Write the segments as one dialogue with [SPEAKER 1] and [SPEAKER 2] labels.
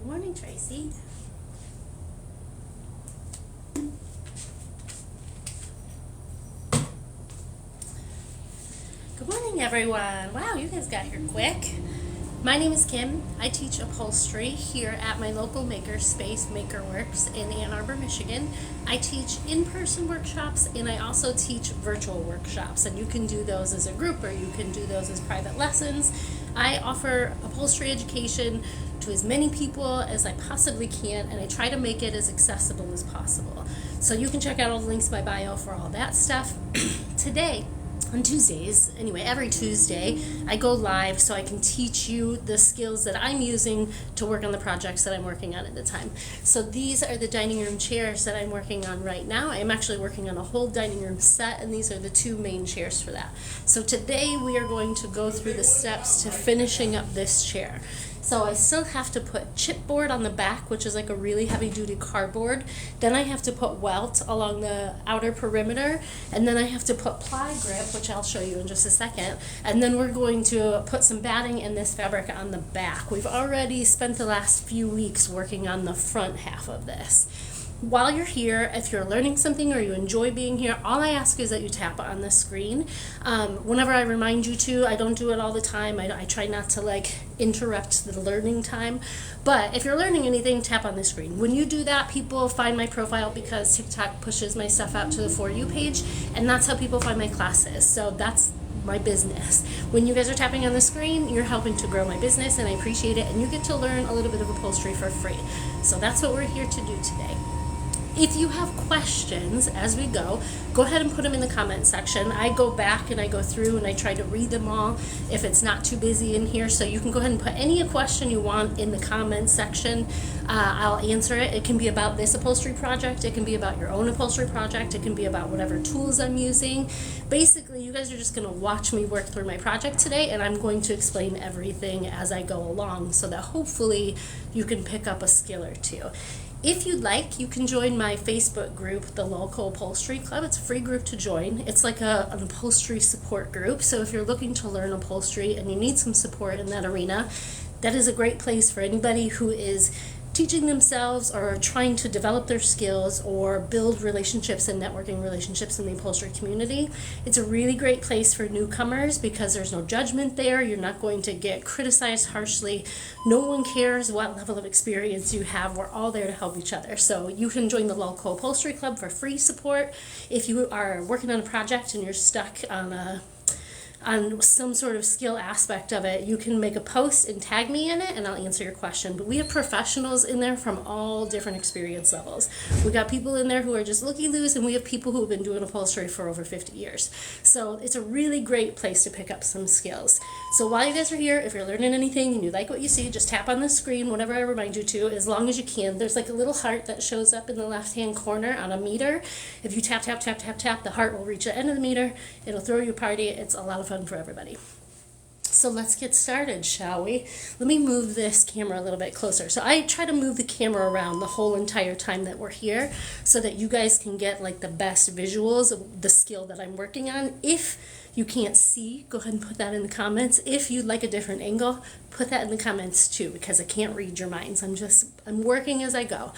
[SPEAKER 1] Good morning, Tracy. Good morning, everyone. Wow, you guys got here quick. My name is Kim. I teach upholstery here at my local makerspace, MakerWorks, in Ann Arbor, Michigan. I teach in-person workshops and I also teach virtual workshops, and you can do those as a group or you can do those as private lessons. I offer upholstery education to as many people as I possibly can, and I try to make it as accessible as possible. So you can check out all the links in my bio for all that stuff. Today, on Tuesdays, anyway, every Tuesday, I go live so I can teach you the skills that I'm using to work on the projects that I'm working on at the time. So these are the dining room chairs that I'm working on right now. I'm actually working on a whole dining room set, and these are the two main chairs for that. So today we are going to go through the steps to finishing up this chair. So I still have to put chipboard on the back, which is like a really heavy-duty cardboard. Then I have to put welt along the outer perimeter, and then I have to put pli-grip, which I'll show you in just a second. And then we're going to put some batting in this fabric on the back. We've already spent the last few weeks working on the front half of this. While you're here, if you're learning something or you enjoy being here, all I ask is that you tap on the screen. Whenever I remind you to, I don't do it all the time. I try not to interrupt the learning time. But if you're learning anything, tap on the screen. When you do that, people find my profile because TikTok pushes my stuff out to the For You page, and that's how people find my classes. So that's my business. When you guys are tapping on the screen, you're helping to grow my business, and I appreciate it, and you get to learn a little bit of upholstery for free. So that's what we're here to do today. If you have questions as we go ahead and put them in the comment section. I go back and I go through and I try to read them all if it's not too busy in here. So you can go ahead and put any question you want in the comment section. I'll answer it. It can be about this upholstery project. It can be about your own upholstery project. It can be about whatever tools I'm using. Basically, you guys are just going to watch me work through my project today, and I'm going to explain everything as I go along so that hopefully you can pick up a skill or two. If you'd like, you can join my Facebook group, the Local Upholstery Club. It's a free group to join. It's like an upholstery support group. So if you're looking to learn upholstery and you need some support in that arena, that is a great place for anybody who is teaching themselves or trying to develop their skills or build relationships and networking relationships in the upholstery community. It's a really great place for newcomers because there's no judgment there. You're not going to get criticized harshly. No one cares what level of experience you have. We're all there to help each other. So you can join the Local Upholstery Club for free support. If you are working on a project and you're stuck on some sort of skill aspect of it, you can make a post and tag me in it and I'll answer your question. But we have professionals in there from all different experience levels. We got people in there who are just looky-loos, and we have people who have been doing upholstery for over 50 years. So it's a really great place to pick up some skills. So while you guys are here, if you're learning anything and you like what you see, just tap on the screen whenever I remind you to, as long as you can. There's like a little heart that shows up in the left-hand corner on a meter. If you tap, tap, tap, tap, tap, the heart will reach the end of the meter. It'll throw you a party. It's a lot of fun for everybody. So let's get started, shall we? Let me move this camera a little bit closer. So I try to move the camera around the whole entire time that we're here so that you guys can get the best visuals of the skill that I'm working on. If you can't see, go ahead and put that in the comments. If you'd like a different angle, put that in the comments too, because I can't read your minds. I'm working as I go.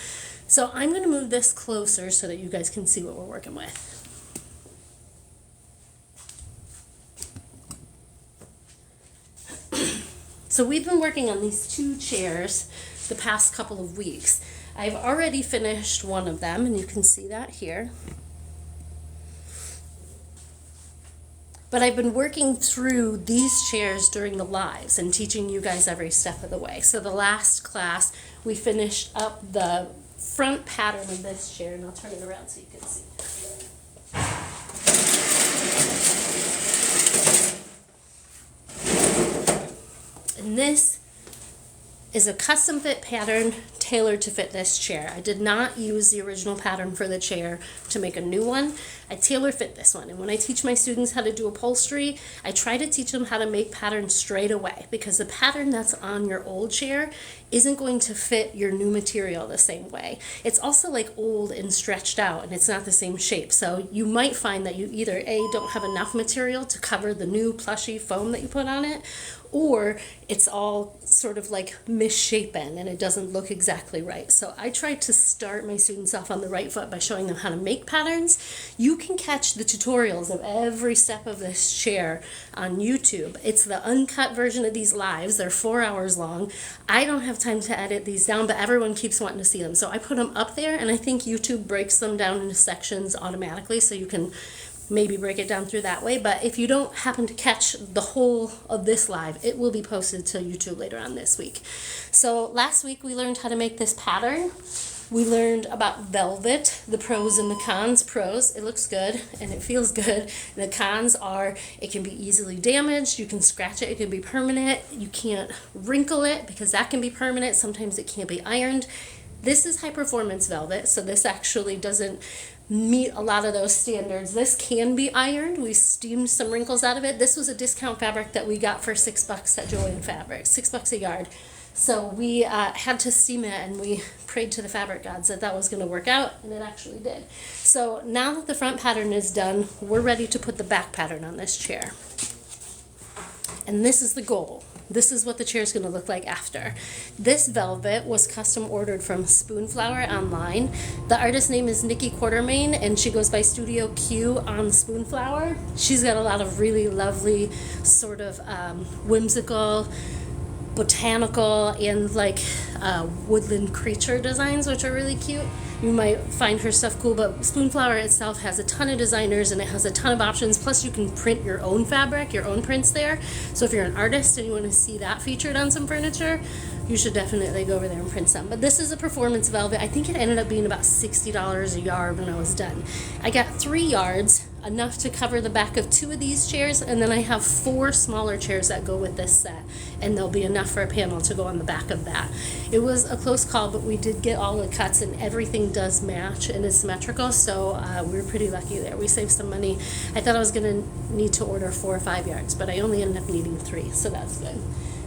[SPEAKER 1] So I'm going to move this closer so that you guys can see what we're working with. So we've been working on these two chairs the past couple of weeks. I've already finished one of them, and you can see that here. But I've been working through these chairs during the lives and teaching you guys every step of the way. So the last class, we finished up the front pattern of this chair, and I'll turn it around so you can see. And this is a custom fit pattern tailored to fit this chair. I did not use the original pattern for the chair to make a new one. I tailor fit this one. And when I teach my students how to do upholstery, I try to teach them how to make patterns straight away, because the pattern that's on your old chair isn't going to fit your new material the same way. It's also like old and stretched out, and it's not the same shape. So you might find that you either A, don't have enough material to cover the new plushy foam that you put on it, or it's all sort of like misshapen and it doesn't look exactly right. So I try to start my students off on the right foot by showing them how to make patterns. You can catch the tutorials of every step of this chair on YouTube. It's the uncut version of these lives. They're 4 hours long. I don't have time to edit these down, but everyone keeps wanting to see them. So I put them up there, and I think YouTube breaks them down into sections automatically, so you can maybe break it down through that way. But if you don't happen to catch the whole of this live, it will be posted to YouTube later on this week. So last week we learned how to make this pattern. We learned about velvet, the pros and the cons. Pros, it looks good and it feels good. And the cons are it can be easily damaged, you can scratch it, it can be permanent, you can't wrinkle it because that can be permanent, sometimes it can't be ironed. This is high performance velvet, so this actually doesn't meet a lot of those standards. This can be ironed. We steamed some wrinkles out of it. This was a discount fabric that we got for $6 at Joann Fabric, $6 a yard. So we had to steam it, and we prayed to the fabric gods that that was going to work out, and it actually did. So now that the front pattern is done, we're ready to put the back pattern on this chair. And this is the goal. This is what the chair is going to look like after. This velvet was custom ordered from Spoonflower online. The artist name is Nikki Quartermain, and she goes by StudioQ on Spoonflower. She's got a lot of really lovely sort of whimsical, botanical, and like woodland creature designs, which are really cute. You might find her stuff cool, but Spoonflower itself has a ton of designers, and it has a ton of options. Plus you can print your own fabric, your own prints there. So if you're an artist and you want to see that featured on some furniture, you should definitely go over there and print some. But this is a performance velvet. I think it ended up being about $60 a yard when I was done. I got 3 yards, enough to cover the back of 2 of these chairs, and then I have 4 smaller chairs that go with this set, and there'll be enough for a panel to go on the back of that. It was a close call, but we did get all the cuts, and everything does match and is symmetrical, so we were pretty lucky there. We saved some money. I thought I was going to need to order 4 or 5 yards, but I only ended up needing 3, so that's good.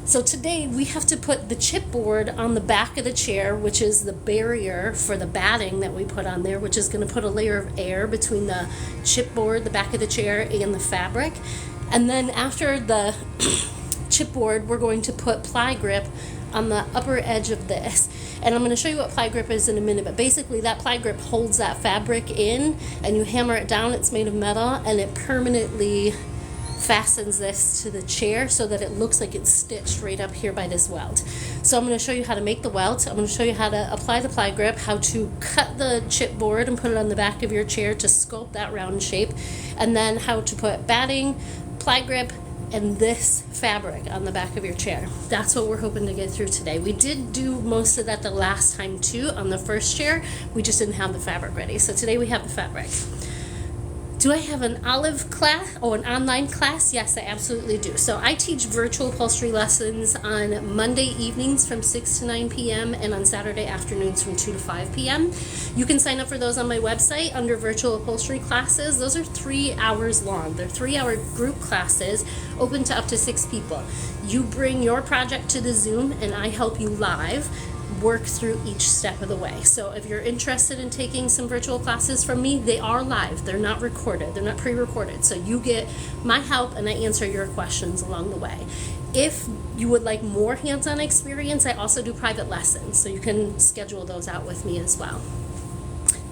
[SPEAKER 1] So today we have to put the chipboard on the back of the chair, which is the barrier for the batting that we put on there, which is going to put a layer of air between the chipboard, the back of the chair, and the fabric. And then after the chipboard, we're going to put pli-grip on the upper edge of this. And I'm going to show you what pli-grip is in a minute, but basically that pli-grip holds that fabric in, and you hammer it down. It's made of metal, and it permanently fastens this to the chair so that it looks like it's stitched right up here by this welt. So I'm going to show you how to make the welt. I'm going to show you how to apply the pli-grip, how to cut the chipboard and put it on the back of your chair to sculpt that round shape, and then how to put batting, pli-grip, and this fabric on the back of your chair. That's what we're hoping to get through today. We did do most of that the last time too on the first chair. We just didn't have the fabric ready. So today we have the fabric. Do I have an olive class or an online class? Yes, I absolutely do. So I teach virtual upholstery lessons on Monday evenings from 6 to 9 p.m. and on Saturday afternoons from 2 to 5 p.m. You can sign up for those on my website under virtual upholstery classes. Those are 3 hours long. They're 3-hour group classes open to up to 6 people. You bring your project to the Zoom and I help you live work through each step of the way. So if you're interested in taking some virtual classes from me, they are live. They're not recorded. They're not pre-recorded. So you get my help and I answer your questions along the way. If you would like more hands-on experience, I also do private lessons. So you can schedule those out with me as well.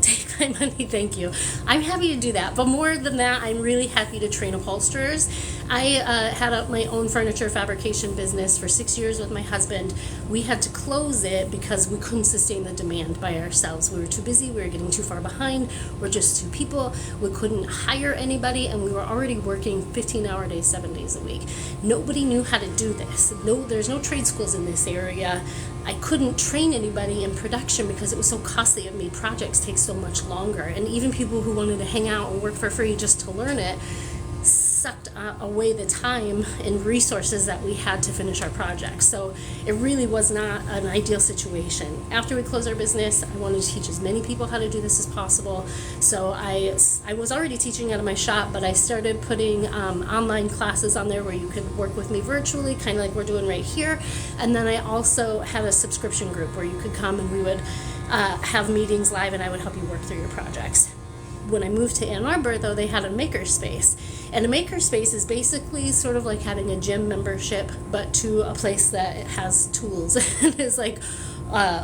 [SPEAKER 1] Take my money, thank you. I'm happy to do that, but more than that, I'm really happy to train upholsterers. I had my own furniture fabrication business for 6 years with my husband. We had to close it because we couldn't sustain the demand by ourselves. We were too busy, we were getting too far behind, we're just 2 people, we couldn't hire anybody, and we were already working 15-hour days, 7 days a week. Nobody knew how to do this. There's no trade schools in this area. I couldn't train anybody in production because it was so costly. It made projects take so much longer. And even people who wanted to hang out and work for free just to learn it, sucked away the time and resources that we had to finish our project. So it really was not an ideal situation. After we closed our business, I wanted to teach as many people how to do this as possible. So I was already teaching out of my shop, but I started putting online classes on there where you could work with me virtually, kind of like we're doing right here. And then I also had a subscription group where you could come and we would have meetings live and I would help you work through your projects. When I moved to Ann Arbor, though, they had a makerspace. And a makerspace is basically sort of like having a gym membership, but to a place that has tools. It's like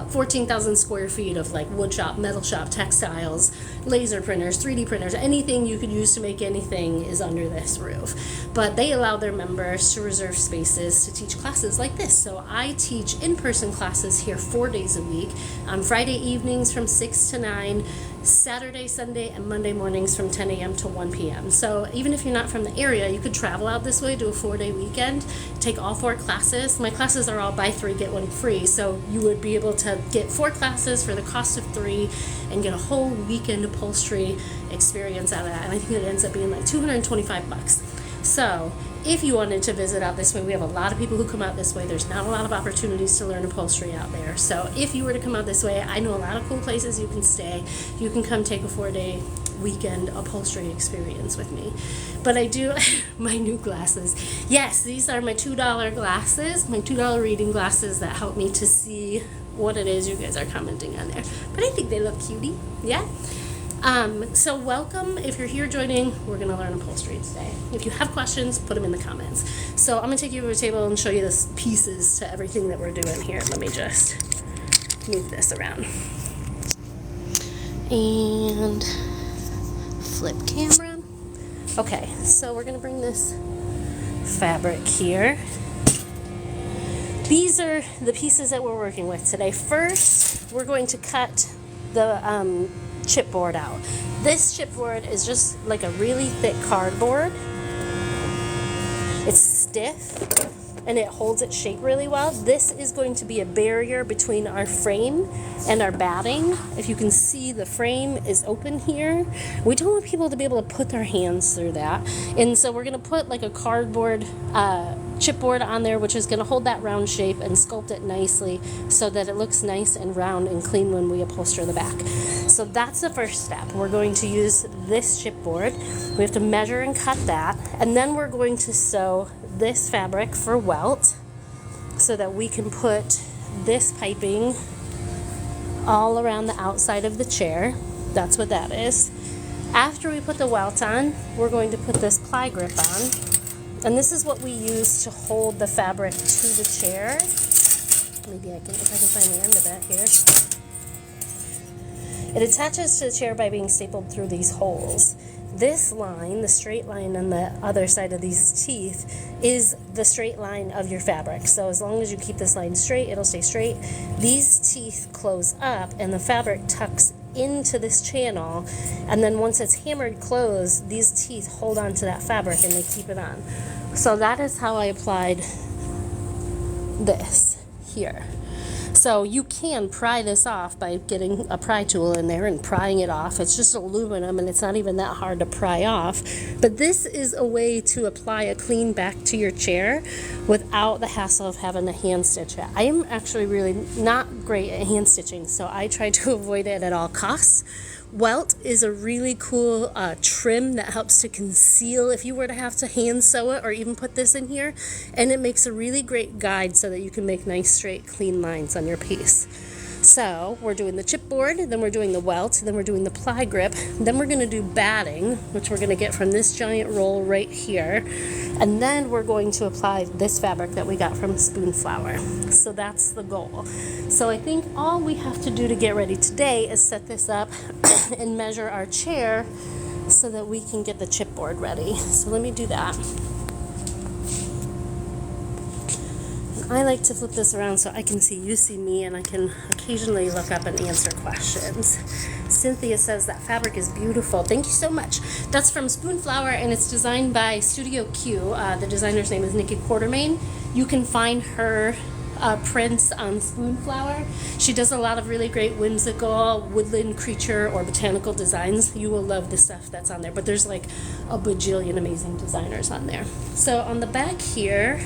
[SPEAKER 1] 14,000 square feet of like wood shop, metal shop, textiles, laser printers, 3D printers, anything you could use to make anything is under this roof. But they allow their members to reserve spaces to teach classes like this. So I teach in-person classes here 4 days a week, on Friday evenings from 6 to 9, Saturday, Sunday, and Monday mornings from 10 a.m. to 1 p.m. So even if you're not from the area, you could travel out this way, do a 4-day weekend, take all 4 classes. My classes are all buy 3, get 1 free. So you would be able to get 4 classes for the cost of 3 and get a whole weekend upholstery experience out of that. And I think it ends up being like $225. So if you wanted to visit out this way, we have a lot of people who come out this way. There's not a lot of opportunities to learn upholstery out there. So if you were to come out this way, I know a lot of cool places you can stay. You can come take a 4-day weekend upholstery experience with me. But I do my new glasses. Yes, these are my $2 glasses, my $2 reading glasses that help me to see what it is you guys are commenting on there. But I think they look cutie. Yeah. So welcome. If you're here joining, we're going to learn upholstery today. If you have questions, put them in the comments. So I'm going to take you over to the table and show you the pieces to everything that we're doing here. Let me just move this around. And flip camera. Okay, so we're going to bring this fabric here. These are the pieces that we're working with today. First, we're going to cut the chipboard out. This chipboard is just like a really thick cardboard. It's stiff and it holds its shape really well. This is going to be a barrier between our frame and our batting. If you can see, the frame is open here. We don't want people to be able to put their hands through that. And so we're going to put like a cardboard chipboard on there, which is going to hold that round shape and sculpt it nicely so that it looks nice and round and clean when we upholster the back. So that's the first step. We're going to use this chipboard. We have to measure and cut that, and then we're going to sew this fabric for Welt so that we can put this piping all around the outside of the chair. That's what that is. After we put the Welt on, we're going to put this pli-grip on. And this is what we use to hold the fabric to the chair. Maybe if I can find the end of it here. It attaches to the chair by being stapled through these holes. This line, the straight line on the other side of these teeth, is the straight line of your fabric. So as long as you keep this line straight, it'll stay straight. These teeth close up and the fabric tucks into this channel, and then once it's hammered closed, these teeth hold on to that fabric and they keep it on. So that is how I applied this here. So you can pry this off by getting a pry tool in there and prying it off. It's just aluminum and it's not even that hard to pry off. But this is a way to apply a clean back to your chair without the hassle of having to hand stitch it. I am actually really not great at hand stitching, so I try to avoid it at all costs. Welt is a really cool trim that helps to conceal if you were to have to hand sew it or even put this in here, and it makes a really great guide so that you can make nice straight clean lines on your piece. So we're doing the chipboard, then we're doing the Welt, then we're doing the ply grip, then we're going to do batting, which we're going to get from this giant roll right here, and then we're going to apply this fabric that we got from Spoonflower. So that's the goal. So I think all we have to do to get ready today is set this up and measure our chair so that we can get the chipboard ready. So let me do that. I like to flip this around so I can see you see me, and I can occasionally look up and answer questions. Cynthia says that fabric is beautiful. Thank you so much. That's from Spoonflower, and it's designed by StudioQ. The designer's name is Nikki Quartermain. You can find her prints on Spoonflower. She does a lot of really great whimsical woodland creature or botanical designs. You will love the stuff that's on there, but there's like a bajillion amazing designers on there. So on the back here,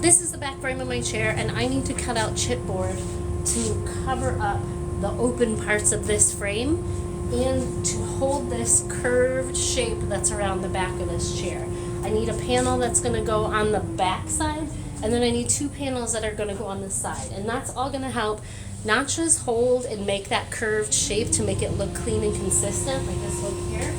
[SPEAKER 1] this is the back frame of my chair, and I need to cut out chipboard to cover up the open parts of this frame and to hold this curved shape that's around the back of this chair. I need a panel that's going to go on the back side, and then I need 2 panels that are going to go on the side, and that's all going to help not just hold and make that curved shape to make it look clean and consistent like this one here,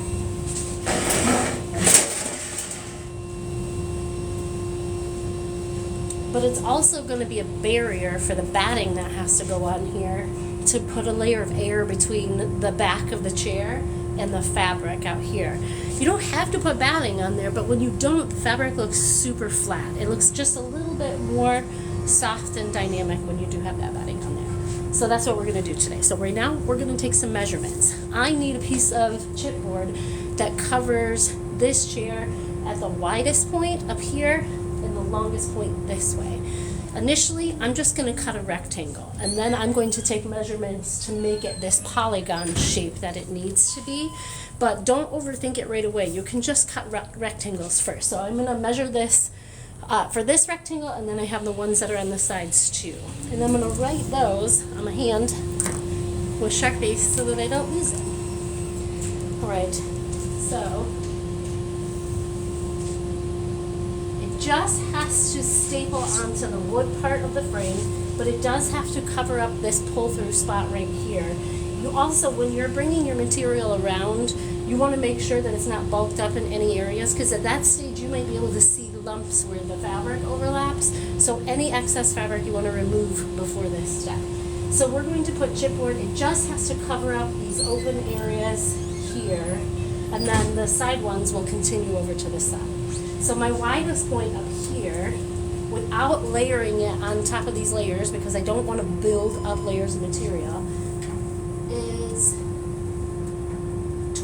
[SPEAKER 1] but it's also going to be a barrier for the batting that has to go on here to put a layer of air between the back of the chair and the fabric out here. You don't have to put batting on there, but when you don't, the fabric looks super flat. It looks just a little bit more soft and dynamic when you do have that batting on there. So that's what we're going to do today. So right now, we're going to take some measurements. I need a piece of chipboard that covers this chair at the widest point up here and the longest point this way. Initially, I'm just going to cut a rectangle, and then I'm going to take measurements to make it this polygon shape that it needs to be, but don't overthink it right away. You can just cut rectangles first. So I'm going to measure this for this rectangle, and then I have the ones that are on the sides too. And I'm going to write those on my hand with Sharpie so that I don't lose it. All right, so just has to staple onto the wood part of the frame, but it does have to cover up this pull-through spot right here. You also, when you're bringing your material around, you want to make sure that it's not bulked up in any areas, because at that stage you might be able to see lumps where the fabric overlaps. So any excess fabric you want to remove before this step. So we're going to put chipboard. It just has to cover up these open areas here, and then the side ones will continue over to the side. So my widest point up here, without layering it on top of these layers, because I don't want to build up layers of material, is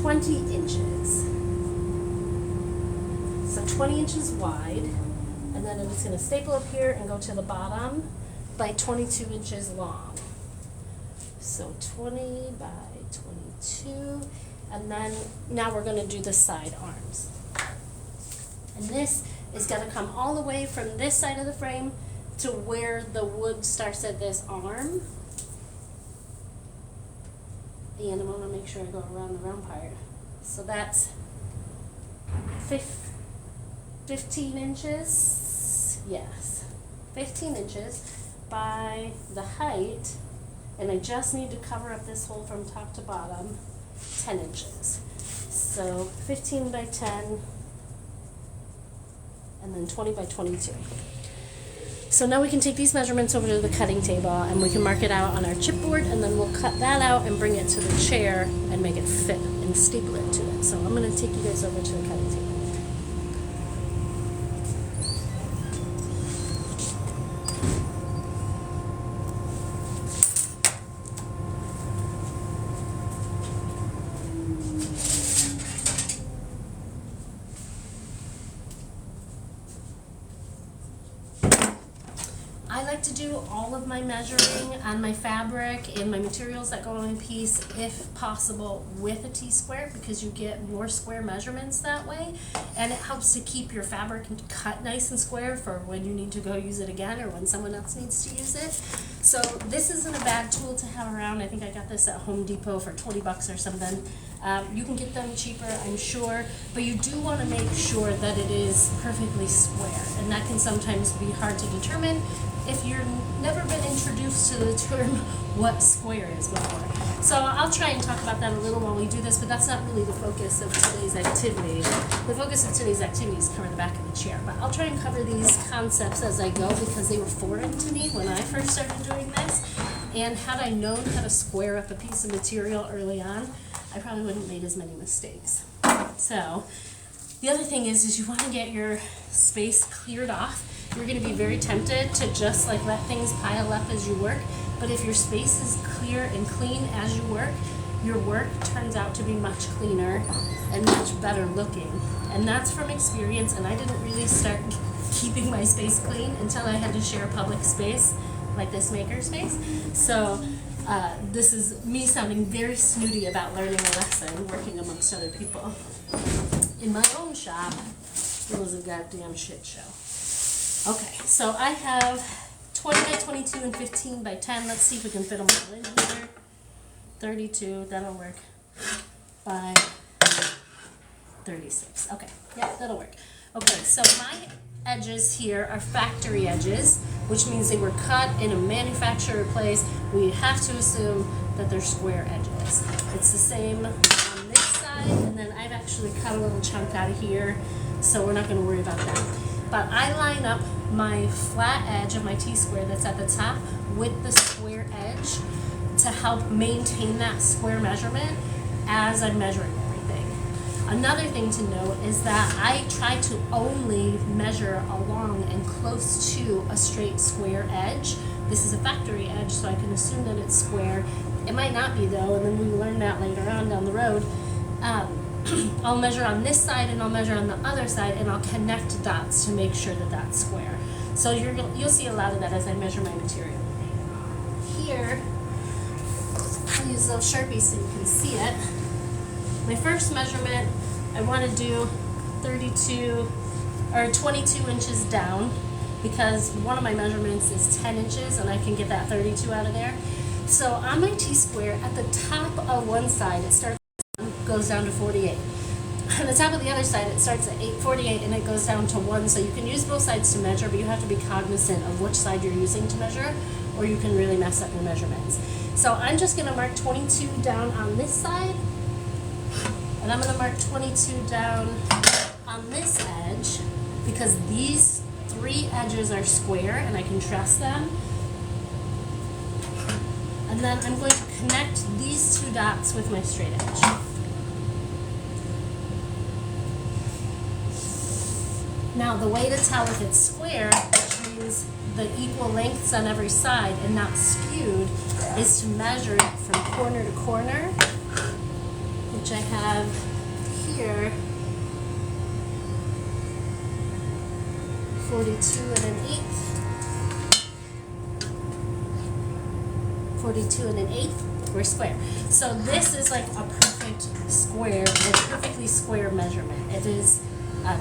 [SPEAKER 1] 20 inches. So 20 inches wide, and then it's going to staple up here and go to the bottom by 22 inches long. So 20 by 22, and then now we're going to do the side arms. And this is going to come all the way from this side of the frame to where the wood starts at this arm. And I want to make sure I go around the round part. So that's 15 inches. Yes, 15 inches by the height. And I just need to cover up this hole from top to bottom, 10 inches. So 15 by 10. And then 20 by 22. So now we can take these measurements over to the cutting table, and we can mark it out on our chipboard, and then we'll cut that out and bring it to the chair and make it fit and staple it to it. So I'm going to take you guys over to the cutting table. I like to do all of my measuring on my fabric and my materials that go on my piece, if possible, with a T-square, because you get more square measurements that way, and it helps to keep your fabric cut nice and square for when you need to go use it again or when someone else needs to use it. So this isn't a bad tool to have around. I think I got this at Home Depot for 20 bucks or something. You can get them cheaper, I'm sure, but you do want to make sure that it is perfectly square, and that can sometimes be hard to determine if you've never been introduced to the term what square is before. So I'll try and talk about that a little while we do this, but that's not really the focus of today's activity. The focus of today's activity is cover the back of the chair, but I'll try and cover these concepts as I go because they were foreign to me when I first started doing this, and had I known how to square up a piece of material early on, I probably wouldn't have made as many mistakes. So the other thing is you want to get your space cleared off. You're going to be very tempted to just let things pile up as you work, but if your space is clear and clean as you work, your work turns out to be much cleaner and much better looking. And that's from experience, and I didn't really start keeping my space clean until I had to share a public space like this maker space. So this is me sounding very snooty about learning a lesson working amongst other people. In my own shop, it was a goddamn shit show. Okay, so I have 20 by 22 and 15 by 10. Let's see if we can fit them all in here. 32, that'll work. By 36. Okay, yeah, that'll work. Okay, so my edges here are factory edges, which means they were cut in a manufacturer place. We have to assume that they're square edges. It's the same on this side, and then I've actually cut a little chunk out of here, so we're not going to worry about that. But I line up my flat edge of my T-square that's at the top with the square edge to help maintain that square measurement as I'm measuring everything. Another thing to note is that I try to only measure along and close to a straight square edge. This is a factory edge, so I can assume that it's square. It might not be though, and then we learn that later on down the road. I'll measure on this side and I'll measure on the other side, and I'll connect dots to make sure that that's square. So you'll see a lot of that as I measure my material. Here, I'll use those Sharpies so you can see it. My first measurement, I want to do 32 or 22 inches down, because one of my measurements is 10 inches and I can get that 32 out of there. So on my T-square, at the top of one side, it goes down to 48. On the top of the other side, it starts at 48 and it goes down to 1. So you can use both sides to measure, but you have to be cognizant of which side you're using to measure, or you can really mess up your measurements. So I'm just going to mark 22 down on this side, and I'm going to mark 22 down on this edge, because these three edges are square and I can trust them. And then I'm going to connect these two dots with my straight edge. Now the way to tell if it's square, which means the equal lengths on every side and not skewed, is to measure it from corner to corner, which I have here 42 1/8, 42 1/8, we're square. So this is like a perfect square, a perfectly square measurement. It is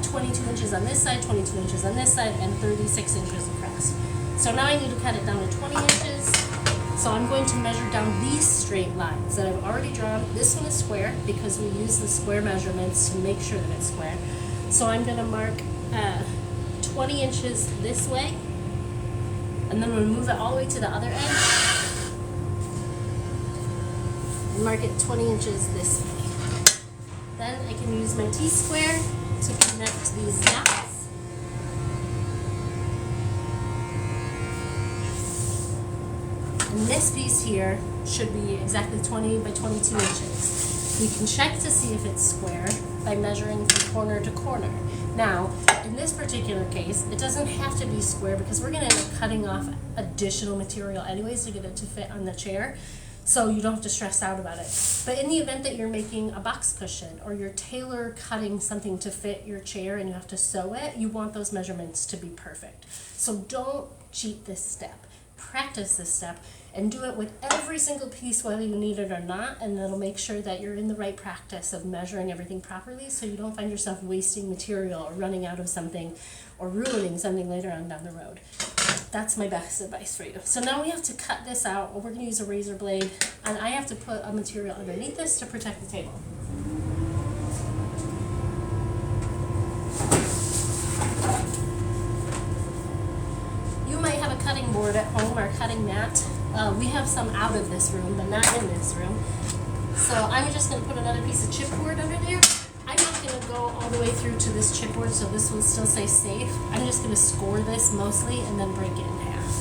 [SPEAKER 1] 22 inches on this side, 22 inches on this side, and 36 inches across. So now I need to cut it down to 20 inches. So I'm going to measure down these straight lines that I've already drawn. This one is square because we use the square measurements to make sure that it's square. So I'm going to mark 20 inches this way, and then we'll move it all the way to the other edge and mark it 20 inches this way. Then I can use my T-square to connect these dots. And this piece here should be exactly 20 by 22 inches. We can check to see if it's square by measuring from corner to corner. Now, in this particular case, it doesn't have to be square because we're going to end up cutting off additional material anyways to get it to fit on the chair. So you don't have to stress out about it. But in the event that you're making a box cushion or you're tailor cutting something to fit your chair and you have to sew it, you want those measurements to be perfect. So don't cheat this step. Practice this step and do it with every single piece, whether you need it or not, and that'll make sure that you're in the right practice of measuring everything properly so you don't find yourself wasting material or running out of something or ruining something later on down the road. That's my best advice for you. So now we have to cut this out, or we're going to use a razor blade, and I have to put a material underneath this to protect the table. You might have a cutting board at home or a cutting mat. We have some out of this room, but not in this room. So I'm just going to put another piece of chipboard under there. I'm not going to go all the way through to this chipboard so this will still say safe. I'm just going to score this mostly and then break it in half.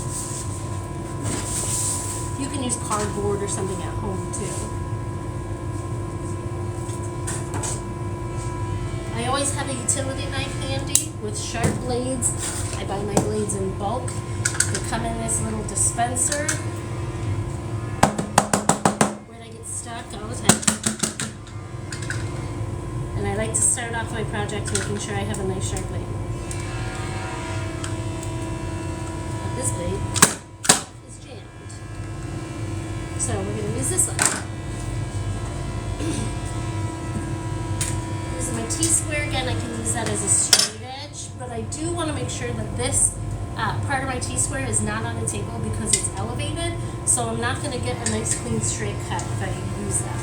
[SPEAKER 1] You can use cardboard or something at home too. I always have a utility knife handy with sharp blades. I buy my blades in bulk. They come in this little dispenser where they get stuck all the time. like to start off my project making sure I have a nice sharp blade. But this blade is jammed. So we're going to use this one. Using my T-square again, I can use that as a straight edge, but I do want to make sure that this part of my T-square is not on the table because it's elevated, so I'm not going to get a nice clean straight cut if I use that.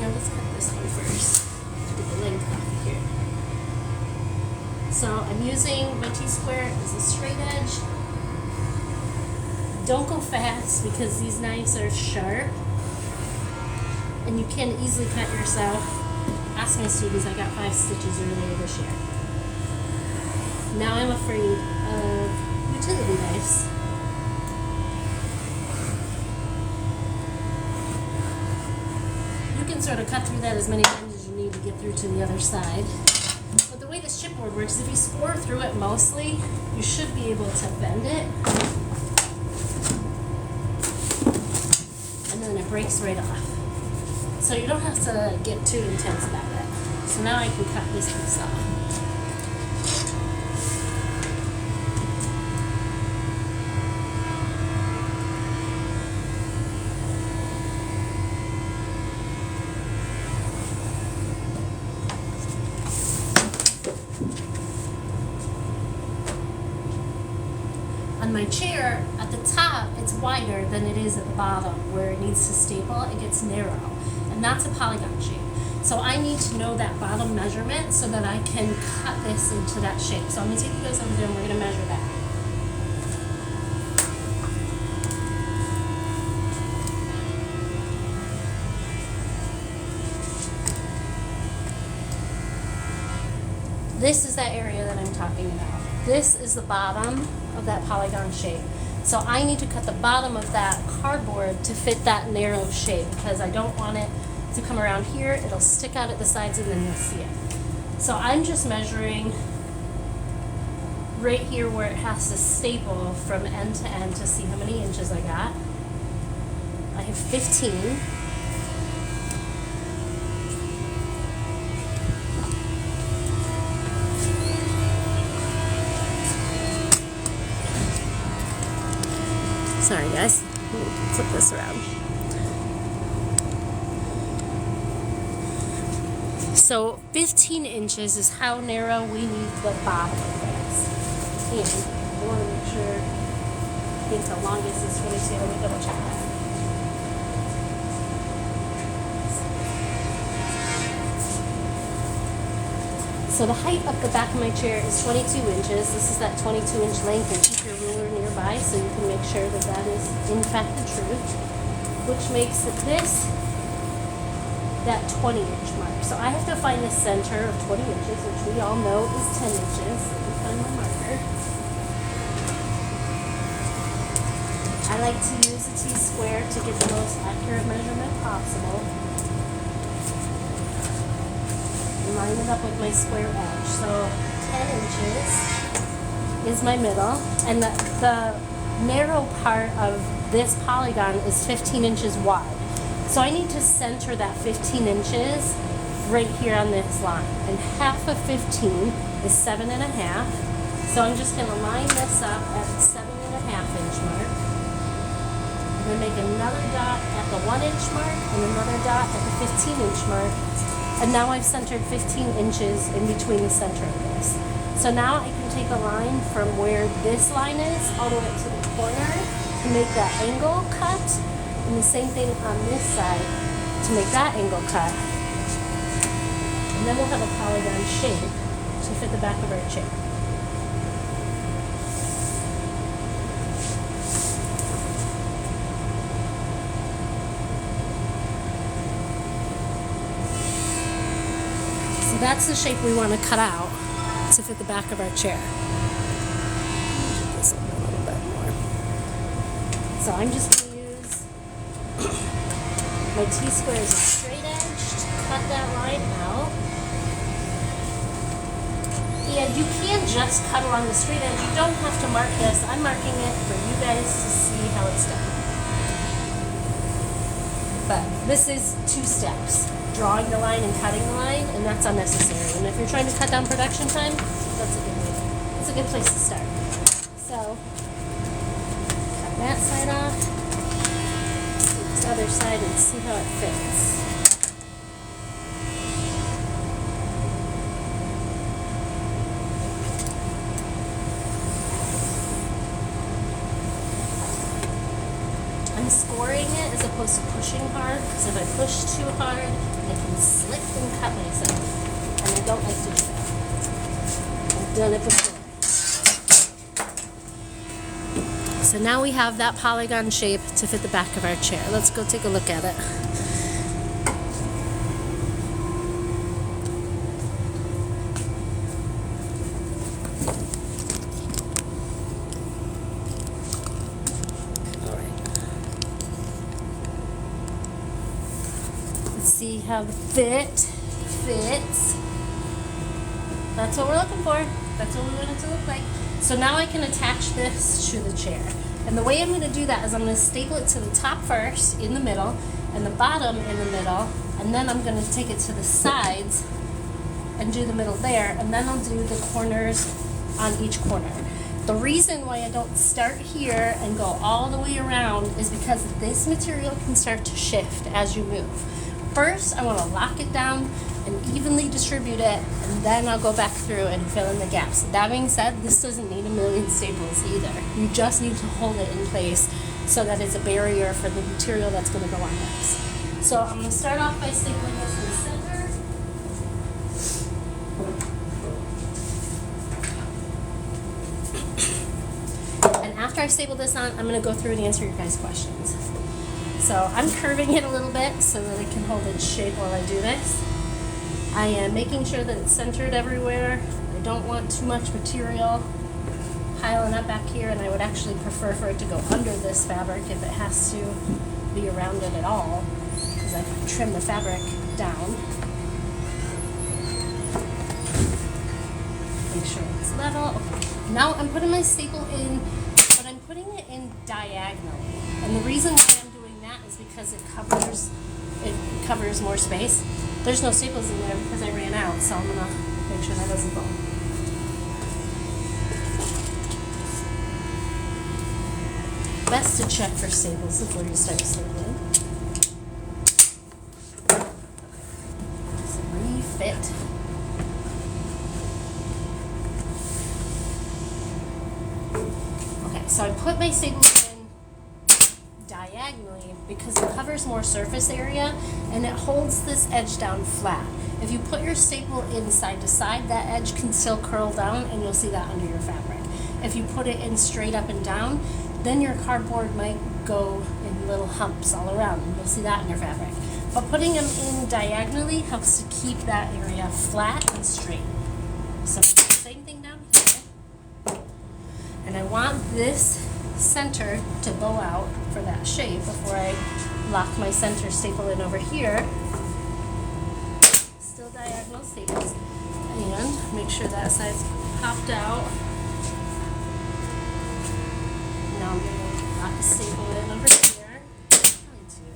[SPEAKER 1] Now let's cut this one first to get the length off of here. So I'm using my T-square as a straight edge. Don't go fast because these knives are sharp and you can easily cut yourself. Ask my students, I got 5 stitches earlier this year. Now I'm afraid of utility knives. You can sort of cut through that as many times as you need to get through to the other side. But the way this chipboard works, if you score through it mostly, you should be able to bend it. And then it breaks right off. So you don't have to get too intense about it. So now I can cut this piece off. On my chair, at the top, it's wider than it is at the bottom where it needs to staple. It gets narrow, and that's a polygon shape. So I need to know that bottom measurement so that I can cut this into that shape. So I'm going to take you guys over there and we're going to measure that. This is that area that I'm talking about. This is the bottom of that polygon shape. So I need to cut the bottom of that cardboard to fit that narrow shape because I don't want it to come around here. It'll stick out at the sides and then you'll see it. So I'm just measuring right here where it has to staple from end to end to see how many inches I got. I have 15. Sorry guys, let me flip this around. So 15 inches is how narrow we need the bottom of this. And I want to make sure, I think the longest is 22, let me double check that. So the height of the back of my chair is 22 inches. This is that 22-inch length, and keep your ruler nearby so you can make sure that that is in fact the truth, which makes this that 20-inch mark. So I have to find the center of 20 inches, which we all know is 10 inches. Let me find my marker. I like to use a T-square to get the most accurate measurement possible. Line it up with my square edge. So 10 inches is my middle, and the narrow part of this polygon is 15 inches wide. So I need to center that 15 inches right here on this line, and half of 15 is 7.5. So I'm just going to line this up at the 7.5-inch mark. I'm going to make another dot at the 1-inch mark and another dot at the 15-inch mark. And now I've centered 15 inches in between the center of this. So now I can take a line from where this line is all the way up to the corner to make that angle cut, and the same thing on this side to make that angle cut. And then we'll have a polygon shape to fit the back of our chair. So that's the shape we want to cut out to fit the back of our chair. This a little bit more. So I'm just going to use my T-square as a straight edge to cut that line out. And you can just cut along the straight edge. You don't have to mark this. I'm marking it for you guys to see how it's done. But this is 2 steps. drawing the line and cutting the line, and that's unnecessary. And if you're trying to cut down production time, that's a good place to start. So, cut that side off, this other side, and see how it fits. I'm scoring it as opposed to pushing hard, because if I push too hard, I can slip and cut myself, and I don't like to do that. I've done it before. So now we have that polygon shape to fit the back of our chair. Let's go take a look at it. See how the fit fits. That's what we're looking for. That's what we want it to look like. So now I can attach this to the chair. And the way I'm going to do that is I'm going to staple it to the top first, in the middle, and the bottom in the middle, and then I'm going to take it to the sides and do the middle there, and then I'll do the corners on each corner. The reason why I don't start here and go all the way around is because this material can start to shift as you move. First, I want to lock it down and evenly distribute it, and then I'll go back through and fill in the gaps. That being said, this doesn't need a million staples either. You just need to hold it in place so that it's a barrier for the material that's going to go on next. So I'm going to start off by stapling this in the center. And after I staple this on, I'm going to go through and answer your guys' questions. So I'm curving it a little bit so that it can hold its shape while I do this. I am making sure that it's centered everywhere. I don't want too much material piling up back here, and I would actually prefer for it to go under this fabric if it has to be around it at all, because I can trim the fabric down. Make sure it's level. Okay. Now I'm putting my staple in, but I'm putting it in diagonally. And the reason why I'm doing that is because it covers more space. There's no staples in there because I ran out, so I'm gonna make sure that doesn't go. Best to check for staples before you start stapling. So refit. Okay, so I put my staples in diagonally because it covers more surface area and it holds this edge down flat. If you put your staple in side to side, that edge can still curl down and you'll see that under your fabric. If you put it in straight up and down, then your cardboard might go in little humps all around and you'll see that in your fabric. But putting them in diagonally helps to keep that area flat and straight. So same thing down here. And I want this center to bow out for that shape before I lock my center staple in over here. Still diagonal staples. And make sure that side's popped out. Now I'm going to lock the staple in over here. Probably two.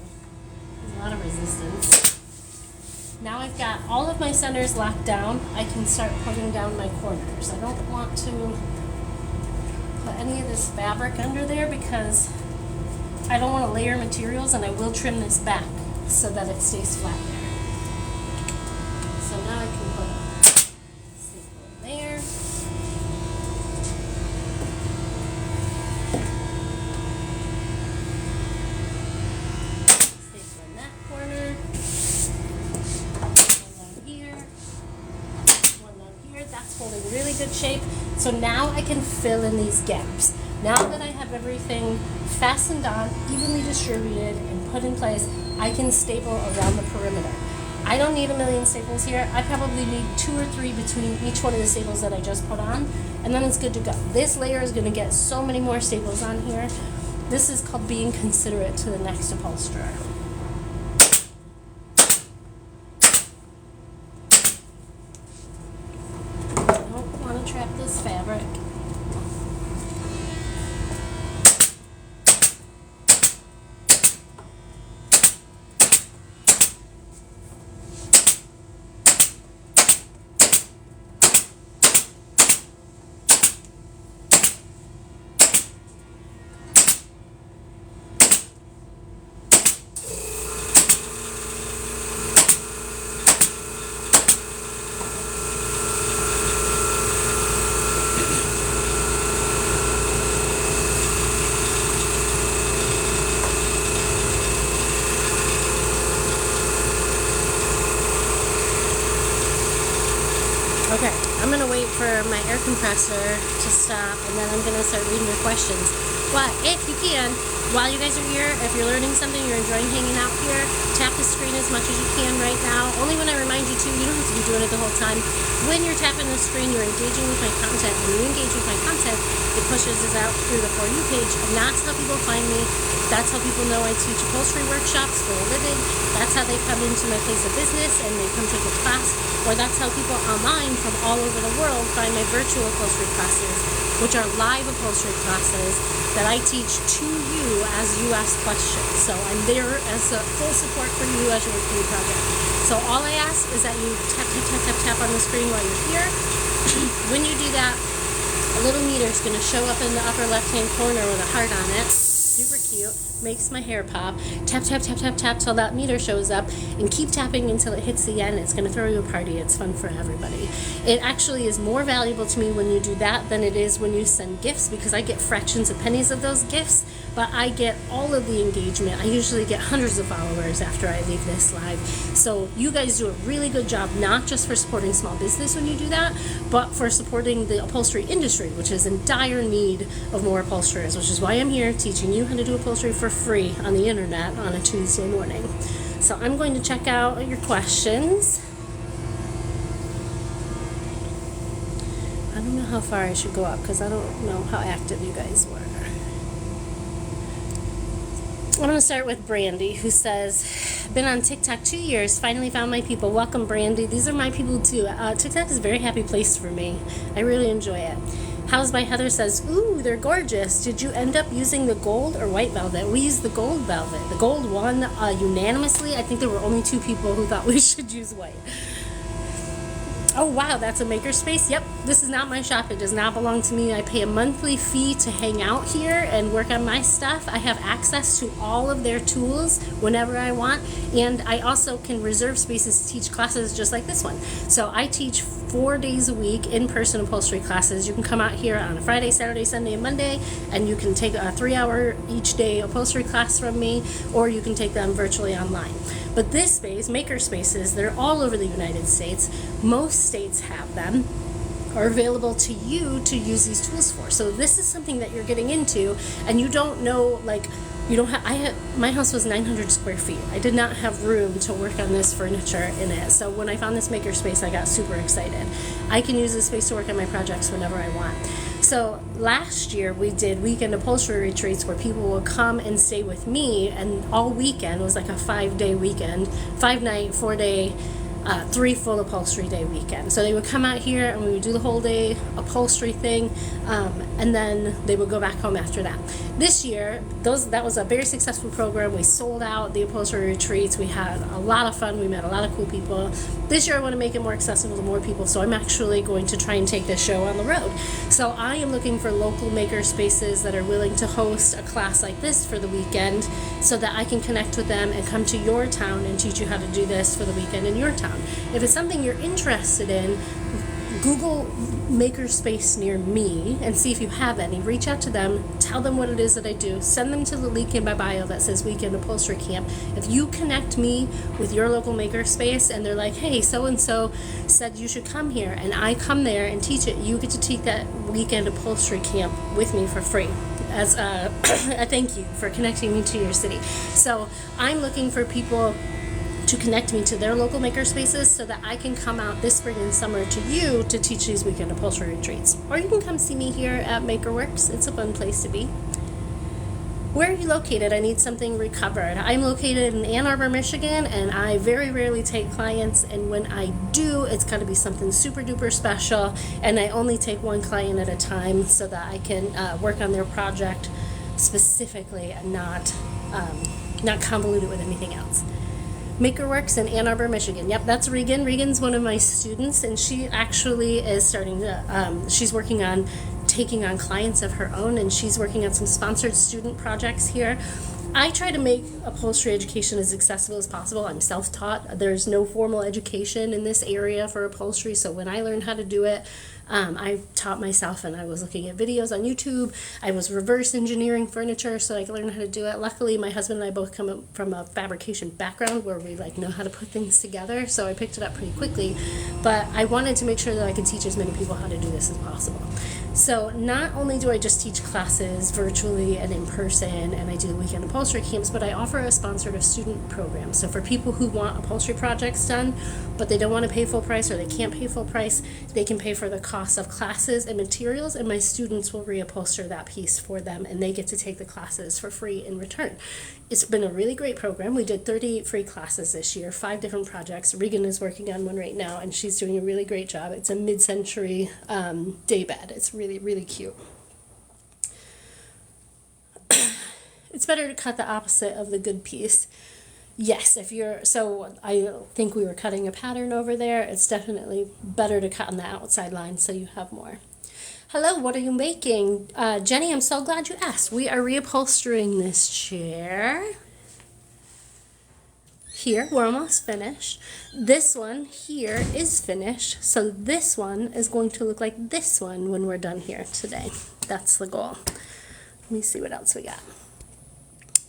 [SPEAKER 1] There's a lot of resistance. Now I've got all of my centers locked down, I can start putting down my corners. I don't want to put any of this fabric under there because I don't want to layer materials, and I will trim this back so that it stays flat there. So now I can put a staple in there. Staple in that corner. One down here. One down here. That's holding really good shape. So now I can fill in these gaps. Now that I have everything fastened on, evenly distributed, and put in place, I can staple around the perimeter. I don't need a million staples here. I probably need 2 or 3 between each one of the staples that I just put on, and then it's good to go. This layer is going to get so many more staples on here. This is called being considerate to the next upholsterer. I don't want to trap this fabric. Okay, I'm going to wait for my air compressor to stop, and then I'm going to start reading your questions. But if you can, while you guys are here, if you're learning something, you're enjoying hanging out here, tap the screen as much as you can right now. Only when I remind you to. You don't have to be doing it the whole time. When you're tapping the screen, you're engaging with my content. When you engage with my content, it pushes us out through the For You page, and that's how people find me. That's how people know I teach upholstery workshops for a living. That's how they come into my place of business and they come take a class. Or that's how people online from all over the world find my virtual upholstery classes, which are live upholstery classes that I teach to you as you ask questions. So I'm there as a full support for you as you work through your project. So all I ask is that you tap, tap, tap, tap, tap on the screen while you're here. When you do that, a little meter is going to show up in the upper left-hand corner with a heart on it. Super cute. Makes my hair pop. Tap, tap, tap, tap, tap till that meter shows up, and keep tapping until it hits the end. It's going to throw you a party. It's fun for everybody. It actually is more valuable to me when you do that than it is when you send gifts, because I get fractions of pennies of those gifts, but I get all of the engagement. I usually get hundreds of followers after I leave this live. So you guys do a really good job, not just for supporting small business when you do that, but for supporting the upholstery industry, which is in dire need of more upholsterers, which is why I'm here teaching you how to do upholstery for free on the internet on a Tuesday morning. So I'm going to check out your questions. I don't know how far I should go up because I don't know how active you guys were. I'm going to start with Brandy, who says, been on TikTok 2 years, finally found my people. Welcome, Brandy. These are my people too. TikTok is a very happy place for me. I really enjoy it. House by Heather says, ooh, they're gorgeous. Did you end up using the gold or white velvet? We used the gold velvet. The gold won unanimously. I think there were only 2 people who thought we should use white. Oh, wow, that's a makerspace? Yep, this is not my shop. It does not belong to me. I pay a monthly fee to hang out here and work on my stuff. I have access to all of their tools whenever I want, and I also can reserve spaces to teach classes just like this one. So I teach 4 days a week in-person upholstery classes. You can come out here on a Friday, Saturday, Sunday, and Monday, and you can take a 3-hour each day upholstery class from me, or you can take them virtually online. But this space, maker spaces, they're all over the United States. Most states have them, are available to you to use these tools for. So this is something that you're getting into, and you don't know, like, you don't have, my house was 900 square feet. I did not have room to work on this furniture in it. So when I found this maker space, I got super excited. I can use this space to work on my projects whenever I want. So last year we did weekend upholstery retreats where people would come and stay with me, and all weekend was like a 5-day weekend, 5-night, 4-day, 3 full upholstery day weekend. So they would come out here and we would do the whole day upholstery thing, and then they would go back home after that. This year, that was a very successful program. We sold out the upholstery retreats. We had a lot of fun. We met a lot of cool people. This year I want to make it more accessible to more people, so I'm actually going to try and take this show on the road. So I am looking for local maker spaces that are willing to host a class like this for the weekend so that I can connect with them and come to your town and teach you how to do this for the weekend in your town. If it's something you're interested in, Google makerspace near me and see if you have any. Reach out to them, tell them what it is that I do, send them to the link in my bio that says Weekend Upholstery Camp. If you connect me with your local makerspace and they're like, hey, so-and-so said you should come here, and I come there and teach it, you get to take that Weekend Upholstery Camp with me for free as a thank you for connecting me to your city. So I'm looking for people to connect me to their local maker spaces so that I can come out this spring and summer to you to teach these weekend upholstery retreats. Or you can come see me here at Makerworks. It's a fun place to be. Where are you located? I need something recovered. I'm located in Ann Arbor, Michigan, and I very rarely take clients, and when I do, it's got to be something super duper special, and I only take one client at a time so that I can work on their project specifically and not convolute it with anything else. Makerworks in Ann Arbor, Michigan. Yep, that's Regan. Regan's one of my students, and she actually is starting to, she's working on taking on clients of her own, and she's working on some sponsored student projects here. I try to make upholstery education as accessible as possible. I'm self-taught. There's no formal education in this area for upholstery, so when I learned how to do it, I taught myself, and I was looking at videos on YouTube. I was reverse engineering furniture so I could learn how to do it. Luckily, my husband and I both come from a fabrication background where we know how to put things together, so I picked it up pretty quickly. But I wanted to make sure that I could teach as many people how to do this as possible. So not only do I just teach classes virtually and in person, and I do weekend upholstery camps, but I offer a sponsored student program. So for people who want upholstery projects done, but they don't want to pay full price or they can't pay full price, they can pay for the cost of classes and materials, and my students will reupholster that piece for them, and they get to take the classes for free in return. It's been a really great program. We did 38 free classes this year, 5 different projects. Regan is working on one right now, and she's doing a really great job. It's a mid-century daybed. It's really, really cute. It's better to cut the opposite of the good piece. Yes, so I think we were cutting a pattern over there. It's definitely better to cut on the outside line so you have more. Hello, what are you making? Jenny, I'm so glad you asked. We are reupholstering this chair. Here, we're almost finished. This one here is finished, so this one is going to look like this one when we're done here today. That's the goal. Let me see what else we got.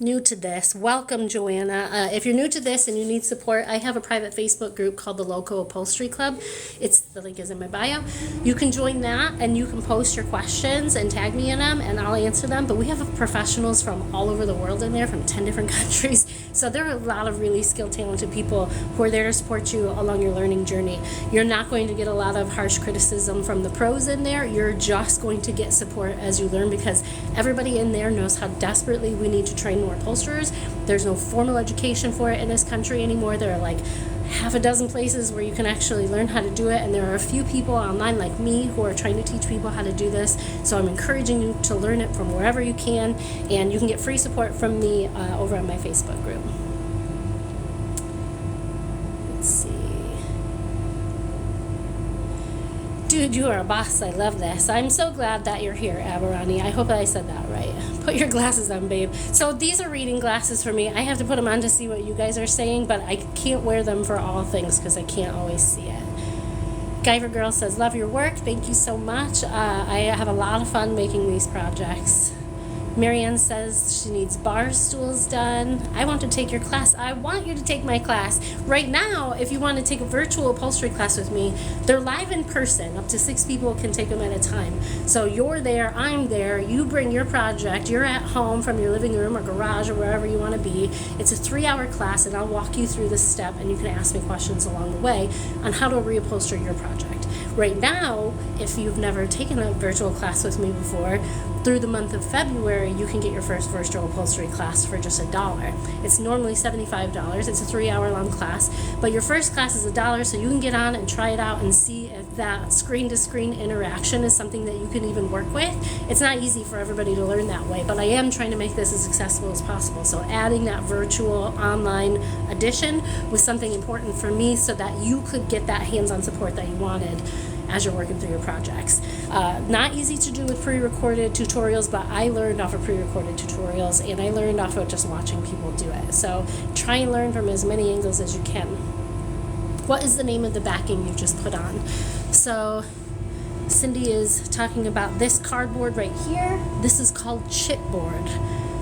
[SPEAKER 1] New to this, welcome Joanna. If you're new to this and you need support, I have a private Facebook group called the Local Upholstery Club. The link is in my bio. You can join that and you can post your questions and tag me in them and I'll answer them. But we have professionals from all over the world in there, from 10 different countries. So there are a lot of really skilled, talented people who are there to support you along your learning journey. You're not going to get a lot of harsh criticism from the pros in there. You're just going to get support as you learn, because everybody in there knows how desperately we need to train more upholsterers. There's no formal education for it in this country anymore. There are like half a dozen places where you can actually learn how to do it, and there are a few people online like me who are trying to teach people how to do this. So I'm encouraging you to learn it from wherever you can, and you can get free support from me over on my Facebook group. Let's see. Dude, you are a boss. I love this. I'm so glad that you're here, Aberani. I hope I said that right. Put your glasses on, babe. So these are reading glasses for me. I have to put them on to see what you guys are saying, but I can't wear them for all things because I can't always see it. Guyver Girl says, love your work. Thank you so much. I have a lot of fun making these projects. Marianne says she needs bar stools done. I want to take your class. I want you to take my class. Right now, if you want to take a virtual upholstery class with me, they're live in person. Up to 6 people can take them at a time. So you're there, I'm there, you bring your project, you're at home from your living room or garage or wherever you want to be. It's a 3-hour class, and I'll walk you through this step, and you can ask me questions along the way on how to reupholster your project. Right now, if you've never taken a virtual class with me before, through the month of February, you can get your first virtual upholstery class for just $1. It's normally $75. It's a 3-hour-long class, but your first class is $1, so you can get on and try it out and see if that screen-to-screen interaction is something that you can even work with. It's not easy for everybody to learn that way, but I am trying to make this as accessible as possible. So adding that virtual online addition was something important for me so that you could get that hands-on support that you wanted as you're working through your projects. Not easy to do with pre-recorded tutorials, but I learned off of pre-recorded tutorials, and I learned off of just watching people do it. So try and learn from as many angles as you can. What is the name of the backing you just put on? So Cindy is talking about this cardboard right here. This is called chipboard.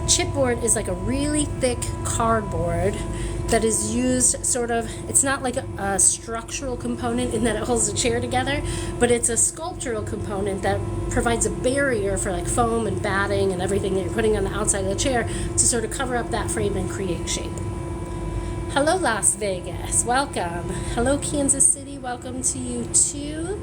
[SPEAKER 1] Chipboard is like a really thick cardboard that is used it's not like a structural component in that it holds the chair together, but it's a sculptural component that provides a barrier for like foam and batting and everything that you're putting on the outside of the chair to sort of cover up that frame and create shape. Hello, Las Vegas. Welcome. Hello, Kansas City. Welcome to you too.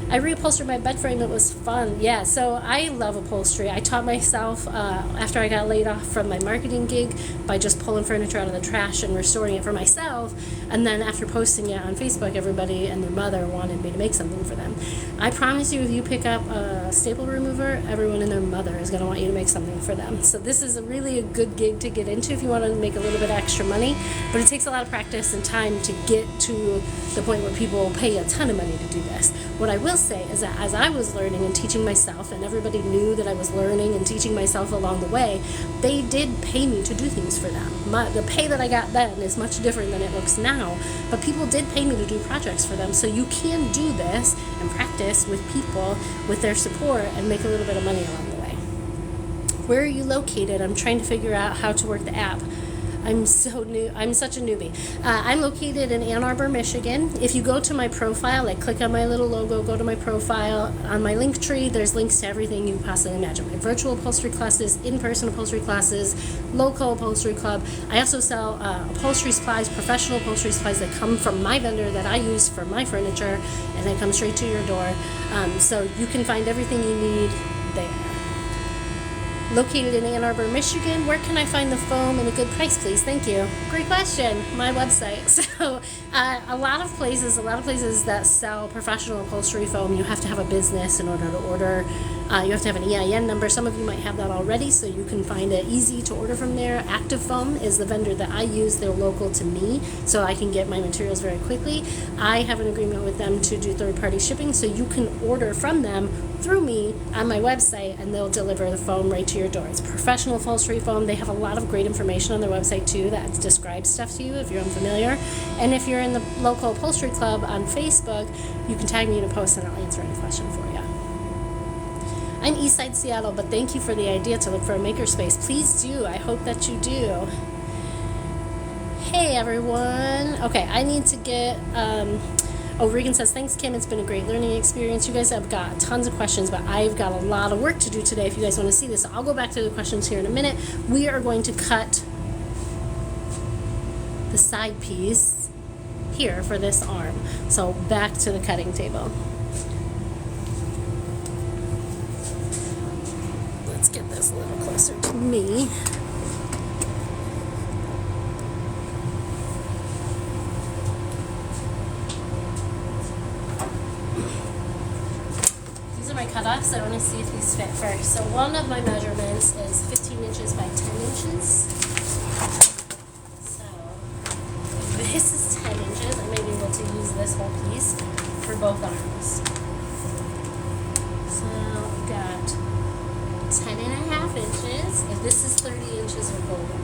[SPEAKER 1] I reupholstered my bed frame. It was fun. Yeah, so I love upholstery. I taught myself after I got laid off from my marketing gig by just pulling furniture out of the trash and restoring it for myself. And then after posting it on Facebook, everybody and their mother wanted me to make something for them. I promise you, if you pick up a staple remover, everyone and their mother is going to want you to make something for them. So this is really a good gig to get into if you want to make a little bit of extra money, but it takes a lot of practice and time to get to the point where people pay a ton of money to do this. What I will say is that as I was learning and teaching myself, and everybody knew that I was learning and teaching myself along the way, they did pay me to do things for them. The pay that I got then is much different than it looks now, but people did pay me to do projects for them. So you can do this and practice with people with their support and make a little bit of money along the way. Where are you located? I'm trying to figure out how to work the app. I'm so new. I'm such a newbie. I'm located in Ann Arbor, Michigan. If you go to my profile, like click on my little logo, go to my profile. On my link tree, there's links to everything you can possibly imagine. My virtual upholstery classes, in-person upholstery classes, local upholstery club. I also sell upholstery supplies, professional upholstery supplies that come from my vendor that I use for my furniture, and they come straight to your door. So you can find everything you need there. Located in Ann Arbor, Michigan. Where can I find the foam and a good price, please? Thank you. Great question. My website. So a lot of places that sell professional upholstery foam, you have to have a business in order to order. You have to have an EIN number. Some of you might have that already, so you can find it easy to order from there. Active Foam is the vendor that I use. They're local to me, so I can get my materials very quickly. I have an agreement with them to do third-party shipping, so you can order from them through me on my website, and they'll deliver the foam right to your door. It's professional upholstery foam. They have a lot of great information on their website too that describes stuff to you if you're unfamiliar. And if you're in the local upholstery club on Facebook, you can tag me in a post and I'll answer any question for you. I'm Eastside Seattle, but thank you for the idea to look for a makerspace. Please do. I hope that you do. Hey everyone. Okay, I need to get Regan says, thanks, Kim. It's been a great learning experience. You guys have got tons of questions, but I've got a lot of work to do today if you guys want to see this. I'll go back to the questions here in a minute. We are going to cut the side piece here for this arm. So back to the cutting table. Let's get this a little closer to me. Cutoffs. I want to see if these fit first. So one of my measurements is 15 inches by 10 inches. So if this is 10 inches, I may be able to use this whole piece for both arms. So we've got 10 and a half inches. If this is 30 inches, we're golden.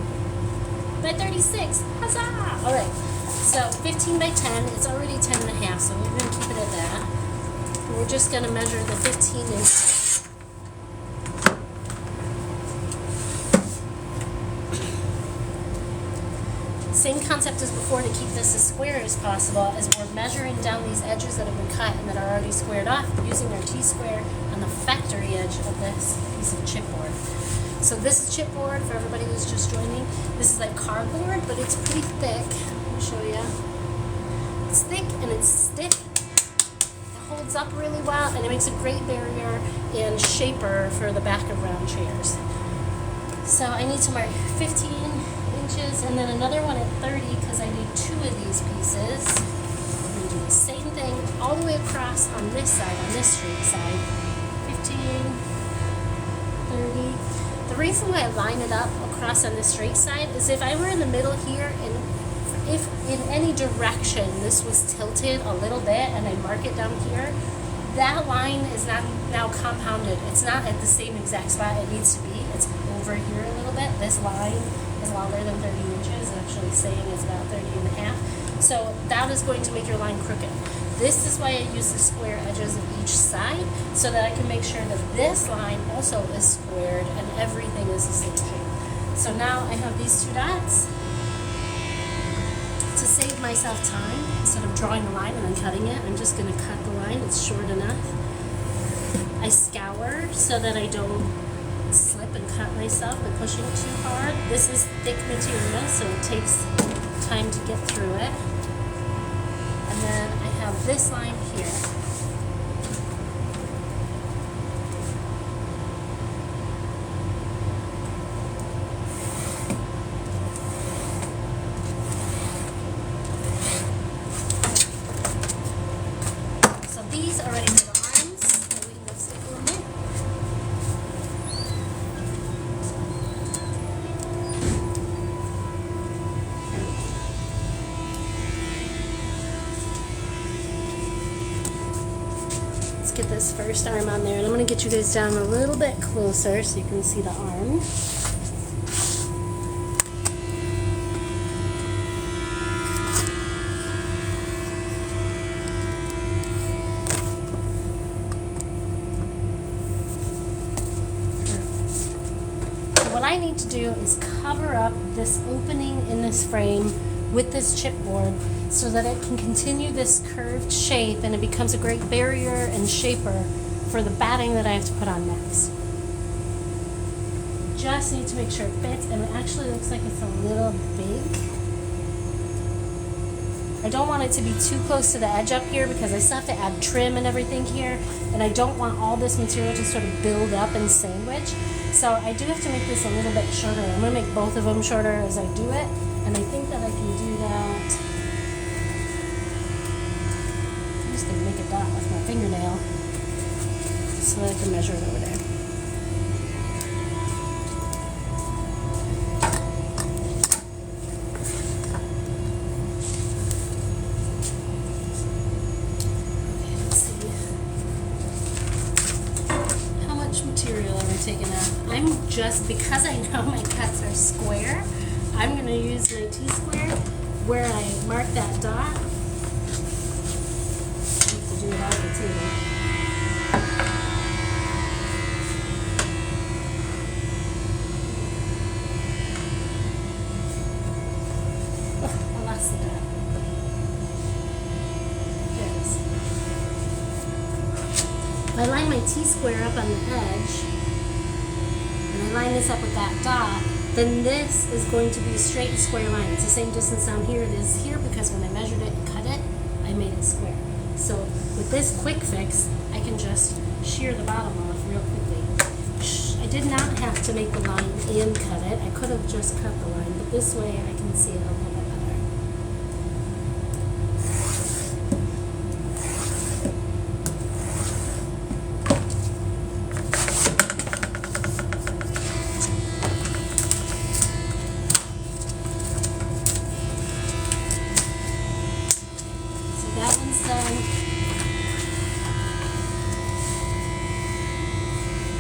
[SPEAKER 1] By 36, huzzah! All right, so 15 by 10, it's already 10 and a half, so we're going to keep it at that. We're just going to measure the 15 inches. Same concept as before to keep this as square as possible, as we're measuring down these edges that have been cut and that are already squared off using our T-square on the factory edge of this piece of chipboard. So this is chipboard for everybody who's just joining. This is like cardboard, but it's pretty thick. Let me show you. It's thick and it's stiff. Holds up really well, and it makes a great barrier and shaper for the back of round chairs. So I need to mark 15 inches and then another one at 30 because I need two of these pieces. I'm going to do the same thing all the way across on this side, on this straight side. 15, 30. The reason why I line it up across on this straight side is if I were in the middle here and if in any direction this was tilted a little bit and I mark it down here, that line is not now compounded. It's not at the same exact spot it needs to be. It's over here a little bit. This line is longer than 30 inches, actually saying it's about 30 and a half. So that is going to make your line crooked. This is why I use the square edges of each side so that I can make sure that this line also is squared and everything is the same shape. So now I have these two dots. To save myself time, instead of drawing a line and then cutting it, I'm just going to cut the line. It's short enough. I scour so that I don't slip and cut myself by pushing too hard. This is thick material, so it takes time to get through it. And then I have this line here. these are ready for the arms, and we can go staple them in. Let's get this first arm on there, and I'm going to get you guys down a little bit closer so you can see the arm. What I need to do is cover up this opening in this frame with this chipboard so that it can continue this curved shape and it becomes a great barrier and shaper for the batting that I have to put on next. Just need to make sure it fits, and it actually looks like it's a little big. I don't want it to be too close to the edge up here because I still have to add trim and everything here, and I don't want all this material to sort of build up and sandwich. So I do have to make this a little bit shorter. I'm going to make both of them shorter as I do it, and I think that I can do that. I'm just going to make a dot with my fingernail so that I can measure it over there. Material are we taking off? I'm just, because I know my cuts are square, I'm going to use my T-square where I mark that dot. I have to do it off the table. Oh, I lost the dot. There it is. I line my T-square up on the edge, and I line this up with that dot, then this is going to be a straight and square line. It's the same distance down here it is here because when I measured it and cut it, I made it square. So with this quick fix, I can just shear the bottom off real quickly. I did not have to make the line and cut it. I could have just cut the line, but this way I can see it a little bit better. That one's done.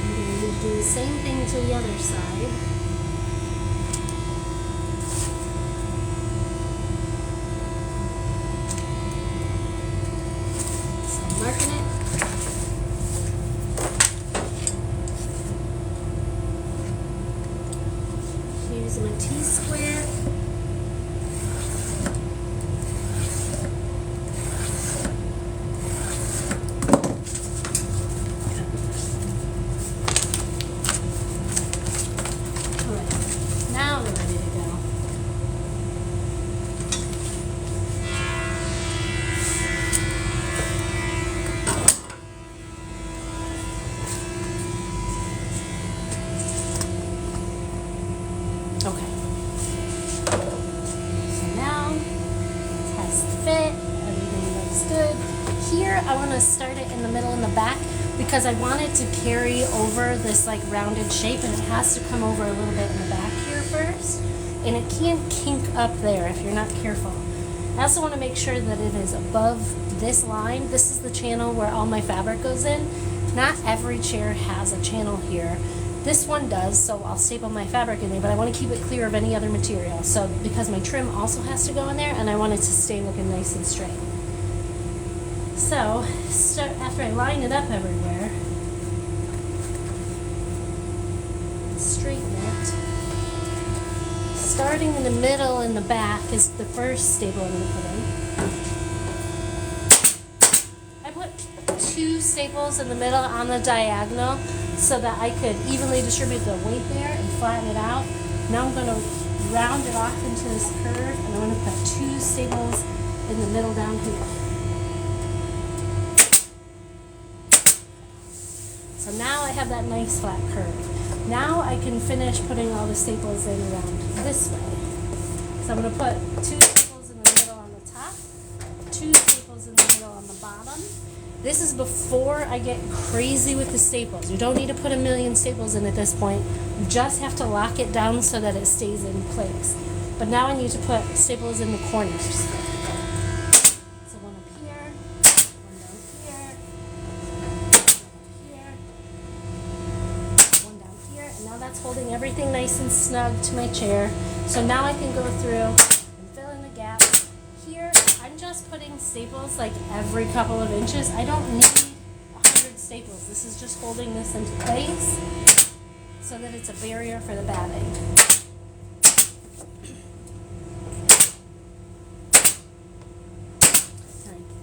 [SPEAKER 1] I'm going to do the same thing to the other side. So I'm marking it. Using my T-square. Okay. So now, test fit, everything looks good. Here, I want to start it in the middle and the back because I want it to carry over this like rounded shape, and it has to come over a little bit in the back here first. And it can't kink up there if you're not careful. I also want to make sure that it is above this line. This is the channel where all my fabric goes in. Not every chair has a channel here. This one does, so I'll staple my fabric in there, but I want to keep it clear of any other material. So because my trim also has to go in there, and I want it to stay looking nice and straight. So after I line it up everywhere, straighten it. Starting in the middle and the back is the first staple I'm going to put in. I put 2 staples in the middle on the diagonal so that I could evenly distribute the weight there and flatten it out. Now I'm going to round it off into this curve, and I'm going to put 2 staples in the middle down here. So now I have that nice flat curve. Now I can finish putting all the staples in around this way. So I'm going to put 2 staples in the middle on the top, 2 staples in the middle on the bottom, This is before I get crazy with the staples. You don't need to put a million staples in at this point. You just have to lock it down so that it stays in place. But now I need to put staples in the corners. So one up here, one down here, one down here, and now that's holding everything nice and snug to my chair. So now I can go through and fill in the gap. Here, I'm just putting staples like every couple of inches. I don't need 100 staples. This is just holding this into place so that it's a barrier for the batting.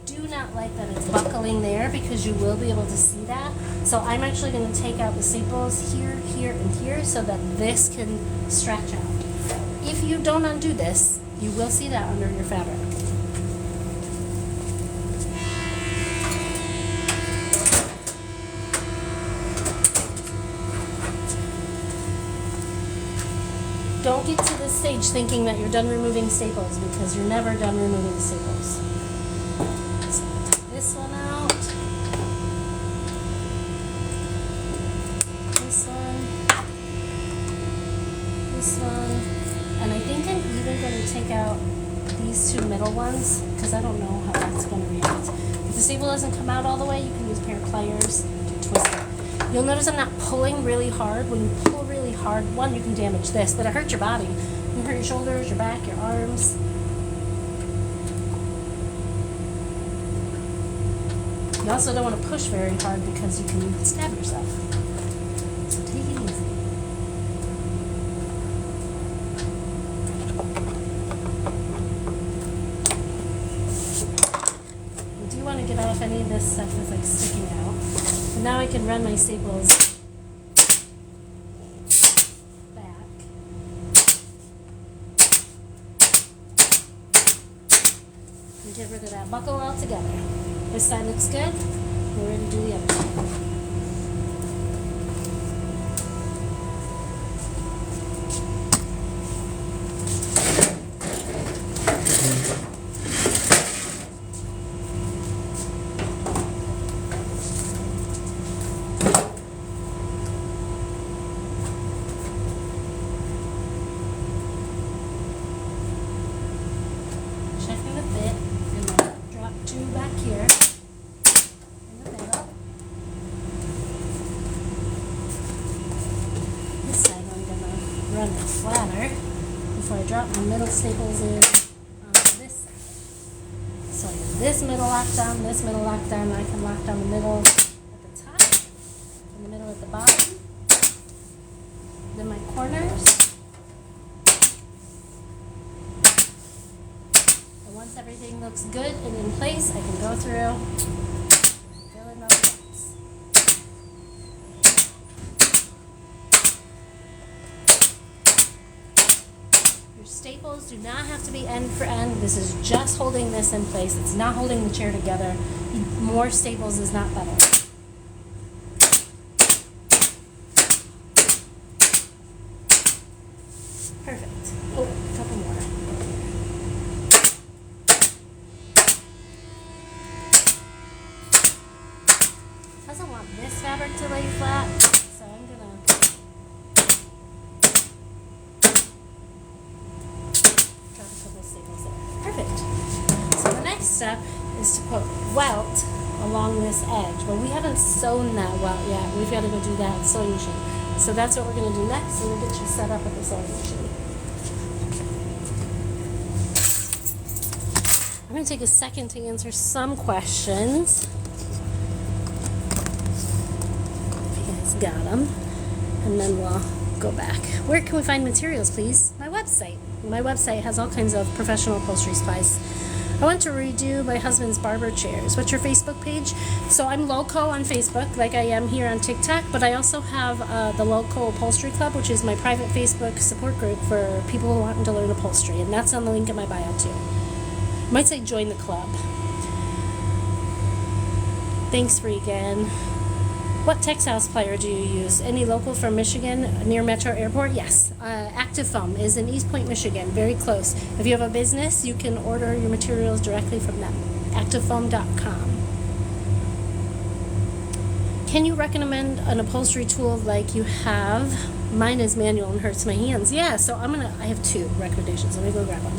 [SPEAKER 1] Do not like that it's buckling there because you will be able to see that. So I'm actually going to take out the staples here, here, and here so that this can stretch out. If you don't undo this, you will see that under your fabric. Don't get to this stage thinking that you're done removing staples because you're never done removing staples. This one out. This one. This one. And I think I'm even going to take out these two middle ones because I don't know how that's going to react. If the staple doesn't come out all the way, you can use a pair of pliers to twist it. You'll notice I'm not pulling really hard. When you pull really hard, one, you can damage this, but it hurts your body. You can hurt your shoulders, your back, your arms. You also don't want to push very hard because you can stab yourself. So take it easy. You do want to get off any of this stuff that's like sticking out. And now I can run my staples back. And get rid of that buckle altogether. This side looks good. We're ready to do the other side. Checking the fit, and then drop two back here. Run it flatter before I drop my middle staples in on this side. So I have this middle lockdown, this middle lockdown, and I can lock down the middle at the top, and the middle at the bottom, then my corners. And once everything looks good and in place, I can go through, fill in those gaps. Staples do not have to be end for end. This is just holding this in place. It's not holding the chair together. More staples is not better. Perfect. Oh, a couple more. Doesn't want this fabric to lay flat, so I'm gonna staples there. Perfect. So the next step is to put welt along this edge. But we haven't sewn that welt yet. We've got to go do that at the sewing machine. So that's what we're going to do next, and we'll get you set up at the sewing machine. I'm going to take a second to answer some questions. If you guys got them. And then we'll go back. Where can we find materials, please? My website. My website has all kinds of professional upholstery supplies. I want to redo my husband's barber chairs. What's your Facebook page? So I'm Loco on Facebook, like I am here on TikTok, but I also have the Loco Upholstery Club, which is my private Facebook support group for people who want to learn upholstery, and that's on the link in my bio too. I might say join the club. Thanks, Regan. What textile supplier do you use? Any local from Michigan near Metro Airport? Yes. Active Foam is in East Point, Michigan, very close. If you have a business, you can order your materials directly from them. ActiveFoam.com. Can you recommend an upholstery tool like you have? Mine is manual and hurts my hands. Yeah, so I have 2 recommendations. Let me go grab one.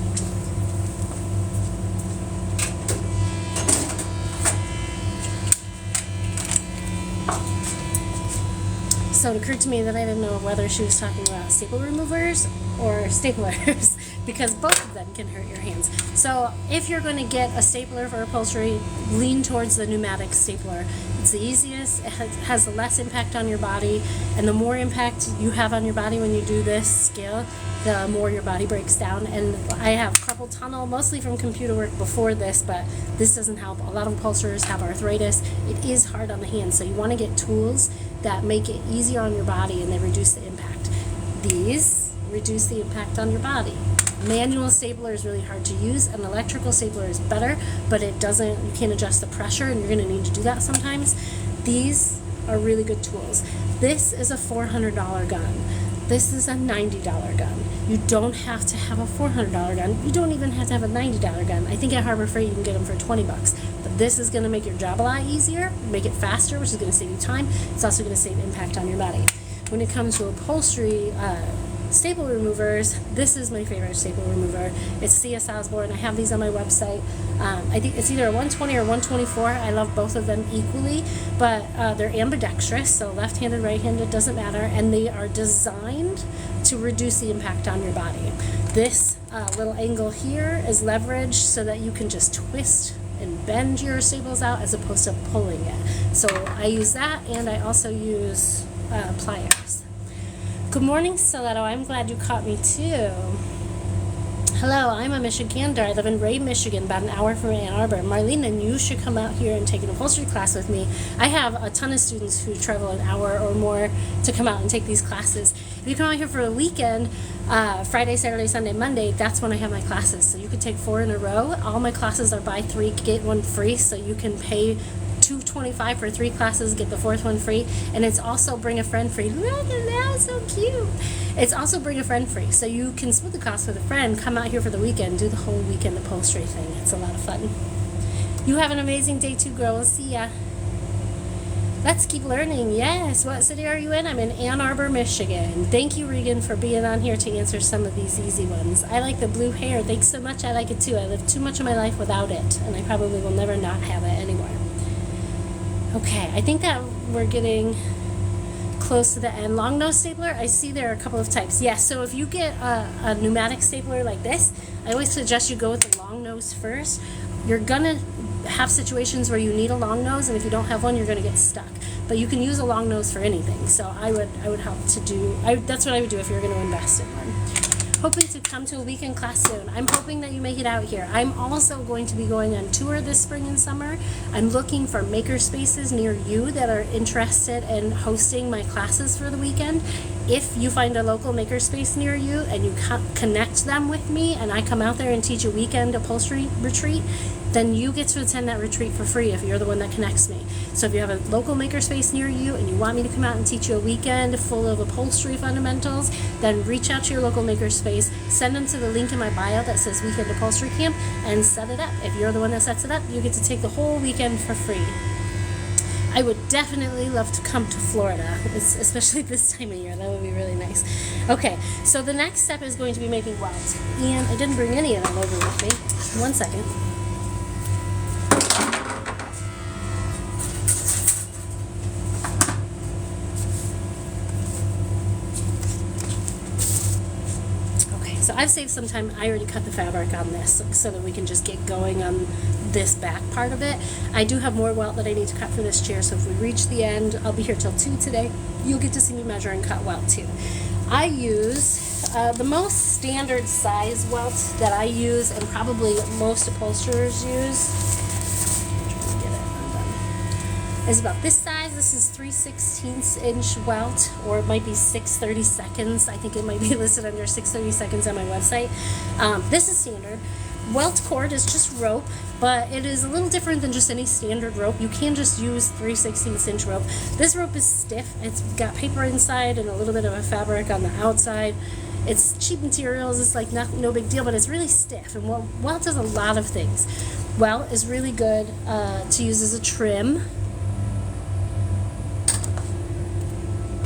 [SPEAKER 1] So it occurred to me that I didn't know whether she was talking about staple removers or staplers because both of them can hurt your hands. So if you're going to get a stapler for upholstery, lean towards the pneumatic stapler. It's the easiest, it has the less impact on your body, and the more impact you have on your body when you do this skill, the more your body breaks down. And I have carpal tunnel, mostly from computer work before this, but this doesn't help. A lot of upholsterers have arthritis. It is hard on the hands, so you want to get tools that make it easier on your body and they reduce the impact. These reduce the impact on your body. Manual stapler is really hard to use. An electrical stapler is better, but you can't adjust the pressure, and you're going to need to do that sometimes. These are really good tools. This is a $400 gun. This is a $90 gun. You don't have to have a $400 gun. You don't even have to have a $90 gun. I think at Harbor Freight you can get them for $20. But this is going to make your job a lot easier, make it faster, which is going to save you time. It's also going to save impact on your body. When it comes to upholstery staple removers, this is my favorite staple remover. It's C.S. Osborne. I have these on my website. I think it's either a 120 or 124. I love both of them equally, but they're ambidextrous, so left-handed, right-handed, doesn't matter, and they are designed to reduce the impact on your body. This little angle here is leveraged so that you can just twist and bend your staples out as opposed to pulling it. So I use that, and I also use pliers. Good morning, Stiletto. I'm glad you caught me too. Hello, I'm a Michigander. I live in Ray, Michigan, about an hour from Ann Arbor. Marlene, and you should come out here and take an upholstery class with me. I have a ton of students who travel an hour or more to come out and take these classes. If you come out here for a weekend, Friday, Saturday, Sunday, Monday, that's when I have my classes. So you could take 4 in a row. All my classes are buy 3, get 1 free, so you can pay $225 for 3 classes, get the 4th one free, and it's also bring a friend free. Look at that, so cute. It's also bring a friend free, so you can split the cost with a friend, come out here for the weekend, do the whole weekend upholstery thing. It's a lot of fun. You have an amazing day too, girl. We'll see ya. Let's keep learning. Yes. What city are you in? I'm in Ann Arbor, Michigan. Thank you, Regan, for being on here to answer some of these easy ones. I like the blue hair. Thanks so much. I like it too. I live too much of my life without it, and I probably will never not have it anymore. Okay, I think that we're getting close to the end. Long nose stapler, I see there are a couple of types. Yes, so if you get a pneumatic stapler like this, I always suggest you go with the long nose first. You're gonna have situations where you need a long nose, and if you don't have one, you're gonna get stuck. But you can use a long nose for anything. So I would help to do. That's what I would do if you're gonna invest in one. Hoping to come to a weekend class soon. I'm hoping that you make it out here. I'm also going to be going on tour this spring and summer. I'm looking for maker spaces near you that are interested in hosting my classes for the weekend. If you find a local makerspace near you and you connect them with me and I come out there and teach a weekend upholstery retreat, then you get to attend that retreat for free if you're the one that connects me. So if you have a local makerspace near you and you want me to come out and teach you a weekend full of upholstery fundamentals, then reach out to your local makerspace, send them to the link in my bio that says Weekend Upholstery Camp, and set it up. If you're the one that sets it up, you get to take the whole weekend for free. I would definitely love to come to Florida, especially this time of year. That would be really nice. Okay, so the next step is going to be making welts. And I didn't bring any of them over with me. 1 second. So I've saved some time. I already cut the fabric on this so that we can just get going on this back part of it. I do have more welt that I need to cut for this chair, so if we reach the end, I'll be here till 2 today. You'll get to see me measure and cut welt too. I use the most standard size welt that I use, and probably most upholsterers use, is about this size. This is 3/16 inch welt, or it might be 6/32. I think it might be listed under 6/32 on my website. This is standard. Welt cord is just rope, but it is a little different than just any standard rope. You can just use 3/16 inch rope. This rope is stiff. It's got paper inside and a little bit of a fabric on the outside. It's cheap materials. It's like no big deal, but it's really stiff. And welt does a lot of things. Welt is really good to use as a trim.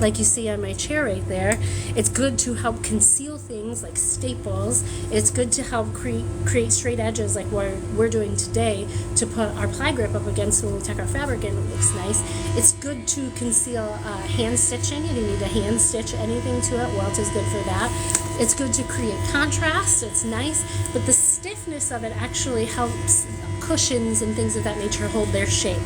[SPEAKER 1] like you see on my chair right there. It's good to help conceal things like staples. It's good to help create straight edges like what we're doing today to put our pli-grip up against when we tuck our fabric in, it looks nice. It's good to conceal hand stitching. If you need to hand stitch anything to it, Welt is good for that. It's good to create contrast. It's nice, but the stiffness of it actually helps cushions and things of that nature hold their shape.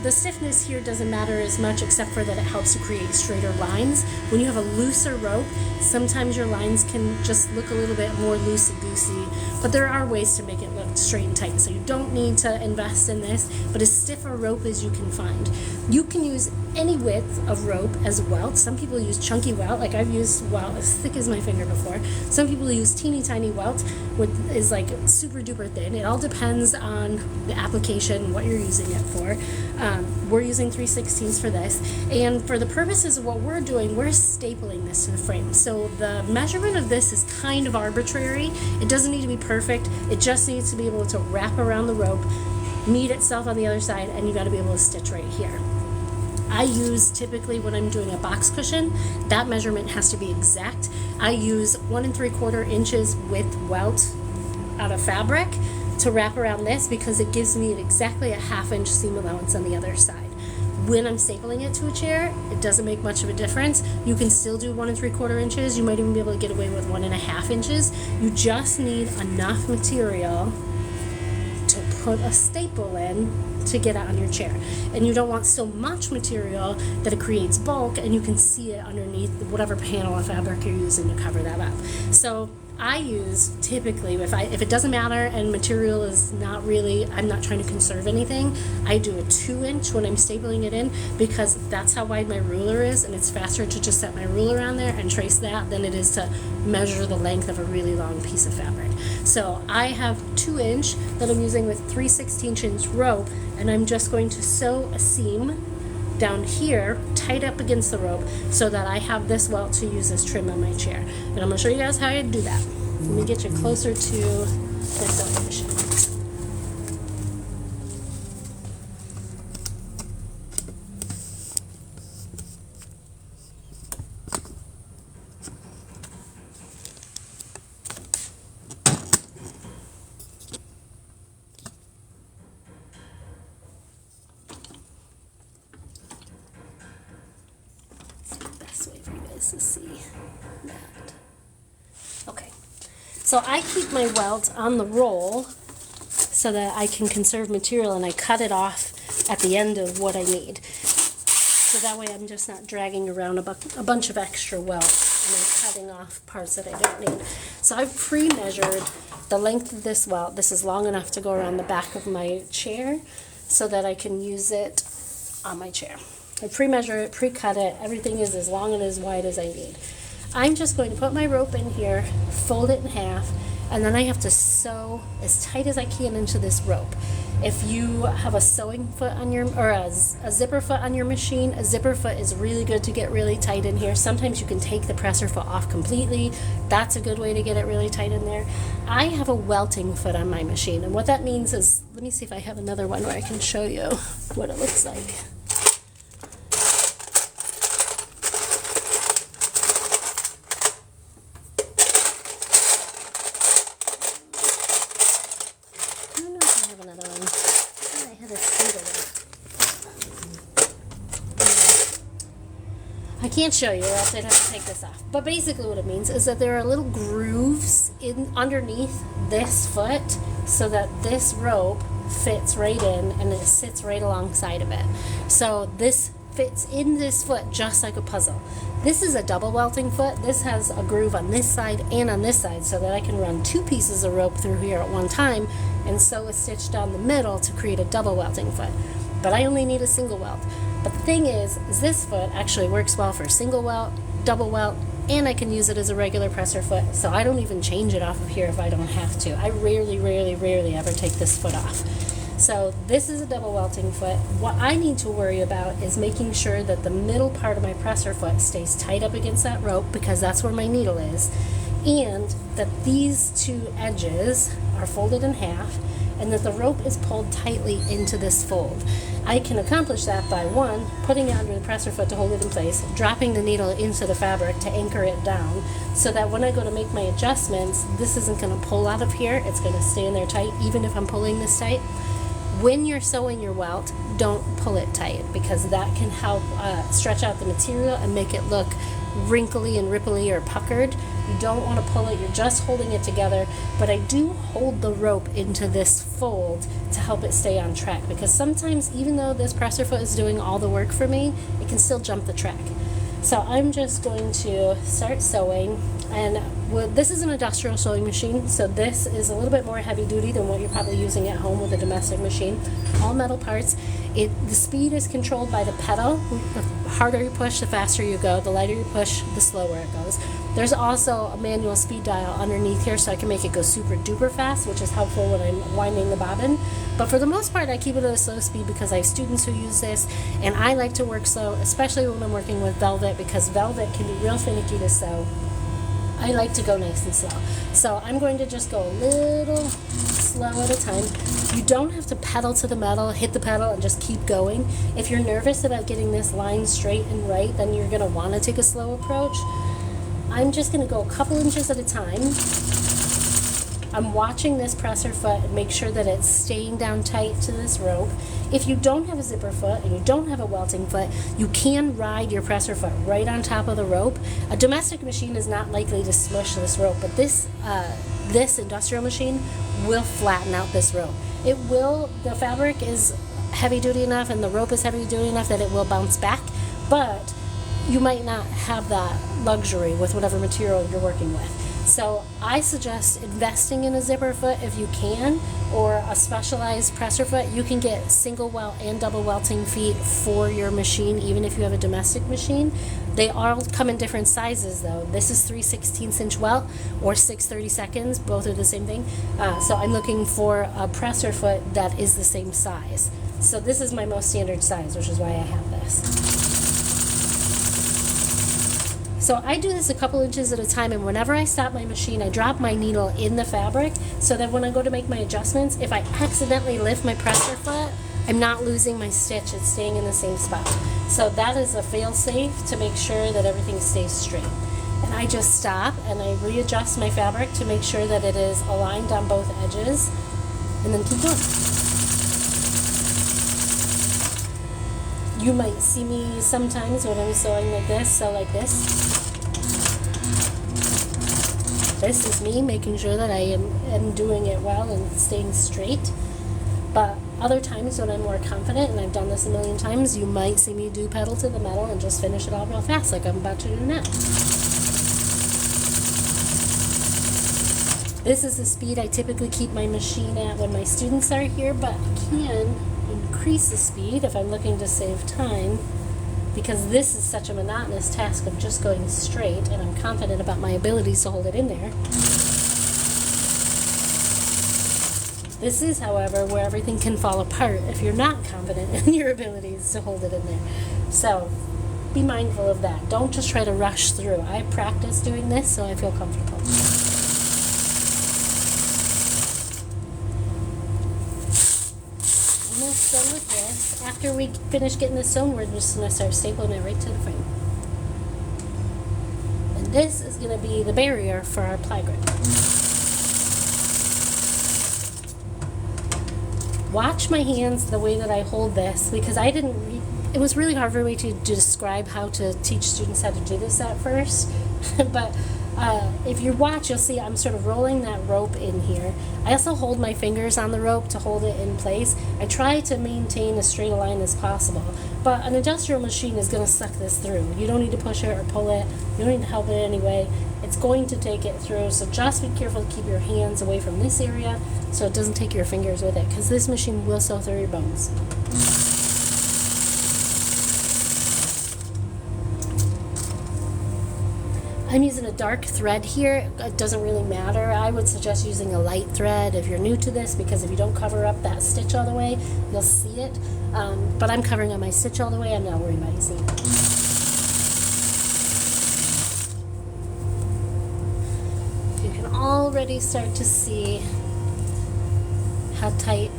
[SPEAKER 1] The stiffness here doesn't matter as much, except for that it helps to create straighter lines. When you have a looser rope, sometimes your lines can just look a little bit more loosey-goosey, but there are ways to make it look straight and tight, so you don't need to invest in this, but as stiff a rope as you can find. You can use any width of rope as welt. Some people use chunky welt, like I've used welt as thick as my finger before. Some people use teeny tiny welt, which is like super duper thin. It all depends on the application, what you're using it for. We're using 3/16 for this, and for the purposes of what we're doing, we're stapling this to the frame. So the measurement of this is kind of arbitrary. It doesn't need to be perfect. It just needs to be able to wrap around the rope, meet itself on the other side, and you got to be able to stitch right here. I use, typically when I'm doing a box cushion, that measurement has to be exact. I use 1 3/4 inches with welt out of fabric to wrap around this because it gives me exactly a 1/2 inch seam allowance on the other side. When I'm stapling it to a chair, it doesn't make much of a difference. You can still do 1 3/4 inches. You might even be able to get away with 1 1/2 inches. You just need enough material to put a staple in to get it on your chair. And you don't want so much material that it creates bulk and you can see it underneath whatever panel of fabric you're using to cover that up. So I use, typically, if it doesn't matter and material is not really, I'm not trying to conserve anything, I do a 2 inch when I'm stapling it in because that's how wide my ruler is, and it's faster to just set my ruler on there and trace that than it is to measure the length of a really long piece of fabric. So I have 2 inch that I'm using with 3/16 inch rope, and I'm just going to sew a seam down here, tight up against the rope, so that I have this welt to use as trim on my chair. And I'm going to show you guys how I do that. Let me get you closer to the sewing machine. To see that. Okay, so I keep my welt on the roll so that I can conserve material, and I cut it off at the end of what I need. So that way I'm just not dragging around a bunch of extra welt and then cutting off parts that I don't need. So I've pre-measured the length of this welt. This is long enough to go around the back of my chair so that I can use it on my chair. I pre-measure it, pre-cut it, everything is as long and as wide as I need. I'm just going to put my rope in here, fold it in half, and then I have to sew as tight as I can into this rope. If you have a sewing foot on your, or a zipper foot on your machine, a zipper foot is really good to get really tight in here. Sometimes you can take the presser foot off completely. That's a good way to get it really tight in there. I have a welting foot on my machine, and what that means is, let me see if I have another one where I can show you what it looks like. I can't show you, or else I'd have to take this off. But basically what it means is that there are little grooves underneath this foot so that this rope fits right in and it sits right alongside of it. So this fits in this foot just like a puzzle. This is a double welting foot. This has a groove on this side and on this side so that I can run 2 pieces of rope through here at one time and sew a stitch down the middle to create a double welting foot. But I only need a single welt. But the thing is this foot actually works well for single welt, double welt, and I can use it as a regular presser foot, so I don't even change it off of here if I don't have to. I rarely ever take this foot off. So this is a double welting foot. What I need to worry about is making sure that the middle part of my presser foot stays tight up against that rope, because that's where my needle is, and that these 2 edges are folded in half, and that the rope is pulled tightly into this fold. I can accomplish that by, one, putting it under the presser foot to hold it in place, dropping the needle into the fabric to anchor it down, so that when I go to make my adjustments, this isn't going to pull out of here, it's going to stay in there tight, even if I'm pulling this tight. When you're sewing your welt, don't pull it tight, because that can help stretch out the material and make it look wrinkly and ripply or puckered. You don't want to pull it, you're just holding it together, but I do hold the rope into this fold to help it stay on track, because sometimes even though this presser foot is doing all the work for me, it can still jump the track. So I'm just going to start sewing, and this is an industrial sewing machine, so this is a little bit more heavy duty than what you're probably using at home with a domestic machine. All metal parts. The speed is controlled by the pedal. The harder you push, the faster you go. The lighter you push, the slower it goes. There's also a manual speed dial underneath here, so I can make it go super duper fast, which is helpful when I'm winding the bobbin. But for the most part, I keep it at a slow speed because I have students who use this, and I like to work slow, especially when I'm working with velvet, because velvet can be real finicky to sew. I like to go nice and slow. So I'm going to just go a little slow at a time. You don't have to pedal to the metal, hit the pedal, and just keep going. If you're nervous about getting this line straight and right, then you're going to want to take a slow approach. I'm just going to go a couple inches at a time. I'm watching this presser foot and make sure that it's staying down tight to this rope. If you don't have a zipper foot and you don't have a welting foot, you can ride your presser foot right on top of the rope. A domestic machine is not likely to smush this rope, but this industrial machine will flatten out this rope. It will, the fabric is heavy duty enough and the rope is heavy duty enough that it will bounce back, but you might not have that luxury with whatever material you're working with. So I suggest investing in a zipper foot if you can, or a specialized presser foot. You can get single welt and double welting feet for your machine, even if you have a domestic machine. They all come in different sizes though. This is 3/16 inch welt or 6/32. Both are the same thing. So I'm looking for a presser foot that is the same size. So this is my most standard size, which is why I have this. So I do this a couple inches at a time, and whenever I stop my machine, I drop my needle in the fabric so that when I go to make my adjustments, if I accidentally lift my presser foot, I'm not losing my stitch, it's staying in the same spot. So that is a fail-safe to make sure that everything stays straight. And I just stop and I readjust my fabric to make sure that it is aligned on both edges, and then keep going. You might see me sometimes when I'm sewing like this, sew like this. This is me making sure that I am doing it well and staying straight. But other times when I'm more confident, and I've done this a million times, you might see me do pedal to the metal and just finish it all real fast like I'm about to do now. This is the speed I typically keep my machine at when my students are here, but I can increase the speed if I'm looking to save time, because this is such a monotonous task of just going straight, and I'm confident about my abilities to hold it in there. This is, however, where everything can fall apart if you're not confident in your abilities to hold it in there. So be mindful of that. Don't just try to rush through. I practice doing this, so I feel comfortable. Done with this. After we finish getting this sewn, we're just going to start stapling it right to the frame. And this is going to be the barrier for our pli-grip. Watch my hands the way that I hold this, because it was really hard for me to describe how to teach students how to do this at first. But if you watch, you'll see I'm sort of rolling that rope in here. I also hold my fingers on the rope to hold it in place. I try to maintain as straight a line as possible, but an industrial machine is going to suck this through. You don't need to push it or pull it. You don't need to help it anyway. It's going to take it through, so just be careful to keep your hands away from this area so it doesn't take your fingers with it, because this machine will sew through your bones. I'm using a dark thread here. It doesn't really matter. I would suggest using a light thread if you're new to this, because if you don't cover up that stitch all the way, you'll see it. But I'm covering up my stitch all the way. I'm not worried about you seeing it. You can already start to see how tight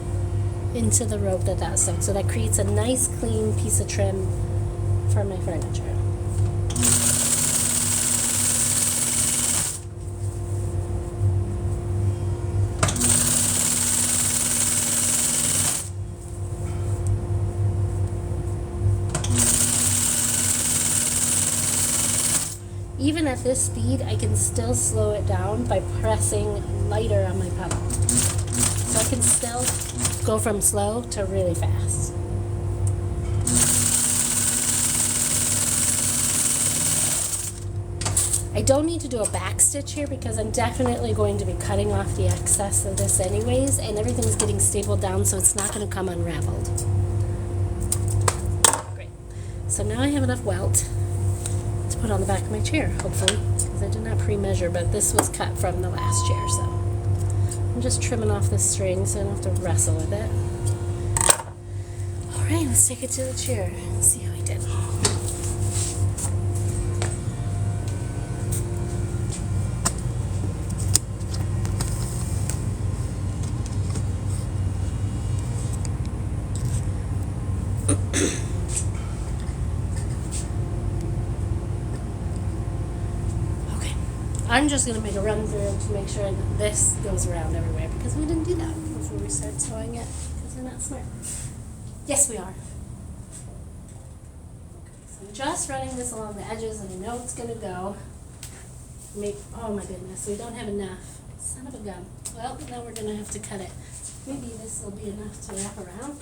[SPEAKER 1] into the rope that's sewn. So that creates a nice clean piece of trim for my furniture. Even at this speed, I can still slow it down by pressing lighter on my pedal. So I can still go from slow to really fast. I don't need to do a back stitch here because I'm definitely going to be cutting off the excess of this anyways, and everything's getting stapled down so it's not going to come unraveled. Great. So now I have enough welt to put on the back of my chair, hopefully, because I did not pre-measure, but this was cut from the last chair, so I'm just trimming off the string so I don't have to wrestle with it. Alright, let's take it to the chair and see how I did. I'm just going to make a run through to make sure that this goes around everywhere because we didn't do that before we started sewing it because we're not smart. Yes, we are. Okay, so I'm just running this along the edges and I know it's going to go. Oh my goodness, we don't have enough. Son of a gun. Well, now we're going to have to cut it. Maybe this will be enough to wrap around.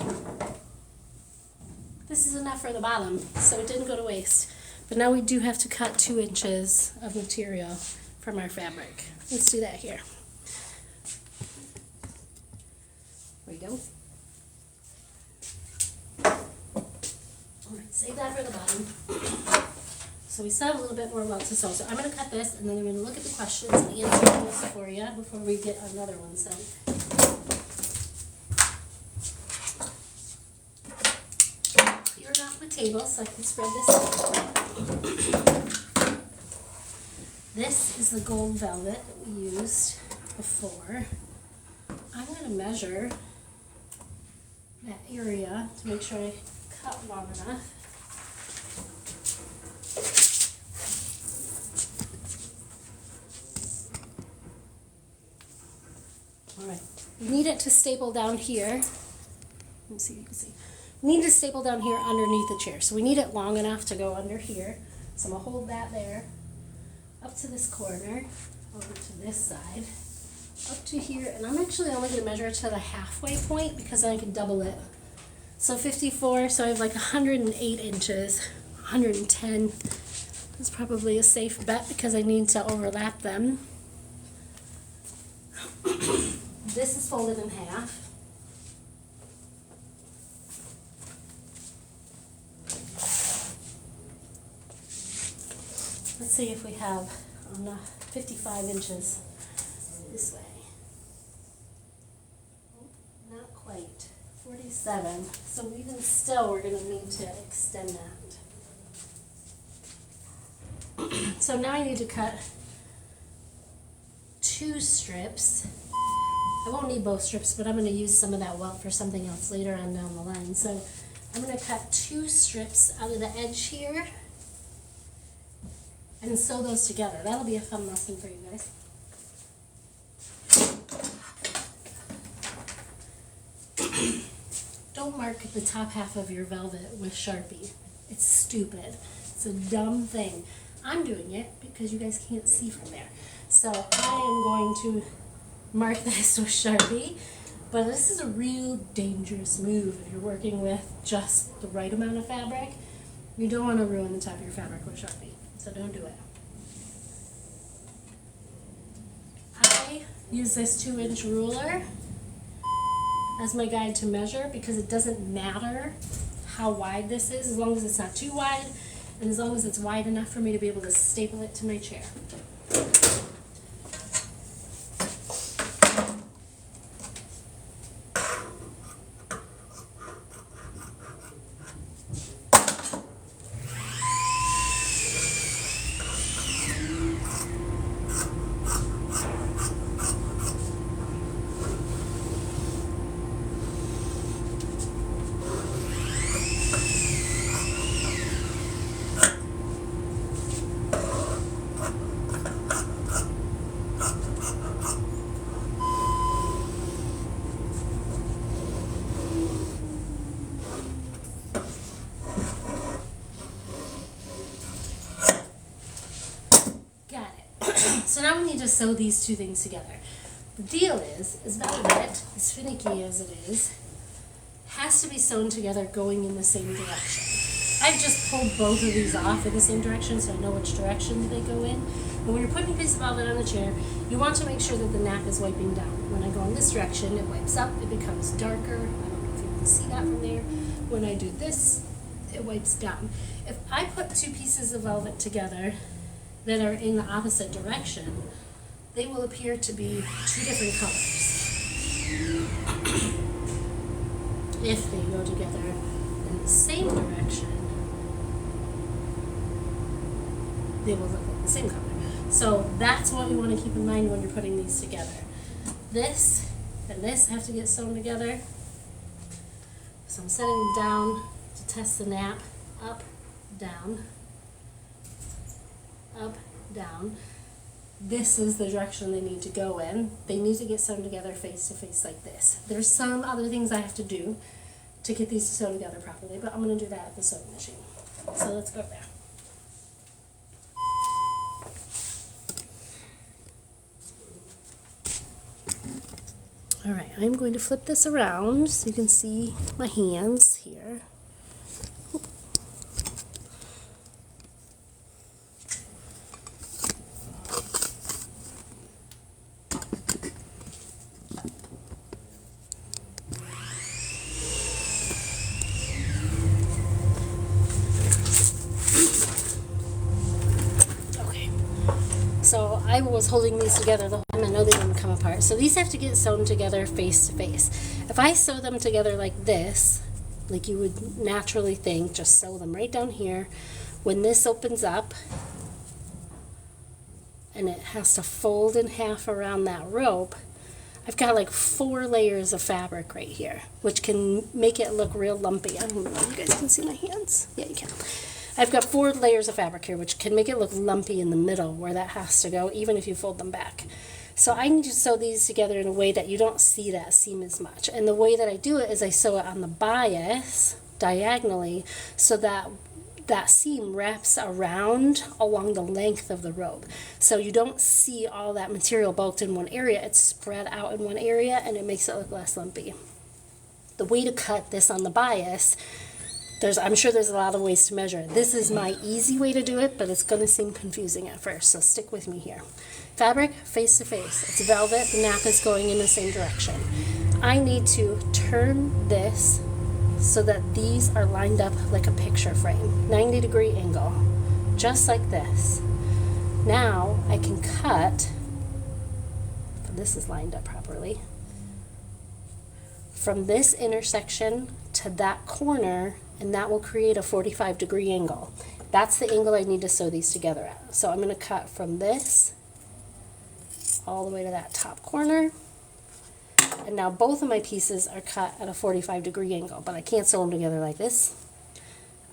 [SPEAKER 1] This is enough for the bottom, so it didn't go to waste. But now we do have to cut 2 inches of material from our fabric. Let's do that here. There we go. Alright, save that for the bottom. So we still have a little bit more welt to sew. So I'm going to cut this and then I'm going to look at the questions and answer those for you before we get another one sewn. Clear it off my table so I can spread this out. This is the gold velvet that we used before. I'm going to measure that area to make sure I cut long enough. Alright, we need it to staple down here. Let me see if you can see. We need to staple down here underneath the chair. So we need it long enough to go under here. So I'm going to hold that there. Up to this corner, over to this side, up to here, and I'm actually only going to measure it to the halfway point because then I can double it. So 54, so I have like 108 inches, 110 is probably a safe bet because I need to overlap them. This is folded in half. Let's see if we have 55 inches this way. Oh, not quite. 47. So even still, we're going to need to extend that. So now I need to cut 2 strips. I won't need both strips, but I'm going to use some of that welt for something else later on down the line. So I'm going to cut 2 strips out of the edge here and sew those together. That'll be a fun lesson for you guys. Don't mark the top half of your velvet with Sharpie. It's stupid. It's a dumb thing. I'm doing it because you guys can't see from there. So I am going to mark this with Sharpie, but this is a real dangerous move if you're working with just the right amount of fabric. You don't want to ruin the top of your fabric with Sharpie. So don't do it. I use this 2-inch ruler as my guide to measure because it doesn't matter how wide this is as long as it's not too wide and as long as it's wide enough for me to be able to staple it to my chair. So now we need to sew these two things together. The deal is velvet, as finicky as it is, has to be sewn together going in the same direction. I've just pulled both of these off in the same direction so I know which direction they go in. And when you're putting a piece of velvet on the chair, you want to make sure that the nap is wiping down. When I go in this direction, it wipes up, it becomes darker. I don't know if you can see that from there. When I do this, it wipes down. If I put two pieces of velvet together that are in the opposite direction, they will appear to be two different colors. If they go together in the same direction, they will look like the same color. So that's what we want to keep in mind when you're putting these together. This and this have to get sewn together. So I'm setting them down to test the nap. Up, down, up, down. This is the direction they need to go in. They need to get sewn together face to face like this. There's some other things I have to do to get these to sew together properly, but I'm going to do that at the sewing machine. So let's go there. Alright, I'm going to flip this around so you can see my hands here. So I was holding these together the whole time. I know they didn't come apart. So these have to get sewn together face to face. If I sew them together like this, like you would naturally think, just sew them right down here. When this opens up, and it has to fold in half around that rope, I've got like 4 layers of fabric right here, which can make it look real lumpy. I don't know if you guys can see my hands. Yeah, you can. I've got 4 layers of fabric here, which can make it look lumpy in the middle where that has to go, even if you fold them back. So I need to sew these together in a way that you don't see that seam as much. And the way that I do it is I sew it on the bias diagonally so that that seam wraps around along the length of the rope. So you don't see all that material bulked in one area. It's spread out in one area and it makes it look less lumpy. The way to cut this on the bias, I'm sure there's a lot of ways to measure it. This is my easy way to do it, but it's going to seem confusing at first, so stick with me here. Fabric, face to face. It's velvet, the nap is going in the same direction. I need to turn this so that these are lined up like a picture frame, 90-degree angle, just like this. Now I can cut, if this is lined up properly, from this intersection to that corner, and that will create a 45-degree angle. That's the angle I need to sew these together at. So I'm going to cut from this all the way to that top corner. And now both of my pieces are cut at a 45-degree angle, but I can't sew them together like this.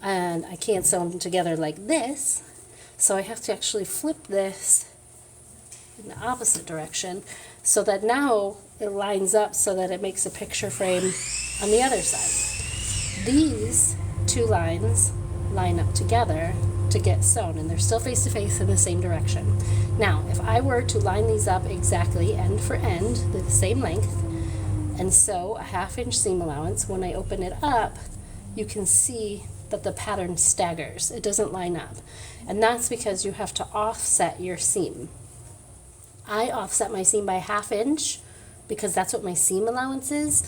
[SPEAKER 1] And I can't sew them together like this. So I have to actually flip this in the opposite direction so that now it lines up so that it makes a picture frame on the other side. These 2 lines line up together to get sewn, and they're still face to face in the same direction. Now, if I were to line these up exactly end for end, they're the same length, and sew a 1/2 inch seam allowance, when I open it up, you can see that the pattern staggers. It doesn't line up. And that's because you have to offset your seam. I offset my seam by 1/2 inch because that's what my seam allowance is.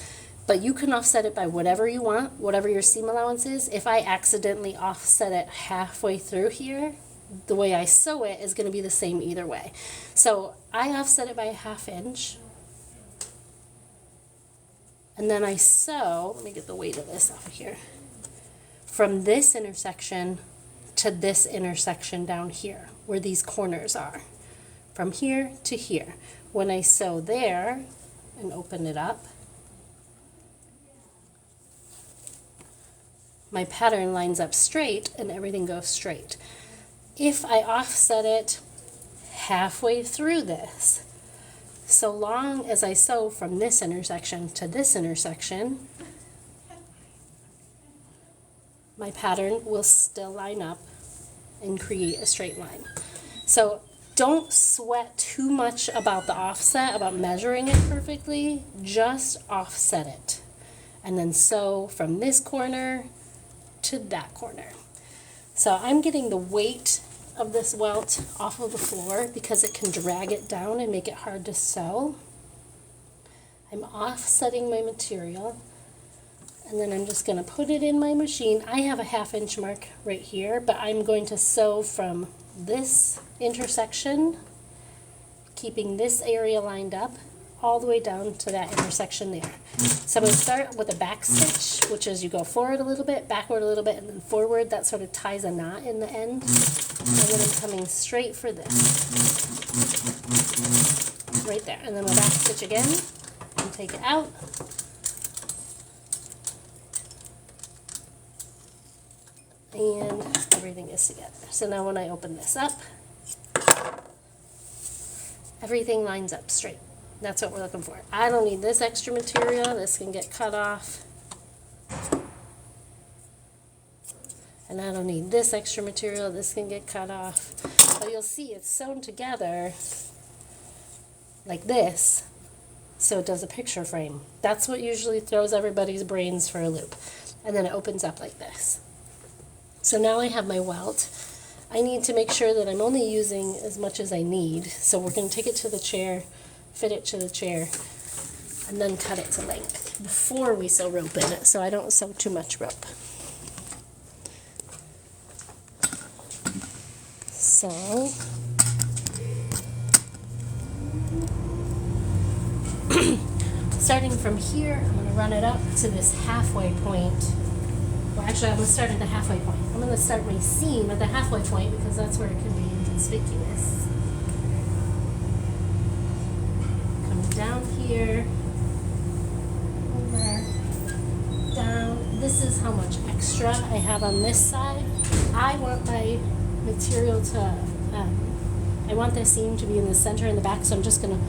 [SPEAKER 1] But you can offset it by whatever you want, whatever your seam allowance is. If I accidentally offset it halfway through here, the way I sew it is going to be the same either way. So I offset it by 1/2 inch. And then I sew, let me get the weight of this off of here, from this intersection to this intersection down here, where these corners are. From here to here. When I sew there and open it up, my pattern lines up straight and everything goes straight. If I offset it halfway through this, so long as I sew from this intersection to this intersection, my pattern will still line up and create a straight line. So Don't sweat too much about the offset, about measuring it perfectly. Just offset it. And then sew from this corner to that corner. So I'm getting the weight of this welt off of the floor because it can drag it down and make it hard to sew. I'm offsetting my material, and then I'm just going to put it in my machine. I have a 1/2 inch mark right here, but I'm going to sew from this intersection, keeping this area lined up, all the way down to that intersection there. So I'm going to start with a back stitch, which is you go forward a little bit, backward a little bit, and then forward. That sort of ties a knot in the end. And then I'm coming straight for this. Right there. And then my back stitch again, and take it out. And everything is together. So now when I open this up, everything lines up straight. That's what we're looking for. I don't need this extra material. This can get cut off. And I don't need this extra material. This can get cut off. But you'll see it's sewn together like this, so it does a picture frame. That's what usually throws everybody's brains for a loop. And then it opens up like this. So now I have my welt. I need to make sure that I'm only using as much as I need. So we're going to take it to the chair, fit it to the chair, and then cut it to length before we sew rope in it, so I don't sew too much rope. So starting from here, I'm going to run it up to this halfway point. Well, actually, I'm going to start at the halfway point. I'm going to start my seam at the halfway point because that's where it can be inconspicuous. Come down here, over, down. This is how much extra I have on this side. I want my material to, I want this seam to be in the center and the back, so I'm just going to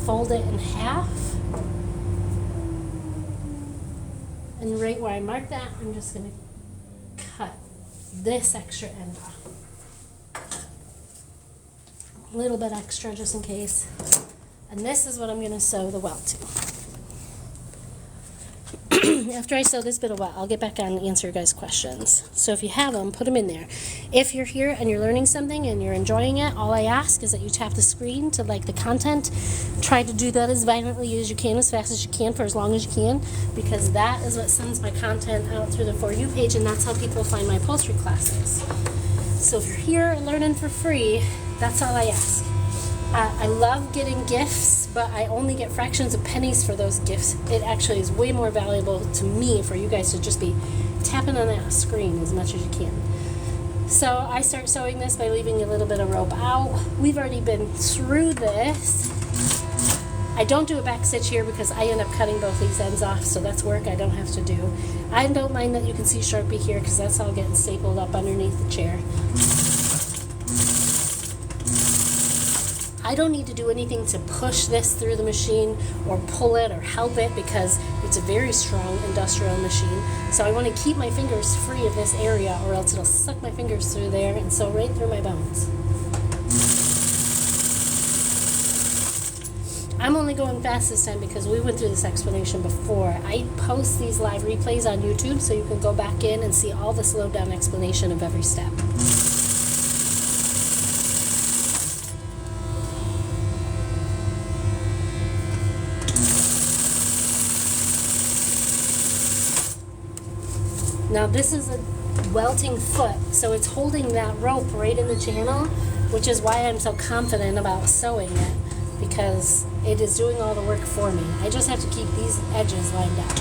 [SPEAKER 1] fold it in half. And right where I mark that, I'm just going to cut this extra end off. A little bit extra just in case. And this is what I'm going to sew the welt to. After I sew this bit of welt, I'll get back on and answer your guys' questions. So if you have them, put them in there. If you're here and you're learning something and you're enjoying it, all I ask is that you tap the screen to like the content. Try to do that as violently as you can, as fast as you can, for as long as you can, because that is what sends my content out through the For You page, and that's how people find my upholstery classes. So if you're here learning for free, that's all I ask. I love getting gifts, but I only get fractions of pennies for those gifts. It actually is way more valuable to me for you guys to just be tapping on that screen as much as you can. So I start sewing this by leaving a little bit of rope out. We've already been through this. I don't do a back stitch here because I end up cutting both these ends off, so that's work I don't have to do. I don't mind that you can see Sharpie here because that's all getting stapled up underneath the chair. I don't need to do anything to push this through the machine or pull it or help it because it's a very strong industrial machine. So I want to keep my fingers free of this area or else it'll suck my fingers through there and sew right through my bones. I'm only going fast this time because we went through this explanation before. I post these live replays on YouTube so you can go back in and see all the slowed down explanation of every step. Now this is a welting foot, so it's holding that rope right in the channel, which is why I'm so confident about sewing it, because it is doing all the work for me. I just have to keep these edges lined up.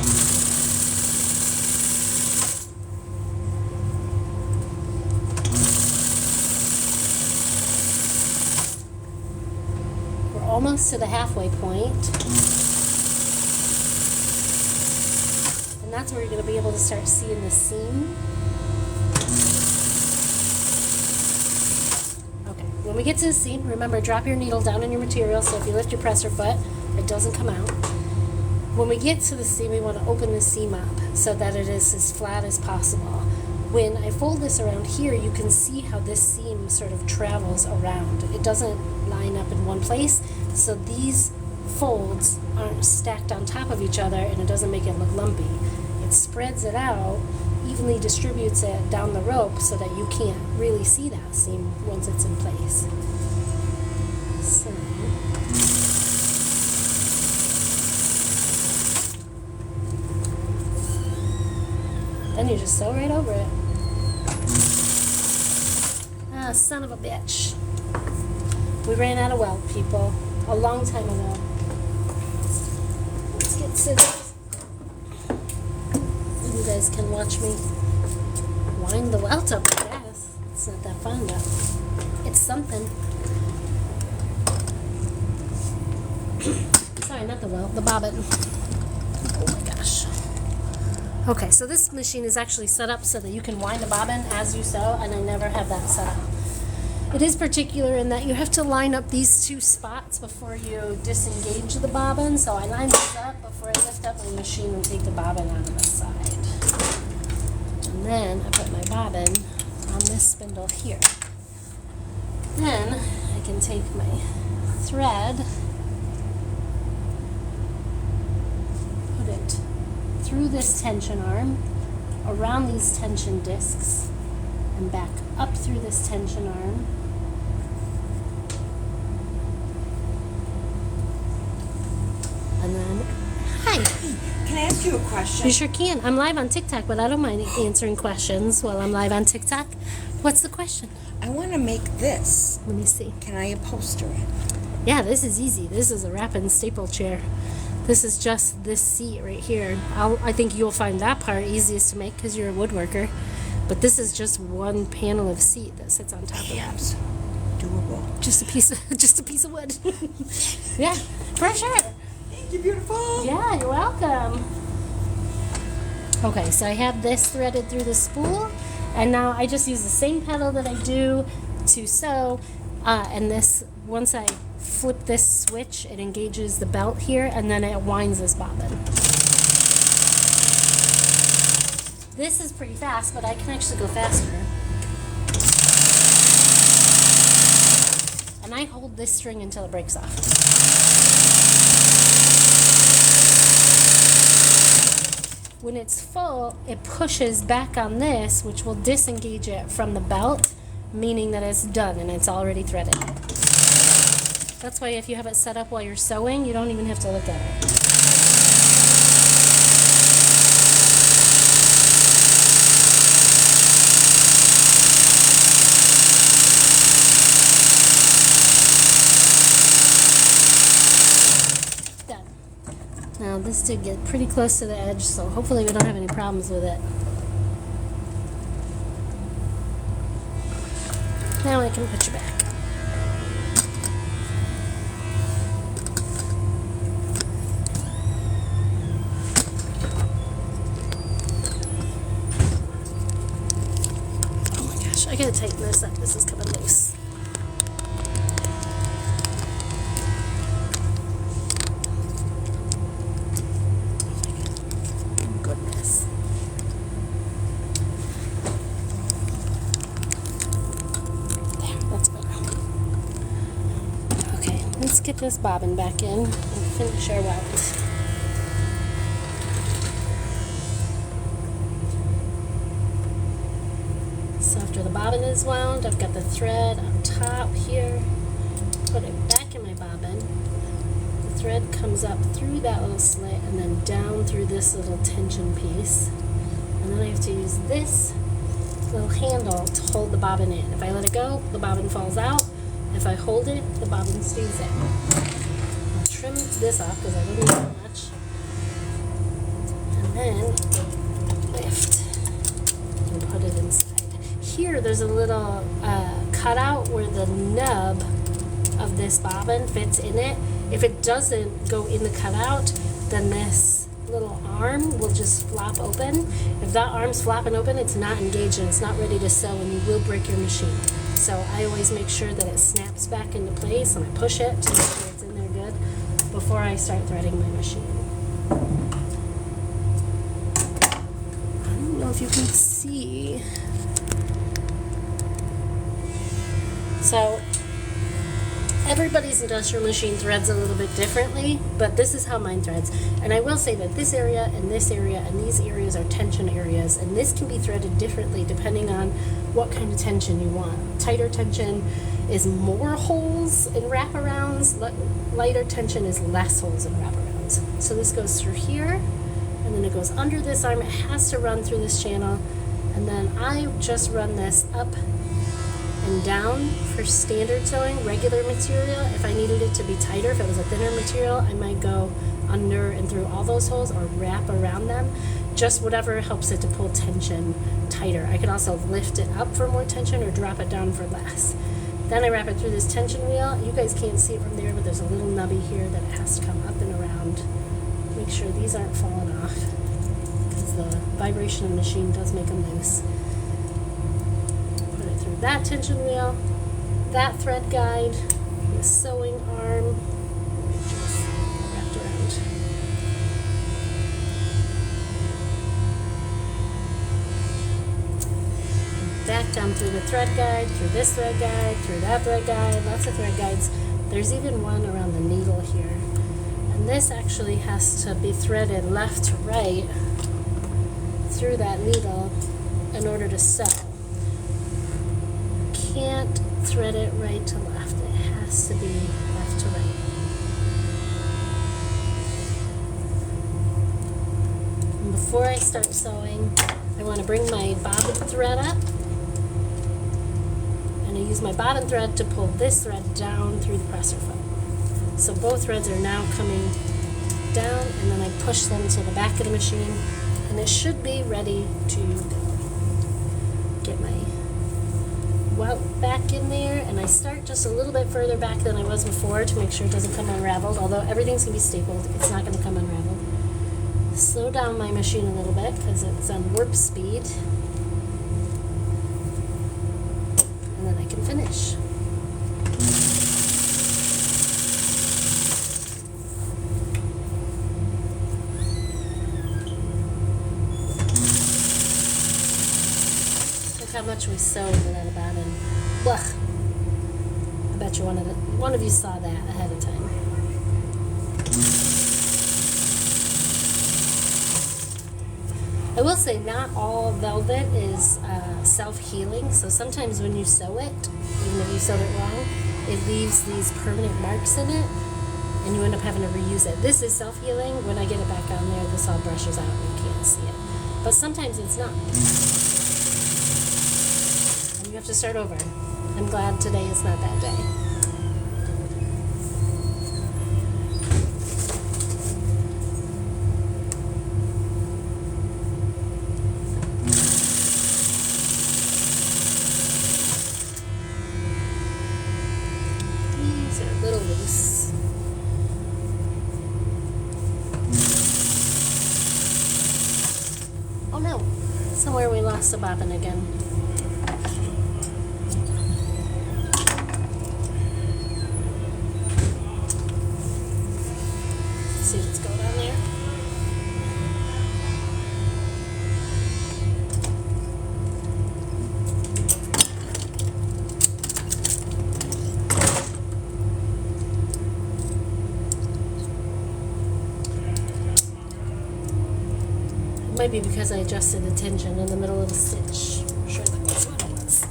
[SPEAKER 1] We're almost to the halfway point. And that's where you're going to be able to start seeing the seam. Okay, when we get to the seam, remember, drop your needle down in your material, so if you lift your presser foot, it doesn't come out. When we get to the seam, we want to open the seam up so that it is as flat as possible. when I fold this around here, you can see how this seam sort of travels around. It doesn't line up in one place, so these folds aren't stacked on top of each other, and it doesn't make it look lumpy. It spreads it out, evenly distributes it down the rope so that you can't really see that seam once it's in place. So then you just sew right over it. Ah, son of a bitch. We ran out of Welt, people, a long time ago. Let's get scissors. You guys can watch me wind the Welt up, I guess. It's not that fun, but it's something. Sorry, not the Welt, the bobbin. Oh my gosh. Okay, so this machine is actually set up so that you can wind the bobbin as you sew, and I never have that set up. It is particular in that you have to line up these two spots before you disengage the bobbin, so I line this up before I lift up my machine and take the bobbin out of the side. And then I put my bobbin on this spindle here. Then I can take my thread, put it through this tension arm, around these tension discs, and back up through this tension arm. And then, hi.
[SPEAKER 2] Can I ask you a question?
[SPEAKER 1] You sure can. I'm live on TikTok, but I don't mind answering questions while I'm live on TikTok. What's the question?
[SPEAKER 2] I want to make this.
[SPEAKER 1] Let me see.
[SPEAKER 2] Can I upholster it?
[SPEAKER 1] Yeah, this is easy. This is a wrap and staple chair. This is just this seat right here. I think you'll find that part easiest to make because you're a woodworker. But this is just one panel of seat that sits on top of that.
[SPEAKER 2] Doable.
[SPEAKER 1] Just a piece of wood. Yeah, for sure.
[SPEAKER 2] Thank you, beautiful.
[SPEAKER 1] Yeah, you're welcome. Okay, so I have this threaded through the spool, and now I just use the same pedal that I do to sew, and this, once I flip this switch, it engages the belt here, and then it winds this bobbin. This is pretty fast, but I can actually go faster. And I hold this string until it breaks off. When it's full, it pushes back on this, which will disengage it from the belt, meaning that it's done and it's already threaded. That's why if you have it set up while you're sewing, you don't even have to look at it. Now this did get pretty close to the edge, so hopefully we don't have any problems with it. Now I can put you back. Oh my gosh, I gotta tighten this up. This is coming loose. Let's get this bobbin back in and finish our welt. So after the bobbin is wound, I've got the thread on top here. Put it back in my bobbin. The thread comes up through that little slit and then down through this little tension piece. And then I have to use this little handle to hold the bobbin in. If I let it go, the bobbin falls out. If I hold it, the bobbin stays in. I'll trim this off because I don't need that much. And then lift and put it inside. Here there's a little cutout where the nub of this bobbin fits in it. If it doesn't go in the cutout, then this little arm will just flop open. If that arm's flopping open, it's not engaged and it's not ready to sew, and you will break your machine. So I always make sure that it snaps back into place, and I push it to make sure it's in there good before I start threading my machine. I don't know if you can see So everybody's industrial machine threads a little bit differently, but this is how mine threads. And I will say that this area and this area and these areas are tension areas, and this can be threaded differently depending on what kind of tension you want. Tighter tension is more holes in wraparounds, lighter tension is less holes in wraparounds. So this goes through here, and then it goes under this arm. It has to run through this channel, and then I just run this up and down for standard sewing, regular material. If I needed it to be tighter, if it was a thinner material, I might go under and through all those holes or wrap around them. Just whatever helps it to pull tension tighter. I could also lift it up for more tension or drop it down for less. Then I wrap it through this tension wheel. You guys can't see it from there, but there's a little nubby here that it has to come up and around. Make sure these aren't falling off, because the vibration of the machine does make them loose. Put it through that tension wheel, that thread guide, the sewing arm, just wrapped around. Back down through the thread guide, through this thread guide, through that thread guide, lots of thread guides. There's even one around the needle here. And this actually has to be threaded left to right through that needle in order to sew. Can't thread it right to left. It has to be left to right. And before I start sewing, I want to bring my bobbin thread up. And I use my bobbin thread to pull this thread down through the presser foot. So both threads are now coming down, and then I push them to the back of the machine, and it should be ready to go. Get my welt back in there, and I start just a little bit further back than I was before to make sure it doesn't come unraveled, although everything's going to be stapled. It's not going to come unraveled. Slow down my machine a little bit because it's on warp speed, and then I can finish. How much we sewed without a bobbin. Blech. I bet you one of you saw that ahead of time. I will say not all velvet is self-healing, so sometimes when you sew it, even if you sewed it wrong, it leaves these permanent marks in it, and you end up having to reuse it. This is self-healing. When I get it back on there, this all brushes out and you can't see it. But sometimes it's not. You have to start over. I'm glad today is not that day. These are a little loose. Oh no, somewhere we lost a bobbin again. See what's going on there. It might be because I adjusted the tension in the middle of the stitch. I'm sure that was what it was.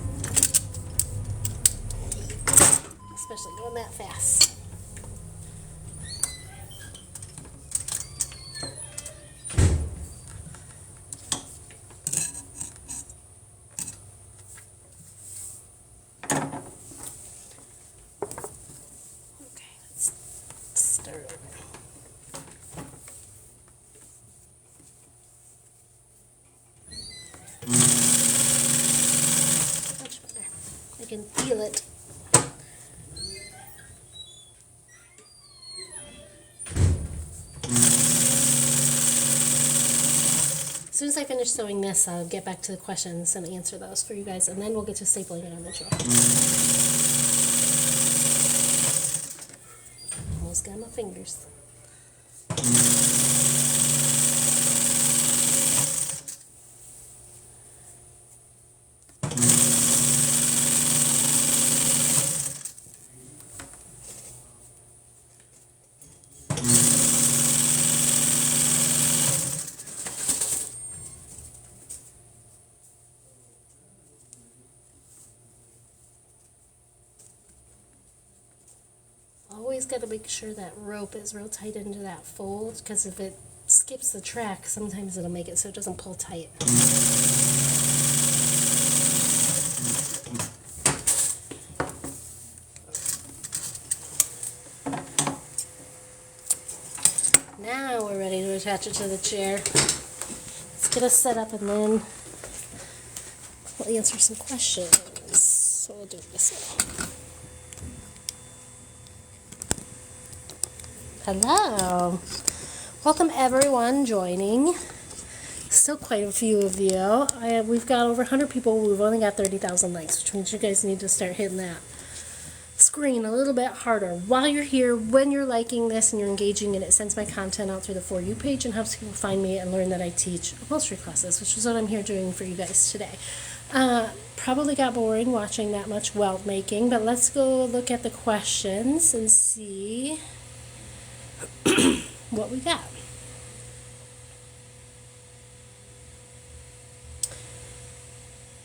[SPEAKER 1] Especially going that fast. Much better. I can feel it. As soon as I finish sewing this, I'll get back to the questions and answer those for you guys, and then we'll get to stapling it on the tray. Almost got my fingers. always got to make sure that rope is real tight into that fold, because if it skips the track, sometimes it'll make it so it doesn't pull tight. Now we're ready to attach it to the chair. Let's get us set up and then we'll answer some questions. So we'll do it this way. Hello. Welcome everyone joining. Still quite a few of you. We've got over 100 people. We've only got 30,000 likes, which means you guys need to start hitting that screen a little bit harder. While you're here, when you're liking this and you're engaging in it, sends my content out through the For You page and helps people find me and learn that I teach upholstery classes, which is what I'm here doing for you guys today. Probably got boring watching that much welt making, but let's go look at the questions and see what we got.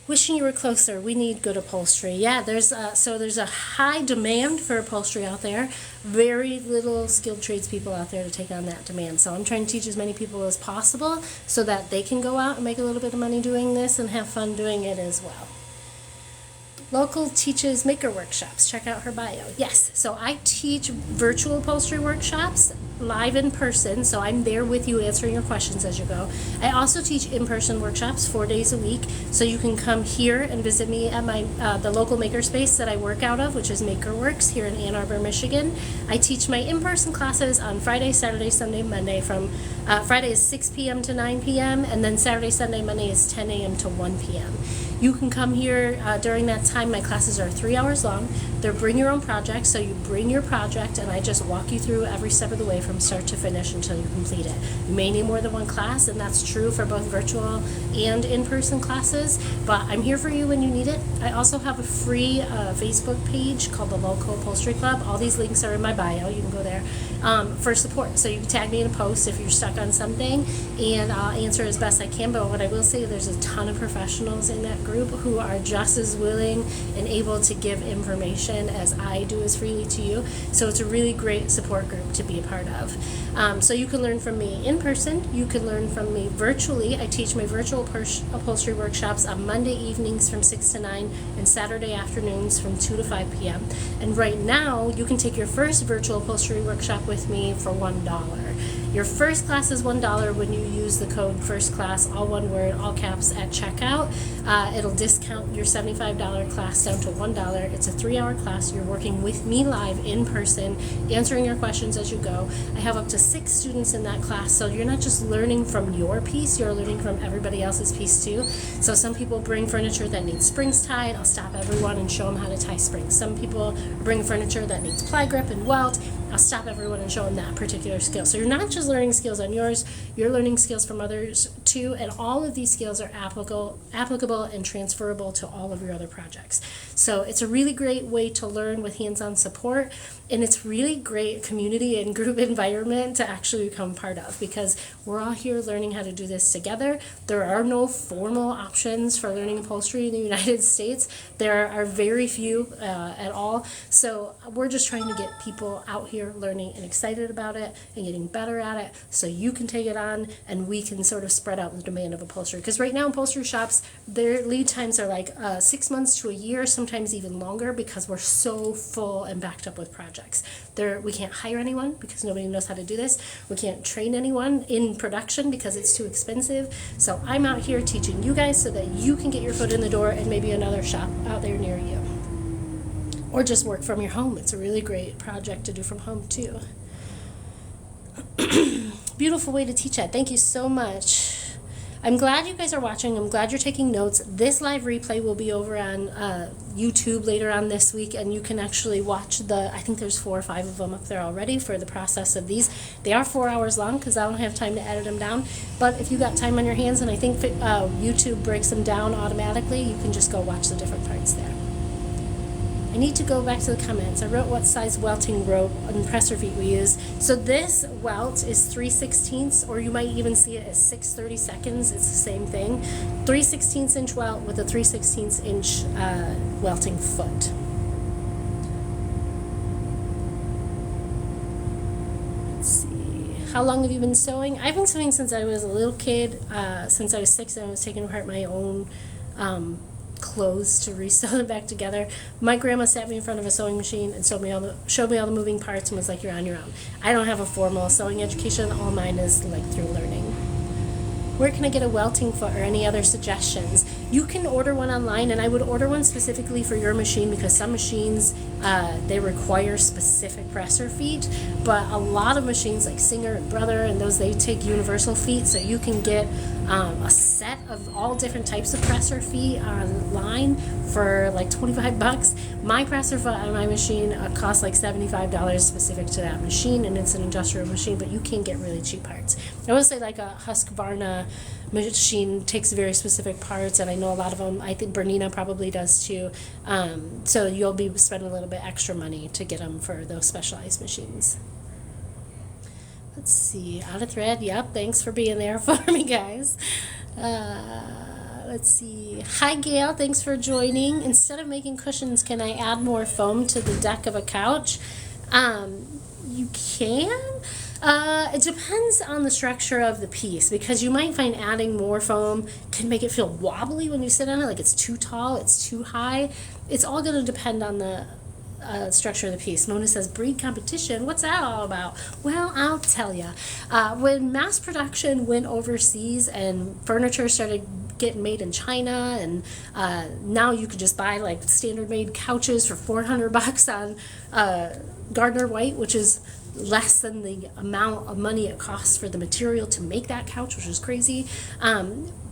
[SPEAKER 1] Wishing you were closer. We need good upholstery. Yeah, there's a high demand for upholstery out there. Very little skilled tradespeople out there to take on that demand. So I'm trying to teach as many people as possible so that they can go out and make a little bit of money doing this and have fun doing it as well. Local teaches maker workshops. Check out her bio. Yes, so I teach virtual upholstery workshops live in person, so I'm there with you answering your questions as you go. I also teach in-person workshops 4 days a week, so you can come here and visit me at my the local makerspace that I work out of, which is MakerWorks here in Ann Arbor, Michigan. I teach my in-person classes on Friday, Saturday, Sunday, Monday. From Friday is 6 p.m. to 9 p.m., and then Saturday, Sunday, Monday is 10 a.m. to 1 p.m. You can come here during that time. My classes are 3 hours long. They're bring your own project, so you bring your project and I just walk you through every step of the way from start to finish until you complete it. You may need more than one class, and that's true for both virtual and in-person classes, but I'm here for you when you need it. I also have a free Facebook page called the Local Upholstery Club. All these links are in my bio. You can go there for support. So you can tag me in a post if you're stuck on something, and I'll answer as best I can. But what I will say, there's a ton of professionals in that group who are just as willing and able to give information as I do as freely to you. So it's a really great support group to be a part of. So you can learn from me in person. You can learn from me virtually. I teach my virtual upholstery workshops on Monday evenings from 6 to 9 and Saturday afternoons from 2 to 5 p.m. And right now, you can take your first virtual upholstery workshop with me for $1. Your first class is $1 when you use the code FIRSTCLASS, all one word, all caps, at checkout. It'll discount your $75 class down to $1. It's a 3-hour class. You're working with me live in person, answering your questions as you go. I have up to 6 students in that class, so you're not just learning from your piece, you're learning from everybody else's piece too. So some people bring furniture that needs springs tied. I'll stop everyone and show them how to tie springs. Some people bring furniture that needs pli-grip and welt. I'll stop everyone and show them that particular skill. So you're not just learning skills on yours, you're learning skills from others too, and all of these skills are applicable and transferable to all of your other projects. So it's a really great way to learn with hands-on support, and it's really great community and group environment to actually become part of, because we're all here learning how to do this together. There are no formal options for learning upholstery in the United States. There are very few at all. So we're just trying to get people out here learning and excited about it and getting better at it, so you can take it on and we can sort of spread out the demand of upholstery. Because right now upholstery shops, their lead times are like 6 months to a year, sometimes even longer, because we're so full and backed up with projects. We can't hire anyone because nobody knows how to do this. We can't train anyone in production because it's too expensive. So I'm out here teaching you guys so that you can get your foot in the door and maybe another shop out there near you. Or just work from your home. It's a really great project to do from home too. Beautiful way to teach it. Thank you so much. I'm glad you guys are watching. I'm glad you're taking notes. This live replay will be over on YouTube later on this week, and you can actually watch I think there's 4 or 5 of them up there already for the process of these. They are 4 hours long because I don't have time to edit them down, but if you got time on your hands, and I think YouTube breaks them down automatically, you can just go watch the different parts there. I need to go back to the comments. I wrote what size welting rope and presser feet we use. So this welt is 3/16, or you might even see it as 6/32. It's the same thing. 3/16 inch welt with a 3/16 inch welting foot. how long have you been sewing? I've been sewing since I was a little kid, since I was 6, and I was taking apart my own clothes to resew them back together. My grandma sat me in front of a sewing machine and showed me all the moving parts and was like, "You're on your own." I don't have a formal sewing education. All mine is like through learning. Where can I get a welting foot or any other suggestions? You can order one online, and I would order one specifically for your machine because some machines, they require specific presser feet, but a lot of machines like Singer and Brother and those, they take universal feet, so you can get a set of all different types of presser feet online for like 25 bucks. My presser foot on my machine costs like $75 specific to that machine, and it's an industrial machine, but you can get really cheap parts. I would say like a Husqvarna machine takes very specific parts, and I know a lot of them. I think Bernina probably does too. So you'll be spending a little bit extra money to get them for those specialized machines. Let's see, out of thread. Yep, thanks for being there for me, guys. Let's see. Hi, Gail. Thanks for joining. Instead of making cushions, can I add more foam to the deck of a couch? You can. It depends on the structure of the piece, because you might find adding more foam can make it feel wobbly when you sit on it, like it's too tall, it's too high. It's all going to depend on the structure of the piece. Mona says, breed competition, what's that all about? Well, I'll tell you. When mass production went overseas and furniture started getting made in China, and now you could just buy like standard made couches for $400 on Gardner White, which is less than the amount of money it costs for the material to make that couch, which is crazy.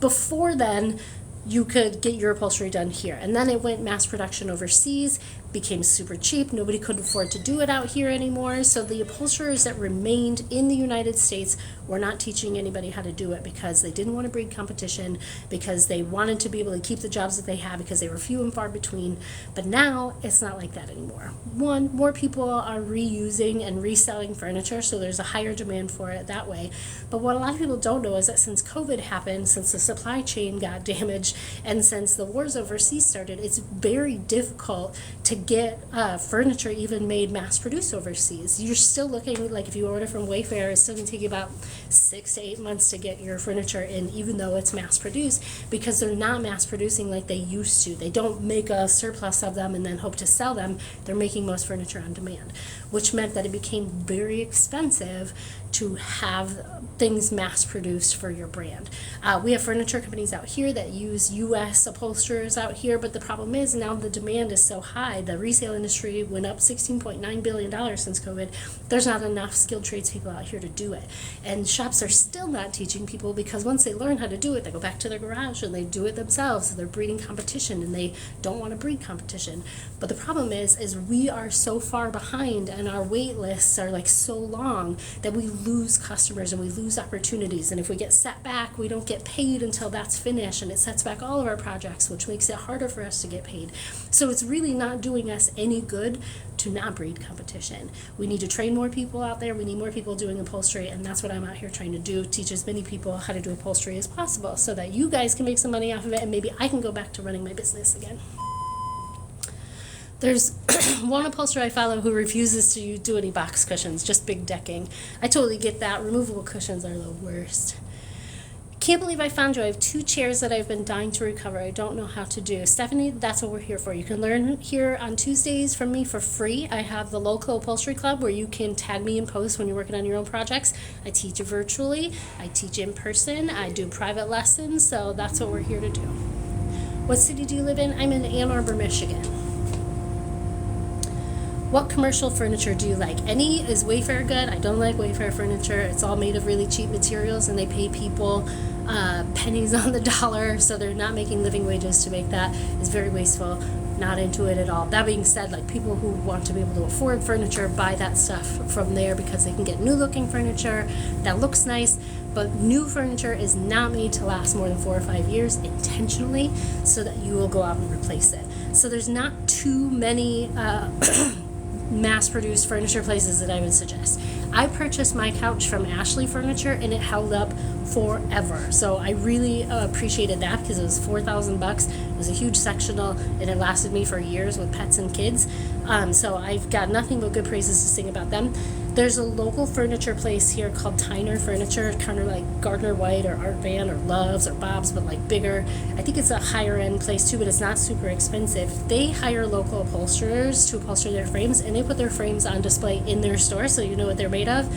[SPEAKER 1] Before then, you could get your upholstery done here, and then it went mass production overseas, became super cheap. Nobody could afford to do it out here anymore, so the upholsterers that remained in the United States were not teaching anybody how to do it because they didn't want to breed competition, because they wanted to be able to keep the jobs that they had, because they were few and far between. But now it's not like that anymore. One, more people are reusing and reselling furniture, so there's a higher demand for it that way. But what a lot of people don't know is that since COVID happened, since the supply chain got damaged, and since the wars overseas started, it's very difficult to get furniture even made mass produced overseas. You're still looking, like if you order from Wayfair, it's still going to take you about 6 to 8 months to get your furniture in, even though it's mass produced, because they're not mass producing like they used to. They don't make a surplus of them and then hope to sell them. They're making most furniture on demand, which meant that it became very expensive to have things mass produced for your brand. We have furniture companies out here that use U.S. upholsterers out here, but the problem is now the demand is so high. The resale industry went up $16.9 billion since COVID. There's not enough skilled tradespeople out here to do it. And shops are still not teaching people, because once they learn how to do it, they go back to their garage and they do it themselves. So they're breeding competition, and they don't want to breed competition. But the problem is we are so far behind, and our wait lists are like so long that we lose customers and we lose opportunities. And if we get set back, we don't get paid until that's finished, and it sets back all of our projects, which makes it harder for us to get paid. So it's really not doing us any good to not breed competition. We need to train more people out there. We need more people doing upholstery, and that's what I'm out here trying to do, teach as many people how to do upholstery as possible so that you guys can make some money off of it, and maybe I can go back to running my business again. There's one upholsterer I follow who refuses to do any box cushions, just big decking. I totally get that. Removable cushions are the worst. Can't believe I found you. I have 2 chairs that I've been dying to recover. I don't know how to do. Stephanie, that's what we're here for. You can learn here on Tuesdays from me for free. I have the local upholstery club where you can tag me in posts when you're working on your own projects. I teach virtually. I teach in person. I do private lessons. So that's what we're here to do. What city do you live in? I'm in Ann Arbor, Michigan. What commercial furniture do you like? Any? Is Wayfair good? I don't like Wayfair furniture. It's all made of really cheap materials, and they pay people pennies on the dollar, so they're not making living wages to make that. It's very wasteful. Not into it at all. That being said, like, people who want to be able to afford furniture buy that stuff from there because they can get new looking furniture that looks nice. But new furniture is not made to last more than 4 or 5 years intentionally, so that you will go out and replace it. So there's not too many mass-produced furniture places that I would suggest. I purchased my couch from Ashley Furniture, and it held up forever. So I really appreciated that, because it was $4,000. It was a huge sectional, and it lasted me for years with pets and kids. So I've got nothing but good praises to sing about them. There's a local furniture place here called Tyner Furniture, kind of like Gardner White or Art Van or Love's or Bob's, but like bigger. I think it's a higher end place too, but it's not super expensive. They hire local upholsterers to upholster their frames, and they put their frames on display in their store so you know what they're made of.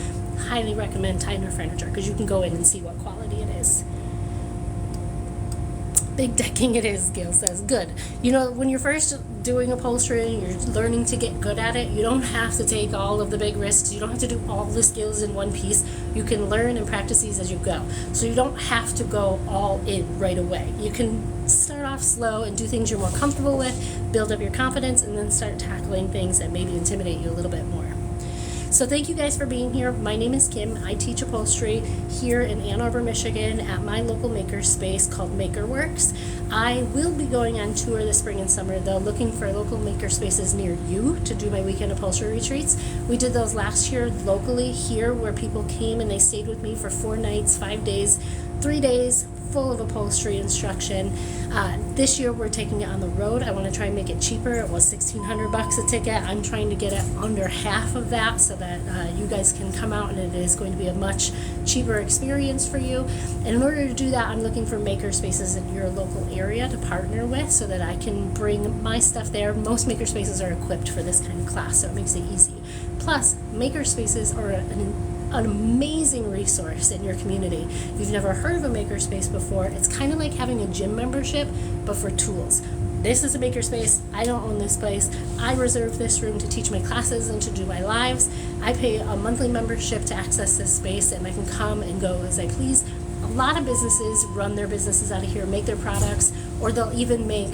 [SPEAKER 1] Highly recommend Tyner Furniture because you can go in and see what quality it is. Big decking it is, Gail says. Good. You know, when you're first doing upholstery and you're learning to get good at it, you don't have to take all of the big risks. You don't have to do all the skills in one piece. You can learn and practice these as you go. So you don't have to go all in right away. You can start off slow and do things you're more comfortable with, build up your confidence, and then start tackling things that maybe intimidate you a little bit more. So thank you guys for being here. My name is Kim. I teach upholstery here in Ann Arbor, Michigan at my local maker space called MakerWorks. I will be going on tour this spring and summer though, looking for local maker spaces near you to do my weekend upholstery retreats. We did those last year locally here where people came and they stayed with me for 4 nights, 5 days, 3 days, full of upholstery instruction. This year we're taking it on the road. I want to try and make it cheaper. It was $1,600 a ticket. I'm trying to get it under half of that so that you guys can come out and it is going to be a much cheaper experience for you. And in order to do that, I'm looking for maker spaces in your local area to partner with so that I can bring my stuff there. Most maker spaces are equipped for this kind of class, so it makes it easy. Plus, maker spaces are an amazing resource in your community. If you've never heard of a makerspace before, it's kind of like having a gym membership, but for tools. This is a makerspace. I don't own this place. I reserve this room to teach my classes and to do my lives. I pay a monthly membership to access this space, and I can come and go as I please. A lot of businesses run their businesses out of here, make their products, or they'll even make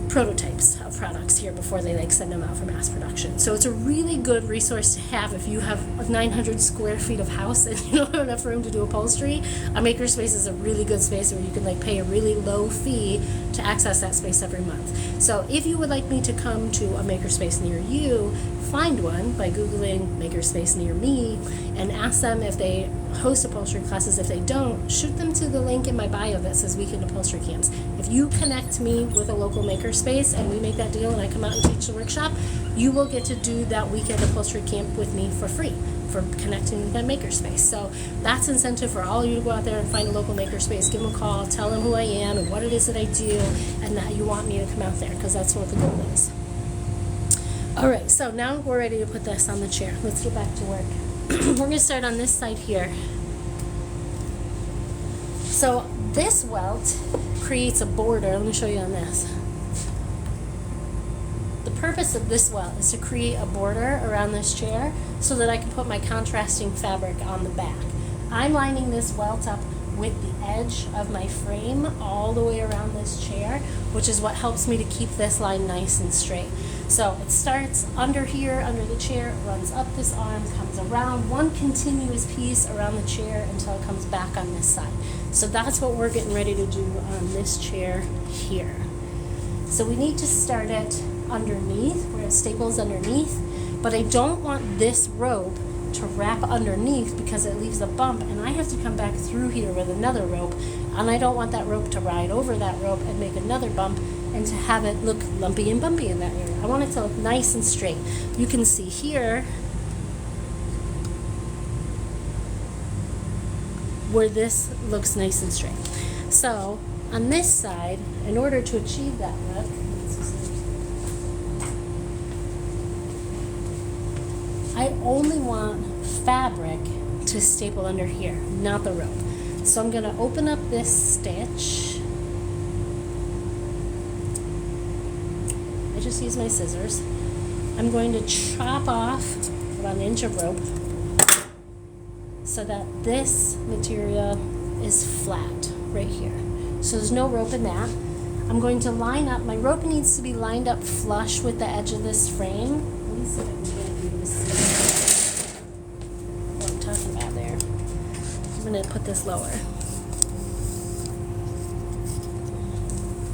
[SPEAKER 1] prototypes of products here before they send them out for mass production. So it's a really good resource to have if you have 900 square feet of house and you don't have enough room to do upholstery. A makerspace is a really good space where you can pay a really low fee to access that space every month. So if you would like me to come to a makerspace near you, find one by Googling makerspace near me and ask them if they host upholstery classes. If they don't, shoot them to the link in my bio that says weekend upholstery camps. If you connect me with a local makerspace and we make that deal and I come out and teach the workshop, you will get to do that weekend upholstery camp with me for free for connecting with that makerspace. So that's incentive for all of you to go out there and find a local makerspace, give them a call, tell them who I am and what it is that I do and that you want me to come out there, because that's what the goal is. Alright, so now we're ready to put this on the chair. Let's get back to work. We're going to start on this side here. So this welt creates a border. Let me show you on this. The purpose of this welt is to create a border around this chair so that I can put my contrasting fabric on the back. I'm lining this welt up with the edge of my frame all the way around this chair, which is what helps me to keep this line nice and straight. So it starts under here, under the chair, runs up this arm, comes around one continuous piece around the chair until it comes back on this side. So that's what we're getting ready to do on this chair here. So we need to start it underneath, where it staples underneath, but I don't want this rope to wrap underneath because it leaves a bump and I have to come back through here with another rope, and I don't want that rope to ride over that rope and make another bump and to have it look lumpy and bumpy in that area. I want it to look nice and straight. You can see here where this looks nice and straight. So on this side, in order to achieve that look, I only want fabric to staple under here, not the rope. So I'm going to open up this stitch. I just use my scissors. I'm going to chop off about 1 inch of rope so that this material is flat right here. So there's no rope in that. I'm going to line up, my rope needs to be lined up flush with the edge of this frame. Let me see if I can get you to see what I'm talking about there. I'm going to put this lower.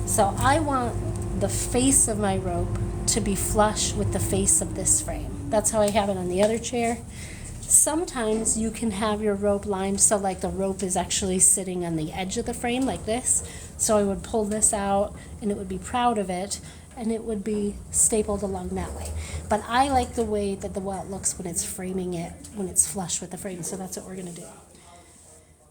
[SPEAKER 1] So I want the face of my rope to be flush with the face of this frame. That's how I have it on the other chair. Sometimes you can have your rope lined so like the rope is actually sitting on the edge of the frame like this. So I would pull this out and it would be proud of it, and it would be stapled along that way. But I like the way that the welt looks when it's framing it, when it's flush with the frame, so that's what we're gonna do.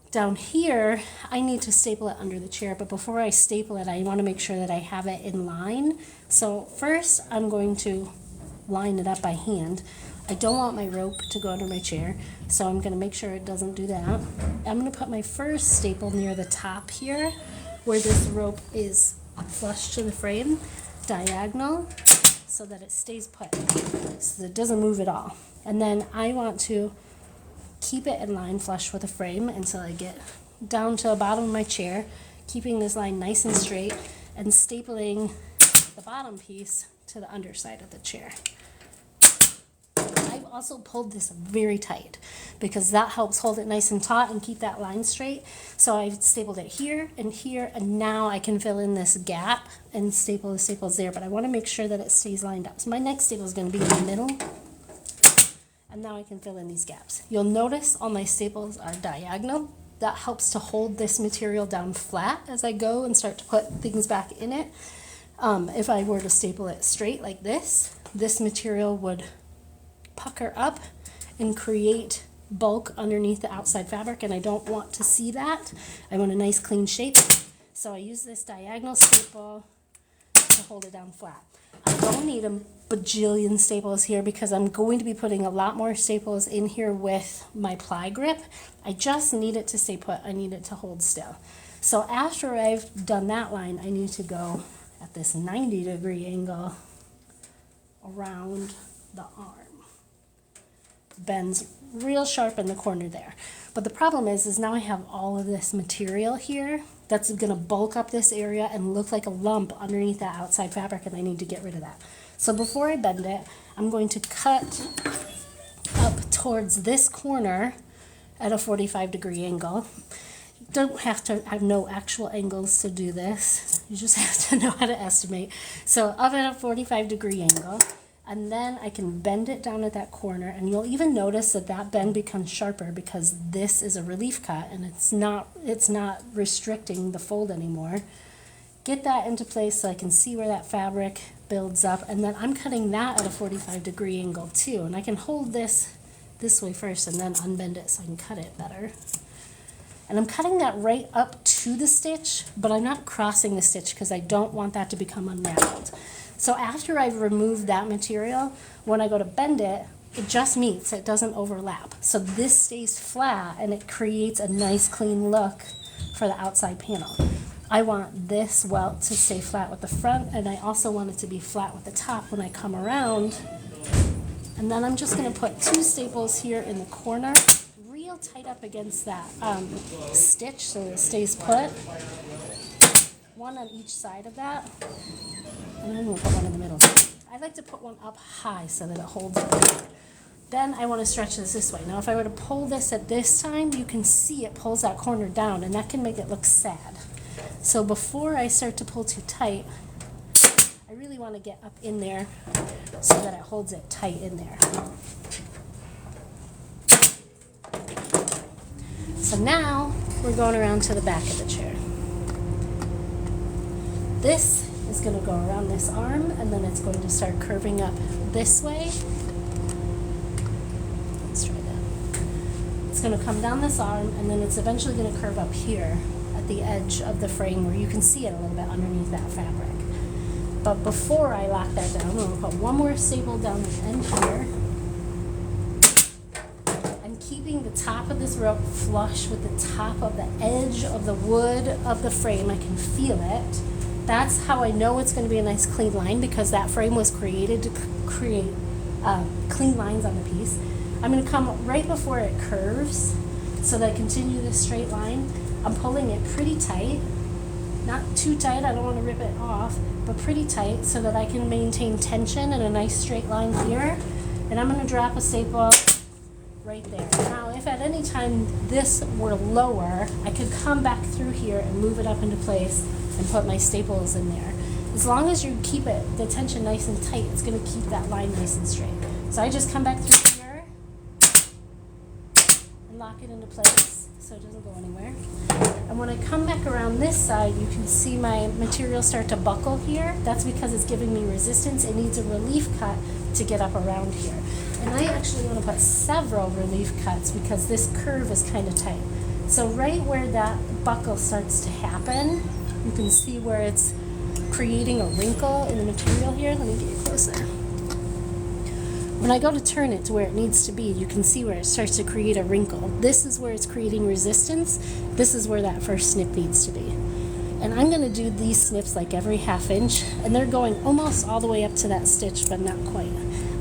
[SPEAKER 1] Down here, I need to staple it under the chair, but before I staple it, I wanna make sure that I have it in line. So first, I'm going to line it up by hand. I don't want my rope to go under my chair, so I'm gonna make sure it doesn't do that. I'm gonna put my first staple near the top here, where this rope is flush to the frame, diagonal, so that it stays put, so that it doesn't move at all. And then I want to keep it in line flush with the frame until I get down to the bottom of my chair, keeping this line nice and straight, and stapling the bottom piece to the underside of the chair. I've also pulled this very tight because that helps hold it nice and taut and keep that line straight. So I've stapled it here, and now I can fill in this gap and staple the staples there, but I want to make sure that it stays lined up. So my next staple is going to be in the middle, and now I can fill in these gaps. You'll notice all my staples are diagonal. That helps to hold this material down flat as I go and start to put things back in it. If I were to staple it straight like this material would pucker up and create bulk underneath the outside fabric, and I don't want to see that. I want a nice clean shape, so I use this diagonal staple to hold it down flat. I don't need a bajillion staples here because I'm going to be putting a lot more staples in here with my pli-grip. I just need it to stay put. I need it to hold still. So after I've done that line, I need to go at this 90-degree angle around the arm. Bends real sharp in the corner there. But the problem is now I have all of this material here that's going to bulk up this area and look like a lump underneath that outside fabric, and I need to get rid of that. So before I bend it, I'm going to cut up towards this corner at a 45-degree angle. You don't have to have no actual angles to do this. You just have to know how to estimate. So up at a 45-degree angle, and then I can bend it down at that corner, and you'll even notice that that bend becomes sharper because this is a relief cut and it's not restricting the fold anymore. Get that into place so I can see where that fabric builds up, and then I'm cutting that at a 45-degree angle too, and I can hold this way first and then unbend it so I can cut it better. And I'm cutting that right up to the stitch, but I'm not crossing the stitch because I don't want that to become unraveled. So after I've removed that material, when I go to bend it, it just meets, it doesn't overlap. So this stays flat and it creates a nice clean look for the outside panel. I want this welt to stay flat with the front, and I also want it to be flat with the top when I come around. And then I'm just going to put 2 staples here in the corner, real tight up against that stitch so it stays put. 1 on each side of that. And I'm going to put 1 in the middle. I like to put 1 up high so that it holds it. Then I want to stretch this way. Now if I were to pull this at this time, you can see it pulls that corner down, and that can make it look sad. So before I start to pull too tight, I really want to get up in there so that it holds it tight in there. So now we're going around to the back of the chair. This is going to go around this arm, and then it's going to start curving up this way. Let's try that. It's going to come down this arm, and then it's eventually going to curve up here at the edge of the frame where you can see it a little bit underneath that fabric. But before I lock that down, I'm going to put 1 more staple down the end here. I'm keeping the top of this rope flush with the top of the edge of the wood of the frame. I can feel it. That's how I know it's going to be a nice clean line, because that frame was created to create clean lines on the piece. I'm going to come right before it curves so that I continue this straight line. I'm pulling it pretty tight, not too tight, I don't want to rip it off, but pretty tight so that I can maintain tension and a nice straight line here. And I'm going to drop a staple right there. Now if at any time this were lower, I could come back through here and move it up into place and put my staples in there. As long as you keep it, the tension nice and tight, it's going to keep that line nice and straight. So I just come back through here and lock it into place so it doesn't go anywhere. And when I come back around this side, you can see my material start to buckle here. That's because it's giving me resistance. It needs a relief cut to get up around here. And I actually want to put several relief cuts because this curve is kind of tight. So right where that buckle starts to happen, you can see where it's creating a wrinkle in the material here. Let me get you closer. When I go to turn it to where it needs to be, you can see where it starts to create a wrinkle. This is where it's creating resistance. This is where that first snip needs to be. And I'm going to do these snips like every ½ inch, and they're going almost all the way up to that stitch, but not quite.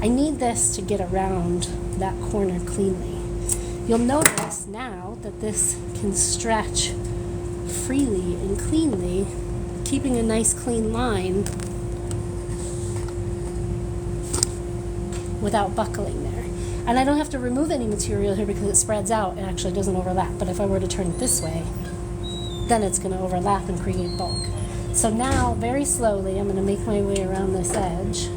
[SPEAKER 1] I need this to get around that corner cleanly. You'll notice now that this can stretch freely and cleanly, keeping a nice clean line without buckling there. And I don't have to remove any material here because it spreads out. It actually doesn't overlap. But if I were to turn it this way, then it's going to overlap and create bulk. So now, very slowly, I'm going to make my way around this edge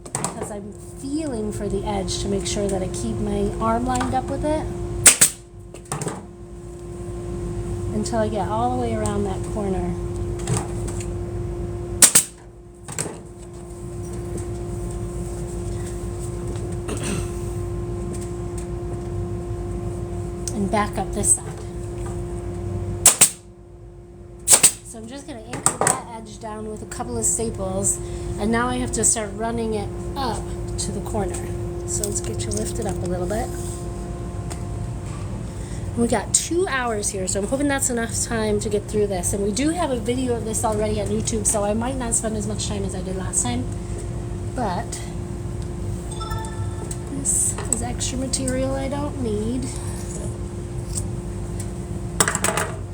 [SPEAKER 1] because I'm feeling for the edge to make sure that I keep my arm lined up with it until I get all the way around that corner. And back up this side. So I'm just going to anchor that edge down with a couple of staples, and now I have to start running it up to the corner. So let's get you lifted up a little bit. We got 2 hours here, so I'm hoping that's enough time to get through this. And we do have a video of this already on YouTube, so I might not spend as much time as I did last time. But this is extra material I don't need.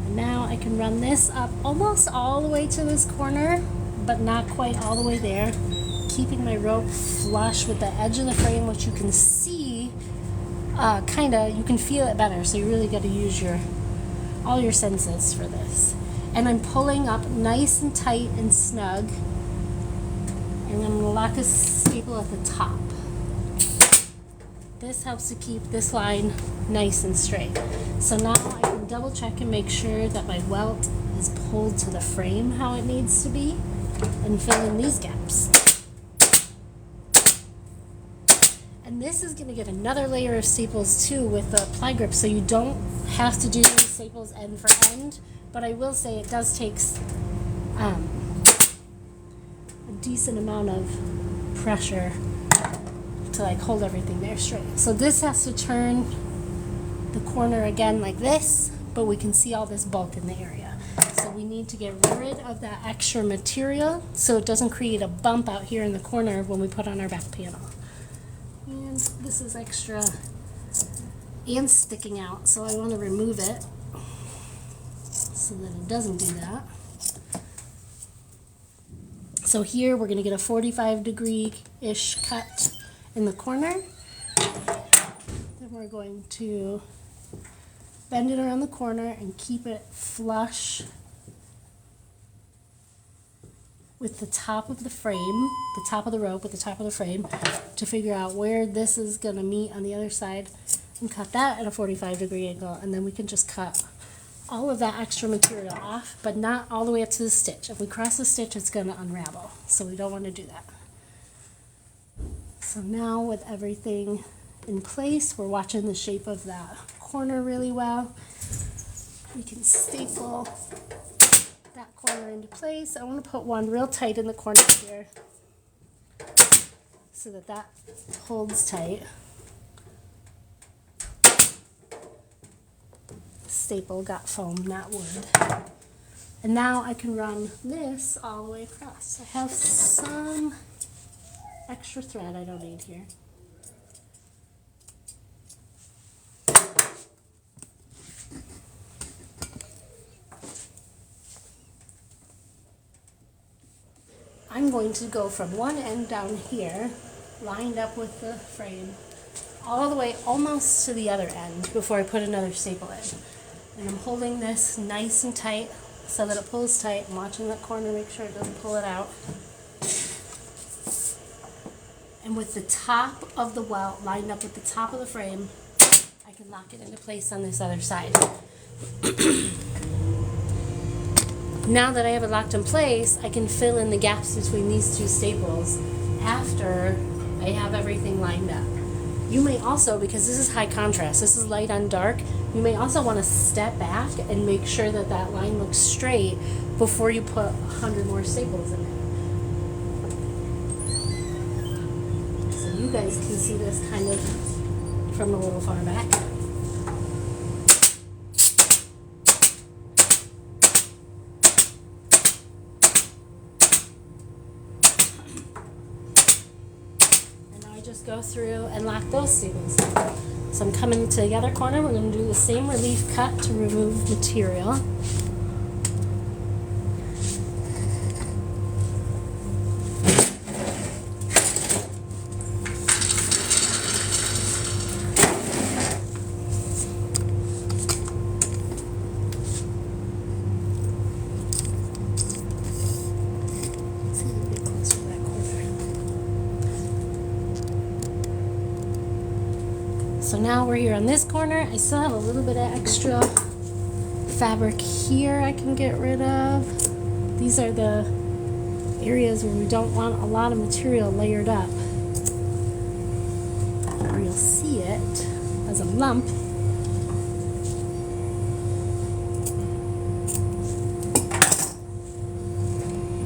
[SPEAKER 1] And now I can run this up almost all the way to this corner, but not quite all the way there. Keeping my rope flush with the edge of the frame, which you can see you can feel it better, so you really got to use all your senses for this. And I'm pulling up nice and tight and snug, and I'm going to lock a staple at the top. This helps to keep this line nice and straight. So now I can double check and make sure that my welt is pulled to the frame how it needs to be, and fill in these gaps. And this is going to get another layer of staples too with the pli-grip, so you don't have to do staples end for end. But I will say it does take a decent amount of pressure to like hold everything there straight. So this has to turn the corner again like this, but we can see all this bulk in the area. So we need to get rid of that extra material so it doesn't create a bump out here in the corner when we put on our back panel. And this is extra and sticking out, so I want to remove it so that it doesn't do that. So here we're going to get a 45-degree-ish cut in the corner. Then we're going to bend it around the corner and keep it flush with the top of the frame, the top of the rope with the top of the frame, to figure out where this is going to meet on the other side, and cut that at a 45-degree angle. And then we can just cut all of that extra material off, but not all the way up to the stitch. If we cross the stitch, it's going to unravel, so we don't want to do that. So now with everything in place, we're watching the shape of that corner really well. We can staple that corner into place. I want to put one real tight in the corner here so that that holds tight. Staple got foam, not wood. And now I can run this all the way across. I have some extra thread I don't need here. I'm going to go from one end down here, lined up with the frame, all the way almost to the other end before I put another staple in. And I'm holding this nice and tight so that it pulls tight. I'm watching that corner, make sure it doesn't pull it out. And with the top of the welt lined up with the top of the frame, can lock it into place on this other side. Now that I have it locked in place, I can fill in the gaps between these two staples after I have everything lined up. You may also, because this is high contrast, this is light on dark, you may also want to step back and make sure that that line looks straight before you put 100 more staples in it. So you guys can see this kind of from a little far back. Just go through and lock those staples in. So I'm coming to the other corner. We're going to do the same relief cut to remove material. So now we're here on this corner. I still have a little bit of extra fabric here I can get rid of. These are the areas where we don't want a lot of material layered up, or you'll see it as a lump.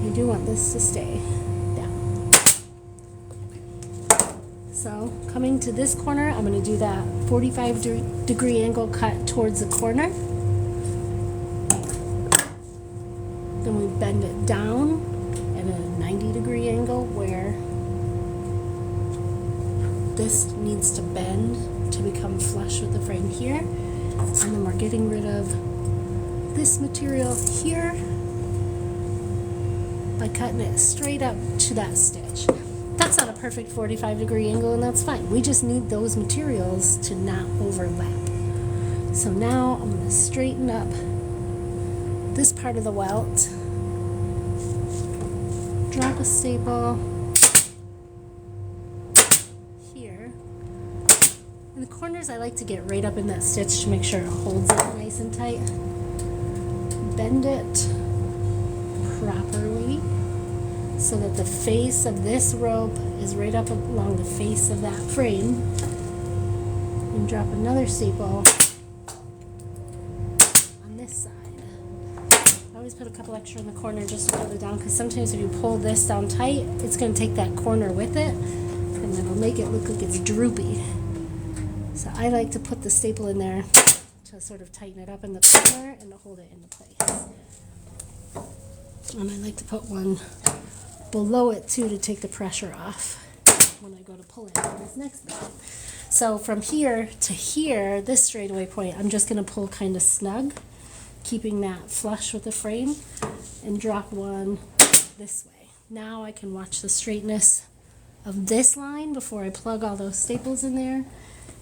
[SPEAKER 1] You do want this to stay down. So coming to this corner, I'm going to do that 45-degree angle cut towards the corner. Then we bend it down at a 90-degree angle where this needs to bend to become flush with the frame here. And then we're getting rid of this material here by cutting it straight up to that stitch. That's not a perfect 45-degree angle, and that's fine. We just need those materials to not overlap. So now I'm going to straighten up this part of the welt, drop a staple here. In the corners, I like to get right up in that stitch to make sure it holds it nice and tight. Bend it properly so that the face of this rope is right up along the face of that frame. And drop another staple on this side. I always put a couple extra in the corner just to hold it down, because sometimes if you pull this down tight, it's going to take that corner with it, and it'll make it look like it's droopy. So I like to put the staple in there to sort of tighten it up in the corner and to hold it into place. And I like to put one below it too to take the pressure off when I go to pull it on this next bit. So from here to here, this straightaway point, I'm just going to pull kind of snug, keeping that flush with the frame, and drop one this way. Now I can watch the straightness of this line before I plug all those staples in there.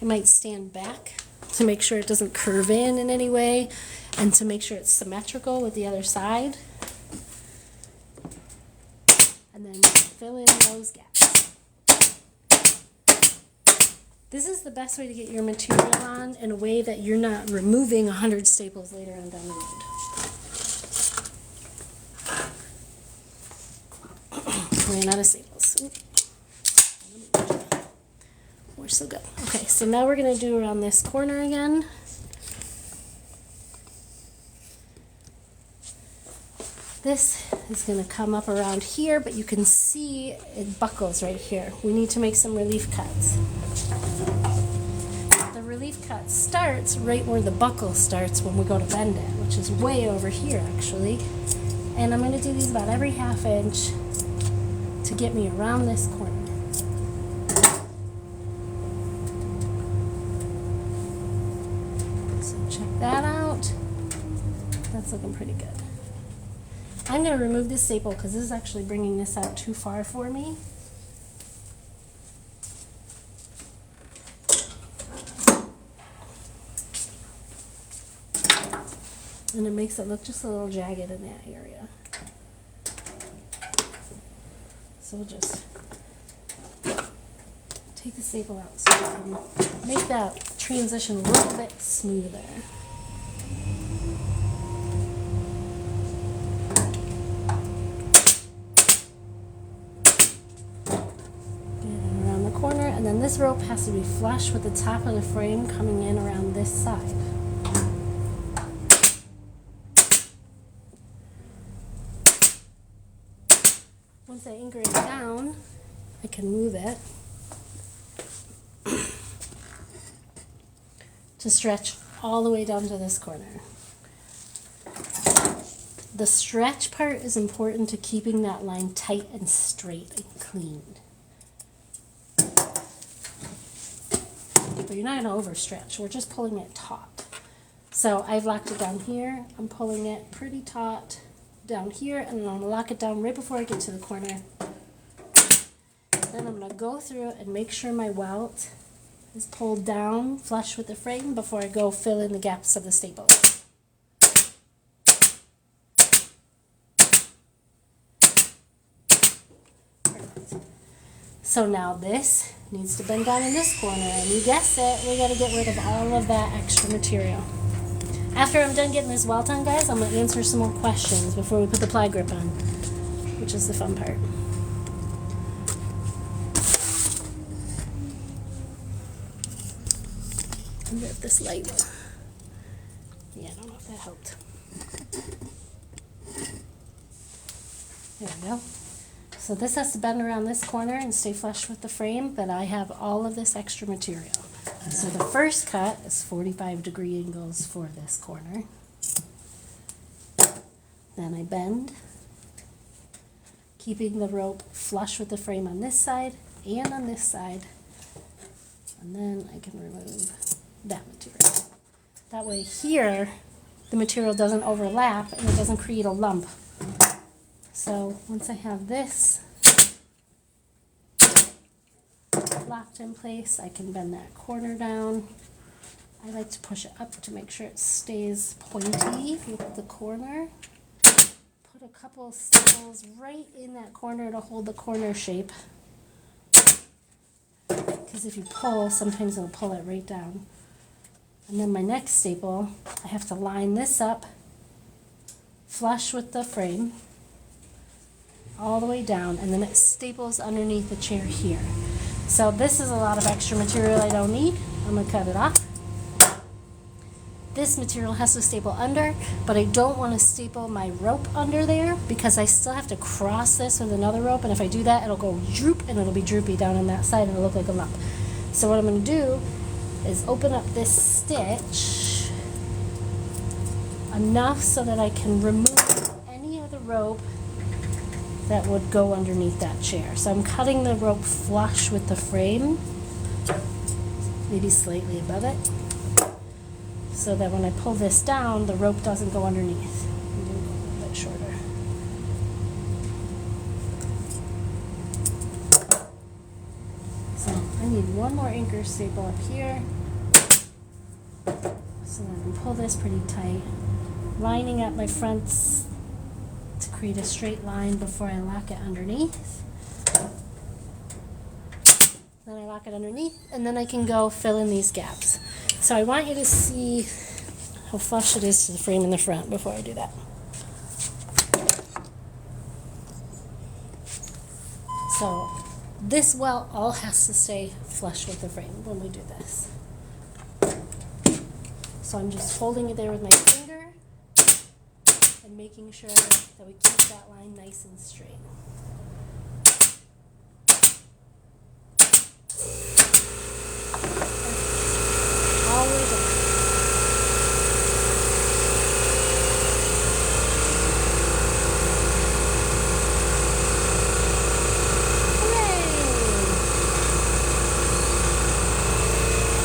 [SPEAKER 1] I might stand back to make sure it doesn't curve in any way, and to make sure it's symmetrical with the other side. And then fill in those gaps. This is the best way to get your material on in a way that you're not removing 100 staples later on down the road. Ran out of staples. We're so good. Okay, so now we're going to do around this corner again. This is going to come up around here, but you can see it buckles right here. We need to make some relief cuts. The relief cut starts right where the buckle starts when we go to bend it, which is way over here actually. And I'm going to do these about every ½ inch to get me around this corner. So check that out. That's looking pretty good. I'm going to remove this staple because this is actually bringing this out too far for me. And it makes it look just a little jagged in that area. So we'll just take the staple out so I can make that transition a little bit smoother. Corner, and then this rope has to be flush with the top of the frame coming in around this side. Once I anchor it down, I can move it to stretch all the way down to this corner. The stretch part is important to keeping that line tight and straight and clean. But you're not going to overstretch. We're just pulling it taut. So I've locked it down here. I'm pulling it pretty taut down here, and then I'm going to lock it down right before I get to the corner. Then I'm going to go through and make sure my welt is pulled down flush with the frame before I go fill in the gaps of the staple. Perfect. So now this needs to bend down in this corner, and you guessed it, we got to get rid of all of that extra material. After I'm done getting this welt on, guys, I'm going to answer some more questions before we put the pli-grip on, which is the fun part. I wonder if this light will... Yeah, I don't know if that helped. There we go. So this has to bend around this corner and stay flush with the frame, but I have all of this extra material. So the first cut is 45-degree angles for this corner. Then I bend, keeping the rope flush with the frame on this side and on this side. And then I can remove that material. That way here, the material doesn't overlap and it doesn't create a lump. So once I have this locked in place, I can bend that corner down. I like to push it up to make sure it stays pointy with the corner. Put a couple of staples right in that corner to hold the corner shape. Because if you pull, sometimes it'll pull it right down. And then my next staple, I have to line this up flush with the frame all the way down, and then it staples underneath the chair here. So this is a lot of extra material I don't need. I'm going to cut it off. This material has to staple under, but I don't want to staple my rope under there because I still have to cross this with another rope, and if I do that, it'll go droop, and it'll be droopy down on that side, and it'll look like a lump. So what I'm going to do is open up this stitch enough so that I can remove any of the rope that would go underneath that chair. So I'm cutting the rope flush with the frame, maybe slightly above it, so that when I pull this down, the rope doesn't go underneath. I'm going to go a little bit shorter. So I need one more anchor staple up here. So then I can pull this pretty tight, lining up my fronts to create a straight line before I lock it underneath. Then I lock it underneath, and then I can go fill in these gaps. So I want you to see how flush it is to the frame in the front before I do that. So this welt all has to stay flush with the frame when we do this. So I'm just holding it there with my finger and making sure that we keep that line nice and straight. All the way down. Hooray!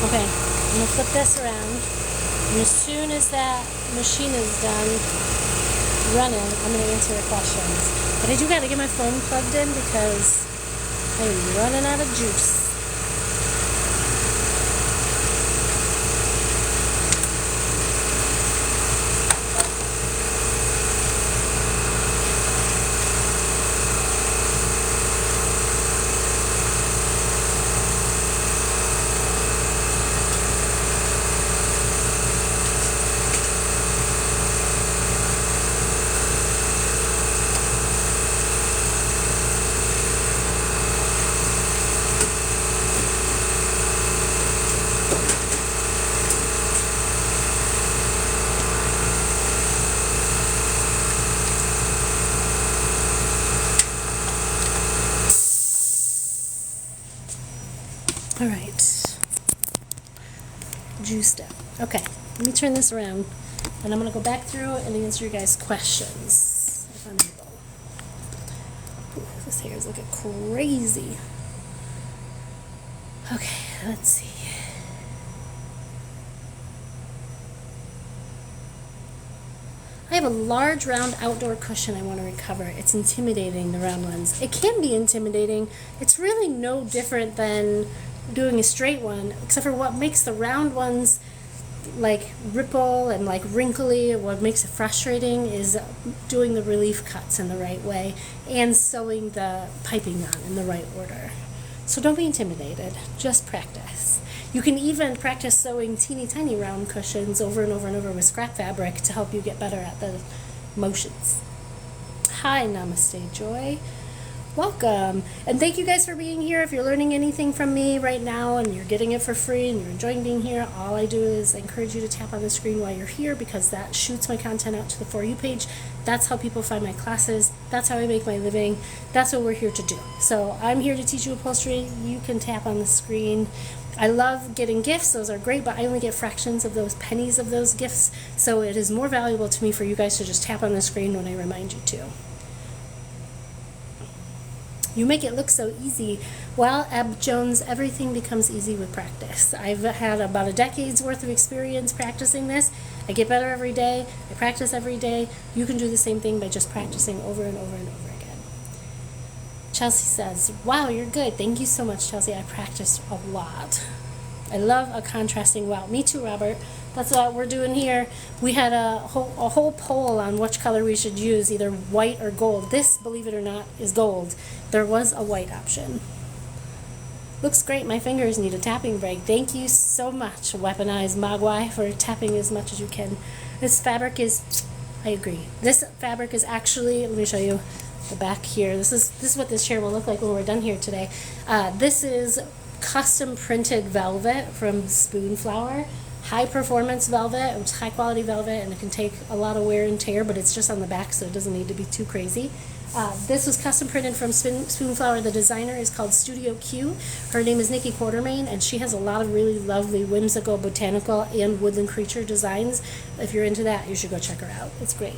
[SPEAKER 1] Okay, I'm going to flip this around, and as soon as that machine is done running, I'm going to answer your questions. But I do got to get my phone plugged in because I'm running out of juice. All right. Juiced up. Okay, let me turn this around, and I'm going to go back through and answer your guys' questions if I'm able. Ooh, this hair is looking crazy. Okay, let's see. I have a large round outdoor cushion I want to recover. It's intimidating, the round ones. It can be intimidating. It's really no different than doing a straight one, except for what makes the round ones like ripple and like wrinkly. What makes it frustrating is doing the relief cuts in the right way and sewing the piping on in the right order. So don't be intimidated, just practice. You can even practice sewing teeny tiny round cushions over and over and over with scrap fabric to help you get better at the motions. Hi, Namaste Joy. Welcome. And thank you guys for being here. If you're learning anything from me right now and you're getting it for free and you're enjoying being here, all I do is encourage you to tap on the screen while you're here, because that shoots my content out to the For You page. That's how people find my classes. That's how I make my living. That's what we're here to do. So I'm here to teach you upholstery. You can tap on the screen. I love getting gifts. Those are great, but I only get fractions of those pennies of those gifts. So it is more valuable to me for you guys to just tap on the screen when I remind you to. You make it look so easy. Well, Ab Jones, everything becomes easy with practice. I've had about a decade's worth of experience practicing this. I get better every day. I practice every day. You can do the same thing by just practicing over and over and over again. Chelsea says, wow, you're good. Thank you so much, Chelsea. I practiced a lot. I love a contrasting wow. Me too, Robert. That's what we're doing here. We had a whole poll on which color we should use, either white or gold. This, believe it or not, is gold. There was a white option. Looks great. My fingers need a tapping break. Thank you so much, Weaponized Mogwai, for tapping as much as you can. This fabric is, I agree. This fabric is actually, let me show you the back here. This is what this chair will look like when we're done here today. This is custom printed velvet from Spoonflowers. High performance velvet, it's high quality velvet, and it can take a lot of wear and tear, but it's just on the back, so it doesn't need to be too crazy. This was custom printed from Spoonflower. The designer is called StudioQ. Her name is Nikki Quartermain, and she has a lot of really lovely, whimsical, botanical, and woodland creature designs. If you're into that, you should go check her out. It's great.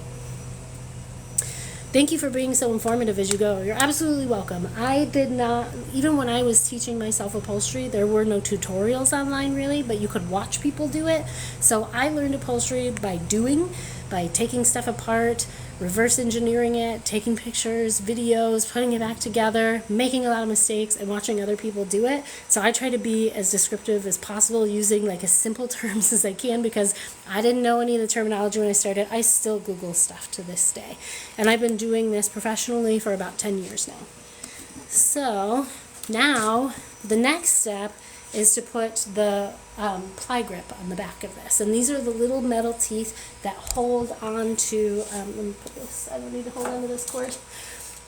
[SPEAKER 1] Thank you for being so informative as you go. You're absolutely welcome. I did not, even when I was teaching myself upholstery, there were no tutorials online really, but you could watch people do it. So I learned upholstery by doing, by taking stuff apart, reverse engineering it, taking pictures, videos, putting it back together, making a lot of mistakes, and watching other people do it. So I try to be as descriptive as possible, using like as simple terms as I can, because I didn't know any of the terminology when I started. I still Google stuff to this day. And I've been doing this professionally for about 10 years now. So now the next step is to put the pli-grip on the back of this. And these are the little metal teeth that hold on to, let me put this, I don't need to hold on to this cord.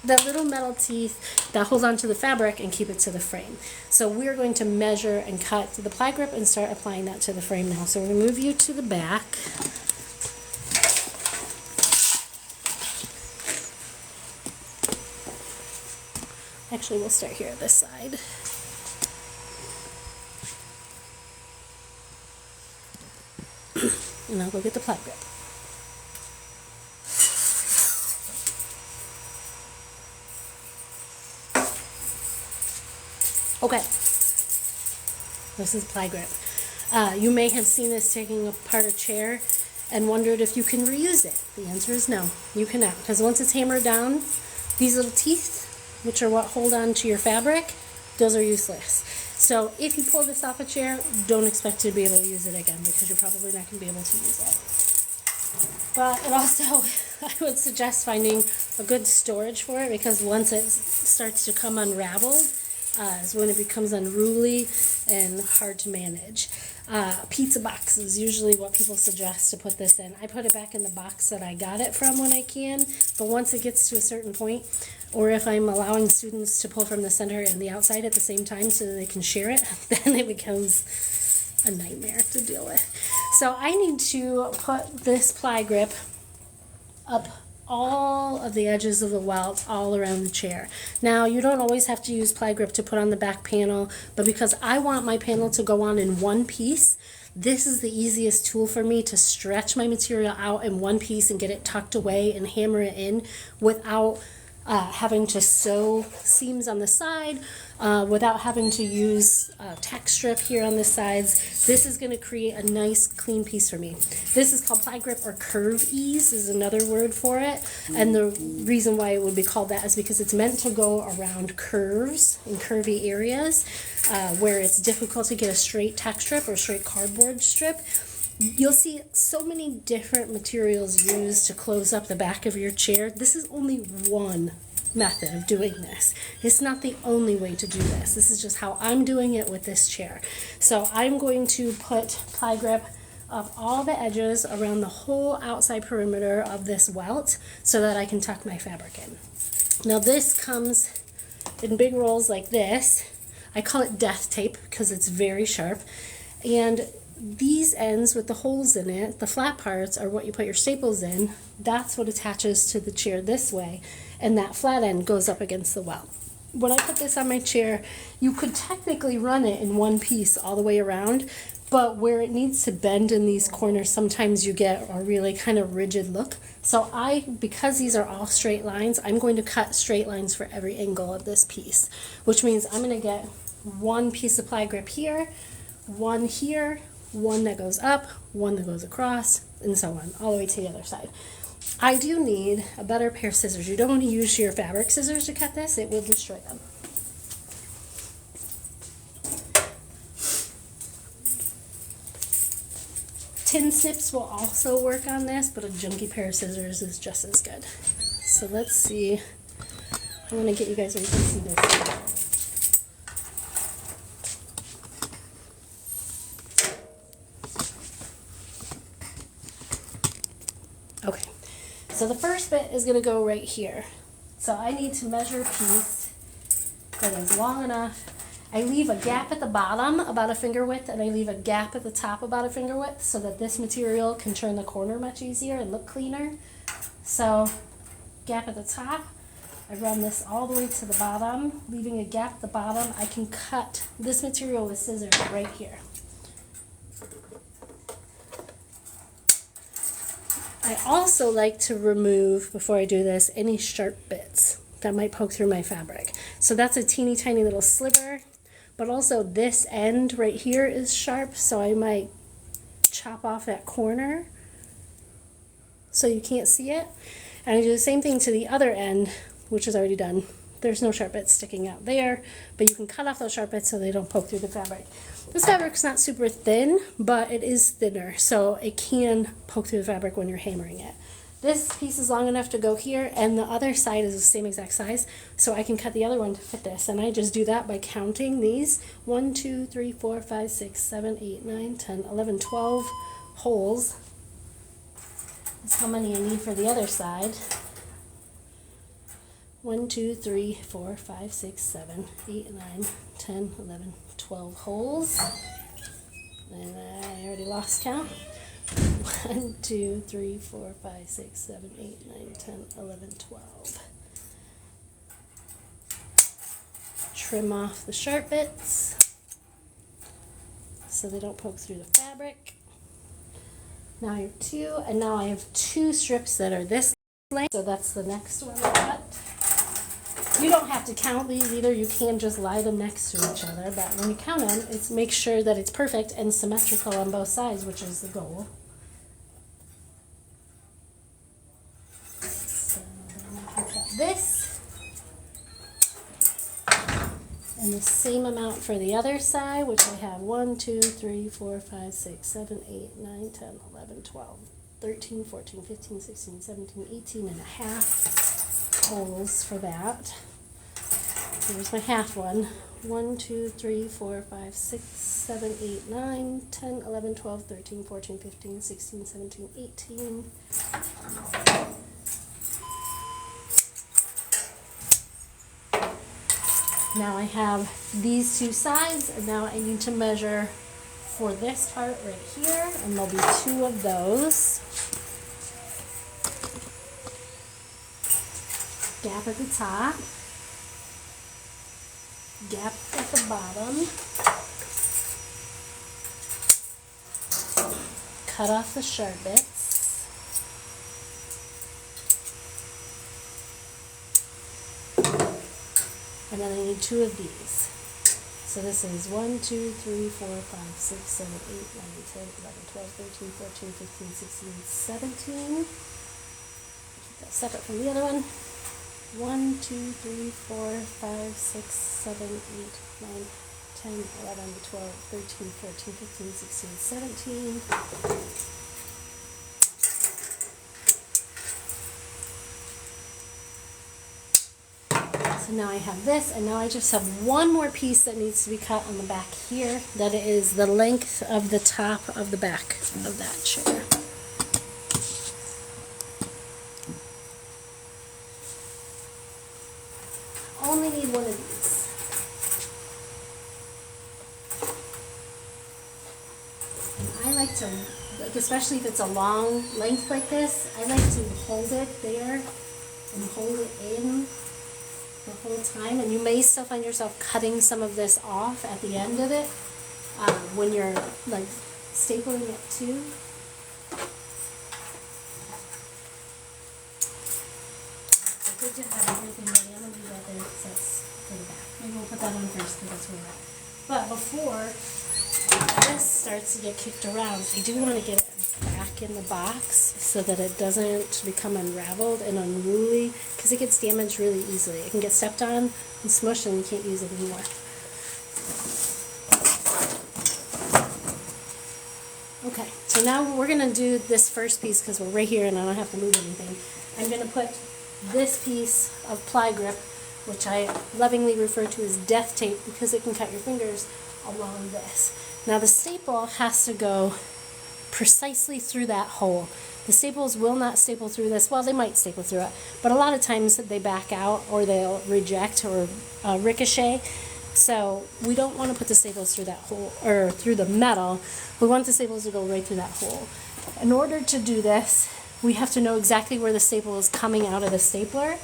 [SPEAKER 1] The little metal teeth that hold on to the fabric and keep it to the frame. So we're going to measure and cut the pli-grip and start applying that to the frame now. So we're going to move you to the back. Actually, we'll start here at this side. And I'll go get the pli-grip. Okay, this is pli-grip. You may have seen this taking apart a chair and wondered if you can reuse it. The answer is no, you cannot, because once it's hammered down, these little teeth, which are what hold on to your fabric, those are useless. So if you pull this off a chair, don't expect to be able to use it again, because you're probably not going to be able to use it. But it also, I would suggest finding a good storage for it, because once it starts to come unraveled, is when it becomes unruly and hard to manage. Pizza box is usually what people suggest to put this in. I put it back in the box that I got it from when I can, but once it gets to a certain point, or if I'm allowing students to pull from the center and the outside at the same time so that they can share it, then it becomes a nightmare to deal with. So I need to put this pli grip up all of the edges of the welt all around the chair. Now, you don't always have to use pli-grip to put on the back panel, but because I want my panel to go on in one piece, this is the easiest tool for me to stretch my material out in one piece and get it tucked away and hammer it in without having to sew seams on the side, without having to use tack strip here on the sides. This is going to create a nice clean piece for me. This is called pli-grip, or curve ease is another word for it. And the reason why it would be called that is because it's meant to go around curves and curvy areas where it's difficult to get a straight tack strip or straight cardboard strip. You'll see so many different materials used to close up the back of your chair. This is only one method of doing this. It's not the only way to do this. This is just how I'm doing it with this chair. So I'm going to put pli-grip of all the edges around the whole outside perimeter of this welt so that I can tuck my fabric in. Now this comes in big rolls like this. I call it death tape because it's very sharp. And these ends with the holes in it, the flat parts, are what you put your staples in. That's what attaches to the chair this way, and that flat end goes up against the welt. When I put this on my chair, you could technically run it in one piece all the way around, but where it needs to bend in these corners, sometimes you get a really kind of rigid look. So because these are all straight lines, I'm going to cut straight lines for every angle of this piece, which means I'm going to get one piece of pli-grip here, one here, one that goes up, one that goes across, and so on, all the way to the other side. I do need a better pair of scissors. You don't want to use your fabric scissors to cut this. It will destroy them. Tin snips will also work on this, but a junky pair of scissors is just as good. So let's see. I want to get you guys where you can see this. Okay, so the first bit is going to go right here. So I need to measure a piece that is long enough. I leave a gap at the bottom about a finger width, and I leave a gap at the top about a finger width so that this material can turn the corner much easier and look cleaner. So gap at the top, I run this all the way to the bottom, leaving a gap at the bottom. I can cut this material with scissors right here. I also like to remove, before I do this, any sharp bits that might poke through my fabric. So that's a teeny tiny little sliver, but also this end right here is sharp, so I might chop off that corner so you can't see it. And I do the same thing to the other end, which is already done. There's no sharp bits sticking out there, but you can cut off those sharp bits so they don't poke through the fabric. This fabric's not super thin, but it is thinner, so it can poke through the fabric when you're hammering it. This piece is long enough to go here, and the other side is the same exact size, so I can cut the other one to fit this. And I just do that by counting these 1, 2, 3, 4, 5, 6, 7, 8, 9, 10, 11, 12 holes. That's how many I need for the other side. 1, 2, 3, 4, 5, 6, 7, 8, 9, 10, 11, 12 holes. And I already lost count. 1, 2, 3, 4, 5, 6, 7, 8, 9, 10, 11, 12. Trim off the sharp bits so they don't poke through the fabric. Now I have two, and now I have two strips that are this length, so that's the next one I cut. You don't have to count these either, you can just lie them next to each other, but when you count them, it's make sure that it's perfect and symmetrical on both sides, which is the goal. So then I can cut this, and the same amount for the other side, which I have 1, 2, 3, 4, 5, 6, 7, 8, 9, 10, 11, 12, 13, 14, 15, 16, 17, 18 and a half holes for that. Here's my half one. 1, 2, 3, 4, 5, 6, 7, 8, 9, 10, 11, 12, 13, 14, 15, 16, 17, 18. Now I have these two sides, and now I need to measure for this part right here, and there'll be two of those. gap at the top, gap at the bottom, cut off the sharp bits, and then I need 2 of these. So this is 1, 2, 3, 4, 5, 6, 7, 8, 9, 10, 11, 12, 13, 14, 15, 16, 17. Keep that separate from the other one. 1, 2, 3, 4, 5, 6, 7, 8, 9, 10, 11, 12, 13, 14, 15, 16, 17. So now I have this, and now I just have one more piece that needs to be cut on the back here. That is the length of the top of the back of that chair. Only need one of these. And I like to, like, especially if it's a long length like this, I like to hold it there and hold it in the whole time. And you may still find yourself cutting some of this off at the end of it when you're like stapling it too. Good to have everything ready. I'm going to do that there because that's for the back. Maybe we'll put that on first because that's where we're at. But before this starts to get kicked around, I do want to get it back in the box so that it doesn't become unraveled and unruly, because it gets damaged really easily. It can get stepped on and smushed and you can't use it anymore. Okay, so now we're going to do this first piece because we're right here and I don't have to move anything. I'm going to put this piece of pli-grip, which I lovingly refer to as death tape because it can cut your fingers, along this. Now the staple has to go precisely through that hole. The staples will not staple through this. Well, they might staple through it, but a lot of times they back out or they'll reject or ricochet. So we don't want to put the staples through that hole or through the metal. We want the staples to go right through that hole. In order to do this, we have to know exactly where the staple is coming out of the stapler.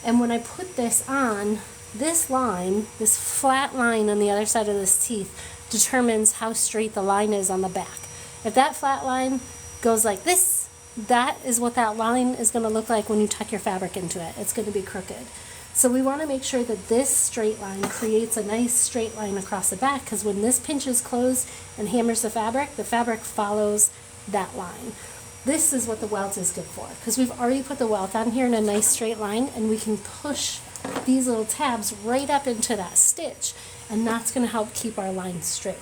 [SPEAKER 1] And when I put this on, this line, this flat line on the other side of this teeth, determines how straight the line is on the back. If that flat line goes like this, that is what that line is going to look like when you tuck your fabric into it. It's going to be crooked. So we want to make sure that this straight line creates a nice straight line across the back, because when this pinches closed and hammers the fabric follows that line. This is what the welt is good for, because we've already put the welt on here in a nice straight line, and we can push these little tabs right up into that stitch, and that's going to help keep our line straight.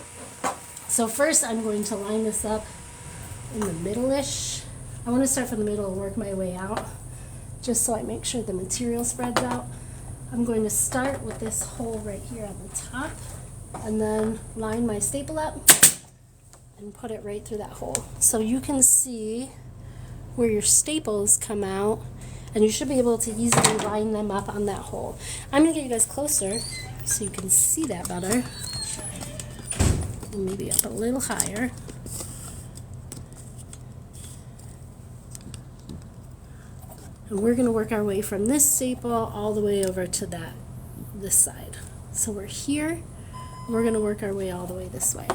[SPEAKER 1] So first I'm going to line this up in the middle-ish. I want to start from the middle and work my way out, just so I make sure the material spreads out. I'm going to start with this hole right here on the top, and then line my staple up and put it right through that hole. So you can see where your staples come out, and you should be able to easily line them up on that hole. I'm going to get you guys closer so you can see that better. Maybe up a little higher. And we're going to work our way from this staple all the way over to this side. So we're here, we're going to work our way all the way this way.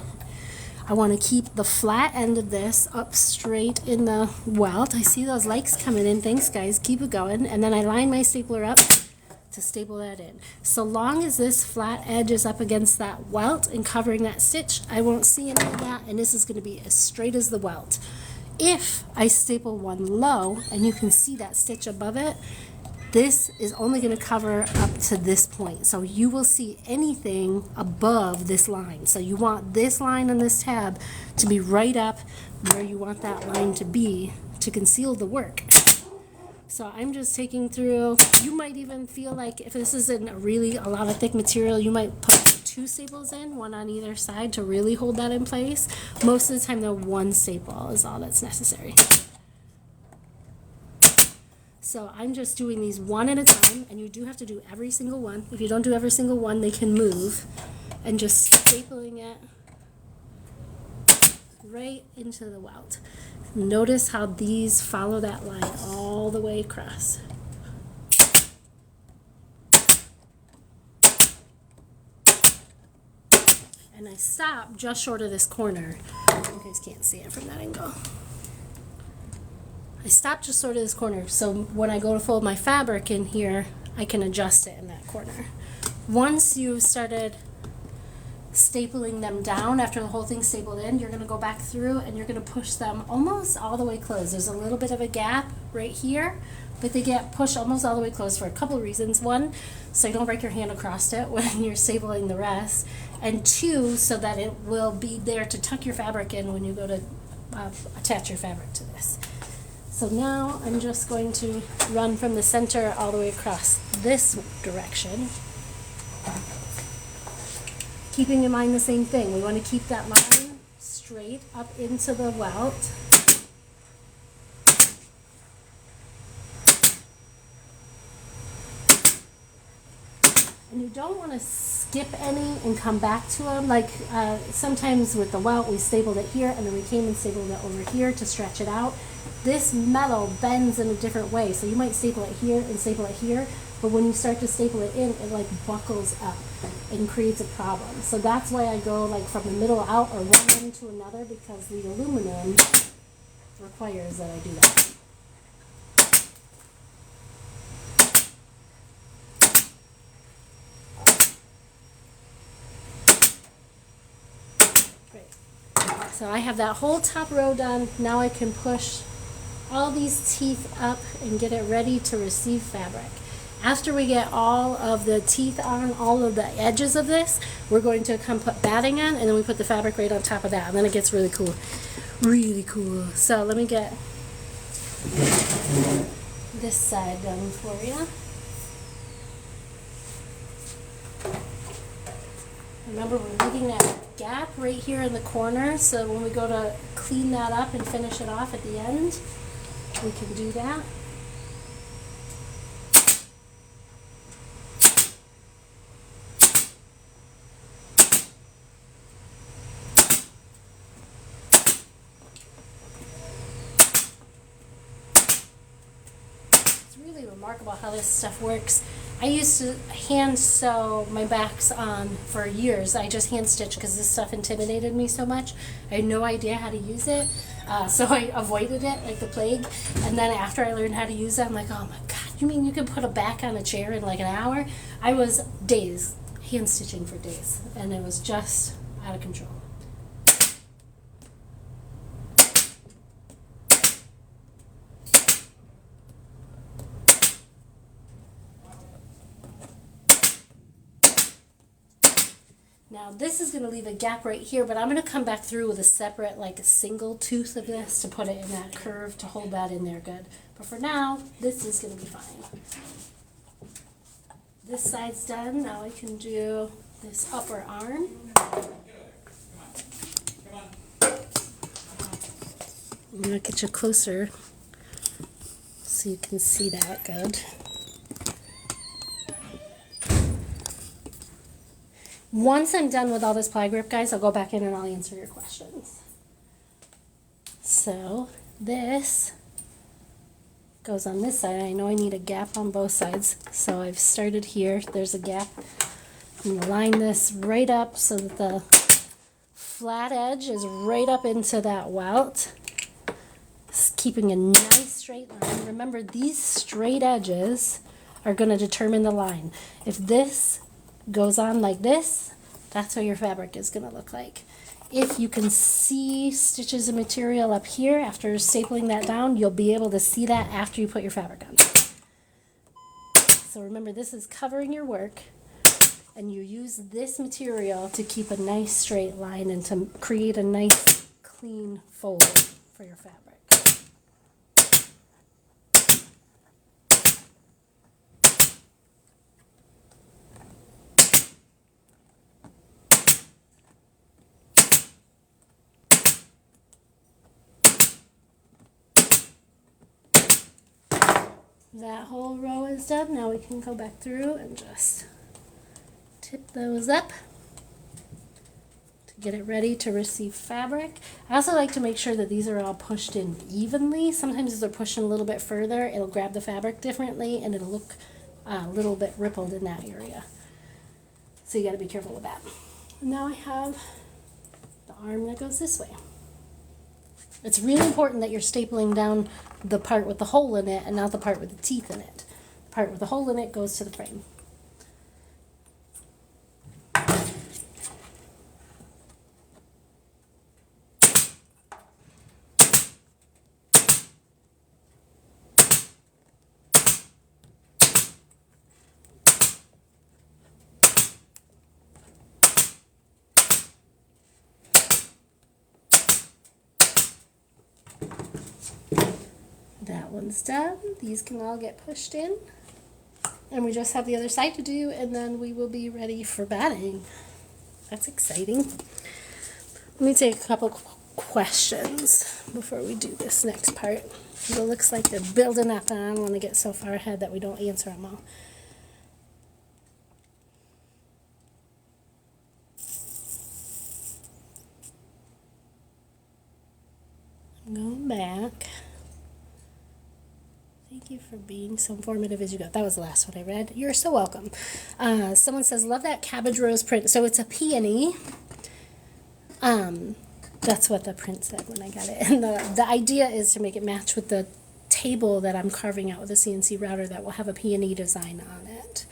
[SPEAKER 1] I want to keep the flat end of this up straight in the welt. I see those likes coming in. Thanks, guys. Keep it going. And then I line my stapler up to staple that in. So long as this flat edge is up against that welt and covering that stitch, I won't see any of that, and this is going to be as straight as the welt. If I staple one low, and you can see that stitch above it, this is only going to cover up to this point. So you will see anything above this line. So you want this line on this tab to be right up where you want that line to be to conceal the work. So I'm just taking through, you might even feel like if this isn't really a lot of thick material, you might put 2 staples in, one on either side to really hold that in place. Most of the time though, 1 staple is all that's necessary. So I'm just doing these one at a time, and you do have to do every single one. If you don't do every single one, they can move. And just stapling it right into the welt. Notice how these follow that line all the way across. and I stop just short of this corner. You guys can't see it from that angle. I stop just sort of this corner, so when I go to fold my fabric in here, I can adjust it in that corner. Once you've started stapling them down, after the whole thing's stapled in, you're going to go back through and you're going to push them almost all the way closed. There's a little bit of a gap right here, but they get pushed almost all the way closed for a couple of reasons. One, so you don't break your hand across it when you're stapling the rest, and two, so that it will be there to tuck your fabric in when you go to attach your fabric to this. So now I'm just going to run from the center all the way across this direction. Keeping in mind the same thing, we want to keep that line straight up into the welt. And you don't want to skip any and come back to them. Like sometimes with the welt, we stapled it here and then we came and stapled it over here to stretch it out. This metal bends in a different way, so you might staple it here and staple it here, but when you start to staple it in, it like buckles up and creates a problem. So that's why I go like from the middle out or one end to another, because the aluminum requires that I do that. Great. So I have that whole top row done. Now I can push all these teeth up and get it ready to receive fabric. After we get all of the teeth on all of the edges of this, we're going to come put batting on, and then we put the fabric right on top of that, and then it gets really cool. Really cool. So let me get this side done for you. Remember, we're leaving that gap right here in the corner, so when we go to clean that up and finish it off at the end, we can do that. It's really remarkable how this stuff works. I used to hand sew my backs on for years. I just hand stitched because this stuff intimidated me so much. I had no idea how to use it, so I avoided it like the plague. And then after I learned how to use it, I'm like, oh my God, you mean you can put a back on a chair in like an hour? I was days, hand stitching for days, and it was just out of control. Now this is going to leave a gap right here, but I'm going to come back through with a separate, like a single tooth of this to put it in that curve to hold that in there good. But for now, this is going to be fine. This side's done. Now I can do this upper arm. I'm going to get you closer so you can see that good. Once I'm done with all this pli-grip, guys, I'll go back in and I'll answer your questions. So this goes on this side. I know I need a gap on both sides, so I've started here. There's a gap. I'm going to line this right up so that the flat edge is right up into that welt. Just keeping a nice straight line. Remember, these straight edges are going to determine the line. If this goes on like this, that's what your fabric is going to look like. If you can see stitches of material up here after stapling that down, you'll be able to see that after you put your fabric on. So remember, this is covering your work, and you use this material to keep a nice straight line and to create a nice clean fold for your fabric. That whole row is done. Now we can go back through and just tip those up to get it ready to receive fabric. I also like to make sure that these are all pushed in evenly. Sometimes if they're pushed in a little bit further, it'll grab the fabric differently and it'll look a little bit rippled in that area. So you got to be careful with that. And now I have the arm that goes this way. It's really important that you're stapling down the part with the hole in it and not the part with the teeth in it. The part with the hole in it goes to the frame. That one's done. These can all get pushed in. And we just have the other side to do, and then we will be ready for batting. That's exciting. Let me take a couple questions before we do this next part. It looks like they're building up, and I don't want to get so far ahead that we don't answer them all. I'm going back. Thank you for being so informative as you go. That was the last one I read. You're so welcome. Someone says, love that cabbage rose print. So it's a peony. That's what the print said when I got it. And the idea is to make it match with the table that I'm carving out with a CNC router that will have a peony design on it.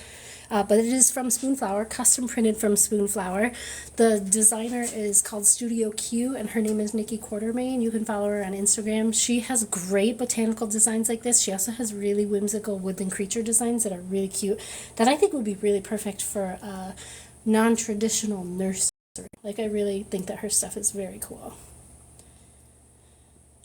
[SPEAKER 1] But it is from Spoonflower, custom printed from Spoonflower. The designer is called StudioQ, and her name is Nikki Quartermain. You can follow her on Instagram. She has great botanical designs like this. She also has really whimsical woodland creature designs that are really cute, that I think would be really perfect for a non-traditional nursery. Like, I really think that her stuff is very cool.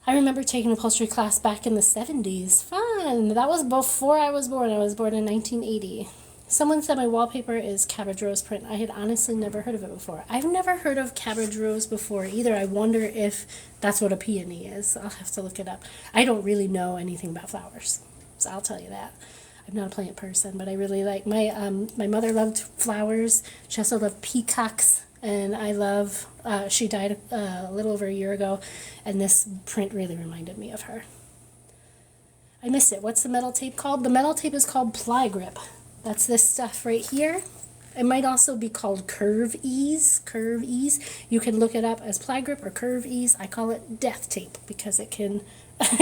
[SPEAKER 1] I remember taking an upholstery class back in the 70s. Fun! That was before I was born. I was born in 1980. Someone said my wallpaper is cabbage rose print. I had honestly never heard of it before. I've never heard of cabbage rose before either. I wonder if that's what a peony is. I'll have to look it up. I don't really know anything about flowers, so I'll tell you that. I'm not a plant person, but I really like my mother loved flowers. She also loved peacocks, and I love. She died a little over a year ago, and this print really reminded me of her. I missed it. What's the metal tape called? The metal tape is called pli-grip. That's this stuff right here. It might also be called curve ease. Curve ease. You can look it up as pli-grip or curve ease. I call it death tape because it can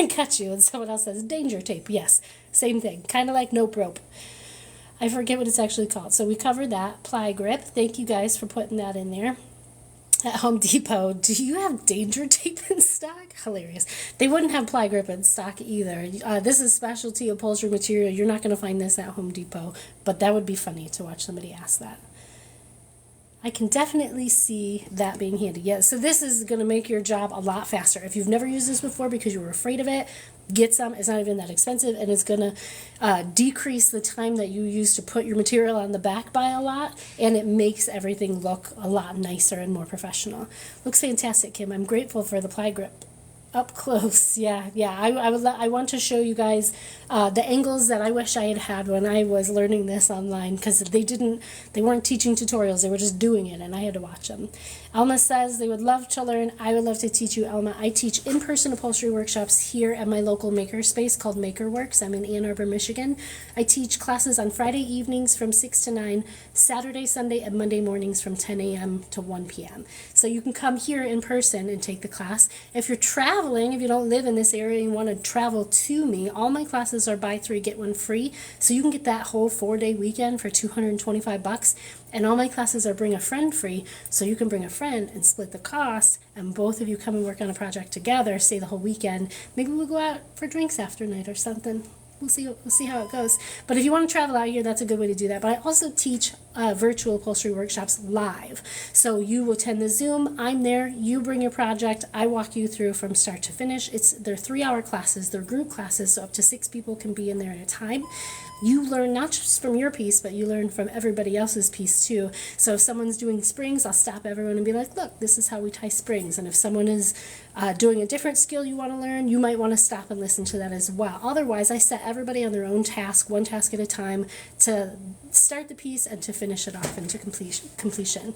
[SPEAKER 1] cut you. And someone else says danger tape. Yes, same thing. Kind of like nope rope. I forget what it's actually called. So we covered that. Pli-grip. Thank you guys for putting that in there. At Home Depot, do you have danger tape in stock? Hilarious. They wouldn't have pli-grip in stock either. This is specialty upholstery material. You're not going to find this at Home Depot, but that would be funny to watch somebody ask that. I can definitely see that being handy. Yeah, so this is going to make your job a lot faster. If you've never used this before because you were afraid of it, get some. It's not even that expensive, and it's going to decrease the time that you use to put your material on the back by a lot, and it makes everything look a lot nicer and more professional. Looks fantastic, Kim. I'm grateful for the pli-grip. Up close, yeah. I want to show you guys the angles that I wish I had had when I was learning this online, because they weren't teaching tutorials, they were just doing it, and I had to watch them. Elma says they would love to learn. I would love to teach you, Elma. I teach in-person upholstery workshops here at my local makerspace called Makerworks. I'm in Ann Arbor, Michigan. I teach classes on Friday evenings from 6 to 9, Saturday, Sunday, and Monday mornings from 10 a.m. to 1 p.m. So you can come here in person and take the class. If you're traveling, if you don't live in this area and you want to travel to me, all my classes are buy 3, get 1 free. So you can get that whole 4-day weekend for $225. And all my classes are bring a friend free, so you can bring a friend and split the cost, and both of you come and work on a project together, stay the whole weekend. Maybe we'll go out for drinks after night or something. We'll see how it goes. But if you want to travel out here, that's a good way to do that. But I also teach virtual upholstery workshops live. So you attend the Zoom, I'm there, you bring your project, I walk you through from start to finish. They're 3-hour classes, they're group classes, so up to 6 people can be in there at a time. You learn not just from your piece, but you learn from everybody else's piece too. So if someone's doing springs, I'll stop everyone and be like, look, this is how we tie springs. And if someone is doing a different skill you want to learn, you might want to stop and listen to that as well. Otherwise, I set everybody on their own task, one task at a time, to start the piece and to finish it off into completion.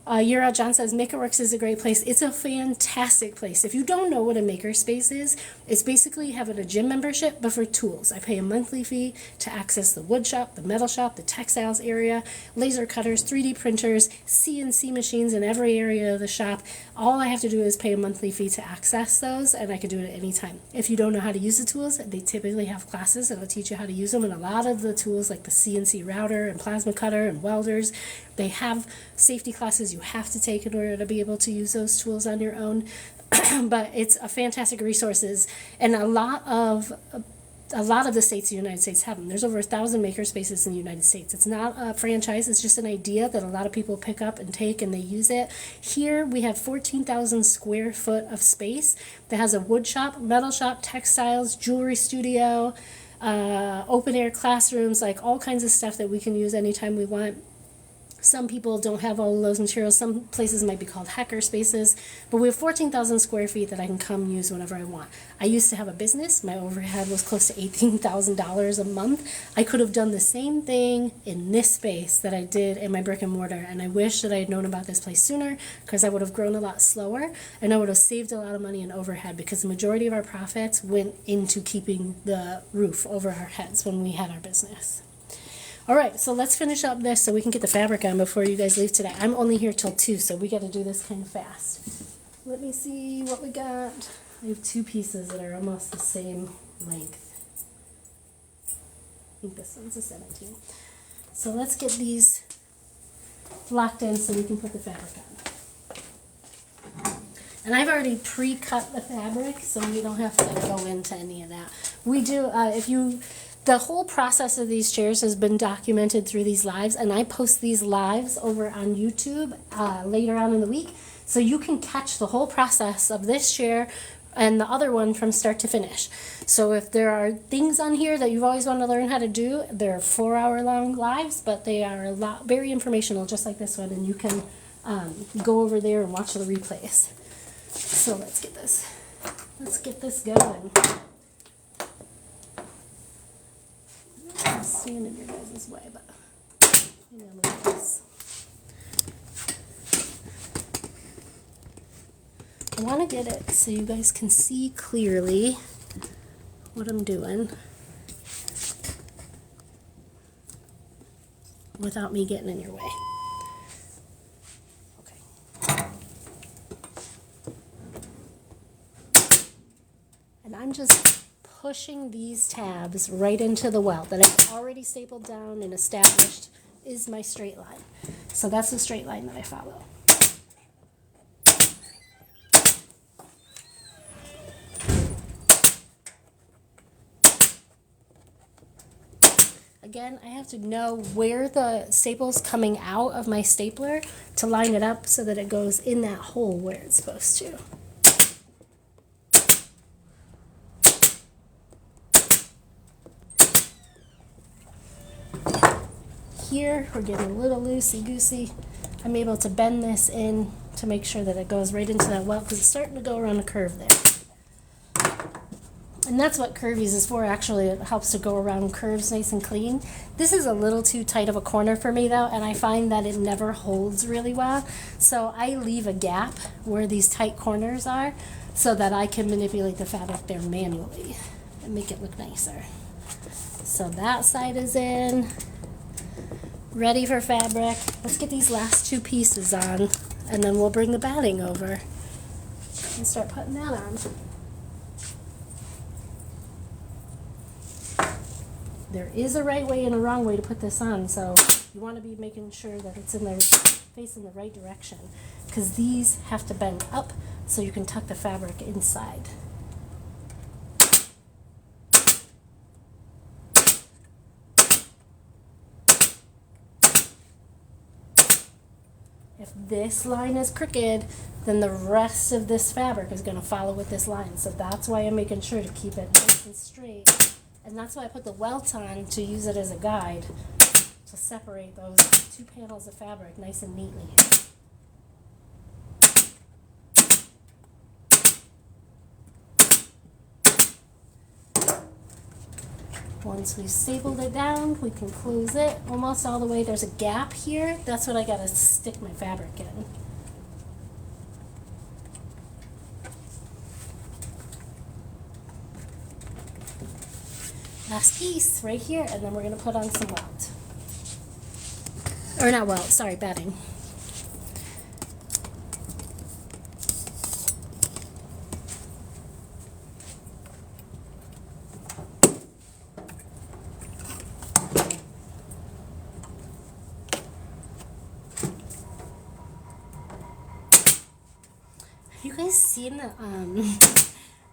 [SPEAKER 1] Yura John says, MakerWorks is a great place. It's a fantastic place. If you don't know what a makerspace is, it's basically having a gym membership, but for tools. I pay a monthly fee to access the wood shop, the metal shop, the textiles area, laser cutters, 3D printers, CNC machines in every area of the shop. All I have to do is pay a monthly fee to access those, and I can do it at any time. If you don't know how to use the tools, they typically have classes that'll teach you how to use them, and a lot of the tools like the CNC router and plasma cutter and welders, they have safety classes you have to take in order to be able to use those tools on your own. But it's a fantastic resources, and a lot of the states in the United States have them. There's over 1,000 maker spaces in the United States. It's not a franchise, it's just an idea that a lot of people pick up and take and they use it. Here we have 14,000 square foot of space that has a wood shop, metal shop, textiles, jewelry studio, open air classrooms, like all kinds of stuff that we can use anytime we want. Some people don't have all of those materials. Some places might be called hacker spaces, but we have 14,000 square feet that I can come use whenever I want. I used to have a business. My overhead was close to $18,000 a month. I could have done the same thing in this space that I did in my brick and mortar, and I wish that I had known about this place sooner, because I would have grown a lot slower, and I would have saved a lot of money in overhead, because the majority of our profits went into keeping the roof over our heads when we had our business. All right, so let's finish up this so we can get the fabric on before you guys leave today. I'm only here till 2, so we got to do this kind of fast. Let me see what we got. I have 2 pieces that are almost the same length. I think this one's a 17. So let's get these locked in so we can put the fabric on. And I've already pre-cut the fabric, so we don't have to go into any of that. We do, the whole process of these chairs has been documented through these lives, and I post these lives over on YouTube later on in the week, so you can catch the whole process of this chair and the other one from start to finish. So if there are things on here that you've always wanted to learn how to do, they're 4-hour-long lives, but they are very informational, just like this one, and you can go over there and watch the replays. So let's get this going. I'm standing in your guys' way, but maybe I'll move this. I want to get it so you guys can see clearly what I'm doing without me getting in your way. Okay. And I'm just pushing these tabs right into the welt that I've already stapled down and established is my straight line. So that's the straight line that I follow. Again, I have to know where the staple's coming out of my stapler to line it up so that it goes in that hole where it's supposed to. Here, we're getting a little loosey-goosey. I'm able to bend this in to make sure that it goes right into that welt, because it's starting to go around a curve there. And that's what curvies is for, actually. It helps to go around curves nice and clean. This is a little too tight of a corner for me, though, and I find that it never holds really well. So I leave a gap where these tight corners are so that I can manipulate the fabric there manually and make it look nicer. So that side is in. Ready for fabric. Let's get these last 2 pieces on, and then we'll bring the batting over and start putting that on. There is a right way and a wrong way to put this on, so you want to be making sure that it's in there facing the right direction, because these have to bend up so you can tuck the fabric inside. If this line is crooked, then the rest of this fabric is going to follow with this line. So that's why I'm making sure to keep it nice and straight. And that's why I put the welt on, to use it as a guide to separate those 2 panels of fabric nice and neatly. Once we've stapled it down, we can close it almost all the way. There's a gap here. That's what I gotta stick my fabric in. Last piece right here, and then we're gonna put on some welt. Or not welt, sorry, batting. You guys seen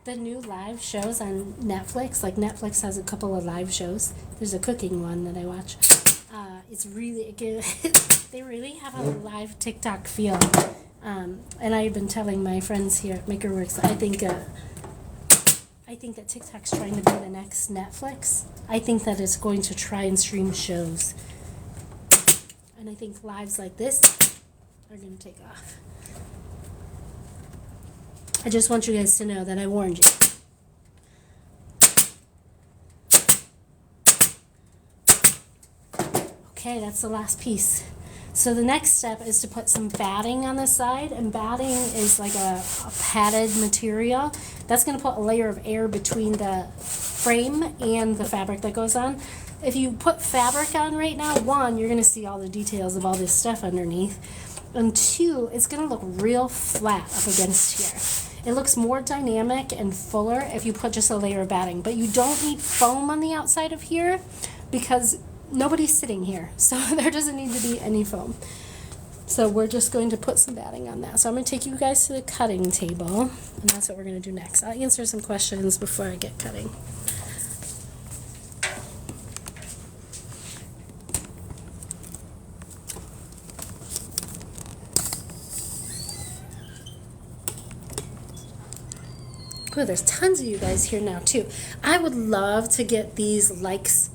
[SPEAKER 1] the new live shows on Netflix? Like Netflix has a couple of live shows. There's a cooking one that I watch. It's really good. They really have a live TikTok feel. And I've been telling my friends here at MakerWorks, I think that TikTok's trying to be the next Netflix. I think that it's going to try and stream shows. And I think lives like this are going to take off. I just want you guys to know that I warned you. Okay, that's the last piece. So the next step is to put some batting on the side, and batting is like a padded material. That's going to put a layer of air between the frame and the fabric that goes on. If you put fabric on right now, one, you're going to see all the details of all this stuff underneath, and two, it's going to look real flat up against here. It looks more dynamic and fuller if you put just a layer of batting, but you don't need foam on the outside of here because nobody's sitting here, so there doesn't need to be any foam. So we're just going to put some batting on that. So I'm going to take you guys to the cutting table, and that's what we're going to do next. I'll answer some questions before I get cutting. Oh, there's tons of you guys here now too. I would love to get these likes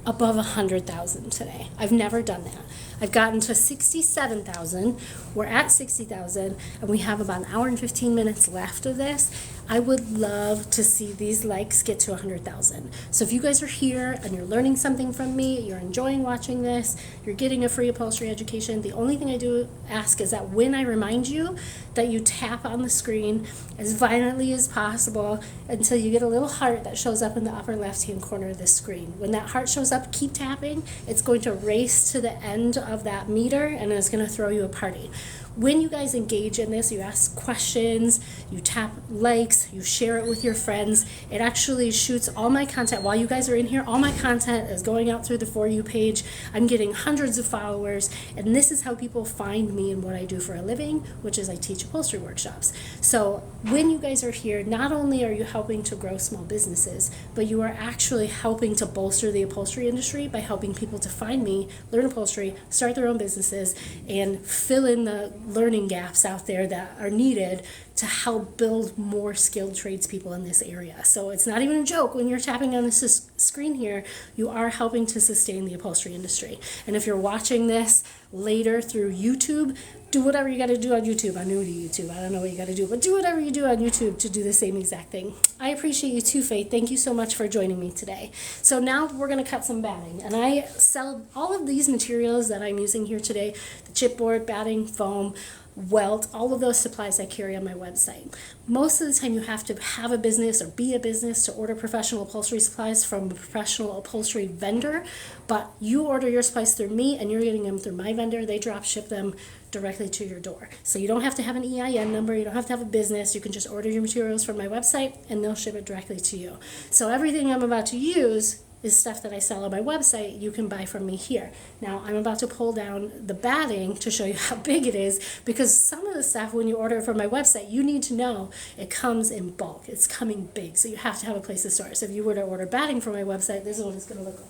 [SPEAKER 1] above 100,000 today. I've never done that. I've gotten to 67,000. We're at 60,000, and we have about an hour and 15 minutes left of this. I would love to see these likes get to 100,000. So if you guys are here and you're learning something from me, you're enjoying watching this, you're getting a free upholstery education, the only thing I do ask is that when I remind you that you tap on the screen as violently as possible until you get a little heart that shows up in the upper left-hand corner of the screen. When that heart shows up, keep tapping. It's going to race to the end of that meter, and it's going to throw you a party. When you guys engage in this, you ask questions, you tap likes, you share it with your friends, it actually shoots all my content. While you guys are in here, all my content is going out through the For You page. I'm getting hundreds of followers, and this is how people find me and what I do for a living, which is I teach upholstery workshops. So when you guys are here, not only are you helping to grow small businesses, but you are actually helping to bolster the upholstery industry by helping people to find me, learn upholstery, start their own businesses, and fill in the learning gaps out there that are needed to help build more skilled tradespeople in this area. So it's not even a joke. When you're tapping on this screen here, you are helping to sustain the upholstery industry. And if you're watching this later through YouTube, do whatever you got to do on YouTube. I'm new to YouTube. I don't know what you got to do, but do whatever you do on YouTube to do the same exact thing. I appreciate you too, Faith. Thank you so much for joining me today. So now we're going to cut some batting. And I sell all of these materials that I'm using here today, the chipboard, batting, foam, Welt, all of those supplies I carry on my website. Most of the time you have to have a business or be a business to order professional upholstery supplies from a professional upholstery vendor, but you order your supplies through me and you're getting them through my vendor. They drop ship them directly to your door. So you don't have to have an EIN number, you don't have to have a business, you can just order your materials from my website and they'll ship it directly to you. So everything I'm about to use is stuff that I sell on my website. You can buy from me here. Now I'm about to pull down the batting to show you how big it is, because some of the stuff when you order it from my website, you need to know it comes in bulk. It's coming big, so you have to have a place to store it. So if you were to order batting from my website, this is what it's going to look like.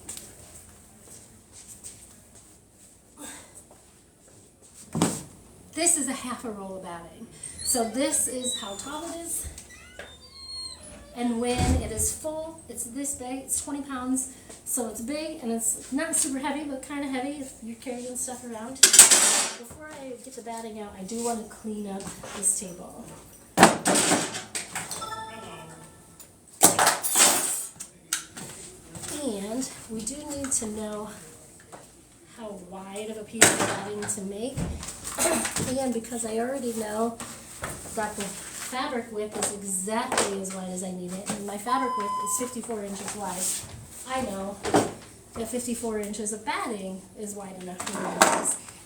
[SPEAKER 1] This is a half a roll of batting. So this is how tall it is. And when it is full, it's this big, it's 20 pounds, so it's big and it's not super heavy, but kind of heavy if you're carrying stuff around. Before I get the batting out, I do want to clean up this table. And we do need to know how wide of a piece of batting to make. And because I already know that the fabric width is exactly as wide as I need it, and my fabric width is 54 inches wide, I know that 54 inches of batting is wide enough for me.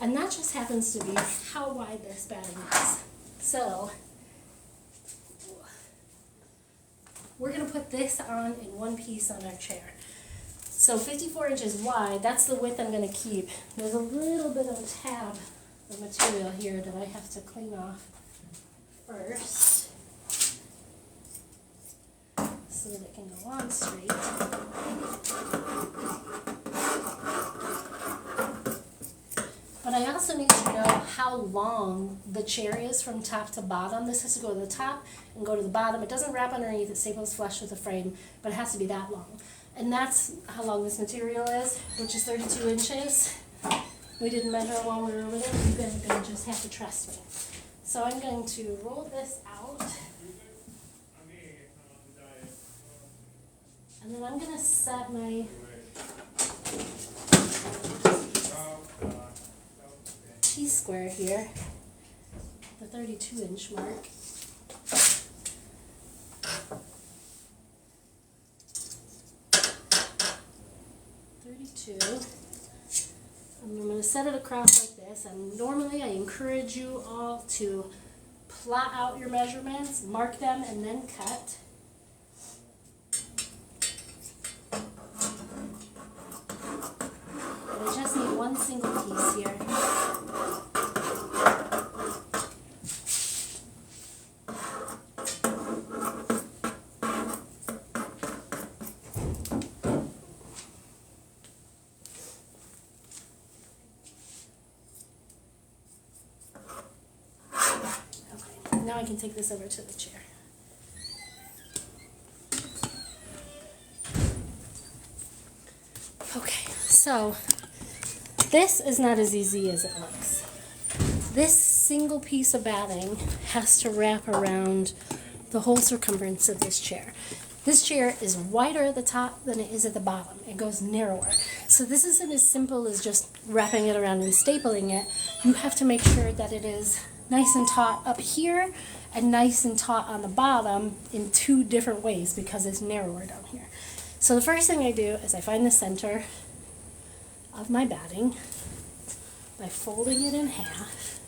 [SPEAKER 1] And that just happens to be how wide this batting is. So we're going to put this on in one piece on our chair. So 54 inches wide, that's the width I'm going to keep. There's a little bit of a tab of material here that I have to clean off first so that it can go on straight. But I also need to know how long the chair is from top to bottom. This has to go to the top and go to the bottom. It doesn't wrap underneath, it staples flush with the frame, but it has to be that long. And that's how long this material is, which is 32 inches. We didn't measure while we were over there. You're going to just have to trust me. So I'm going to roll this out. And then I'm going to set my T-square here, the 32-inch mark. And I'm going to set it across like this, and normally I encourage you all to plot out your measurements, mark them, and then cut. But I just need one single piece here. Now I can take this over to the chair. Okay, so this is not as easy as it looks. This single piece of batting has to wrap around the whole circumference of this chair. This chair is wider at the top than it is at the bottom. It goes narrower. So this isn't as simple as just wrapping it around and stapling it. You have to make sure that it is nice and taut up here and nice and taut on the bottom in two different ways because it's narrower down here. So the first thing I do is I find the center of my batting by folding it in half,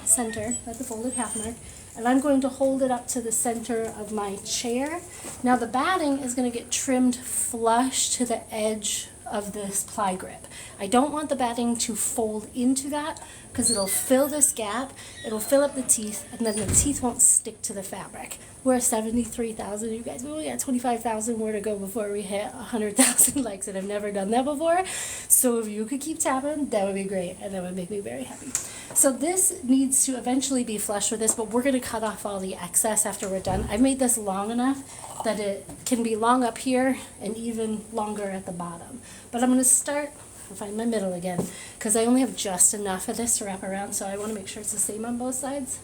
[SPEAKER 1] center at the folded half mark, and I'm going to hold it up to the center of my chair. Now the batting is going to get trimmed flush to the edge of this ply grip. I don't want the batting to fold into that because it'll fill this gap, it'll fill up the teeth, and then the teeth won't stick to the fabric. We're at 73,000, you guys, we only got 25,000 more to go before we hit 100,000 likes, and I've never done that before. So if you could keep tapping, that would be great, and that would make me very happy. So this needs to eventually be flush with this, but we're going to cut off all the excess after we're done. I've made this long enough that it can be long up here and even longer at the bottom. But I'm going to start, I'll find my middle again, because I only have just enough of this to wrap around, so I want to make sure it's the same on both sides.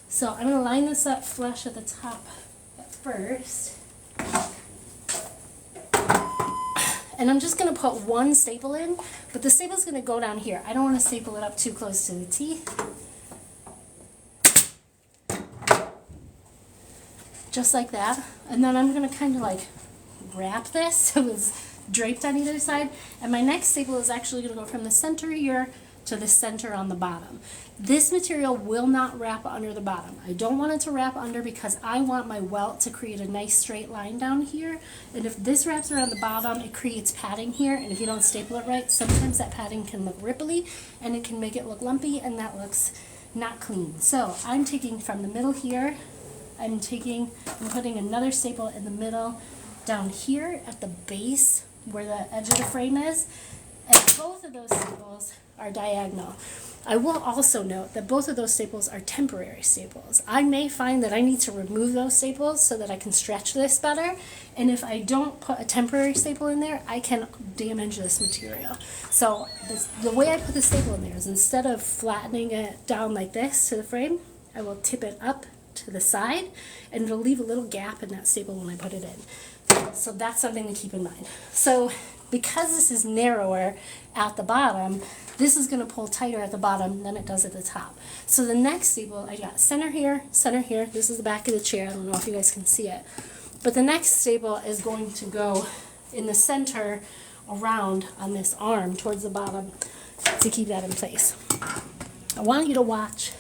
[SPEAKER 1] So I'm going to line this up flush at the top at first. And I'm just going to put one staple in, but the staple's going to go down here. I don't want to staple it up too close to the teeth. Just like that. And then I'm going to kind of like wrap this so it's draped on either side. And my next staple is actually going to go from the center here to the center on the bottom. This material will not wrap under the bottom. I don't want it to wrap under because I want my welt to create a nice straight line down here. And if this wraps around the bottom, it creates padding here. And if you don't staple it right, sometimes that padding can look ripply and it can make it look lumpy, and that looks not clean. So I'm taking from the middle here, I'm putting another staple in the middle down here at the base where the edge of the frame is. And both of those staples are diagonal. I will also note that both of those staples are temporary staples. I may find that I need to remove those staples so that I can stretch this better, and if I don't put a temporary staple in there, I can damage this material. So the way I put the staple in there is instead of flattening it down like this to the frame, I will tip it up to the side, and it'll leave a little gap in that staple when I put it in. So that's something to keep in mind. So because this is narrower at the bottom, this is going to pull tighter at the bottom than it does at the top. So the next staple, I got center here, this is the back of the chair, I don't know if you guys can see it. But the next staple is going to go in the center around on this arm towards the bottom to keep that in place. I want you to watch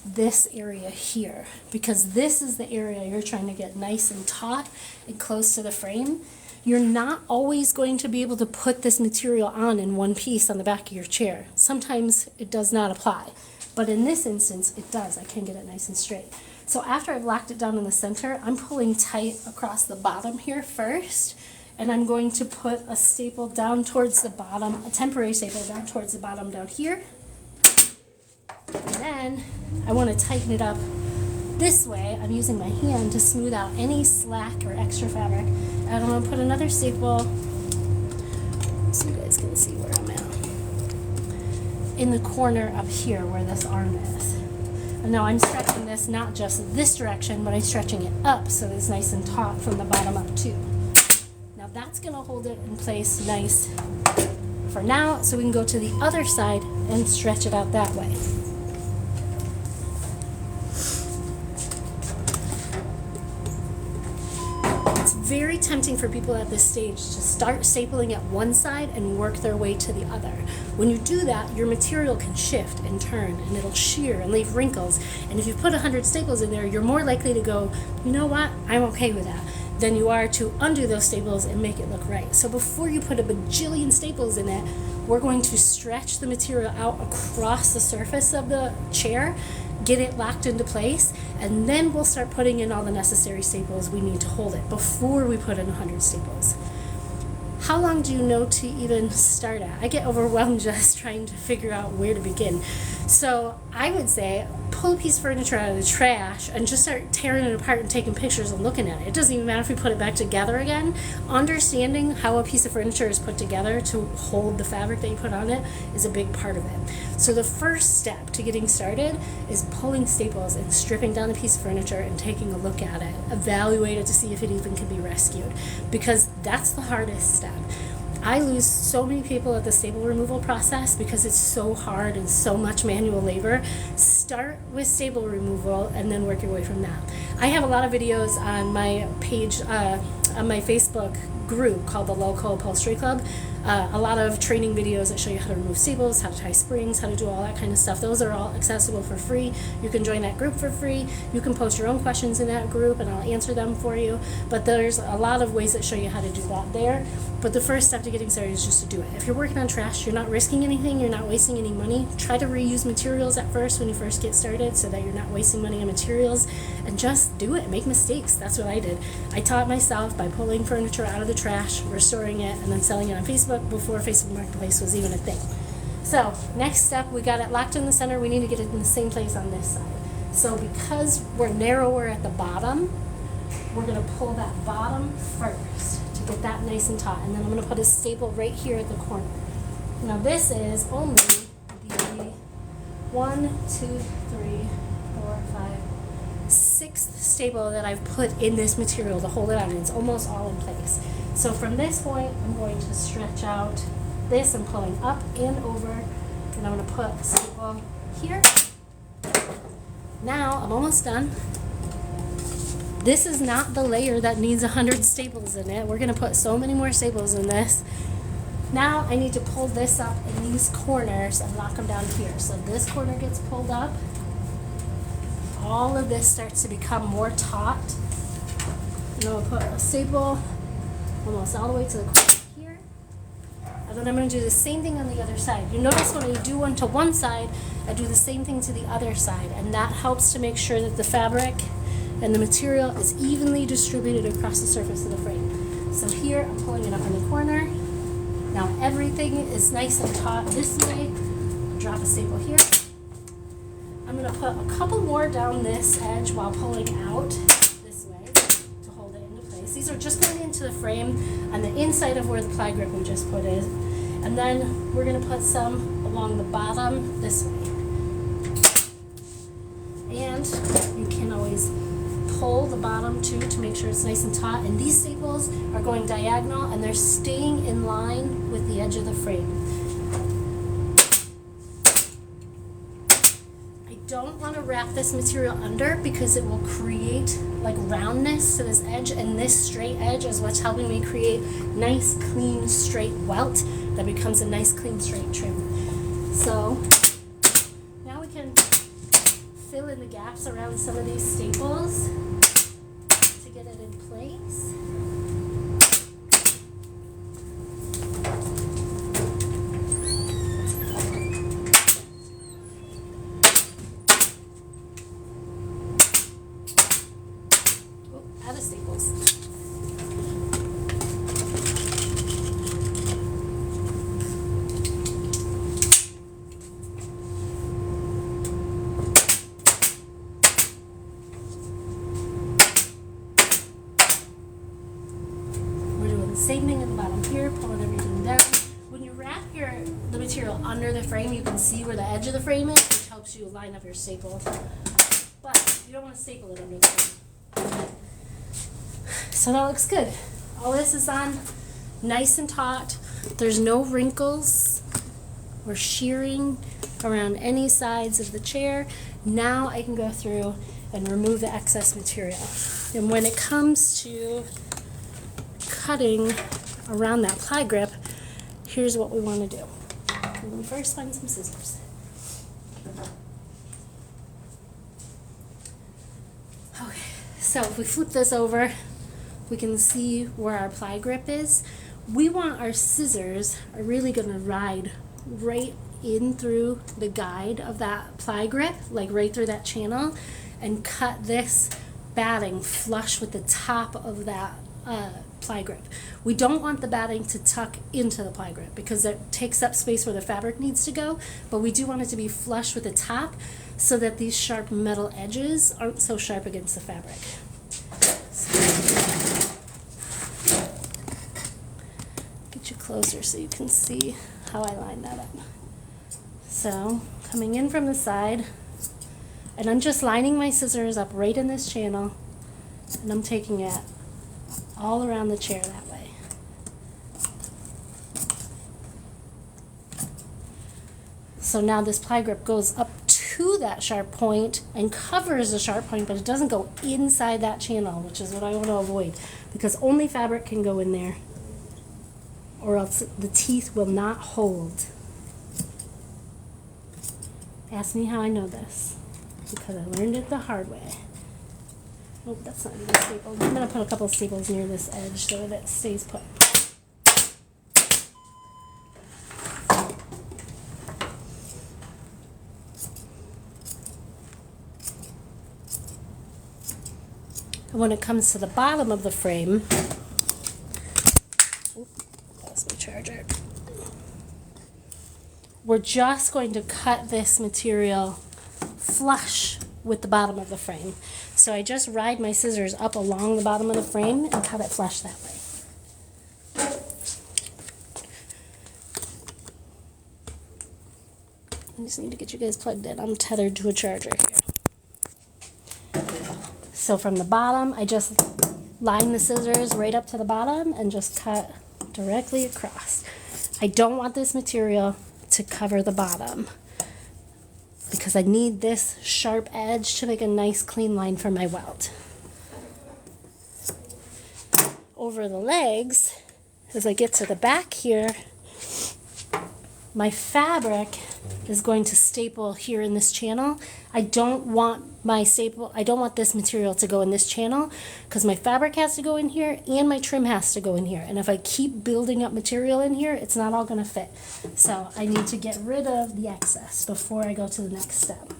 [SPEAKER 1] this area here, because this is the area you're trying to get nice and taut and close to the frame. You're not always going to be able to put this material on in one piece on the back of your chair. Sometimes it does not apply, but in this instance it does. I can get it nice and straight. So after I've locked it down in the center, I'm pulling tight across the bottom here first, and I'm going to put a staple down towards the bottom, a temporary staple down towards the bottom down here. And then I want to tighten it up this way. I'm using my hand to smooth out any slack or extra fabric. And I'm going to put another staple, so you guys can see where I'm at, in the corner up here where this arm is. And now I'm stretching this not just this direction, but I'm stretching it up so it's nice and taut from the bottom up too. Now that's going to hold it in place nice for now, so we can go to the other side and stretch it out that way. Very tempting for people at this stage to start stapling at one side and work their way to the other. When you do that, your material can shift and turn, and it'll shear and leave wrinkles. And if you put 100 staples in there, you're more likely to go, you know what, I'm okay with that, than you are to undo those staples and make it look right. So before you put a bajillion staples in it, we're going to stretch the material out across the surface of the chair, get it locked into place, and then we'll start putting in all the necessary staples we need to hold it before we put in 100 staples. How long do you know to even start at? I get overwhelmed just trying to figure out where to begin. So I would say pull a piece of furniture out of the trash and just start tearing it apart and taking pictures and looking at it. It doesn't even matter if we put it back together again. Understanding how a piece of furniture is put together to hold the fabric that you put on it is a big part of it. So the first step to getting started is pulling staples and stripping down the piece of furniture and taking a look at it. Evaluate it to see if it even can be rescued, because that's the hardest step. I lose so many people at the staple removal process because it's so hard and so much manual labor. Start with staple removal and then work your way from that. I have a lot of videos on my page, on my Facebook group called the Local Upholstery Club. A lot of training videos that show you how to remove staples, how to tie springs, how to do all that kind of stuff. Those are all accessible for free. You can join that group for free. You can post your own questions in that group and I'll answer them for you. But there's a lot of ways that show you how to do that there. But the first step to getting started is just to do it. If you're working on trash, you're not risking anything, you're not wasting any money. Try to reuse materials at first when you first get started so that you're not wasting money on materials, and just do it. Make mistakes. That's what I did. I taught myself by pulling furniture out of the trash, restoring it, and then selling it on Facebook before Facebook Marketplace was even a thing. So next step, we got it locked in the center. We need to get it in the same place on this side. So because we're narrower at the bottom, we're going to pull that bottom first to get that nice and taut, and then I'm going to put a staple right here at the corner. Now this is only the 1, 2, 3, 4, 5, 6th staple that I've put in this material to hold it on. It's almost all in place. So from this point, I'm going to stretch out this. I'm pulling up and over, and I'm going to put a staple here. Now I'm almost done. This is not the layer that needs 100 staples in it. We're going to put so many more staples in this. Now I need to pull this up in these corners and lock them down here. So this corner gets pulled up. All of this starts to become more taut. And I'll put a staple almost all the way to the corner here. And then I'm going to do the same thing on the other side. You notice when I do one to one side, I do the same thing to the other side. And that helps to make sure that the fabric and the material is evenly distributed across the surface of the frame. So here I'm pulling it up in the corner. Now everything is nice and taut this way. Drop a staple here. I'm going to put a couple more down this edge while pulling out this way to hold it into place. These are just going into the frame on the inside of where the pli-grip we just put is. And then we're going to put some along the bottom this way. And you can always pull the bottom too to make sure it's nice and taut, and these staples are going diagonal and they're staying in line with the edge of the frame. I don't want to wrap this material under because it will create like roundness to this edge, and this straight edge is what's helping me create nice, clean, straight welt that becomes a nice, clean, straight trim. So now we can fill in the gaps around some of these staples to get it in place. Oh, out of staples. Same thing at the bottom here, pulling everything down. When you wrap the material under the frame, you can see where the edge of the frame is, which helps you line up your staple. But you don't want to staple it under the frame. So that looks good. All this is on nice and taut. There's no wrinkles or shearing around any sides of the chair. Now I can go through and remove the excess material. And when it comes to cutting around that ply grip, here's what we want to do. Let me first find some scissors. Okay, so if we flip this over, we can see where our ply grip is. We want our scissors are really going to ride right in through the guide of that ply grip, like right through that channel, and cut this batting flush with the top of that ply grip. We don't want the batting to tuck into the ply grip because it takes up space where the fabric needs to go, but we do want it to be flush with the top so that these sharp metal edges aren't so sharp against the fabric. So, get you closer so you can see how I line that up. So, coming in from the side, and I'm just lining my scissors up right in this channel, and I'm taking it all around the chair that way. So now this ply grip goes up to that sharp point and covers the sharp point, but it doesn't go inside that channel, which is what I want to avoid, because only fabric can go in there, or else the teeth will not hold. Ask me how I know this, because I learned it the hard way. Oh, that's not even stapled. I'm going to put a couple of staples near this edge so that it stays put. And when it comes to the bottom of the frame, lost my charger. We're just going to cut this material flush with the bottom of the frame. So I just ride my scissors up along the bottom of the frame and cut it flush that way. I just need to get you guys plugged in. I'm tethered to a charger here. So from the bottom, I just line the scissors right up to the bottom and just cut directly across. I don't want this material to cover the bottom, because I need this sharp edge to make a nice clean line for my welt. Over the legs, as I get to the back here, my fabric is going to staple here in this channel. I don't want this material to go in this channel because my fabric has to go in here and my trim has to go in here. And if I keep building up material in here, it's not all going to fit. So I need to get rid of the excess before I go to the next step.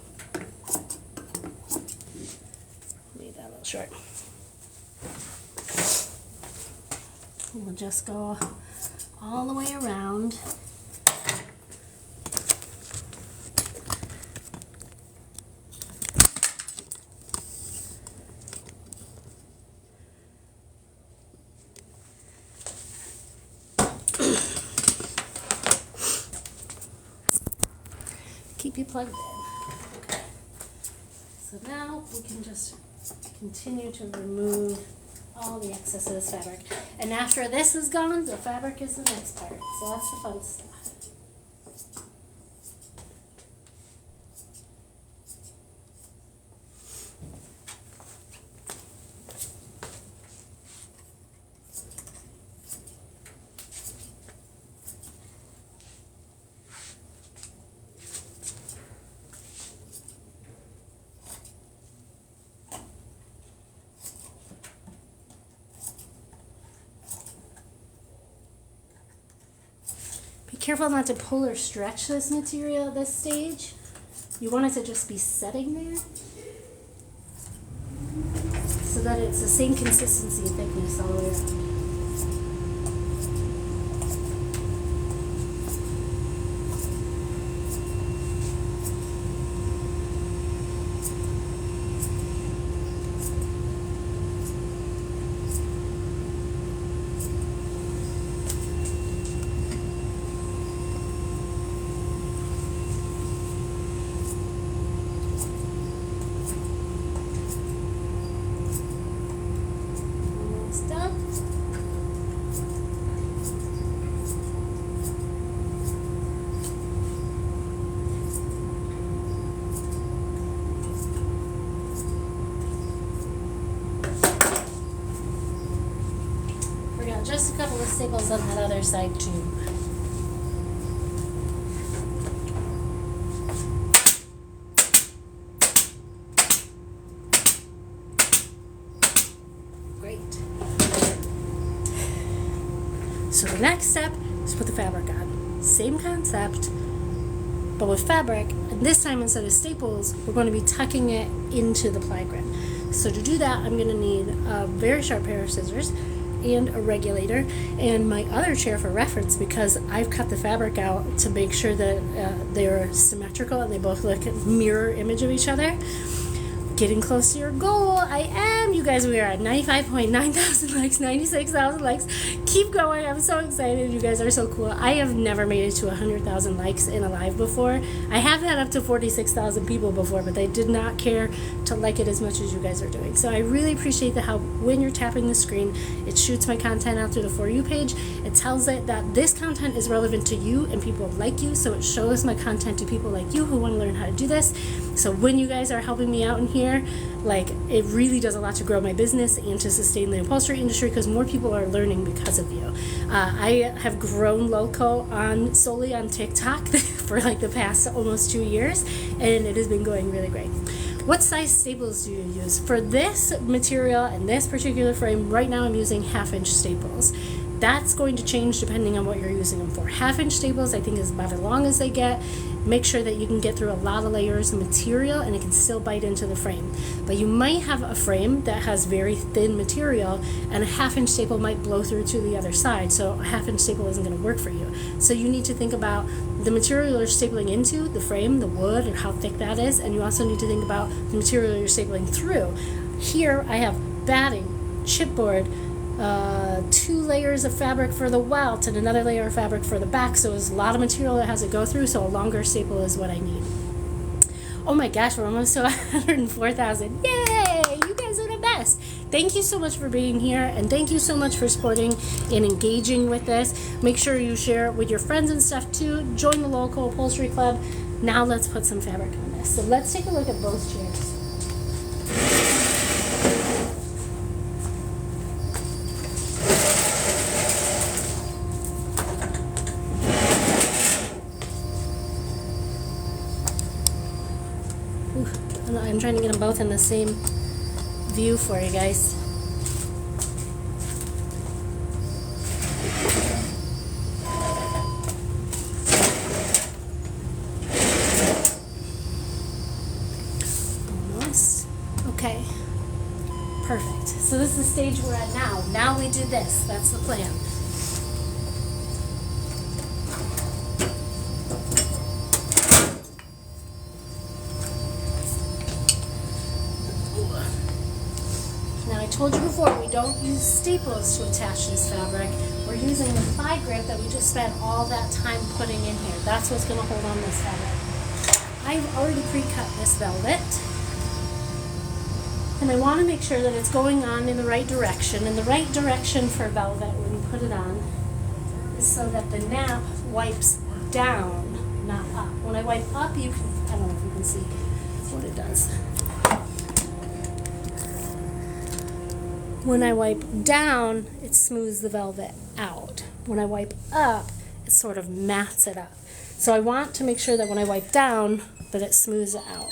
[SPEAKER 1] Leave that a little short. We'll just go all the way around. Keep you plugged in. Okay. So now we can just Continue to remove all the excess of this fabric. And after this is gone, the fabric is the next part. So that's the fun stuff. Careful not to pull or stretch this material at this stage. You want it to just be setting there so that it's the same consistency and thickness all the way around. Just a couple of staples on that other side too. Great. So the next step is put the fabric on. Same concept, but with fabric, and this time instead of staples, we're going to be tucking it into the pli-grip. So to do that, I'm going to need a very sharp pair of scissors and a regulator and my other chair for reference, because I've cut the fabric out to make sure that they're symmetrical and they both look a mirror image of each other. Getting close to your goal. I am. You guys, we are at 95.9 thousand likes, 96,000 likes. Keep going. I'm so excited. You guys are so cool. I have never made it to 100,000 likes in a live before. I have had up to 46,000 people before, but they did not care to like it as much as you guys are doing. So I really appreciate the help. When you're tapping the screen, it shoots my content out to the For You page. It tells it that this content is relevant to you and people like you, so it shows my content to people like you who want to learn how to do this. So when you guys are helping me out in here, like, it really does a lot to grow my business and to sustain the upholstery industry, because more people are learning because of you. I have grown local solely on TikTok for like the past almost 2 years, and it has been going really great. What size staples do you use? For this material and this particular frame, right now I'm using 1/2-inch staples. That's going to change depending on what you're using them for. 1/2-inch staples, I think, is about as long as they get. Make sure that you can get through a lot of layers of material and it can still bite into the frame. But you might have a frame that has very thin material and a 1/2-inch staple might blow through to the other side, so a 1/2-inch staple isn't going to work for you. So you need to think about the material you're stapling into, the frame, the wood, and how thick that is, and you also need to think about the material you're stapling through. Here I have batting, chipboard, 2 layers of fabric for the welt and another layer of fabric for the back, so there's a lot of material that has to go through, so a longer staple is what I need. Oh my gosh, we're almost to 104,000. Yay! You guys are the best. Thank you so much for being here, and thank you so much for supporting and engaging with this. Make sure you share it with your friends and stuff too. Join the local upholstery club. Now let's put some fabric on this. So let's take a look at both chairs. I'm trying to get them both in the same view for you guys. Almost. Okay. Perfect. So this is the stage we're at now. Now we do this. That's the plan. Now I told you before, we don't use staples to attach this fabric. We're using the pli-grip that we just spent all that time putting in here. That's what's going to hold on this fabric. I've already pre-cut this velvet. And I want to make sure that it's going on in the right direction. And the right direction for velvet when you put it on is so that the nap wipes down, not up. When I wipe up, you can, I don't know if you can see what it does. When I wipe down, it smooths the velvet out. When I wipe up, it sort of mats it up. So I want to make sure that when I wipe down, that it smooths it out.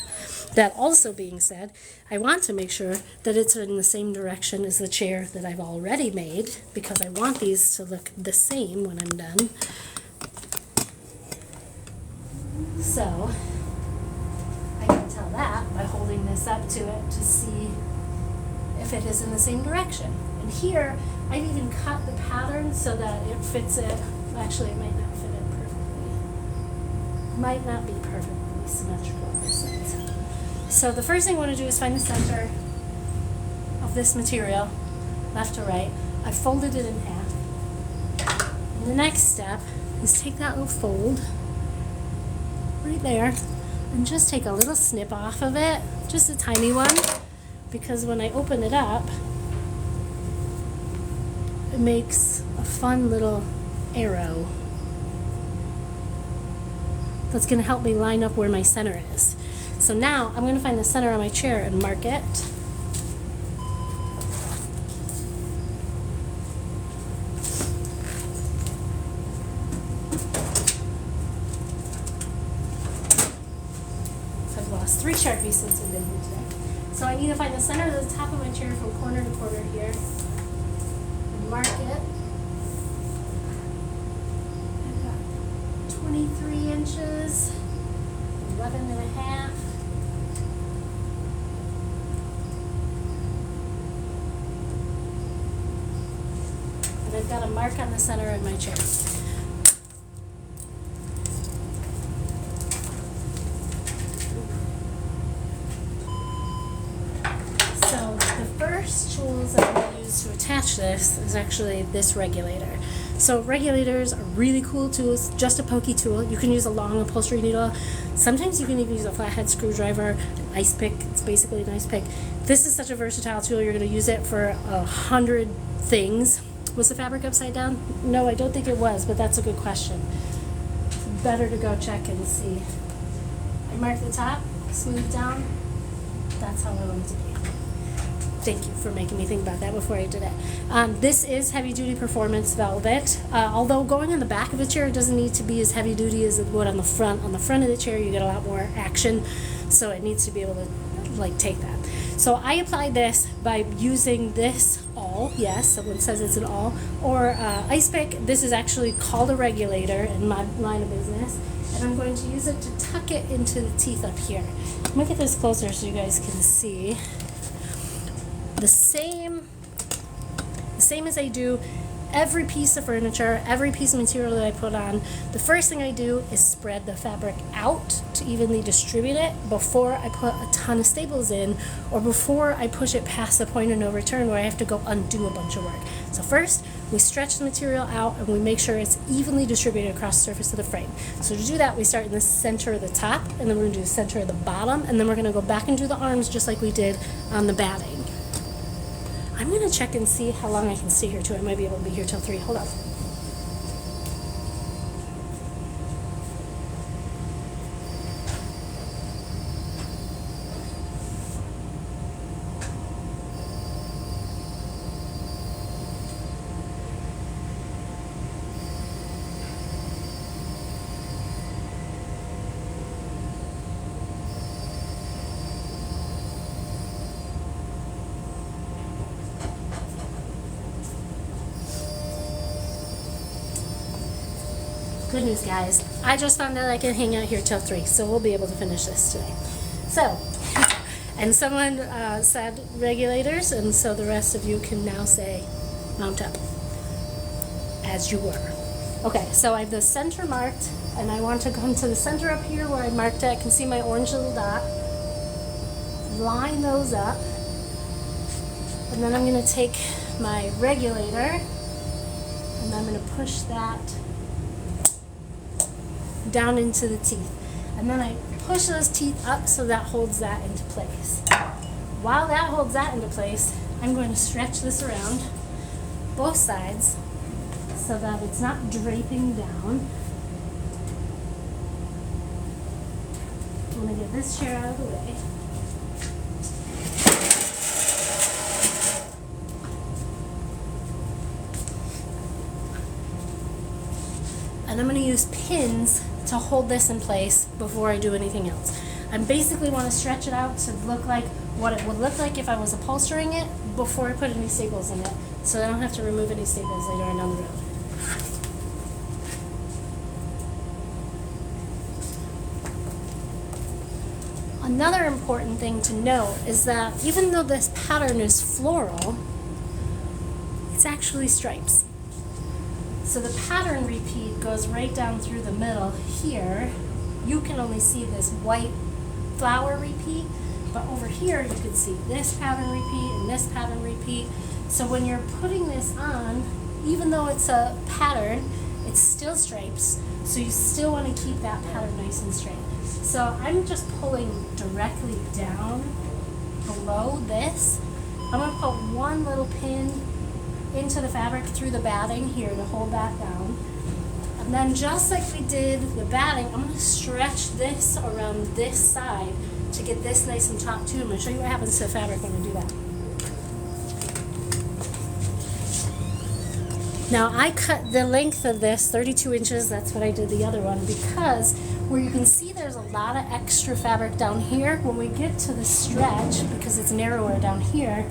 [SPEAKER 1] That also being said, I want to make sure that it's in the same direction as the chair that I've already made, because I want these to look the same when I'm done. So I can tell that by holding this up to it to see if it is in the same direction. And here, I've even cut the pattern so that it fits it. Actually, it might not fit it perfectly. Might not be perfectly symmetrical in this sense. So the first thing I want to do is find the center of this material, left to right. I folded it in half. And the next step is take that little fold right there and just take a little snip off of it, just a tiny one, because when I open it up, it makes a fun little arrow that's going to help me line up where my center is. So now I'm going to find the center of my chair and mark it. I've lost 3 Sharpies since we've been here today. So I need to find the center of the top of my chair from corner to corner here. And mark it. I've got 23 inches, 11 and a half. And I've got a mark on the center of my chair. Tools that I'm going to use to attach this is actually this regulator. So regulators are really cool tools, just a pokey tool. You can use a long upholstery needle. Sometimes you can even use a flathead screwdriver, an ice pick. It's basically an ice pick. This is such a versatile tool. You're going to use it for 100 things. Was the fabric upside down? No, I don't think it was, but that's a good question. Better to go check and see. I mark the top, smooth down. That's how I want it to be. Thank you for making me think about that before I did it. This is heavy duty performance velvet. Although going on the back of the chair, it doesn't need to be as heavy duty as it would on the front. On the front of the chair, you get a lot more action, so it needs to be able to take that. So I applied this by using this awl. Yes, someone says it's an awl, or ice pick. This is actually called a regulator in my line of business, and I'm going to use it to tuck it into the teeth up here. I'm gonna get this closer so you guys can see. The same as I do every piece of furniture, every piece of material that I put on. The first thing I do is spread the fabric out to evenly distribute it before I put a ton of staples in, or before I push it past the point of no return where I have to go undo a bunch of work. So first, we stretch the material out and we make sure it's evenly distributed across the surface of the frame. So to do that, we start in the center of the top, and then we're going to do the center of the bottom, and then we're going to go back and do the arms just like we did on the batting. I'm going to check and see how long I can stay here too. I might be able to be here till 3. Hold on. Good news, guys. I just found out I can hang out here till 3, so we'll be able to finish this today. So, and someone said regulators, and so the rest of you can now say mount up, as you were. Okay, so I have the center marked, and I want to come to the center up here where I marked it. I can see my orange little dot. Line those up, and then I'm going to take my regulator, and I'm going to push that down into the teeth, and then I push those teeth up so that holds that into place. while that holds that into place, I'm going to stretch this around both sides so that it's not draping down. I'm going to get this chair out of the way. And I'm going to use pins to hold this in place before I do anything else. I basically want to stretch it out to look like what it would look like if I was upholstering it before I put any staples in it, so I don't have to remove any staples later on down the road. Another important thing to note is that even though this pattern is floral, it's actually stripes. So the pattern repeat goes right down through the middle here. You can only see this white flower repeat, but over here you can see this pattern repeat and this pattern repeat. So when you're putting this on, even though it's a pattern, it's still stripes, so you still want to keep that pattern nice and straight. So I'm just pulling directly down below this. I'm going to put one little pin into the fabric through the batting here to hold that down. And then just like we did the batting, I'm going to stretch this around this side to get this nice and taut too. I'm going to show you what happens to the fabric when I do that. Now I cut the length of this 32 inches, that's what I did the other one, because where you can see there's a lot of extra fabric down here, when we get to the stretch, because it's narrower down here,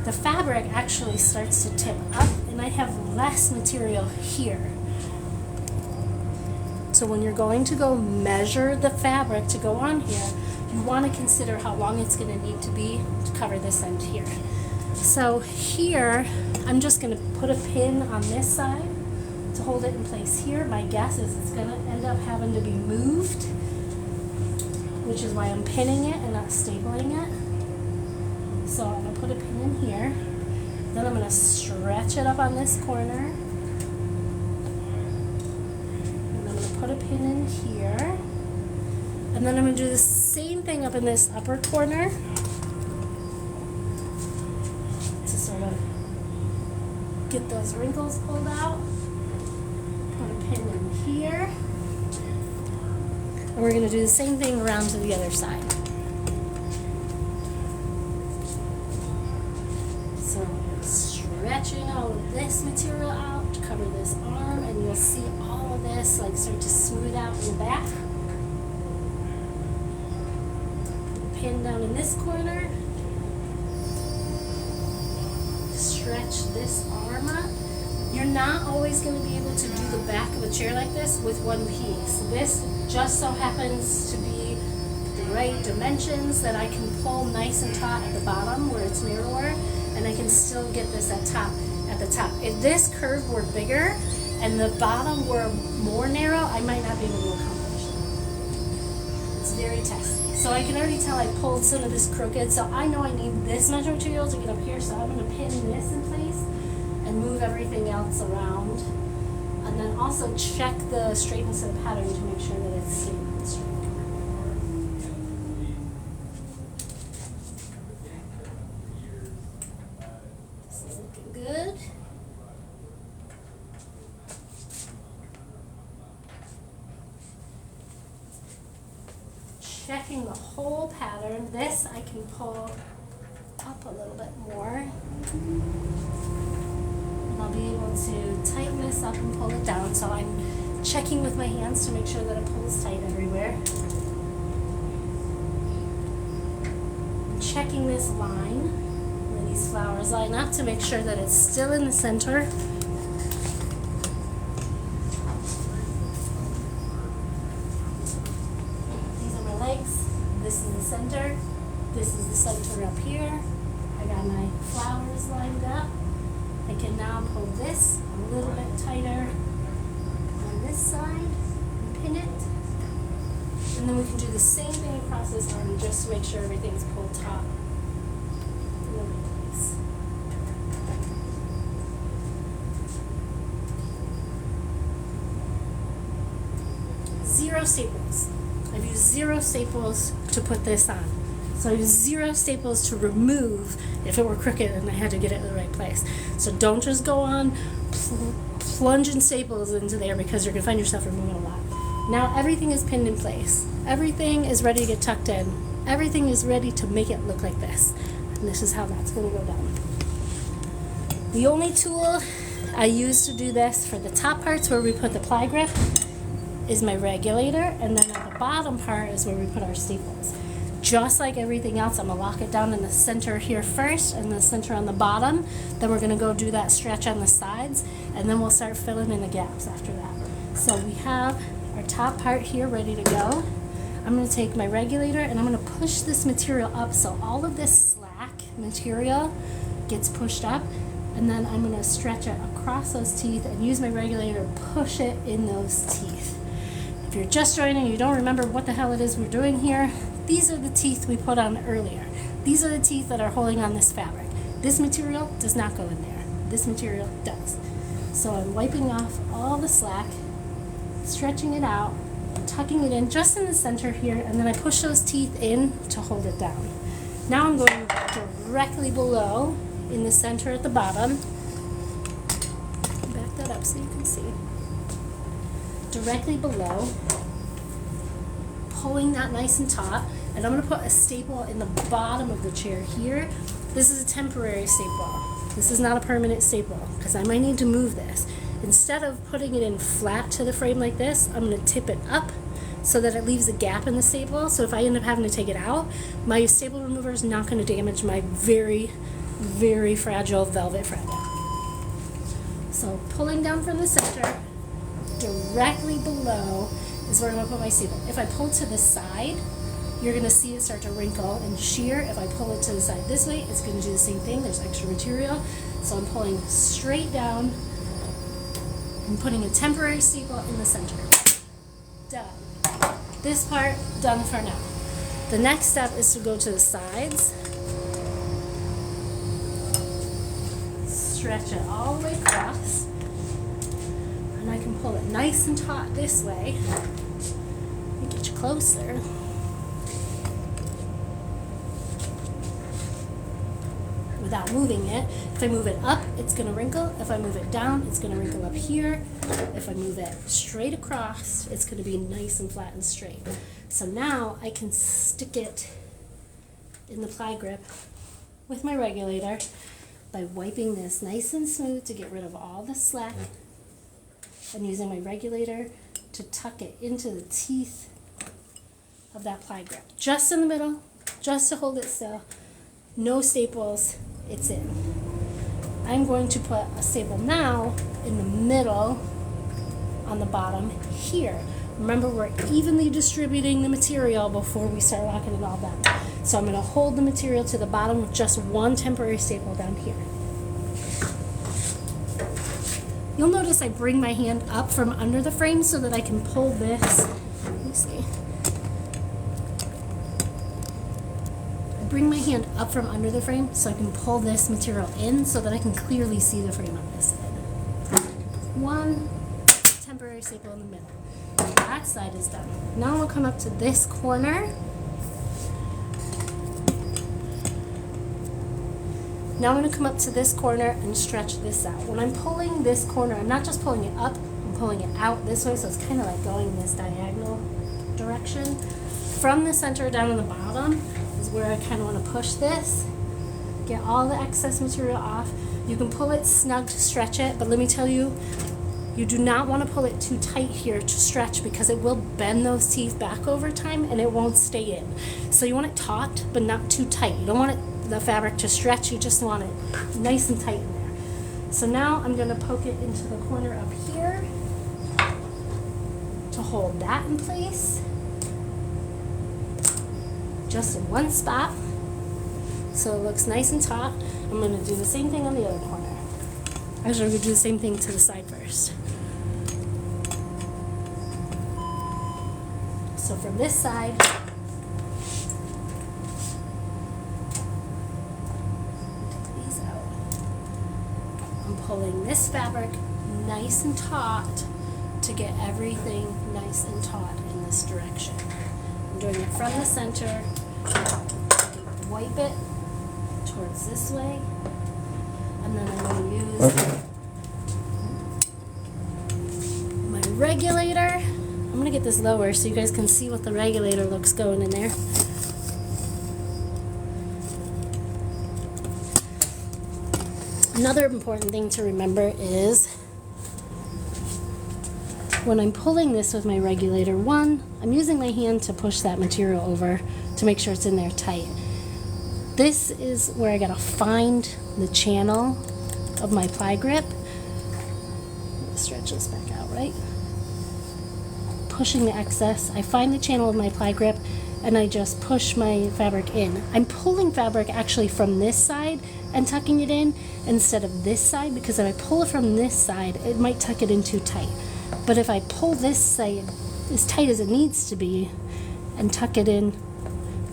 [SPEAKER 1] the fabric actually starts to tip up and I have less material here. So when you're going to go measure the fabric to go on here, you want to consider how long it's going to need to be to cover this end here. So here, I'm just going to put a pin on this side to hold it in place here. My guess is it's going to end up having to be moved, which is why I'm pinning it and not stapling it. So I'm going to put a pin in here. Then I'm going to stretch it up on this corner. And I'm going to put a pin in here. And then I'm going to do the same thing up in this upper corner to sort of get those wrinkles pulled out. Put a pin in here. And we're going to do the same thing around to the other side. So stretching all of this material out to cover this arm, and you'll see all of this like start to smooth out in the back. Pin down in this corner. Stretch this arm up. You're not always going to be able to do the back of a chair like this with one piece. This just so happens to be the right dimensions that I can pull nice and taut at the bottom where it's narrower, and I can still get this at the top. If this curve were bigger and the bottom were more narrow, I might not be able to accomplish it. It's very testy. So I can already tell I pulled some of this crooked, so I know I need this much material to get up here, so I'm going to pin this in place and move everything else around. And then also check the straightness of the pattern to make sure that it's staying on straight. This is looking good. Checking the whole pattern. This I can pull up a little bit more. And I'll be able to tighten this up and pull it down. So I'm checking with my hands to make sure that it pulls tight everywhere. I'm checking this line where these flowers line up to make sure that it's still in the center. This is the center. This is the center up here. I got my flowers lined up. I can now pull this a little bit tighter on this side and pin it. And then we can do the same thing across this arm just to make sure everything's pulled taut in the right place. Zero staples. I've used 0 staples to put this on. So I use 0 staples to remove if it were crooked and I had to get it in the right place. So don't just go on plunging staples into there, because you're going to find yourself removing a lot. Now everything is pinned in place. Everything is ready to get tucked in. Everything is ready to make it look like this. And this is how that's going to go down. The only tool I use to do this for the top parts where we put the ply grip is my regulator, and then at the bottom part is where we put our staples. Just like everything else, I'm going to lock it down in the center here first and the center on the bottom. Then we're going to go do that stretch on the sides, and then we'll start filling in the gaps after that. So we have our top part here ready to go. I'm going to take my regulator and I'm going to push this material up so all of this slack material gets pushed up, and then I'm going to stretch it across those teeth and use my regulator to push it in those teeth. If you're just joining, you don't remember what the hell it is we're doing here, these are the teeth we put on earlier. These are the teeth that are holding on this fabric. This material does not go in there. This material does. So I'm wiping off all the slack, stretching it out, tucking it in just in the center here, and then I push those teeth in to hold it down. Now I'm going directly below in the center at the bottom. Back that up so you can see. Directly below, pulling that nice and taut, and I'm going to put a staple in the bottom of the chair here. This is a temporary staple. This is not a permanent staple because I might need to move this. Instead of putting it in flat to the frame like this, I'm going to tip it up so that it leaves a gap in the staple. So if I end up having to take it out, my staple remover is not going to damage my very, very fragile velvet fabric. So pulling down from the center, directly below is where I'm going to put my staple. If I pull to the side, you're going to see it start to wrinkle and shear. If I pull it to the side this way, it's going to do the same thing. There's extra material. So I'm pulling straight down and putting a temporary staple in the center. Done. This part done for now. The next step is to go to the sides. Stretch it all the way across. And I can pull it nice and taut this way. Let me get you closer. Without moving it. If I move it up, it's going to wrinkle. If I move it down, it's going to wrinkle up here. If I move it straight across, it's going to be nice and flat and straight. So now I can stick it in the ply grip with my regulator by wiping this nice and smooth to get rid of all the slack and using my regulator to tuck it into the teeth of that ply grip. Just in the middle, just to hold it still. No staples, it's in. I'm going to put a staple now in the middle on the bottom here. Remember, we're evenly distributing the material before we start locking it all down. So I'm going to hold the material to the bottom with just one temporary staple down here. You'll notice I bring my hand up from under the frame so that I can pull this. Let me see. I bring my hand up from under the frame so I can pull this material in so that I can clearly see the frame on this side. One temporary staple in the middle. That side is done. Now we'll come up to this corner. Now I'm going to come up to this corner and stretch this out. When I'm pulling this corner, I'm not just pulling it up, I'm pulling it out this way, so it's kind of like going in this diagonal direction. From the center down on the bottom is where I kind of want to push this, get all the excess material off. You can pull it snug to stretch it, but let me tell you, you do not want to pull it too tight here to stretch because it will bend those teeth back over time and it won't stay in. So you want it taut, but not too tight. You don't want the fabric to stretch, you just want it nice and tight in there. So now I'm going to poke it into the corner up here to hold that in place. Just in one spot. So it looks nice and taut. I'm going to do the same thing on the other corner. Actually, I'm going to do the same thing to the side first. So from this side, I'm pulling this fabric nice and taut to get everything nice and taut in this direction. I'm doing it from the center, wipe it towards this way, and then I'm going to use my regulator. I'm going to get this lower so you guys can see what the regulator looks going in there. Another important thing to remember is when I'm pulling this with my regulator, one, I'm using my hand to push that material over to make sure it's in there tight. This is where I gotta find the channel of my pli-grip. Stretch this back out, right? Pushing the excess. I find the channel of my pli-grip and I just push my fabric in. I'm pulling fabric actually from this side and tucking it in instead of this side, because if I pull it from this side, it might tuck it in too tight. But if I pull this side as tight as it needs to be and tuck it in,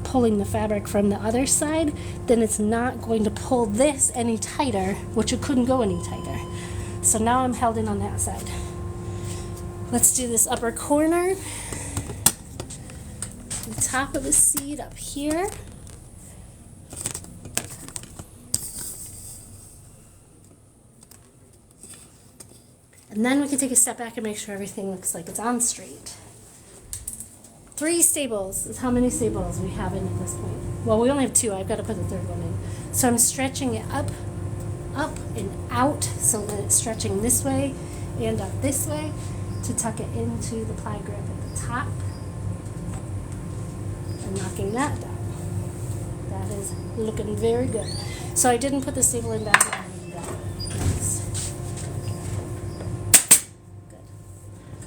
[SPEAKER 1] pulling the fabric from the other side, then it's not going to pull this any tighter, which it couldn't go any tighter. So now I'm held in on that side. Let's do this upper corner. The top of the seed up here. And then we can take a step back and make sure everything looks like it's on straight. 3 staples is how many staples we have in at this point. Well, we only have 2. I've got to put the 3rd one in. So I'm stretching it up and out so that it's stretching this way and up this way to tuck it into the pli grip at the top and knocking that down. That is looking very good. So I didn't put the staple in back down.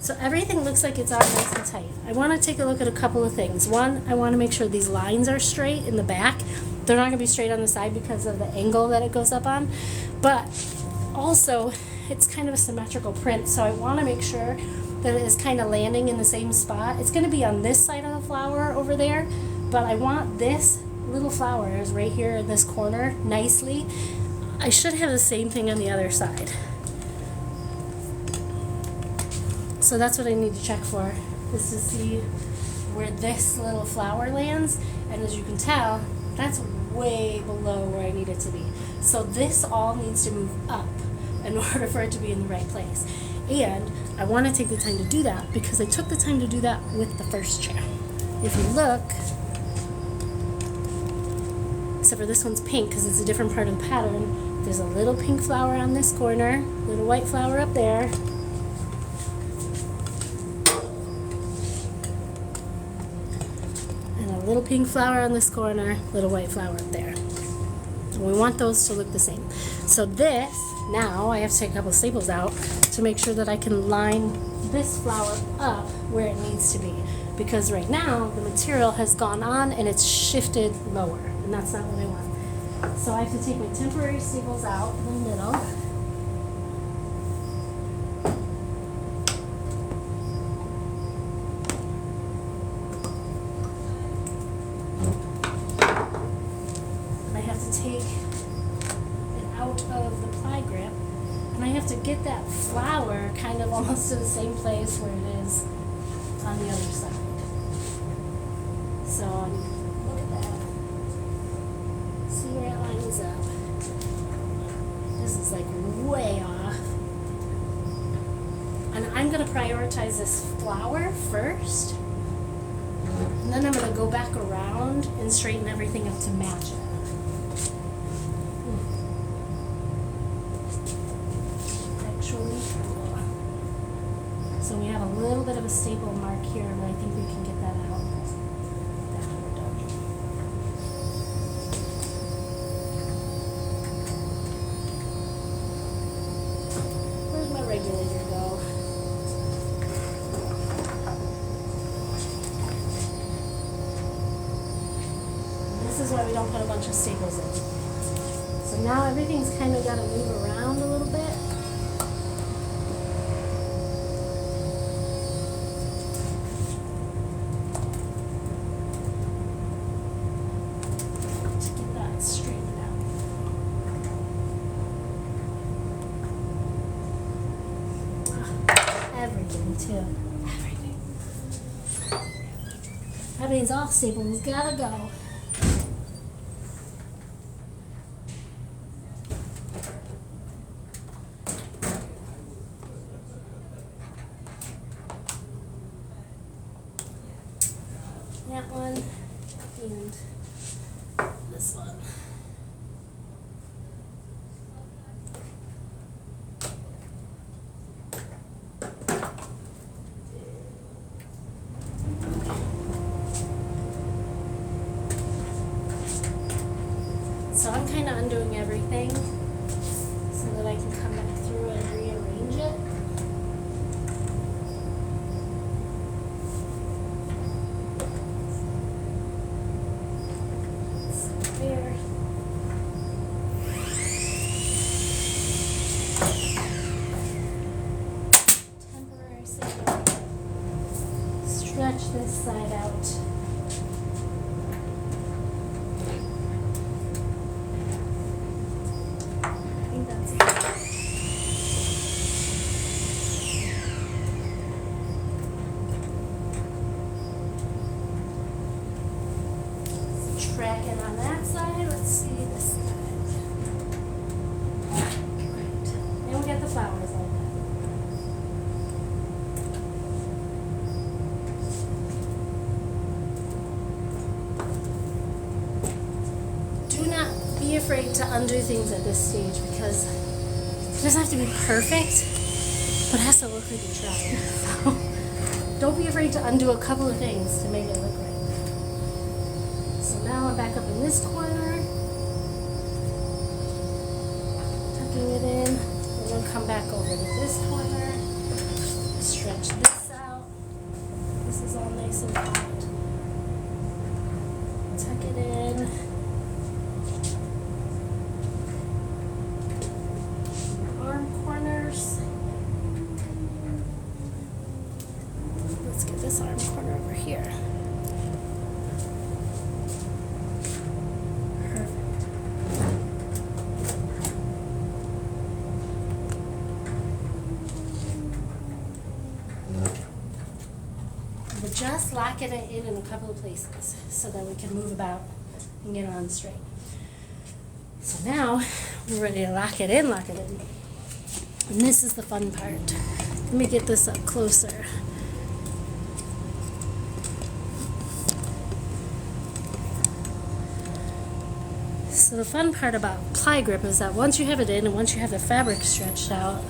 [SPEAKER 1] So everything looks like it's all nice and tight. I want to take a look at a couple of things. One, I want to make sure these lines are straight in the back. They're not going to be straight on the side because of the angle that it goes up on. But also, it's kind of a symmetrical print, so I want to make sure that it is kind of landing in the same spot. It's going to be on this side of the flower over there, but I want this little flower is right here in this corner nicely. I should have the same thing on the other side. So that's what I need to check for, is to see where this little flower lands. And as you can tell, that's way below where I need it to be. So this all needs to move up in order for it to be in the right place. And I want to take the time to do that because I took the time to do that with the first chair. If you look, except for this one's pink because it's a different part of the pattern, there's a little pink flower on this corner, little white flower up there, little pink flower on this corner, little white flower up there. And we want those to look the same. So this, now I have to take a couple of staples out to make sure that I can line this flower up where it needs to be. Because right now, the material has gone on and it's shifted lower, and that's not what I want. So I have to take my temporary staples out in the middle. Take it out of the pli grip, and I have to get that flower kind of almost to the same place where it is on the other side. So look at that. See where it lines up. This is like way off. And I'm going to prioritize this flower first, and then I'm going to go back around and straighten everything up to match it. So we have a little bit of a staple mark here, but I think we can get that out. Then we're done. Where's my regulator go? And this is why we don't put a bunch of staples in. So now everything's kind of got to move around a little bit. Too. Everything. That means all staples gotta go. this one. So I'm kind of undoing everything so that I can come back through and rearrange it. So there. Temporary saver. Stretch this side out. Tracking on that side. Let's see this side. Right. And we get the flowers like that. Do not be afraid to undo things at this stage because it doesn't have to be perfect, but it has to look like you tried. So don't be afraid to undo a couple of things to make it look right. Now I'm back up in this corner, tucking it in, and then come back over to this corner, stretch this out. This is all nice and tight. Tuck it in. Arm corners. Let's get this arm corner over here. Just locking it in a couple of places so that we can move about and get on straight. So now we're ready to lock it in. And this is the fun part. Let me get this up closer. So the fun part about pli-grip is that once you have it in and once you have the fabric stretched out,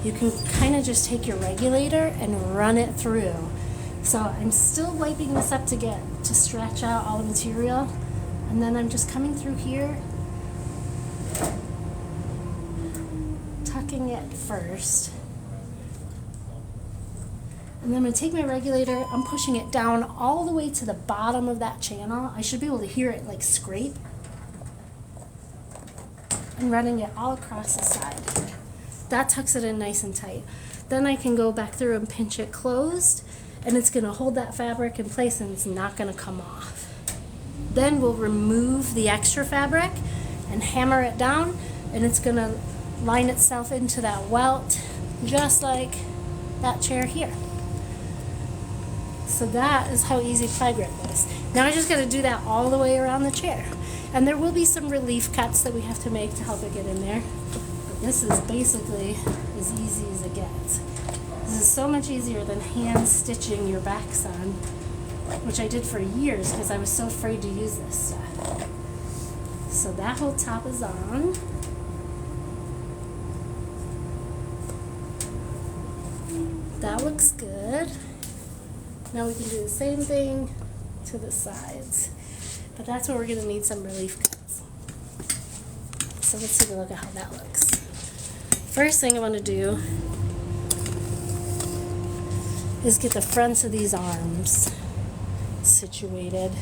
[SPEAKER 1] you can kind of just take your regulator and run it through. So I'm still wiping this up to stretch out all the material, and then I'm just coming through here, tucking it first, and then I'm going to take my regulator, I'm pushing it down all the way to the bottom of that channel. I should be able to hear it like scrape, and running it all across the side. That tucks it in nice and tight. Then I can go back through and pinch it closed, and it's going to hold that fabric in place and it's not going to come off. Then we'll remove the extra fabric and hammer it down, and it's going to line itself into that welt just like that chair here. So that is how easy pli-grip is. Now I just got to do that all the way around the chair. And there will be some relief cuts that we have to make to help it get in there. But this is basically as easy as it gets. This is so much easier than hand stitching your backs on, which I did for years because I was so afraid to use this stuff. So that whole top is on. That looks good. Now we can do the same thing to the sides. But that's where we're going to need some relief cuts. So let's take a look at how that looks. First thing I want to do is get the fronts of these arms situated.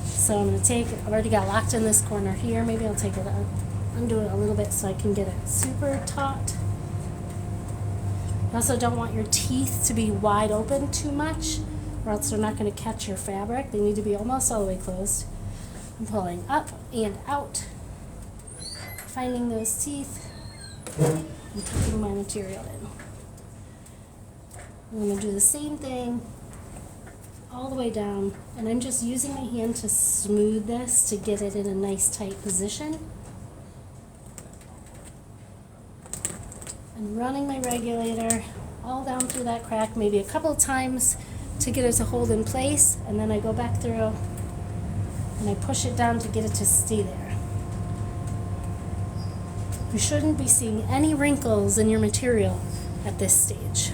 [SPEAKER 1] So I'm going to take, I've already got locked in this corner here. Maybe I'll take it, undo it a little bit so I can get it super taut. You also don't want your teeth to be wide open too much, or else they're not going to catch your fabric. They need to be almost all the way closed. I'm pulling up and out, finding those teeth, and tucking my material in. I'm going to do the same thing all the way down, and I'm just using my hand to smooth this to get it in a nice tight position. And running my regulator all down through that crack, maybe a couple of times to get it to hold in place, and then I go back through and I push it down to get it to stay there. You shouldn't be seeing any wrinkles in your material at this stage.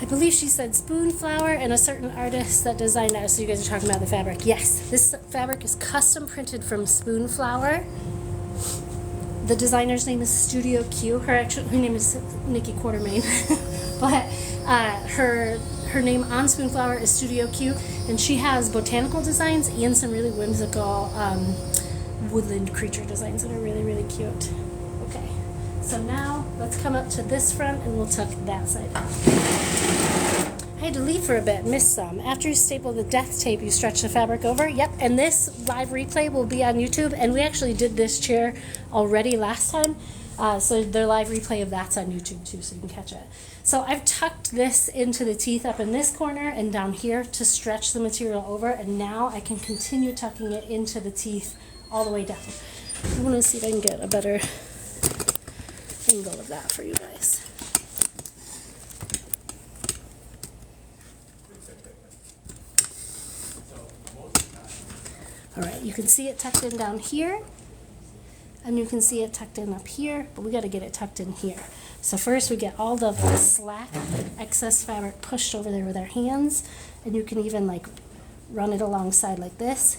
[SPEAKER 1] I believe she said Spoonflower and a certain artist that designed it. So you guys are talking about the fabric. Yes, this fabric is custom printed from Spoonflower. The designer's name is StudioQ. Her name is Nikki Quartermain, but her name on Spoonflower is StudioQ, and she has botanical designs and some really whimsical woodland creature designs that are really, really cute. Okay, so now let's come up to this front and we'll tuck that side up. I had to leave for a bit, missed some. After you staple the death tape, you stretch the fabric over. Yep, and this live replay will be on YouTube, and we actually did this chair already last time, so the live replay of that's on YouTube too, so you can catch it. So I've tucked this into the teeth up in this corner and down here to stretch the material over, and now I can continue tucking it into the teeth all the way down. I want to see if I can get a better angle of that for you guys. Alright, you can see it tucked in down here, and you can see it tucked in up here, but we got to get it tucked in here. So first we get all the slack, excess fabric pushed over there with our hands, and you can even like run it alongside like this,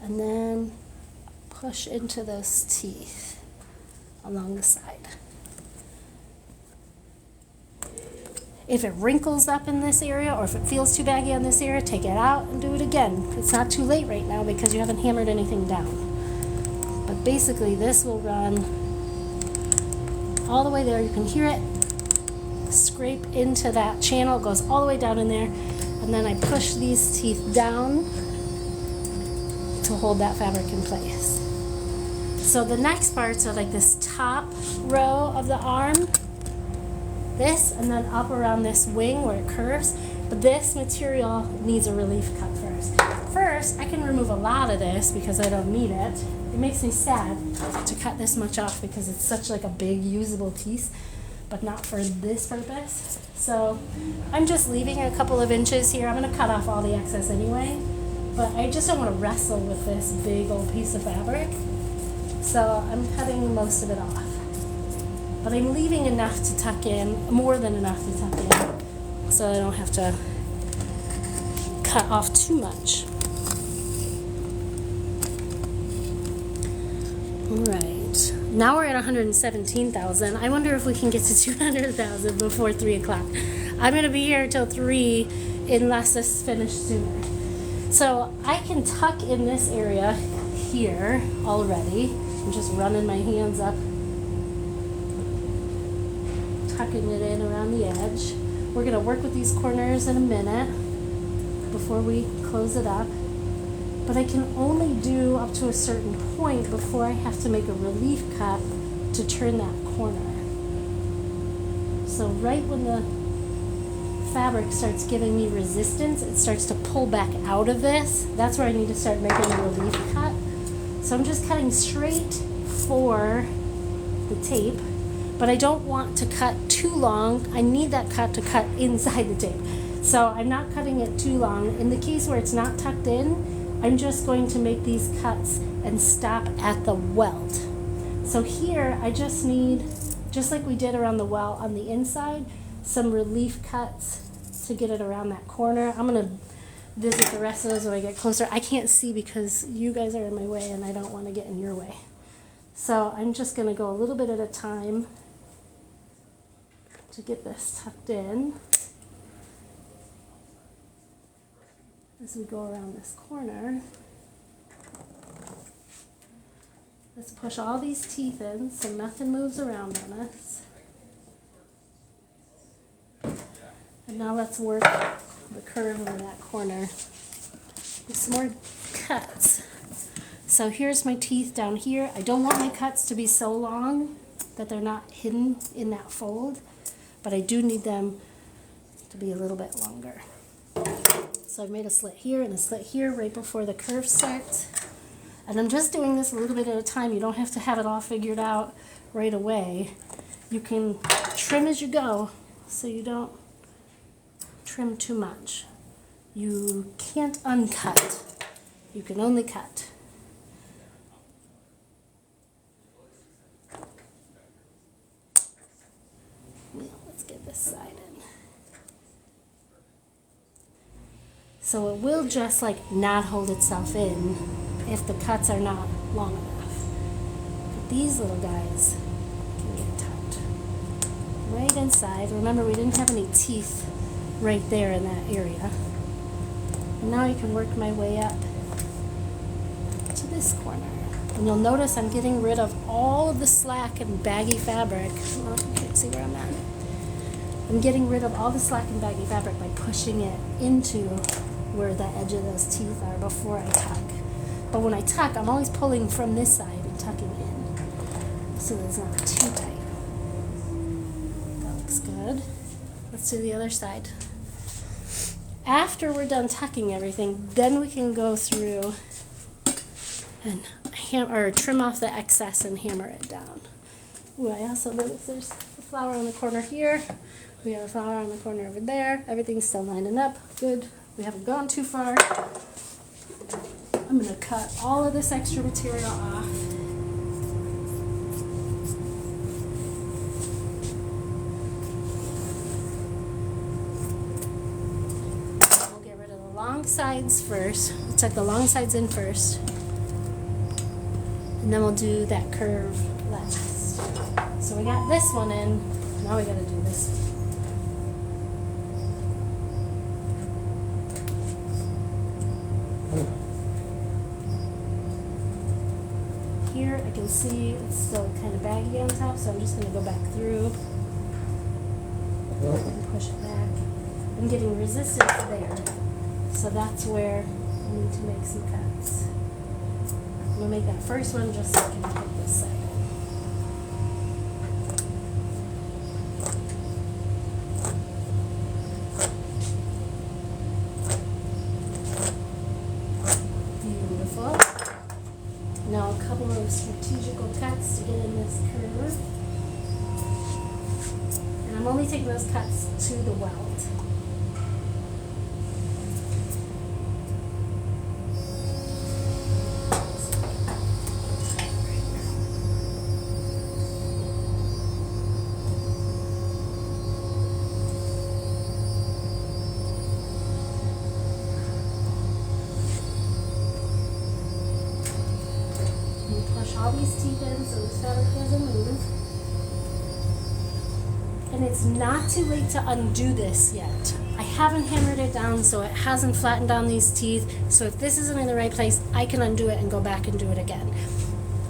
[SPEAKER 1] and then push into those teeth along the side. If it wrinkles up in this area, or if it feels too baggy on this area, take it out and do it again. It's not too late right now because you haven't hammered anything down. But basically this will run all the way there. You can hear it scrape into that channel. It goes all the way down in there. And then I push these teeth down to hold that fabric in place. So the next parts are like this top row of the arm, this, and then up around this wing where it curves. But this material needs a relief cut first. First, I can remove a lot of this because I don't need it. It makes me sad to cut this much off because it's such like a big usable piece, but not for this purpose. So I'm just leaving a couple of inches here. I'm gonna cut off all the excess anyway, but I just don't want to wrestle with this big old piece of fabric. So I'm cutting most of it off. But I'm leaving enough to tuck in, more than enough to tuck in, so I don't have to cut off too much. Alright, now we're at 117,000. I wonder if we can get to 200,000 before 3 o'clock. I'm going to be here till 3 unless this is finished sooner. So I can tuck in this area here already. I'm just running my hands up, tucking it in around the edge. We're going to work with these corners in a minute before we close it up. But I can only do up to a certain point before I have to make a relief cut to turn that corner. So right when the fabric starts giving me resistance, it starts to pull back out of this. That's where I need to start making a relief cut. So I'm just cutting straight for the tape, but I don't want to cut too long. I need that cut to cut inside the tape. So I'm not cutting it too long. In the case where it's not tucked in, I'm just going to make these cuts and stop at the welt. So here I just need, just like we did around the welt on the inside, some relief cuts to get it around that corner. I'm going to visit the rest of those when I get closer. I can't see because you guys are in my way and I don't want to get in your way. So I'm just going to go a little bit at a time to get this tucked in as we go around this corner. Let's push all these teeth in so nothing moves around on us. And now let's work the curve of that corner with some more cuts. So here's my teeth down here. I don't want my cuts to be so long that they're not hidden in that fold, but I do need them to be a little bit longer. So I've made a slit here and a slit here right before the curve starts. And I'm just doing this a little bit at a time. You don't have to have it all figured out right away. You can trim as you go so you don't trim too much. You can't uncut. You can only cut. Now let's get this side in. So it will just like not hold itself in if the cuts are not long enough. But these little guys can get tucked right inside. Remember, we didn't have any teeth right there in that area. And now I can work my way up to this corner. And you'll notice I'm getting rid of all of the slack and baggy fabric. Well, you can't see where I'm at. I'm getting rid of all the slack and baggy fabric by pushing it into where the edge of those teeth are before I tuck. But when I tuck, I'm always pulling from this side and tucking in so that it's not too tight. That looks good. Let's do the other side. After we're done tucking everything, then we can go through and trim off the excess and hammer it down. Ooh, I also noticed there's a flower on the corner here. We have a flower on the corner over there. Everything's still lining up. Good. We haven't gone too far. I'm going to cut all of this extra material off. We'll get rid of the long sides first. We'll tuck the long sides in first. And then we'll do that curve last. So we got this one in. Now we got to do this one. Here I can see it's still kind of baggy on top, so I'm just going to go back through and push it back. I'm getting resistance there, so that's where I need to make some cuts. I'm going to make that first one just so I can put this side. Now a couple of strategical cuts to get in this curve. And I'm only taking those cuts to the welt. All these teeth in so this fabric doesn't move. And it's not too late to undo this yet. I haven't hammered it down so it hasn't flattened down these teeth. So if this isn't in the right place, I can undo it and go back and do it again.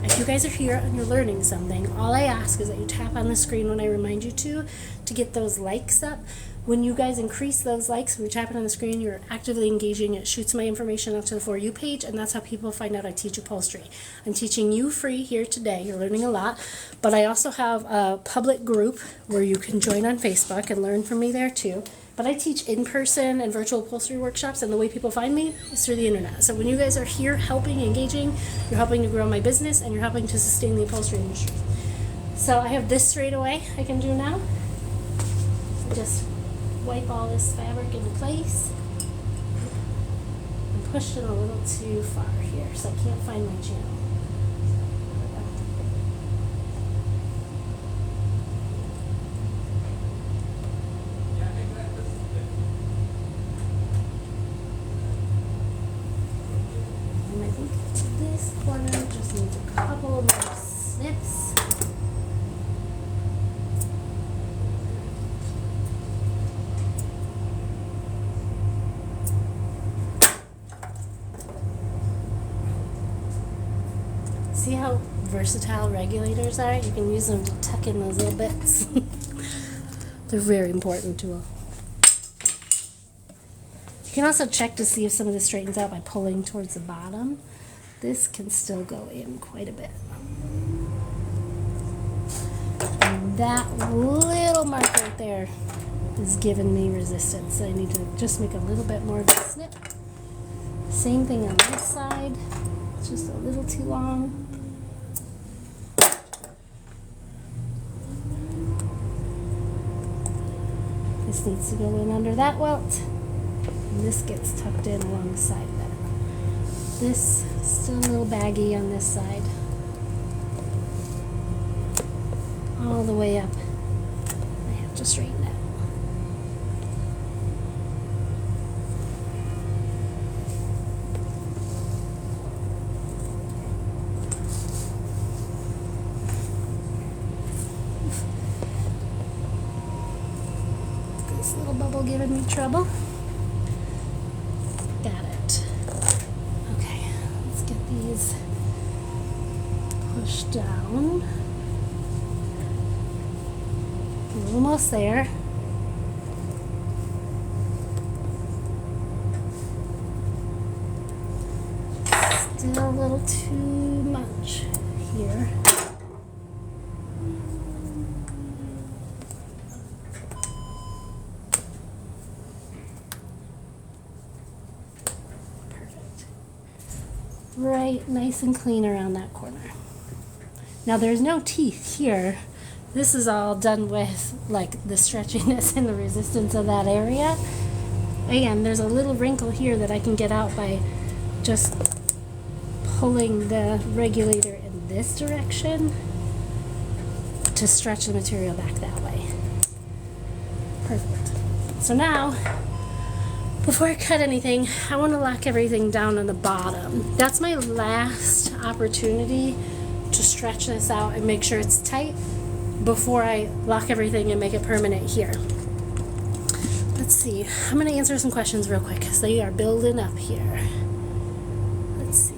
[SPEAKER 1] If you guys are here and you're learning something, all I ask is that you tap on the screen when I remind you to get those likes up. When you guys increase those likes, when you tap it on the screen, you're actively engaging. It shoots my information up to the For You page, and that's how people find out I teach upholstery. I'm teaching you free here today. You're learning a lot, but I also have a public group where you can join on Facebook and learn from me there too. But I teach in-person and virtual upholstery workshops, and the way people find me is through the internet. So when you guys are here helping, engaging, you're helping to grow my business, and you're helping to sustain the upholstery industry. So I have this straight away I can do now. Just wipe all this fabric into place. I'm pushed it a little too far here, so I can't find my channel. And I think this corner just needs a couple of more snips. See how versatile regulators are? You can use them to tuck in those little bits. They're very important tool. You can also check to see if some of this straightens out by pulling towards the bottom. This can still go in quite a bit. And that little mark right there is giving me resistance. So I need to just make a little bit more of a snip. Same thing on this side. It's just a little too long. This needs to go in under that welt. and this gets tucked in alongside that. This still a little baggy on this side. All the way up. I have to straighten that. This little bubble giving me trouble. Got it. Okay, let's get these pushed down. We're almost there. Still a little too much here. Perfect. Right, nice and clean around that corner. Now there's no teeth here. This is all done with like the stretchiness and the resistance of that area. Again, there's a little wrinkle here that I can get out by just pulling the regulator in this direction to stretch the material back that way. Perfect. So now, before I cut anything, I want to lock everything down on the bottom. That's my last opportunity to stretch this out and make sure it's tight before I lock everything and make it permanent here. Let's see. I'm going to answer some questions real quick because they are building up here. Let's see.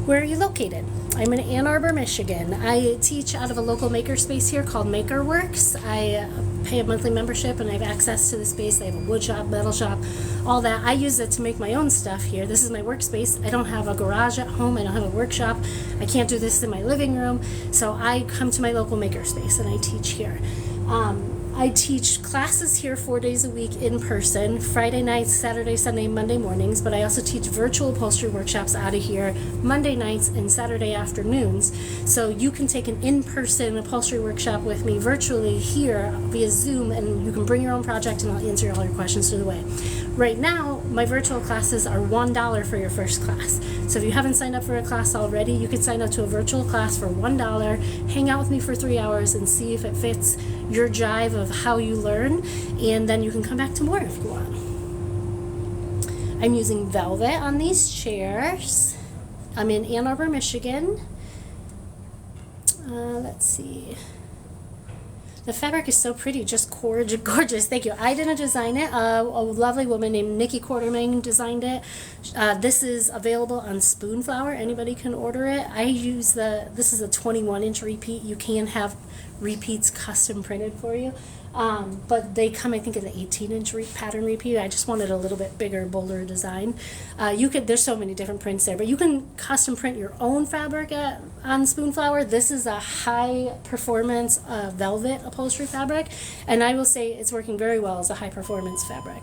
[SPEAKER 1] Where are you located? I'm in Ann Arbor, Michigan. I teach out of a local makerspace here called MakerWorks. I pay a monthly membership and I have access to the space. They have a wood shop, metal shop, all that. I use it to make my own stuff here. This is my workspace. I don't have a garage at home. I don't have a workshop. I can't do this in my living room. So I come to my local makerspace and I teach here. I teach classes here 4 days a week in person, Friday nights, Saturday, Sunday, Monday mornings, but I also teach virtual upholstery workshops out of here Monday nights and Saturday afternoons. So you can take an in-person upholstery workshop with me virtually here via Zoom, and you can bring your own project and I'll answer all your questions through the way. Right now, my virtual classes are $1 for your first class. So if you haven't signed up for a class already, you can sign up to a virtual class for $1, hang out with me for 3 hours and see if it fits your jive of how you learn, and then you can come back to more if you want. I'm using velvet on these chairs. I'm in Ann Arbor, Michigan. Let's see. The fabric is so pretty, just gorgeous. Thank you. I didn't design it. A lovely woman named Nikki Quartermain designed it. This is available on Spoonflower. Anybody can order it. This is a 21-inch repeat. You can have repeats custom printed for you. But they come, I think, in the 18-inch pattern repeat. I just wanted a little bit bigger, bolder design. There's so many different prints there, but you can custom print your own fabric on Spoonflower. This is a high-performance velvet upholstery fabric, and I will say it's working very well as a high-performance fabric.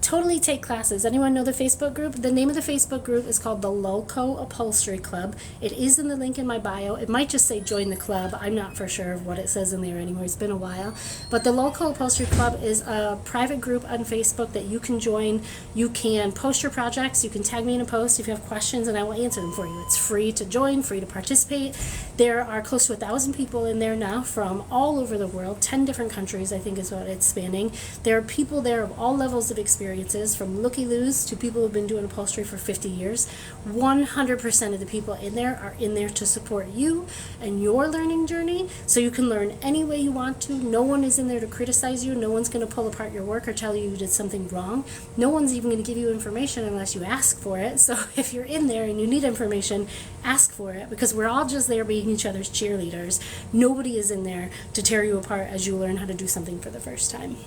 [SPEAKER 1] Totally take classes. Anyone know the Facebook group? The name of the Facebook group is called the Loco Upholstery Club. It is in the link in my bio. It might just say join the club. I'm not for sure of what it says in there anymore. It's been a while. But the Loco Upholstery Club is a private group on Facebook that you can join. You can post your projects. You can tag me in a post if you have questions, and I will answer them for you. It's free to join, free to participate. There are close to 1,000 people in there now from all over the world. 10 different countries, I think, is what it's spanning. There are people there of all levels of experience, from looky-loos to people who've been doing upholstery for 50 years. 100% of the people in there are in there to support you and your learning journey, so you can learn any way you want to. No one is in there to criticize you. No one's going to pull apart your work or tell you did something wrong. No one's even going to give you information unless you ask for it. So if you're in there and you need information, ask for it, because we're all just there being each other's cheerleaders. Nobody is in there to tear you apart as you learn how to do something for the first time.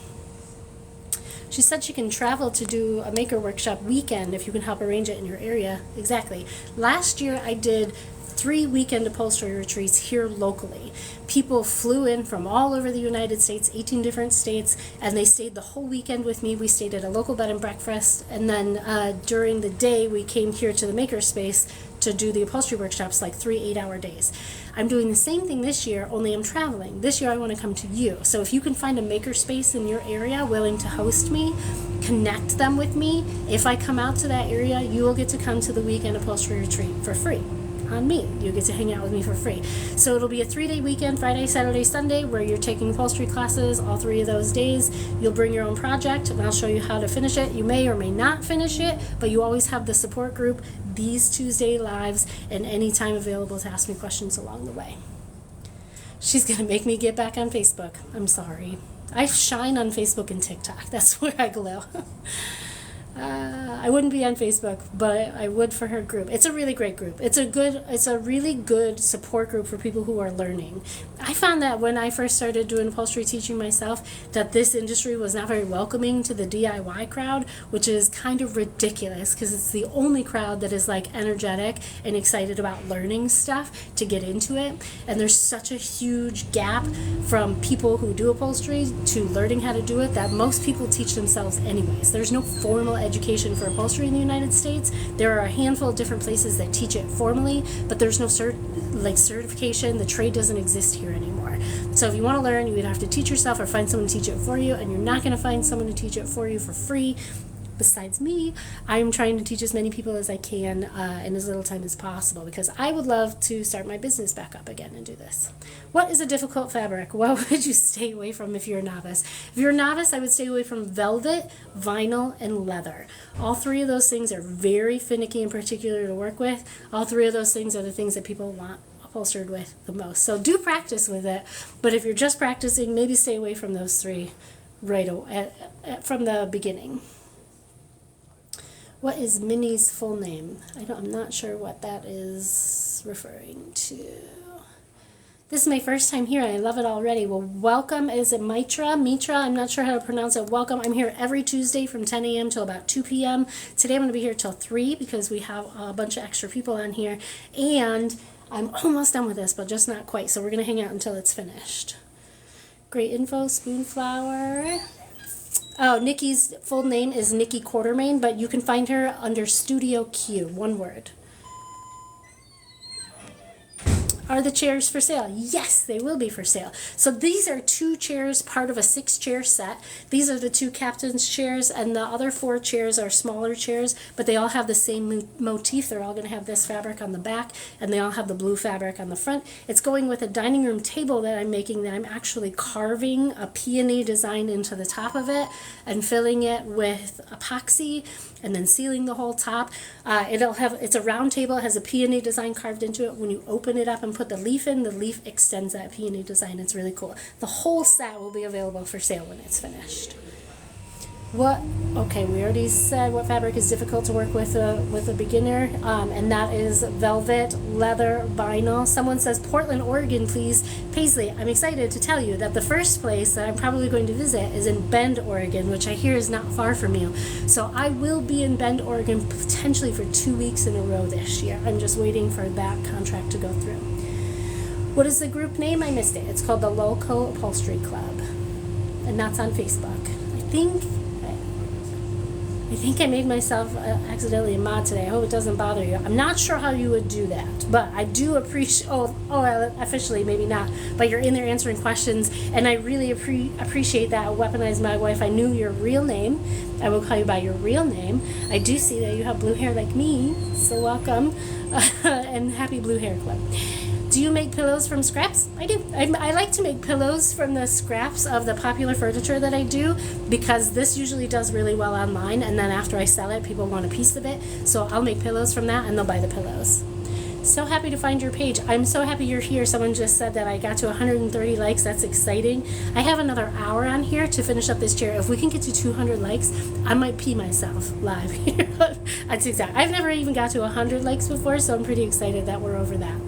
[SPEAKER 1] She said she can travel to do a maker workshop weekend if you can help arrange it in your area. Exactly. Last year I did 3 weekend upholstery retreats here locally. People flew in from all over the United States, 18 different states, and they stayed the whole weekend with me. We stayed at a local bed and breakfast, and then during the day we came here to the makerspace to do the upholstery workshops like 3 8-hour days. I'm doing the same thing this year, only I'm traveling. This year I want to come to you. So if you can find a makerspace in your area willing to host me, connect them with me. If I come out to that area, you will get to come to the weekend upholstery retreat for free. On me. You get to hang out with me for free. So it'll be a 3-day weekend, Friday, Saturday, Sunday, where you're taking upholstery classes all 3 of those days. You'll bring your own project and I'll show you how to finish it. You may or may not finish it, but you always have the support group, these Tuesday lives, and any time available to ask me questions along the way. She's going to make me get back on Facebook. I'm sorry. I shine on Facebook and TikTok. That's where I glow. I wouldn't be on Facebook, but I would for her group. It's a really great group. It's a really good support group for people who are learning. I found that when I first started doing upholstery teaching myself, that this industry was not very welcoming to the DIY crowd, which is kind of ridiculous because it's the only crowd that is like energetic and excited about learning stuff to get into it. And there's such a huge gap from people who do upholstery to learning how to do it that most people teach themselves anyways. There's no formal education for upholstery in the United States. There are a handful of different places that teach it formally, but there's no certification. The trade doesn't exist here anymore. So if you want to learn, you either have to teach yourself or find someone to teach it for you, and you're not going to find someone to teach it for you for free. Besides me, I'm trying to teach as many people as I can in as little time as possible because I would love to start my business back up again and do this. What is a difficult fabric? What would you stay away from if you're a novice? If you're a novice, I would stay away from velvet, vinyl, and leather. All 3 of those things are very finicky and particular to work with. All 3 of those things are the things that people want upholstered with the most. So do practice with it, but if you're just practicing, maybe stay away from those 3 right away, from the beginning. What is Minnie's full name? I'm not sure what that is referring to. This is my first time here and I love it already. Well, welcome. Is it Mitra? I'm not sure how to pronounce it. Welcome. I'm here every Tuesday from 10 a.m. till about 2 p.m. Today I'm going to be here till 3 because we have a bunch of extra people on here. And I'm almost done with this, but just not quite. So we're going to hang out until it's finished. Great info, Spoonflower. Oh, Nikki's full name is Nikki Quartermain, but you can find her under StudioQ, one word. Are the chairs for sale? Yes, they will be for sale. So these are 2 chairs, part of a 6-chair set. These are the 2 captain's chairs, and the other 4 chairs are smaller chairs, but they all have the same motif. They're all going to have this fabric on the back, and they all have the blue fabric on the front. It's going with a dining room table that I'm making that I'm actually carving a peony design into the top of it and filling it with epoxy and then sealing the whole top. It's a round table. It has a peony design carved into it. When you open it up and put the leaf in, the leaf extends that peony design. It's really cool. The whole set will be available for sale when it's finished. Okay, we already said what fabric is difficult to work with a beginner, and that is velvet, leather, vinyl. Someone says Portland, Oregon, please. Paisley, I'm excited to tell you that the first place that I'm probably going to visit is in Bend, Oregon, which I hear is not far from you. So I will be in Bend, Oregon, potentially for 2 weeks in a row this year. I'm just waiting for that contract to go through. What is the group name? I missed it. It's called the Local Upholstery Club, and that's on Facebook. I think I made myself accidentally a mod today. I hope it doesn't bother you. I'm not sure how you would do that, but I do appreciate, officially maybe not, but you're in there answering questions, and I really appreciate that. Weaponized my wife. I knew your real name. I will call you by your real name. I do see that you have blue hair like me, so welcome, and happy Blue Hair Club. Do you make pillows from scraps? I do. I like to make pillows from the scraps of the popular furniture that I do because this usually does really well online, and then after I sell it, people want a piece of it. So I'll make pillows from that and they'll buy the pillows. So happy to find your page. I'm so happy you're here. Someone just said that I got to 130 likes. That's exciting. I have another hour on here to finish up this chair. If we can get to 200 likes, I might pee myself live here. That's exact. I've never even got to 100 likes before, so I'm pretty excited that we're over that.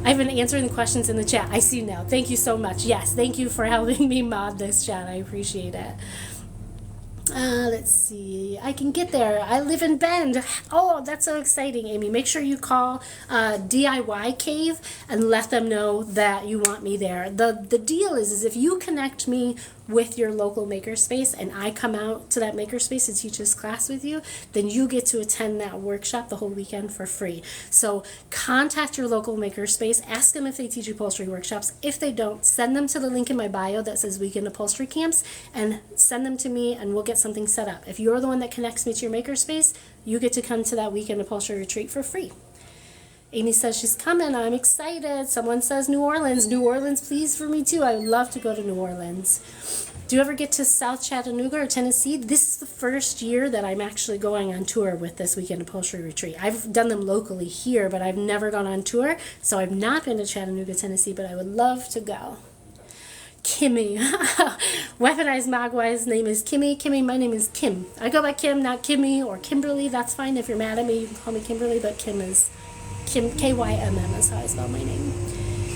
[SPEAKER 1] I've been answering the questions in the chat. I see now. Thank you so much. Yes, thank you for helping me mod this chat. I appreciate it. Let's see. I can get there. I live in Bend. Oh, that's so exciting, Amy. Make sure you call DIY Cave and let them know that you want me there. The deal is if you connect me with your local makerspace and I come out to that makerspace to teach this class with you, then you get to attend that workshop the whole weekend for free. So contact your local makerspace. Ask them if they teach upholstery workshops. If they don't, send them to the link in my bio that says Weekend Upholstery Camps and send them to me and we'll get something set up. If you're the one that connects me to your makerspace, you get to come to that Weekend Upholstery Retreat for free. Amy says she's coming. I'm excited. Someone says New Orleans. New Orleans, please, for me too. I would love to go to New Orleans. Do you ever get to South Chattanooga or Tennessee? This is the first year that I'm actually going on tour with this Weekend Upholstery Retreat. I've done them locally here, but I've never gone on tour, so I've not been to Chattanooga, Tennessee, but I would love to go. Kimmy. Weaponized Mogwai's name is Kimmy. Kimmy, my name is Kim. I go by Kim, not Kimmy or Kimberly. That's fine. If you're mad at me, you can call me Kimberly, but Kim is Kim, Kymm is how I spell my name.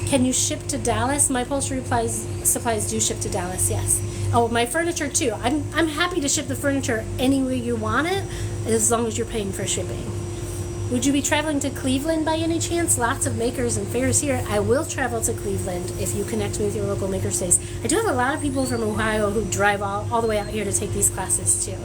[SPEAKER 1] Can you ship to Dallas? My upholstery supplies do ship to Dallas, yes. Oh, my furniture too. I'm happy to ship the furniture any way you want it, as long as you're paying for shipping. Would you be traveling to Cleveland by any chance? Lots of makers and fairs here. I will travel to Cleveland if you connect me with your local makerspace. I do have a lot of people from Ohio who drive all the way out here to take these classes too.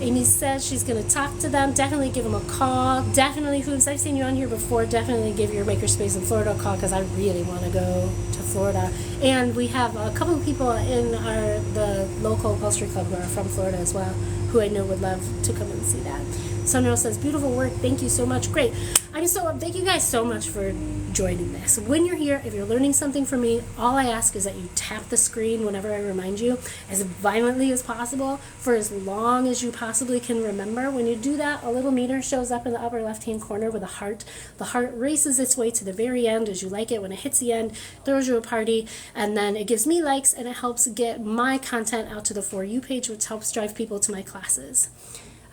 [SPEAKER 1] Amy says she's going to talk to them. Definitely give them a call. Definitely, Hooves, I've seen you on here before. Definitely give your makerspace in Florida a call because I really want to go to Florida. And we have a couple of people in the local upholstery club who are from Florida as well, who I know would love to come and see that. Sunrose says, beautiful work. Thank you so much. Great. Thank you guys so much for joining this. When you're here, if you're learning something from me, all I ask is that you tap the screen whenever I remind you as violently as possible for as long as you possibly can remember. When you do that, a little meter shows up in the upper left-hand corner with a heart. The heart races its way to the very end as you like it. When it hits the end, throws you a party, and then it gives me likes, and it helps get my content out to the For You page, which helps drive people to my classes.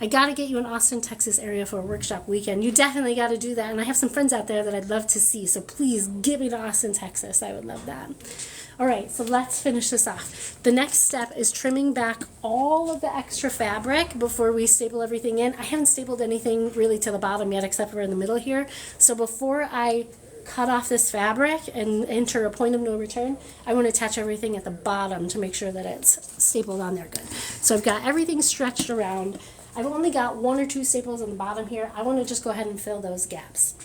[SPEAKER 1] I got to get you in Austin, Texas area for a workshop weekend. You definitely got to do that. And I have some friends out there that I'd love to see. So please get me to Austin, Texas. I would love that. All right, so let's finish this off. The next step is trimming back all of the extra fabric before we staple everything in. I haven't stapled anything really to the bottom yet except for in the middle here. So before I cut off this fabric and enter a point of no return, I want to attach everything at the bottom to make sure that it's stapled on there good. So I've got everything stretched around. I've only got 1 or 2 staples on the bottom here. I want to just go ahead and fill those gaps.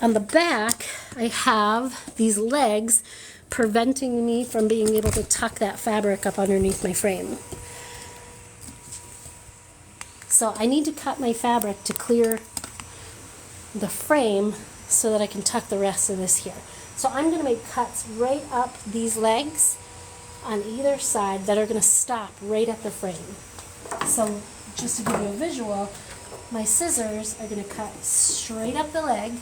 [SPEAKER 1] On the back, I have these legs preventing me from being able to tuck that fabric up underneath my frame. So I need to cut my fabric to clear the frame so that I can tuck the rest of this here. So I'm going to make cuts right up these legs on either side that are going to stop right at the frame. So just to give you a visual, my scissors are going to cut straight up the leg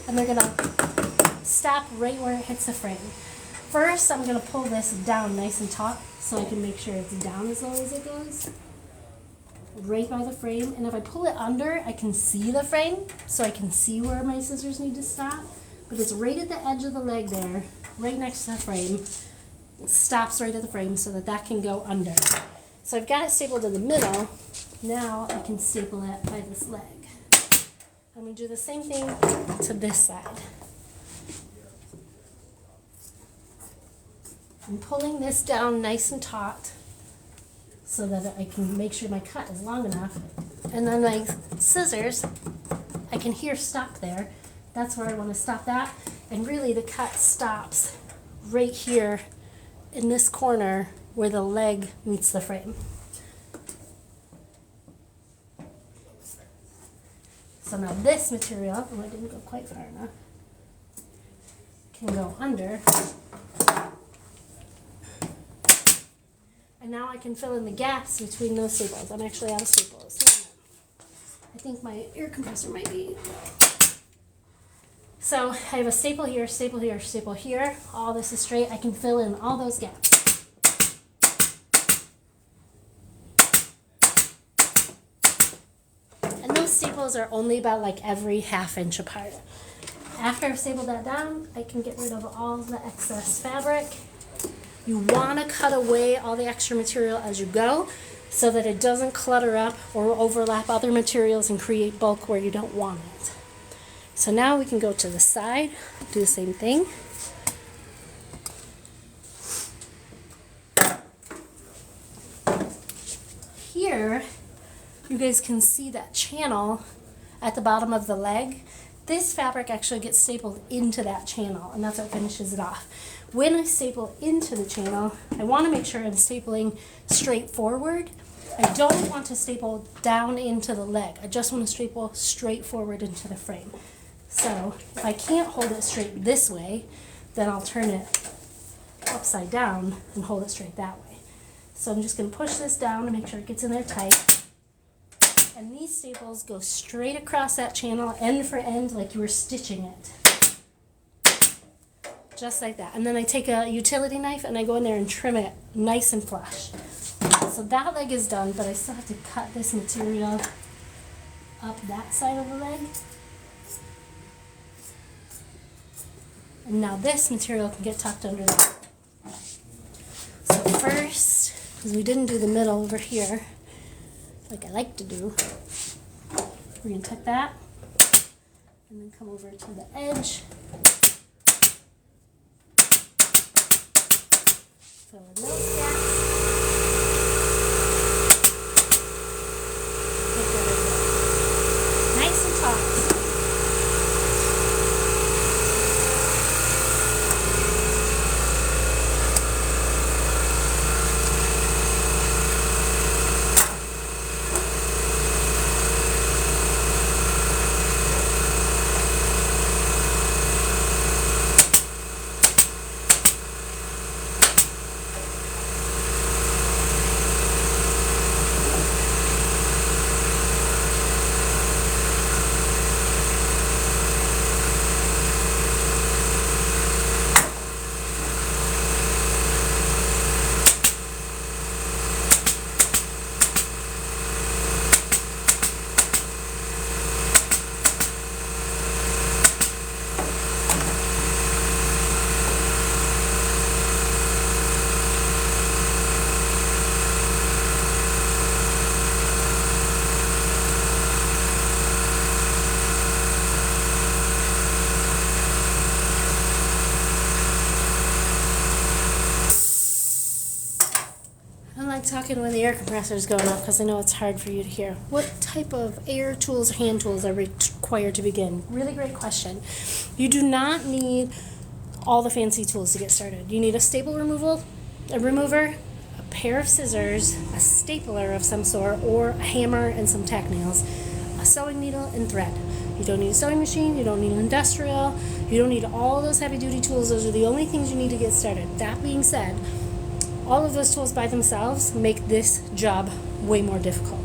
[SPEAKER 1] and they're going to stop right where it hits the frame. First, I'm going to pull this down nice and taut so I can make sure it's down as low as it goes, right by the frame. And if I pull it under, I can see the frame, so I can see where my scissors need to stop. But it's right at the edge of the leg there, right next to the frame. It stops right at the frame so that that can go under. So I've got it stapled in the middle. Now I can staple it by this leg. I'm going to do the same thing to this side. I'm pulling this down nice and taut so that I can make sure my cut is long enough. And then my scissors, I can hear stop there. That's where I want to stop that. And really the cut stops right here in this corner where the leg meets the frame. So now this material, oh, I didn't go quite far enough, can go under. And now I can fill in the gaps between those staples. I'm actually out of staples. I think my air compressor might be. So I have a staple here, staple here, staple here. All this is straight. I can fill in all those gaps. And those staples are only about like every ½ inch apart. After I've stapled that down, I can get rid of all the excess fabric. You want to cut away all the extra material as you go so that it doesn't clutter up or overlap other materials and create bulk where you don't want it. So now we can go to the side, do the same thing. Here, you guys can see that channel at the bottom of the leg. This fabric actually gets stapled into that channel, and that's what finishes it off. When I staple into the channel, I want to make sure I'm stapling straight forward. I don't want to staple down into the leg. I just want to staple straight forward into the frame. So if I can't hold it straight this way, then I'll turn it upside down and hold it straight that way. So I'm just going to push this down to make sure it gets in there tight. And these staples go straight across that channel, end for end, like you were stitching it. Just like that. And then I take a utility knife and I go in there and trim it nice and flush. So that leg is done, but I still have to cut this material up that side of the leg. And now this material can get tucked under there. So first, because we didn't do the middle over here, like I like to do, we're going to tuck that and then come over to the edge. Fill in those gaps. Take that over. Nice and taut. Talking when the air compressor is going off because I know it's hard for you to hear. What type of air tools or hand tools are required to begin? Really great question. You do not need all the fancy tools to get started. You need a staple remover, a pair of scissors, a stapler of some sort, or a hammer and some tack nails, a sewing needle, and thread. You don't need a sewing machine, you don't need an industrial, you don't need all those heavy duty tools. Those are the only things you need to get started. That being said, all of those tools by themselves make this job way more difficult.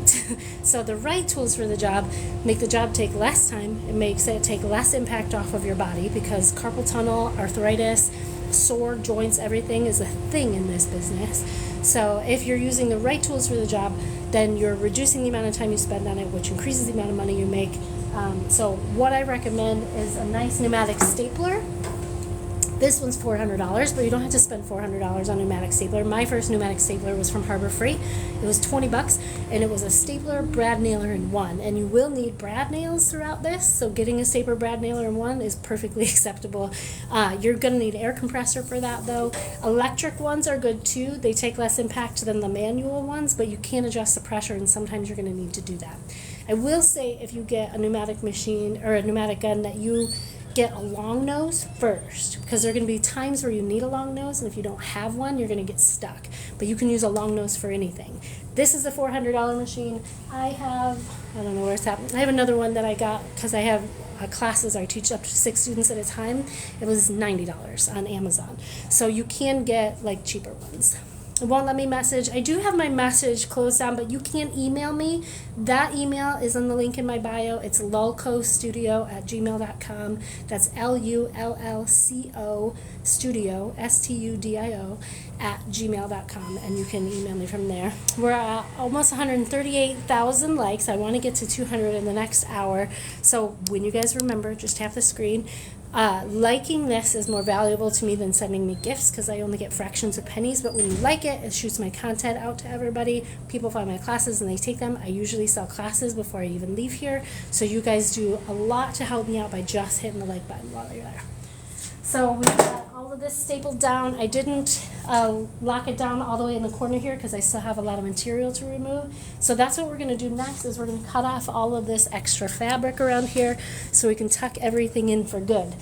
[SPEAKER 1] So the right tools for the job make the job take less time. It makes it take less impact off of your body because carpal tunnel, arthritis, sore joints, everything is a thing in this business. So if you're using the right tools for the job, then you're reducing the amount of time you spend on it, which increases the amount of money you make. So what I recommend is a nice pneumatic stapler. This one's $400, but you don't have to spend $400 on a pneumatic stapler. My first pneumatic stapler was from Harbor Freight. It was $20, and it was a stapler, brad nailer in one. And you will need brad nails throughout this, so getting a stapler, brad nailer in one is perfectly acceptable. You're going to need an air compressor for that, though. Electric ones are good, too. They take less impact than the manual ones, but you can adjust the pressure, and sometimes you're going to need to do that. I will say if you get a pneumatic machine or a pneumatic gun that you get a long nose first, because there are going to be times where you need a long nose, and if you don't have one, you're going to get stuck. But you can use a long nose for anything. This is a $400 machine. I don't know where it's at. I have another one that I got because I have classes. I teach up to 6 students at a time. It was $90 on Amazon. So you can get like cheaper ones. It won't let me message. I do have my message closed down, but you can email me. That email is on the link in my bio. It's lulcostudio@gmail.com. That's LULLCO studio, STUDIO, @gmail.com, and you can email me from there. We're at almost 138,000 likes. I want to get to 200 in the next hour. So when you guys remember, just tap the screen. Liking this is more valuable to me than sending me gifts because I only get fractions of pennies, but when you like it, it shoots my content out to everybody. People find my classes and they take them. I usually sell classes before I even leave here, so you guys do a lot to help me out by just hitting the like button while you're there. So we've got all of this stapled down. I didn't lock it down all the way in the corner here because I still have a lot of material to remove. So that's what we're going to do next, is we're going to cut off all of this extra fabric around here so we can tuck everything in for good.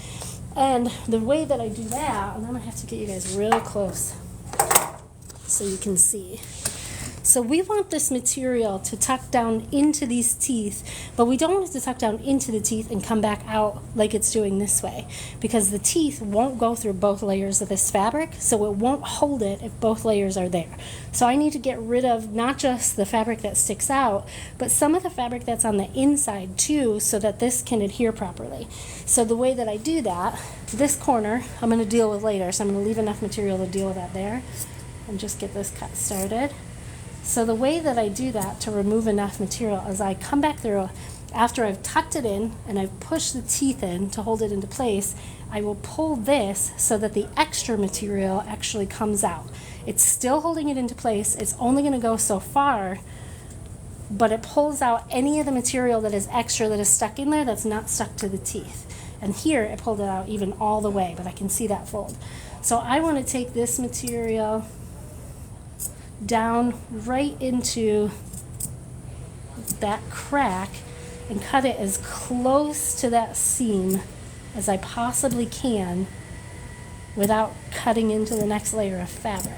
[SPEAKER 1] And the way that I do that, and I'm going to have to get you guys real close so you can see. So we want this material to tuck down into these teeth, but we don't want it to tuck down into the teeth and come back out like it's doing this way, because the teeth won't go through both layers of this fabric, so it won't hold it if both layers are there. So I need to get rid of not just the fabric that sticks out, but some of the fabric that's on the inside too, so that this can adhere properly. So the way that I do that, this corner I'm going to deal with later, so I'm going to leave enough material to deal with that there and just get this cut started. So the way that I do that to remove enough material is I come back through after I've tucked it in and I've pushed the teeth in to hold it into place. I will pull this so that the extra material actually comes out. It's still holding it into place. It's only going to go so far, but it pulls out any of the material that is extra that is stuck in there that's not stuck to the teeth. And here it pulled it out even all the way, but I can see that fold. So I want to take this material down right into that crack and cut it as close to that seam as I possibly can without cutting into the next layer of fabric.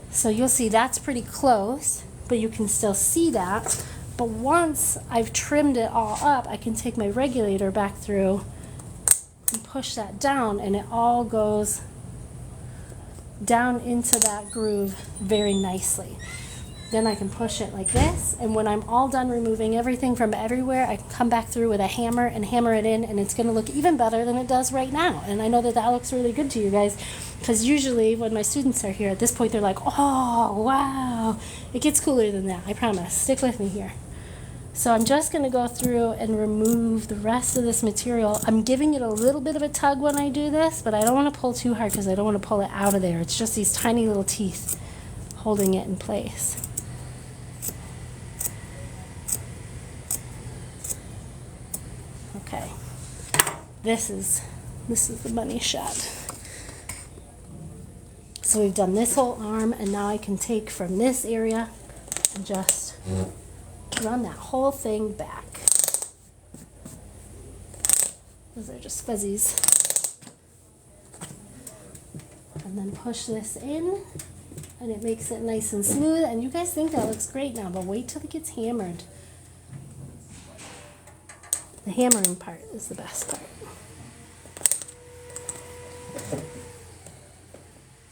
[SPEAKER 1] So you'll see that's pretty close, but you can still see that. But once I've trimmed it all up, I can take my regulator back through and push that down, and it all goes down into that groove very nicely. Then I can push it like this, and when I'm all done removing everything from everywhere, I can come back through with a hammer and hammer it in, and it's going to look even better than it does right now. And I know that that looks really good to you guys, because usually when my students are here at this point, they're like, oh wow, it gets cooler than that, I promise. Stick with me here. So I'm just going to go through and remove the rest of this material. I'm giving it a little bit of a tug when I do this, but I don't want to pull too hard because I don't want to pull it out of there. It's just these tiny little teeth holding it in place. Okay, this is the money shot. So we've done this whole arm, and now I can take from this area and just run that whole thing back. Those are just fuzzies. And then push this in, and it makes it nice and smooth. And you guys think that looks great now, but wait till it gets hammered. The hammering part is the best part.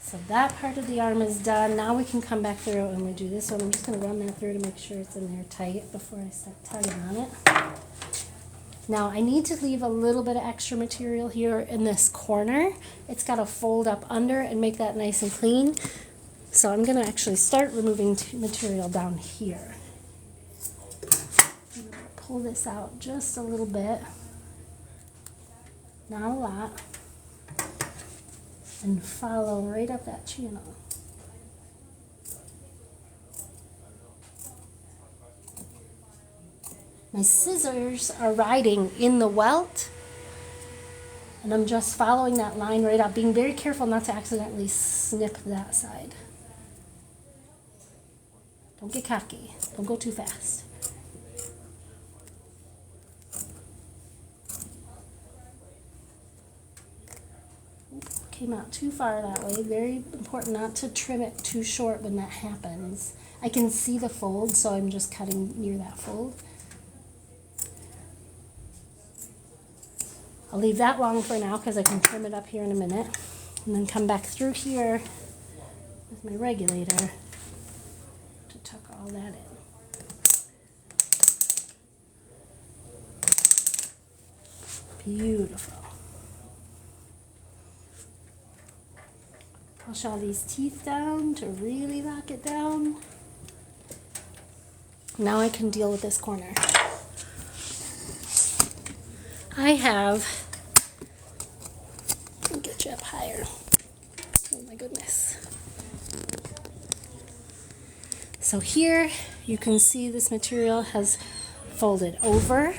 [SPEAKER 1] So that part of the arm is done. Now we can come back through and we do this one. I'm just going to run that through to make sure it's in there tight before I start tugging on it. Now I need to leave a little bit of extra material here in this corner. It's got to fold up under and make that nice and clean. So I'm going to actually start removing material down here. I'm going to pull this out just a little bit. Not a lot. And follow right up that channel. My scissors are riding in the welt, and I'm just following that line right up, being very careful not to accidentally snip that side. Don't get cocky. Don't go too fast. Came out too far that way. Very important not to trim it too short when that happens. I can see the fold, so I'm just cutting near that fold. I'll leave that long for now because I can trim it up here in a minute, and then come back through here with my regulator to tuck all that in. Beautiful. Push all these teeth down to really lock it down. Now I can deal with this corner. I have, let me get you up higher. Oh my goodness. So here you can see this material has folded over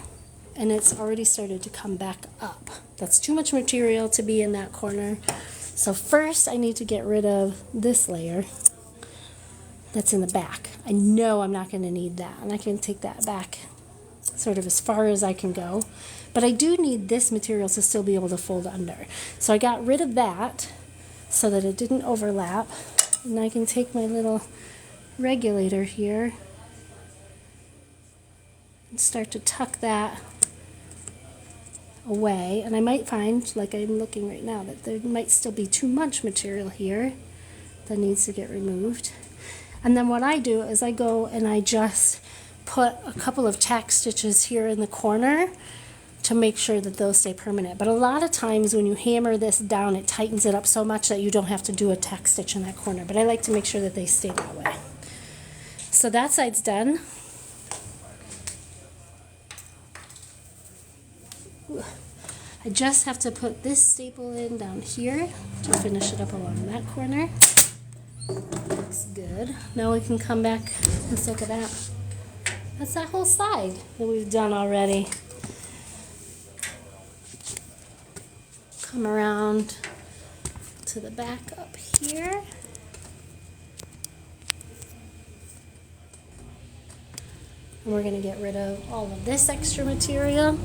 [SPEAKER 1] and it's already started to come back up. That's too much material to be in that corner. So first I need to get rid of this layer that's in the back. I know I'm not going to need that, and I can take that back sort of as far as I can go. But I do need this material to still be able to fold under. So I got rid of that so that it didn't overlap. And I can take my little regulator here and start to tuck that away. And I might find, like I'm looking right now, that there might still be too much material here that needs to get removed. And then what I do is I go and I just put a couple of tack stitches here in the corner to make sure that those stay permanent. But a lot of times when you hammer this down, it tightens it up so much that you don't have to do a tack stitch in that corner. But I like to make sure that they stay that way. So that side's done. I just have to put this staple in down here to finish it up along that corner. Looks good. Now we can come back and look at that. That's that whole side that we've done already. Come around to the back up here. And we're going to get rid of all of this extra material.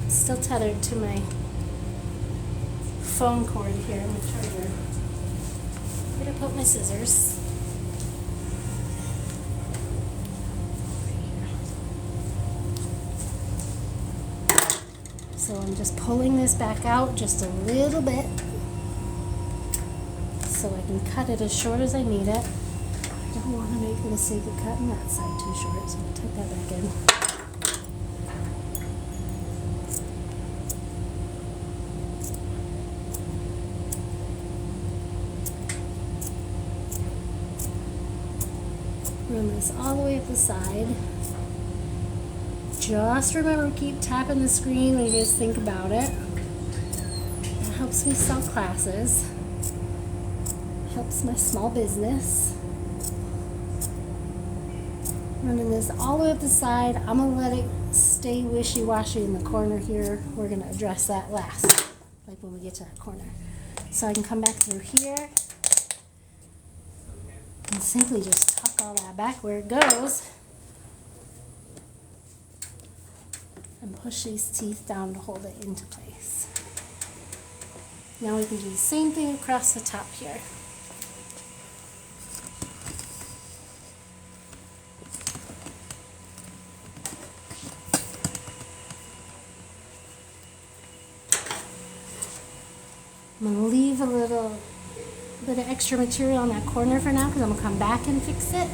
[SPEAKER 1] It's still tethered to my phone cord here, my charger. I'm going to put my scissors. So I'm just pulling this back out just a little bit so I can cut it as short as I need it. I don't want to make the mistake of cutting that side too short, so I'll tuck that back in. Run this all the way up the side. Just remember to keep tapping the screen when you guys think about it. That helps me sell classes. Helps my small business. Running this all the way up the side. I'm going to let it stay wishy-washy in the corner here. We're going to address that last, like when we get to that corner. So I can come back through here and simply just tuck all that back where it goes and push these teeth down to hold it into place. Now we can do the same thing across the top here. I'm going to leave a little bit of extra material on that corner for now because I'm going to come back and fix it.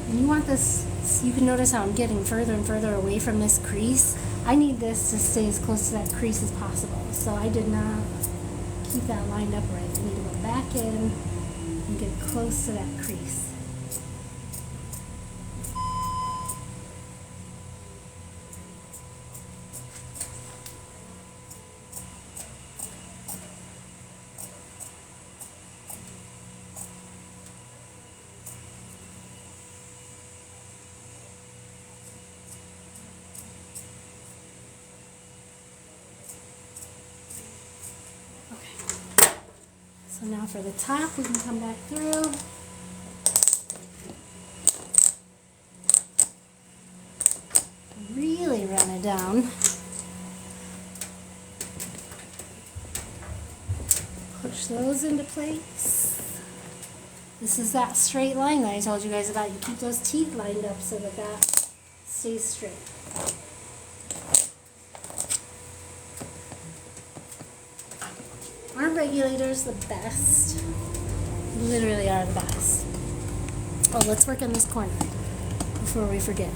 [SPEAKER 1] And you want this, you can notice how I'm getting further and further away from this crease. I need this to stay as close to that crease as possible. So I did not keep that lined up right. I need to go back in and get close to that crease. So now for the top, we can come back through. Really run it down. Push those into place. This is that straight line that I told you guys about. You keep those teeth lined up so that that stays straight. Aren't regulators the best? Literally are the best. Oh, let's work on this corner before we forget.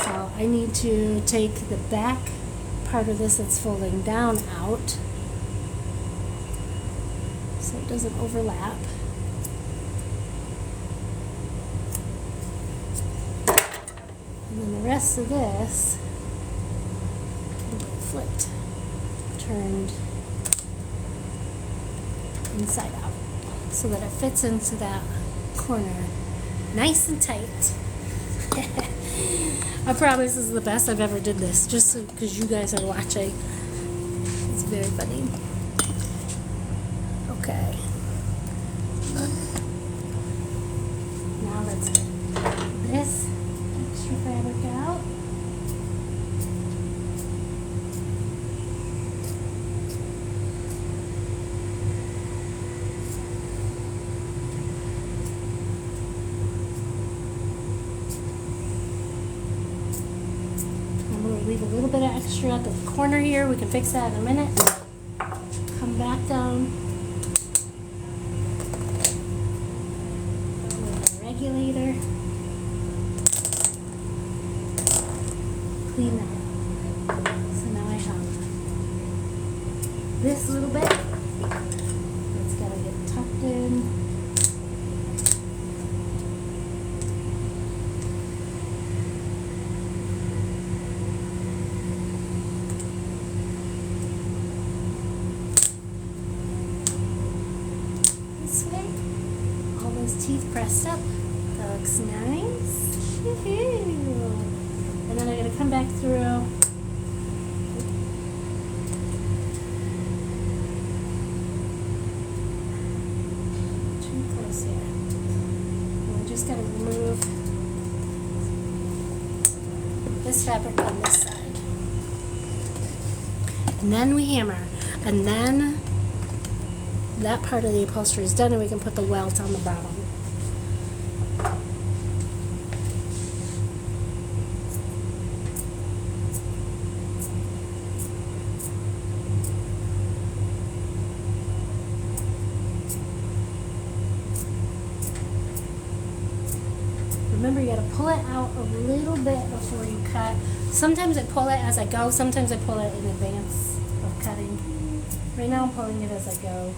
[SPEAKER 1] So I need to take the back part of this that's folding down out so it doesn't overlap. And then the rest of this can be flipped, turned inside out so that it fits into that corner nice and tight. I promise this is the best I've ever did this, just because you guys are watching. It's very funny. Okay. Now let's get this extra fabric out. Leave a little bit of extra at the corner here. We can fix that in a minute. Come back down with the regulator. Clean that up. So now I have this little bit. It's got to get tucked in. Teeth pressed up. That looks nice. And then I'm going to come back through. Too close here. And we just got to remove this fabric on this side. And then we hammer. And then that part of the upholstery is done and we can put the welt on the bottom. Remember, you gotta pull it out a little bit before you cut. Sometimes I pull it as I go, sometimes I pull it in advance of cutting. Right now I'm pulling it as I go.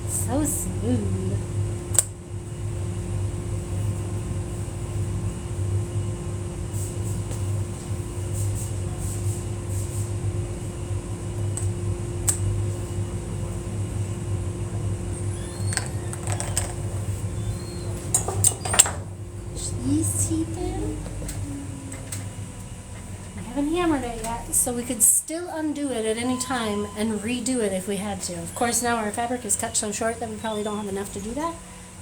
[SPEAKER 1] So smooth. Push these teeth in. I haven't hammered it yet, so we could still undo it at any time and redo it if we had to. Of course, now our fabric is cut so short that we probably don't have enough to do that,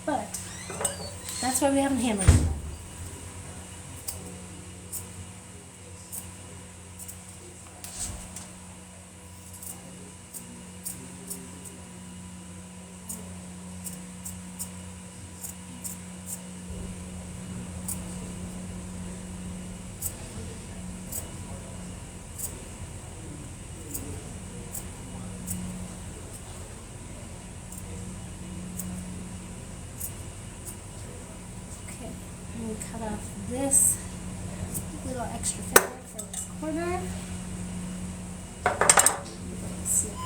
[SPEAKER 1] but that's why we haven't hammered it. And we cut off this little extra fabric for this corner. Snip it.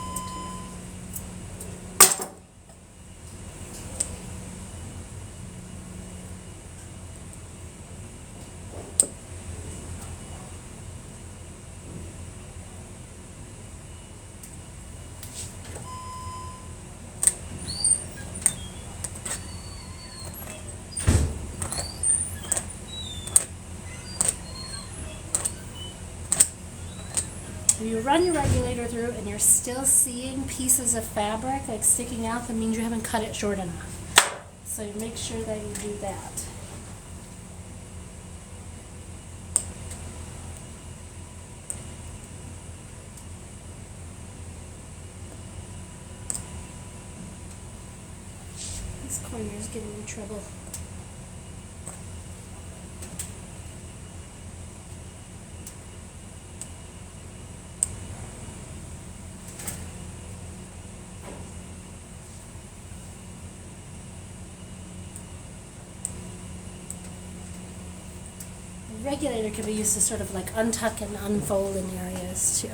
[SPEAKER 1] If you run your regulator through and you're still seeing pieces of fabric like sticking out, that means you haven't cut it short enough. So you make sure that you do that. corners giving me trouble. The regulator can be used to sort of like untuck and unfold in areas too.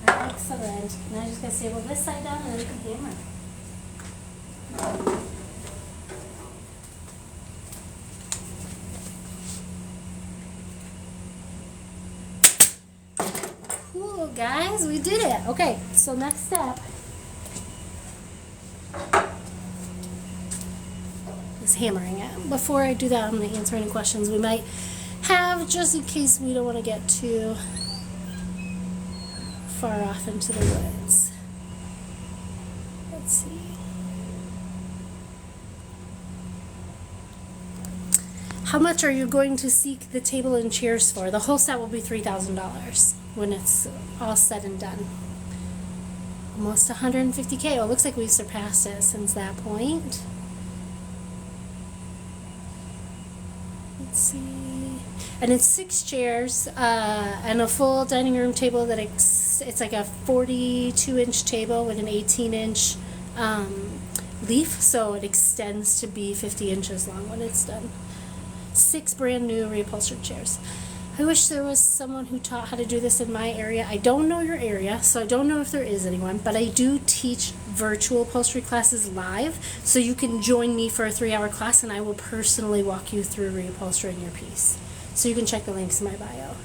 [SPEAKER 1] Excellent. Now I just gotta stable this side down and then we can hammer. Cool, guys, we did it. Okay, so next step is hammering it. Before I do that, I'm going to answer any questions we might have, just in case we don't want to get too far off into the woods. Let's see. How much are you going to seek the table and chairs for? The whole set will be $3,000 when it's all said and done. Almost 150K. Oh, it looks like we've surpassed it since that point. Let's see. And it's 6 chairs and a full dining room table that it's like a 42-inch table with an 18-inch leaf, so it extends to be 50 inches long when it's done. 6 brand new reupholstered chairs. I wish there was someone who taught how to do this in my area. I don't know your area, so I don't know if there is anyone, but I do teach virtual upholstery classes live, so you can join me for a 3-hour class and I will personally walk you through reupholstering your piece. So you can check the links in my bio.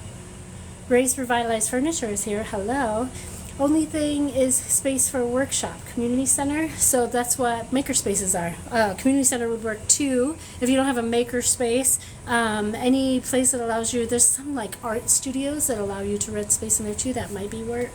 [SPEAKER 1] Ray's Revitalized Furniture is here. Hello. Only thing is space for a workshop, community center. So that's what maker spaces are. Community center would work too. If you don't have a maker space, any place that allows you, there's some like art studios that allow you to rent space in there too. That might be worth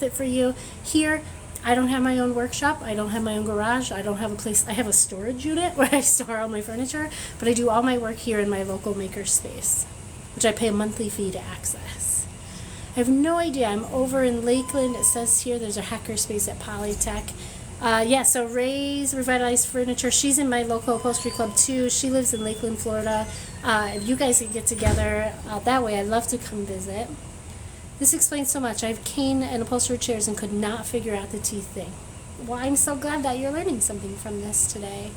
[SPEAKER 1] it for you. Here, I don't have my own workshop. I don't have my own garage. I don't have a place. I have a storage unit where I store all my furniture, but I do all my work here in my local maker space, which I pay a monthly fee to access. I have no idea. I'm over in Lakeland. It says here there's a hacker space at Polytech. Yeah, so Ray's Revitalized Furniture, she's in my local upholstery club too. She lives in Lakeland, Florida. If you guys can get together that way, I'd love to come visit. This explains so much. I have cane and upholstered chairs and could not figure out the teeth thing. Well, I'm so glad that you're learning something from this today.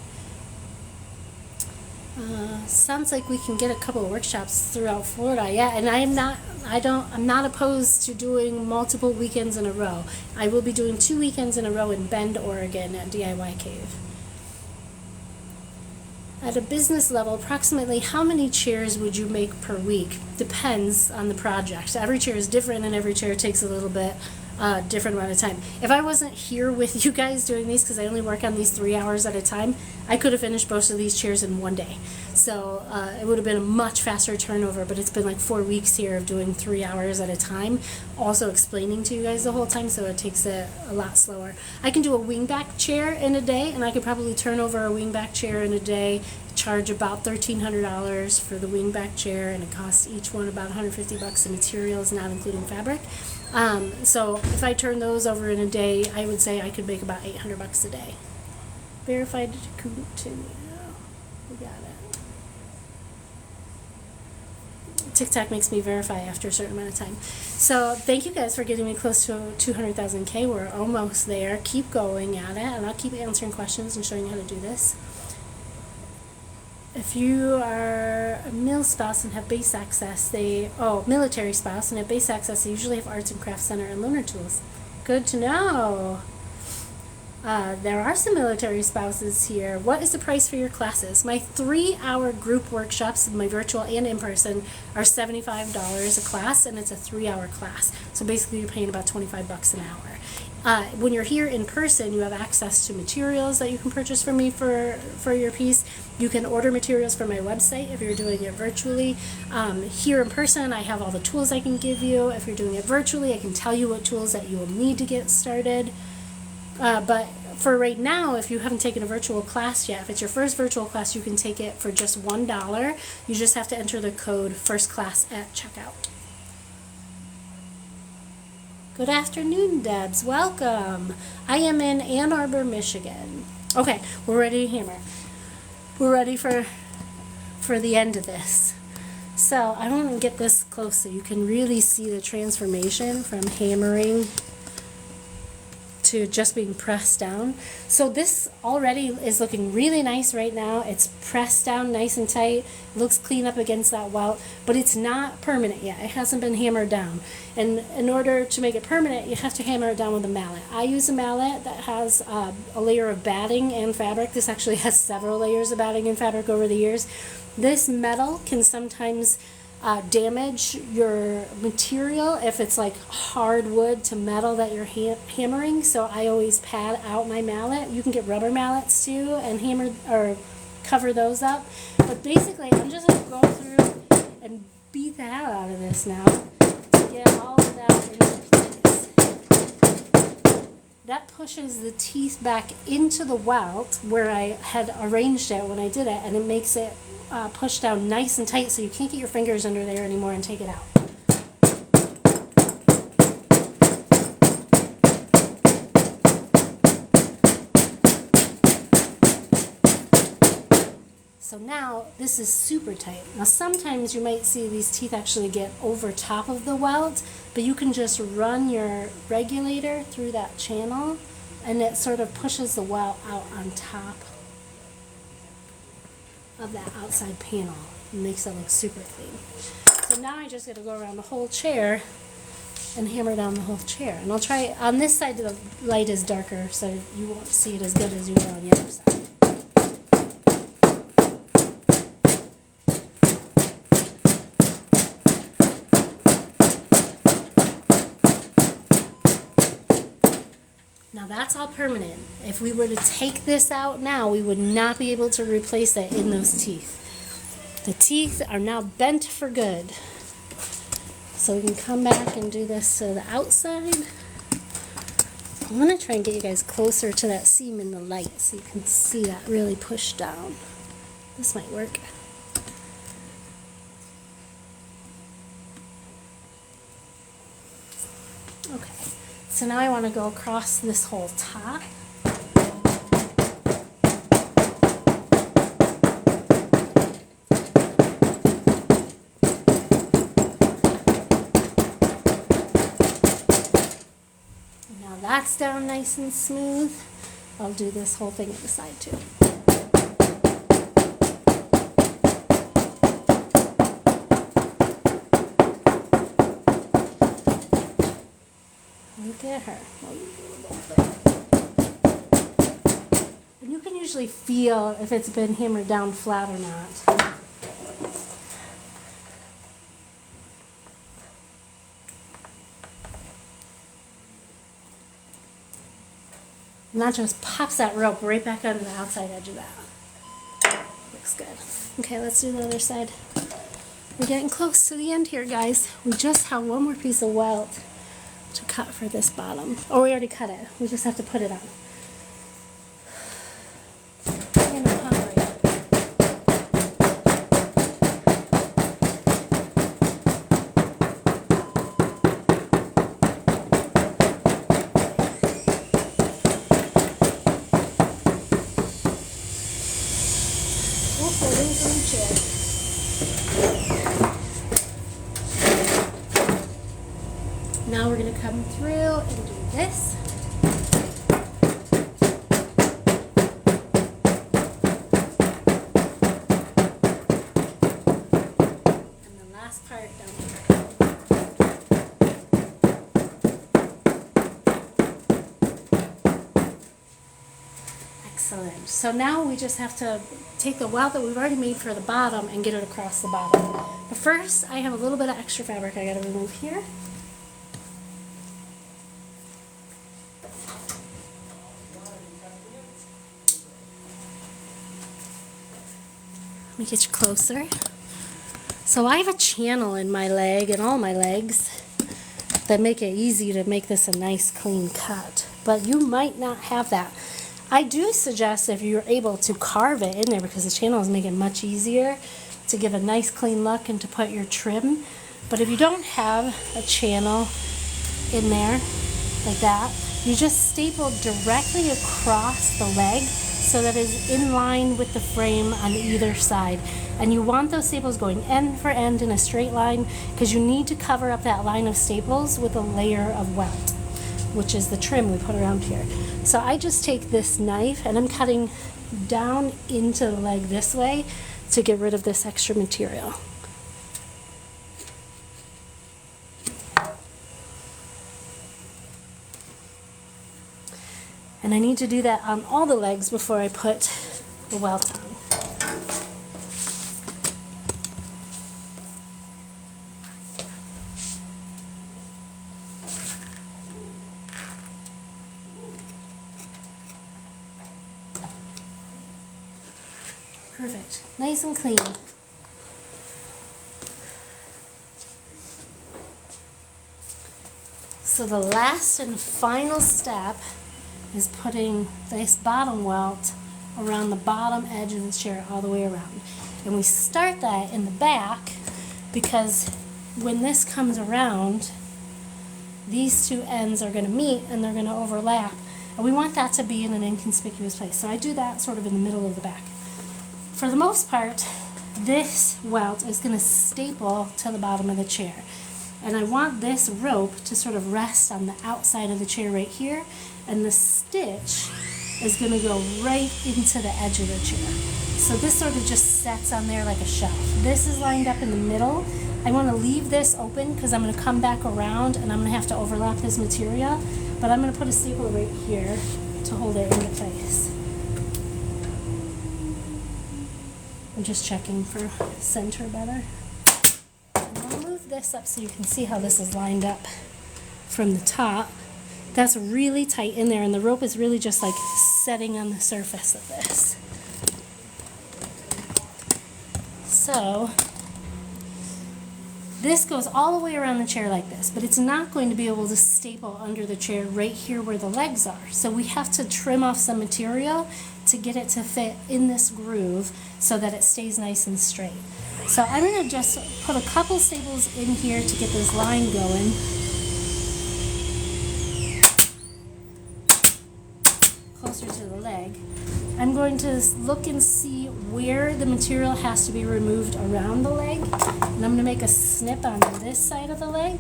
[SPEAKER 1] Sounds like we can get a couple of workshops throughout Florida. Yeah, and I'm not opposed to doing multiple weekends in a row. I will be doing 2 weekends in a row in Bend, Oregon at DIY Cave. At a business level, approximately how many chairs would you make per week? Depends on the project. Every chair is different and every chair takes a little bit different amount of time. If I wasn't here with you guys doing these, because I only work on these 3 hours at a time, I could have finished most of these chairs in one day. So it would have been a much faster turnover, but it's been like 4 weeks here of doing 3 hours at a time, also explaining to you guys the whole time, so it takes it a lot slower. I can do a wingback chair in a day, and I could probably turn over a wingback chair in a day, charge about $1,300 for the wingback chair, and it costs each one about $150 in materials, not including fabric. So if I turn those over in a day, I would say I could make about $800 a day. Verified to continue. We got it. TikTok makes me verify after a certain amount of time. So thank you guys for getting me close to 200,000K. We're almost there. Keep going at it, and I'll keep answering questions and showing you how to do this. If you are a mil spouse and have base access, military spouse and have base access, they usually have Arts and Crafts Center and loaner tools. Good to know. There are some military spouses here. What is the price for your classes? My 3-hour group workshops, my virtual and in person, are $75 a class, and it's a 3-hour class. So basically you're paying about $25 an hour. When you're here in person, you have access to materials that you can purchase from me for your piece. You can order materials from my website if you're doing it virtually. Here in person, I have all the tools I can give you. If you're doing it virtually, I can tell you what tools that you will need to get started. But for right now, if you haven't taken a virtual class yet, if it's your first virtual class, you can take it for just $1. You just have to enter the code FIRSTCLASS at checkout. Good afternoon, Debs. Welcome. I am in Ann Arbor, Michigan. Okay, we're ready to hammer. We're ready for the end of this. So I want to get this close so you can really see the transformation from hammering to just being pressed down. So this already is looking really nice right now. It's pressed down nice and tight. It looks clean up against that welt, but it's not permanent yet. It hasn't been hammered down. And in order to make it permanent, you have to hammer it down with a mallet. I use a mallet that has a layer of batting and fabric. This actually has several layers of batting and fabric over the years. This metal can sometimes damage your material if it's like hard wood to metal that you're hammering, so I always pad out my mallet. You can get rubber mallets too and hammer or cover those up, but basically I'm just going to go through and beat the hell out of this now to get all of that into place. That pushes the teeth back into the welt where I had arranged it when I did it, and it makes it push down nice and tight so you can't get your fingers under there anymore and take it out. So now this is super tight. Now sometimes you might see these teeth actually get over top of the welt, but you can just run your regulator through that channel and it sort of pushes the welt out on top of that outside panel and makes it look super clean. So now I just got to go around the whole chair and hammer down the whole chair. And I'll try, on this side the light is darker so you won't see it as good as you will on the other side. Now that's all permanent. If we were to take this out now, we would not be able to replace it in those teeth. The teeth are now bent for good. So we can come back and do this to the outside. I'm going to try and get you guys closer to that seam in the light so you can see that really push down. This might work. Okay. So now I want to go across this whole top. Now that's down nice and smooth. I'll do this whole thing at the side too. Look at her. And you can usually feel if it's been hammered down flat or not. And that just pops that rope right back onto the outside edge of that. Looks good. Okay, let's do the other side. We're getting close to the end here, guys. We just have one more piece of welt to cut for this bottom. Oh, we already cut it. We just have to put it on. And I'm hungry. Oh, we're in some chair. Now we're going to come through and do this. And the last part down here. Excellent. So now we just have to take the welt that we've already made for the bottom and get it across the bottom. But first, I have a little bit of extra fabric I got to remove here. Let me get you closer. So I have a channel in my leg and all my legs that make it easy to make this a nice clean cut. But you might not have that. I do suggest if you're able to carve it in there because the channel is making it much easier to give a nice clean look and to put your trim. But if you don't have a channel in there like that, you just staple directly across the leg so that it's in line with the frame on either side. And you want those staples going end for end in a straight line because you need to cover up that line of staples with a layer of welt, which is the trim we put around here. So I just take this knife and I'm cutting down into the leg this way to get rid of this extra material. And I need to do that on all the legs before I put the welt on. Perfect. Nice and clean. So the last and final step is putting this bottom welt around the bottom edge of the chair all the way around. And we start that in the back because when this comes around, these two ends are going to meet and they're going to overlap. And we want that to be in an inconspicuous place. So I do that sort of in the middle of the back. For the most part, this welt is going to staple to the bottom of the chair. And I want this rope to sort of rest on the outside of the chair right here. And the stitch is going to go right into the edge of the chair. So this sort of just sets on there like a shelf. This is lined up in the middle. I want to leave this open because I'm going to come back around and I'm going to have to overlap this material. But I'm going to put a staple right here to hold it into place. I'm just checking for center better. And I'll move this up so you can see how this is lined up from the top. That's really tight in there, and the rope is really just like setting on the surface of this. So this goes all the way around the chair like this, but it's not going to be able to staple under the chair right here where the legs are. So we have to trim off some material to get it to fit in this groove so that it stays nice and straight. So I'm going to just put a couple staples in here to get this line going. Closer to the leg. I'm going to look and see where the material has to be removed around the leg. And I'm going to make a snip on this side of the leg.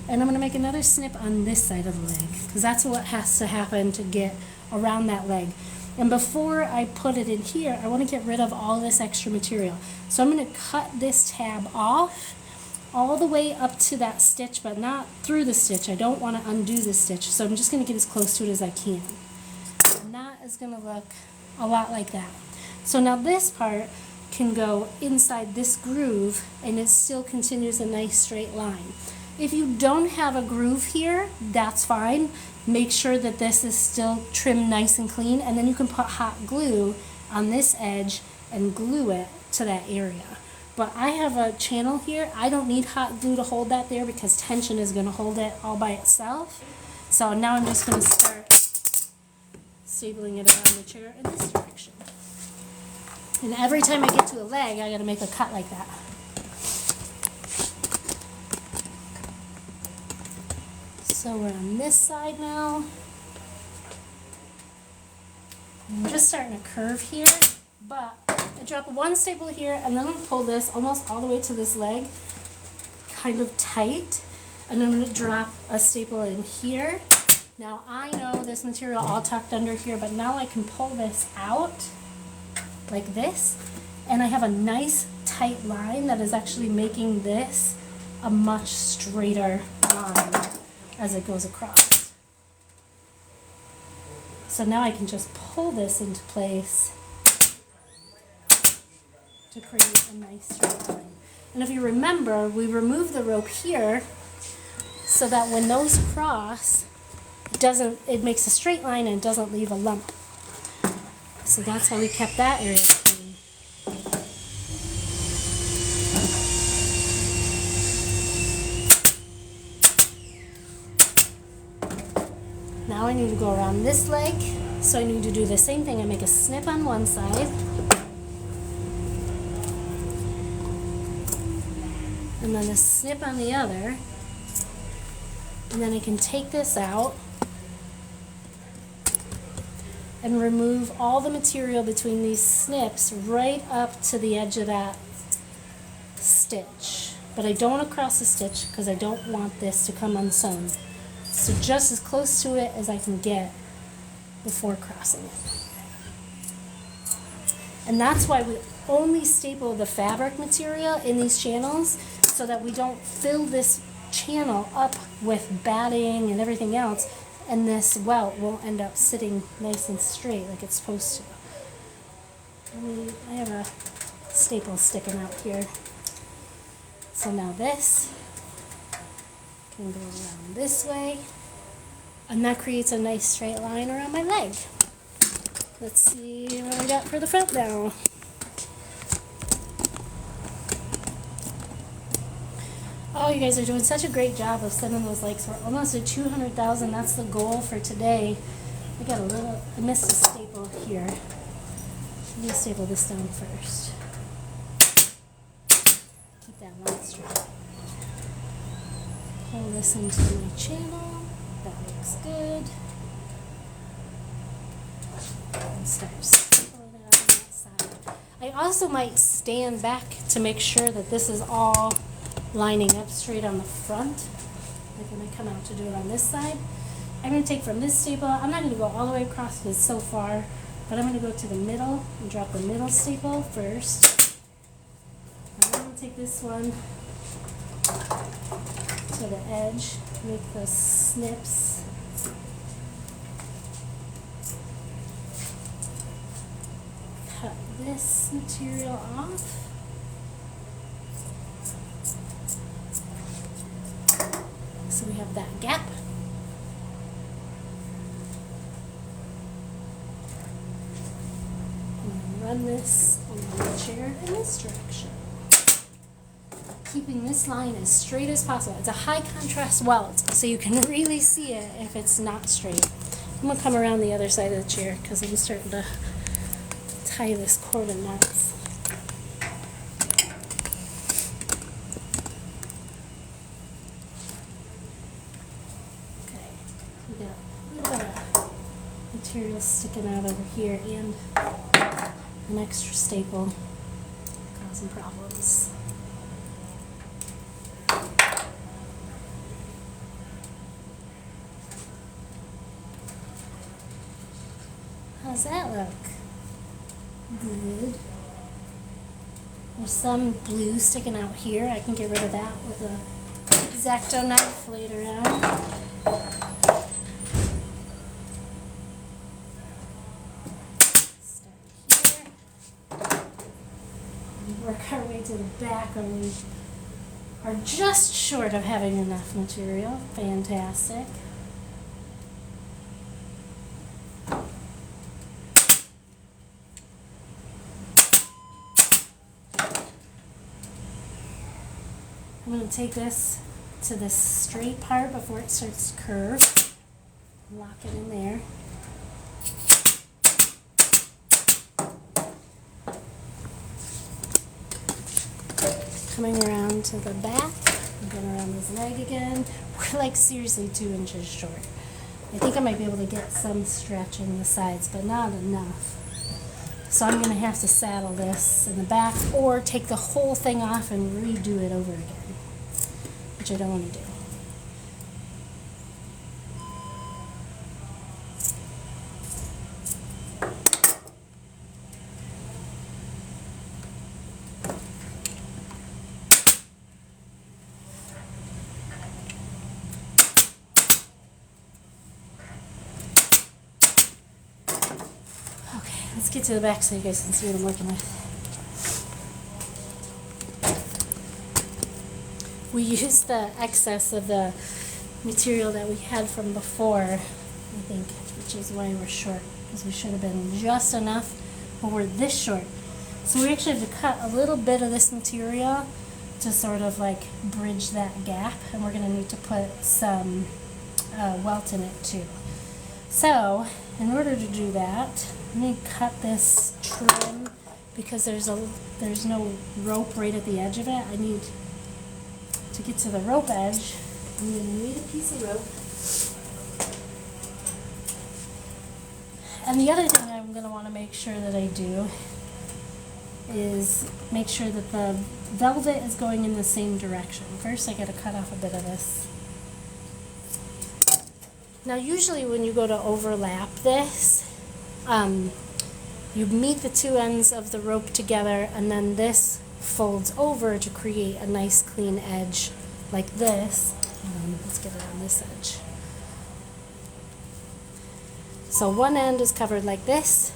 [SPEAKER 1] And I'm going to make another snip on this side of the leg, because that's what has to happen to get around that leg. And before I put it in here, I want to get rid of all this extra material. So I'm going to cut this tab off all the way up to that stitch, but not through the stitch. I don't want to undo the stitch, so I'm just going to get as close to it as I can. And that is going to look a lot like that. So now this part can go inside this groove, and it still continues a nice straight line. If you don't have a groove here, that's fine. Make sure that this is still trimmed nice and clean, and then you can put hot glue on this edge and glue it to that area. But I have a channel here. I don't need hot glue to hold that there because tension is going to hold it all by itself. So now I'm just going to start stapling it around the chair in this direction. And every time I get to a leg, I got to make a cut like that. So we're on this side now. I'm just starting to curve here, but I drop one staple here and then I'm going to pull this almost all the way to this leg, kind of tight, and I'm going to drop a staple in here. Now I know this material all tucked under here, but now I can pull this out like this, and I have a nice tight line that is actually making this a much straighter line as it goes across. So now I can just pull this into place to create a nice straight line. And if you remember, we removed the rope here so that when those cross, it makes a straight line and it doesn't leave a lump. So that's how we kept that area clean. Now I need to go around this leg, so I need to do the same thing. I make a snip on one side, and then a snip on the other, and then I can take this out and remove all the material between these snips right up to the edge of that stitch. But I don't want to cross the stitch because I don't want this to come unsewn. So just as close to it as I can get before crossing it. And that's why we only staple the fabric material in these channels, so that we don't fill this channel up with batting and everything else, and this welt won't end up sitting nice and straight like it's supposed to. I have a staple sticking out here. So now this can go around this way, and that creates a nice straight line around my leg. Let's see what I got for the front now. Oh, you guys are doing such a great job of sending those likes. We're almost at 200,000. That's the goal for today. I missed a staple here. Let me staple this down first. Keep that line straight. Pull this into my channel. That looks good. And start stapling it on that side. I also might stand back to make sure that this is all lining up straight on the front. Like when I come out to do it on this side. I'm going to take from this staple, I'm not going to go all the way across because it's so far, but I'm going to go to the middle and drop the middle staple first. I'm going to take this one to the edge, make those snips. Cut this material off. So we have that gap. And then run this along the chair in this direction. Keeping this line as straight as possible. It's a high contrast welt, so you can really see it if it's not straight. I'm going to come around the other side of the chair because I'm starting to tie this cord in knots. Material sticking out over here and an extra staple causing problems. How's that look? Good. There's some blue sticking out here. I can get rid of that with a X-Acto knife later on. Work our way to the back when we are just short of having enough material. Fantastic. I'm going to take this to this straight part before it starts to curve. Lock it in there. Coming around to the back, I'm going around his leg again. We're like seriously 2 inches short. I think I might be able to get some stretch in the sides, but not enough. So I'm going to have to saddle this in the back or take the whole thing off and redo it over again, which I don't want to do. Let's get to the back so you guys can see what I'm working with. We used the excess of the material that we had from before, I think, which is why we're short, because we should have been just enough, but we're this short. So we actually have to cut a little bit of this material to sort of like bridge that gap, and we're going to need to put some welt in it too. So in order to do that, I'm going to cut this trim because there's no rope right at the edge of it. I need to get to the rope edge. I'm going to need a piece of rope. And the other thing I'm going to want to make sure that I do is make sure that the velvet is going in the same direction. First, I got to cut off a bit of this. Now, usually when you go to overlap this, you meet the two ends of the rope together, and then this folds over to create a nice clean edge like this. Let's get it on this edge. So one end is covered like this.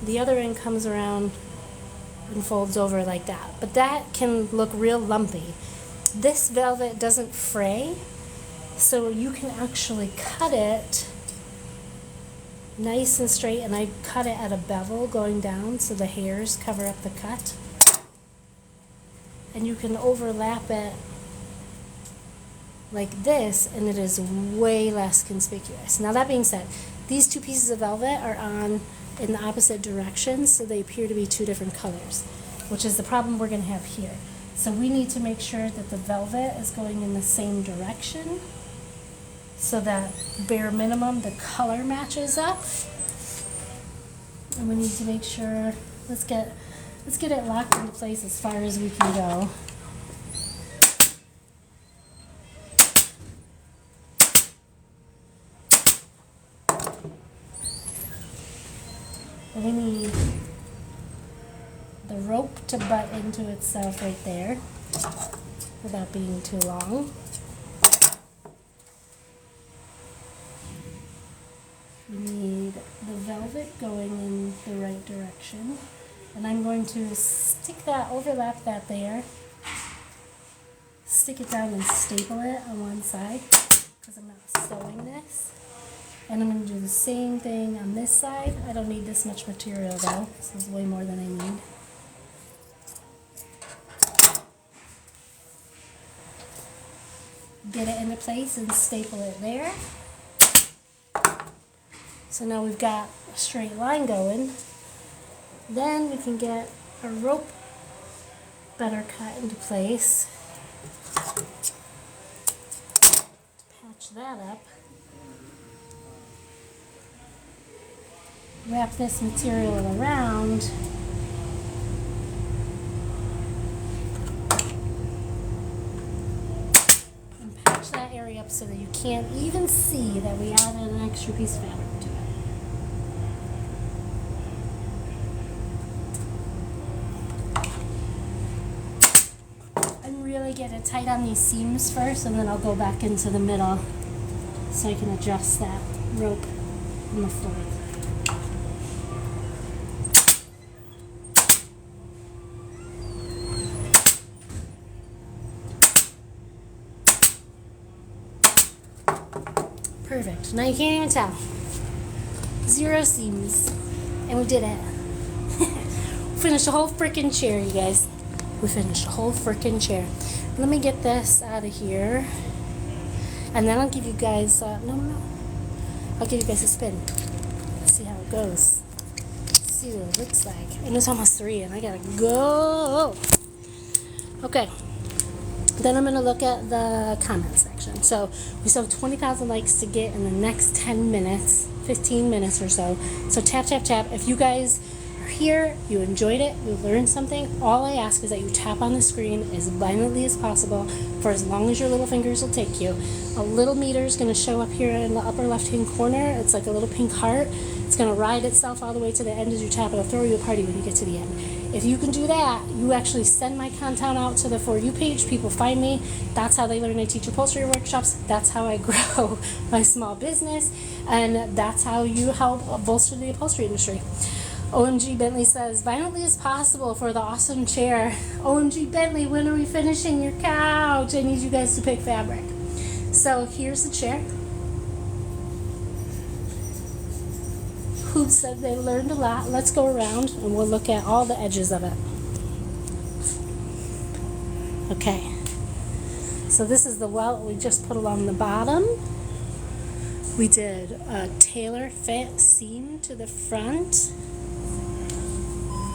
[SPEAKER 1] The other end comes around and folds over like that. But that can look real lumpy. This velvet doesn't fray, so you can actually cut it nice and straight, and I cut it at a bevel going down so the hairs cover up the cut. And you can overlap it like this, and it is way less conspicuous. Now, that being said, these two pieces of velvet are on in the opposite directions, so they appear to be two different colors, which is the problem we're going to have here. So we need to make sure that the velvet is going in the same direction so that bare minimum the color matches up. And we need to make sure, let's get it locked into place as far as we can go. We need the rope to butt into itself right there without being too long. We need the velvet going in the right direction. And I'm going to stick that, overlap that there, stick it down and staple it on one side because I'm not sewing this. And I'm going to do the same thing on this side. I don't need this much material though. This is way more than I need. Get it into place and staple it there. So now we've got a straight line going. Then we can get a rope better cut into place. Patch that up. Wrap this material around. And patch that area up so that you can't even see that we added an extra piece of fabric to it. And really get it tight on these seams first, and then I'll go back into the middle so I can adjust that rope on the fourth. Perfect. Now you can't even tell. 0 seams. And we did it. Finished a whole freaking chair, you guys. We finished a whole freaking chair. Let me get this out of here. And then I'll give you guys, no. I'll give you guys a spin. See how it goes. See what it looks like. And it's almost 3 and I gotta go. Okay. Then I'm going to look at the comment section. So we still have 20,000 likes to get in the next 10 minutes, 15 minutes or so. So tap, tap, tap. If you guys are here, you enjoyed it, you learned something, all I ask is that you tap on the screen as violently as possible for as long as your little fingers will take you. A little meter is going to show up here in the upper left-hand corner. It's like a little pink heart. It's going to ride itself all the way to the end as you tap. It'll throw you a party when you get to the end. If you can do that, you actually send my content out to the For You page. People find me. That's how they learn. I teach upholstery workshops. That's how I grow my small business. And that's how you help bolster the upholstery industry. OMG Bentley says, violently as possible for the awesome chair. OMG Bentley, when are we finishing your couch? I need you guys to pick fabric. So here's the chair. Who said they learned a lot? Let's go around and we'll look at all the edges of it. Okay. So this is the welt we just put along the bottom. We did a tailor fit seam to the front.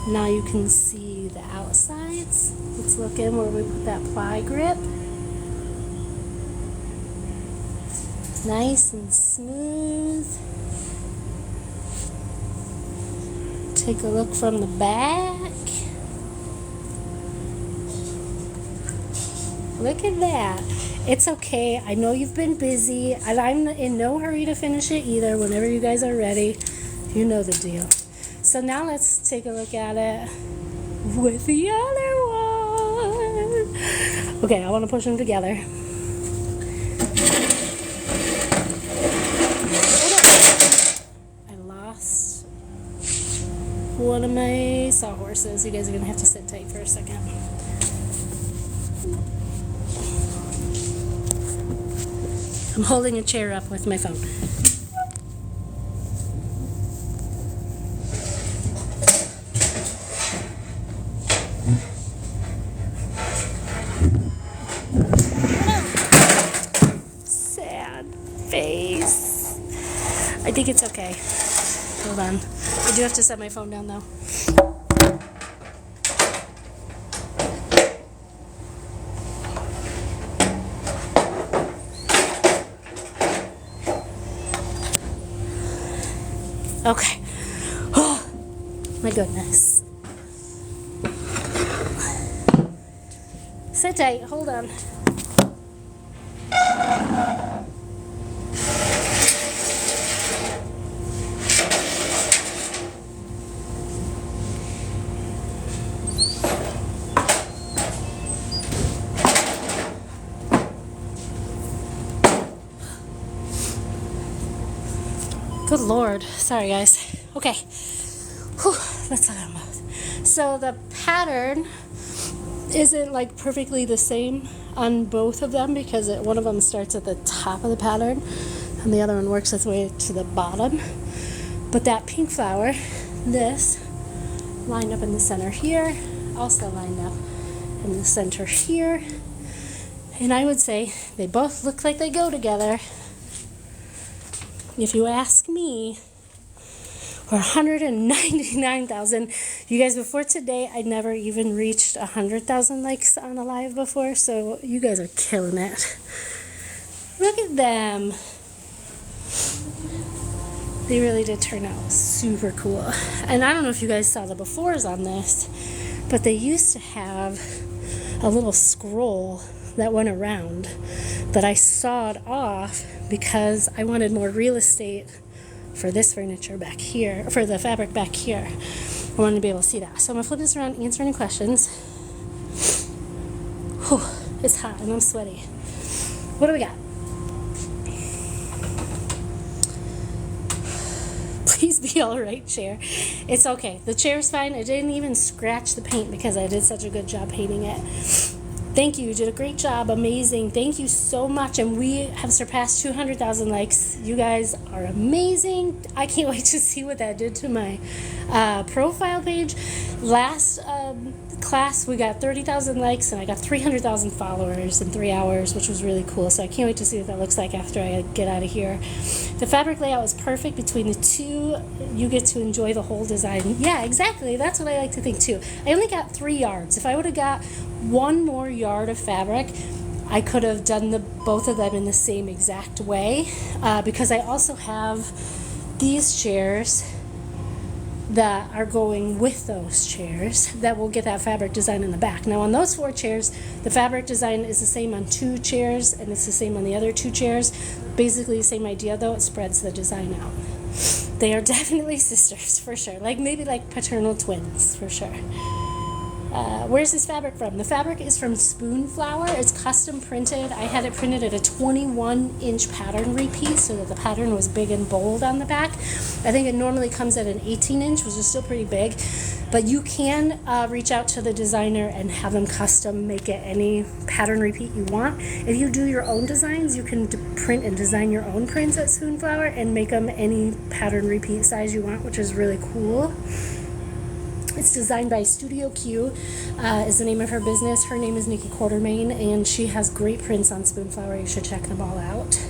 [SPEAKER 1] Now you can see the outsides. Let's look in where we put that pli-grip. Nice and smooth. take a look from the back. Look at that. It's okay. I know you've been busy, and I'm in no hurry to finish it either. Whenever you guys are ready, you know the deal. So now let's take a look at it with the other one. Okay, I want to push them together. Hold on. I lost one of my sawhorses. You guys are going to have to sit tight for a second. I'm holding a chair up with my phone. Sad face. I think it's okay. Hold on. I do have to set my phone down though. Okay. Oh, my goodness. Sit tight. Hold on. Good Lord. Sorry, guys. Okay. Whew. Let's talk about both. So the pattern isn't like perfectly the same on both of them because one of them starts at the top of the pattern and the other one works its way to the bottom. But that pink flower, this, lined up in the center here, also lined up in the center here. And I would say they both look like they go together. If you ask me, for 199,000, you guys, before today, I never even reached 100,000 likes on a live before, so you guys are killing it. Look at them. They really did turn out super cool. And I don't know if you guys saw the befores on this, but they used to have a little scroll that went around that I sawed off because I wanted more real estate for this furniture back here, for the fabric back here. I wanted to be able to see that. So I'm going to flip this around, answer any questions. Whew, it's hot and I'm sweaty. What do we got? Please be all right, chair. It's okay. The chair's fine. I didn't even scratch the paint because I did such a good job painting it. Thank you. You did a great job. Amazing. Thank you so much. And we have surpassed 200,000 likes. You guys are amazing. I can't wait to see what that did to my profile page. Last class, we got 30,000 likes, and I got 300,000 followers in 3 hours, which was really cool. So I can't wait to see what that looks like after I get out of here. The fabric layout was perfect between the two. You get to enjoy the whole design. Yeah, exactly. That's what I like to think, too. I only got 3 yards. If I would have got one more yard of fabric, I could have done both of them in the same exact way, because I also have these chairs that are going with those chairs that will get that fabric design in the back. Now on those 4 chairs, the fabric design is the same on 2 chairs and it's the same on the other 2 chairs. Basically the same idea though, it spreads the design out. They are definitely sisters for sure, like maybe like paternal twins for sure. Where's this fabric from? The fabric is from Spoonflower. It's custom printed. I had it printed at a 21-inch pattern repeat so that the pattern was big and bold on the back. I think it normally comes at an 18-inch, which is still pretty big. But you can reach out to the designer and have them custom make it any pattern repeat you want. If you do your own designs, you can print and design your own prints at Spoonflower and make them any pattern repeat size you want, which is really cool. It's designed by StudioQ, is the name of her business. Her name is Nikki Quartermain, and she has great prints on Spoonflower. You should check them all out.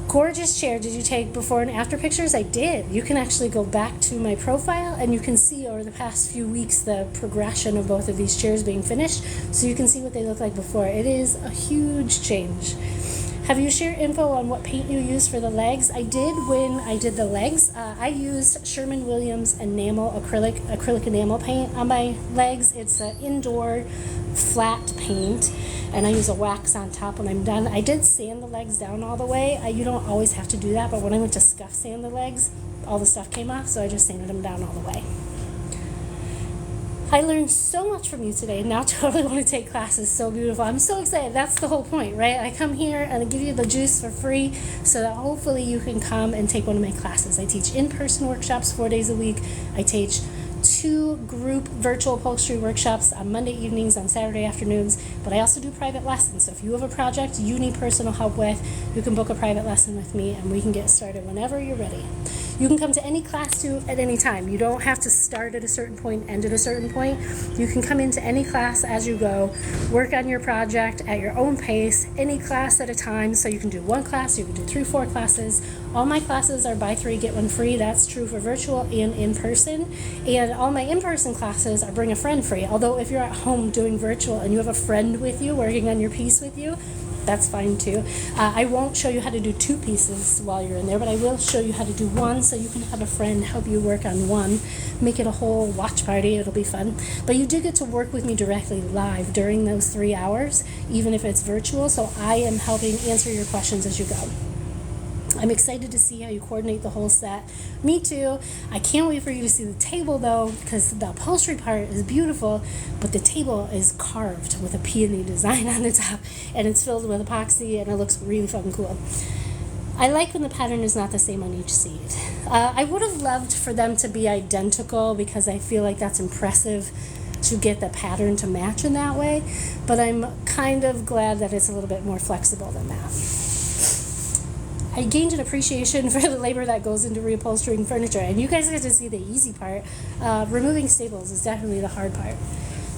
[SPEAKER 1] Gorgeous chair. Did you take before and after pictures? I did. You can actually go back to my profile, and you can see over the past few weeks the progression of both of these chairs being finished, so you can see what they look like before. It is a huge change. Have you shared info on what paint you used for the legs? I did when I did the legs. I used Sherwin-Williams enamel acrylic enamel paint on my legs. It's an indoor flat paint, and I use a wax on top when I'm done. I did sand the legs down all the way. You don't always have to do that, but when I went to scuff sand the legs, all the stuff came off, so I just sanded them down all the way. I learned so much from you today. Now I totally want to take classes. So beautiful. I'm so excited. That's the whole point, right? I come here and I give you the juice for free so that hopefully you can come and take one of my classes. I teach in-person workshops 4 days a week. I teach 2 group virtual upholstery workshops on Monday evenings, on Saturday afternoons, but I also do private lessons. So if you have a project you need personal help with, you can book a private lesson with me and we can get started whenever you're ready. You can come to any class too at any time. You don't have to start at a certain point, end at a certain point. You can come into any class as you go, work on your project at your own pace, any class at a time. So you can do 1 class, you can do 3, 4 classes. All my classes are buy 3, get 1 free. That's true for virtual and in-person. And all my in-person classes are bring a friend free. Although if you're at home doing virtual and you have a friend with you, working on your piece with you, that's fine too. I won't show you how to do 2 pieces while you're in there, but I will show you how to do 1 so you can have a friend help you work on 1. Make it a whole watch party. It'll be fun. But you do get to work with me directly live during those 3 hours, even if it's virtual, so I am helping answer your questions as you go. I'm excited to see how you coordinate the whole set. Me too. I can't wait for you to see the table though, because the upholstery part is beautiful, but the table is carved with a peony design on the top, and it's filled with epoxy, and it looks really fucking cool. I like when the pattern is not the same on each seat. I would have loved for them to be identical because I feel like that's impressive to get the pattern to match in that way, but I'm kind of glad that it's a little bit more flexible than that. I gained an appreciation for the labor that goes into reupholstering furniture, and you guys get to see the easy part. Removing staples is definitely the hard part.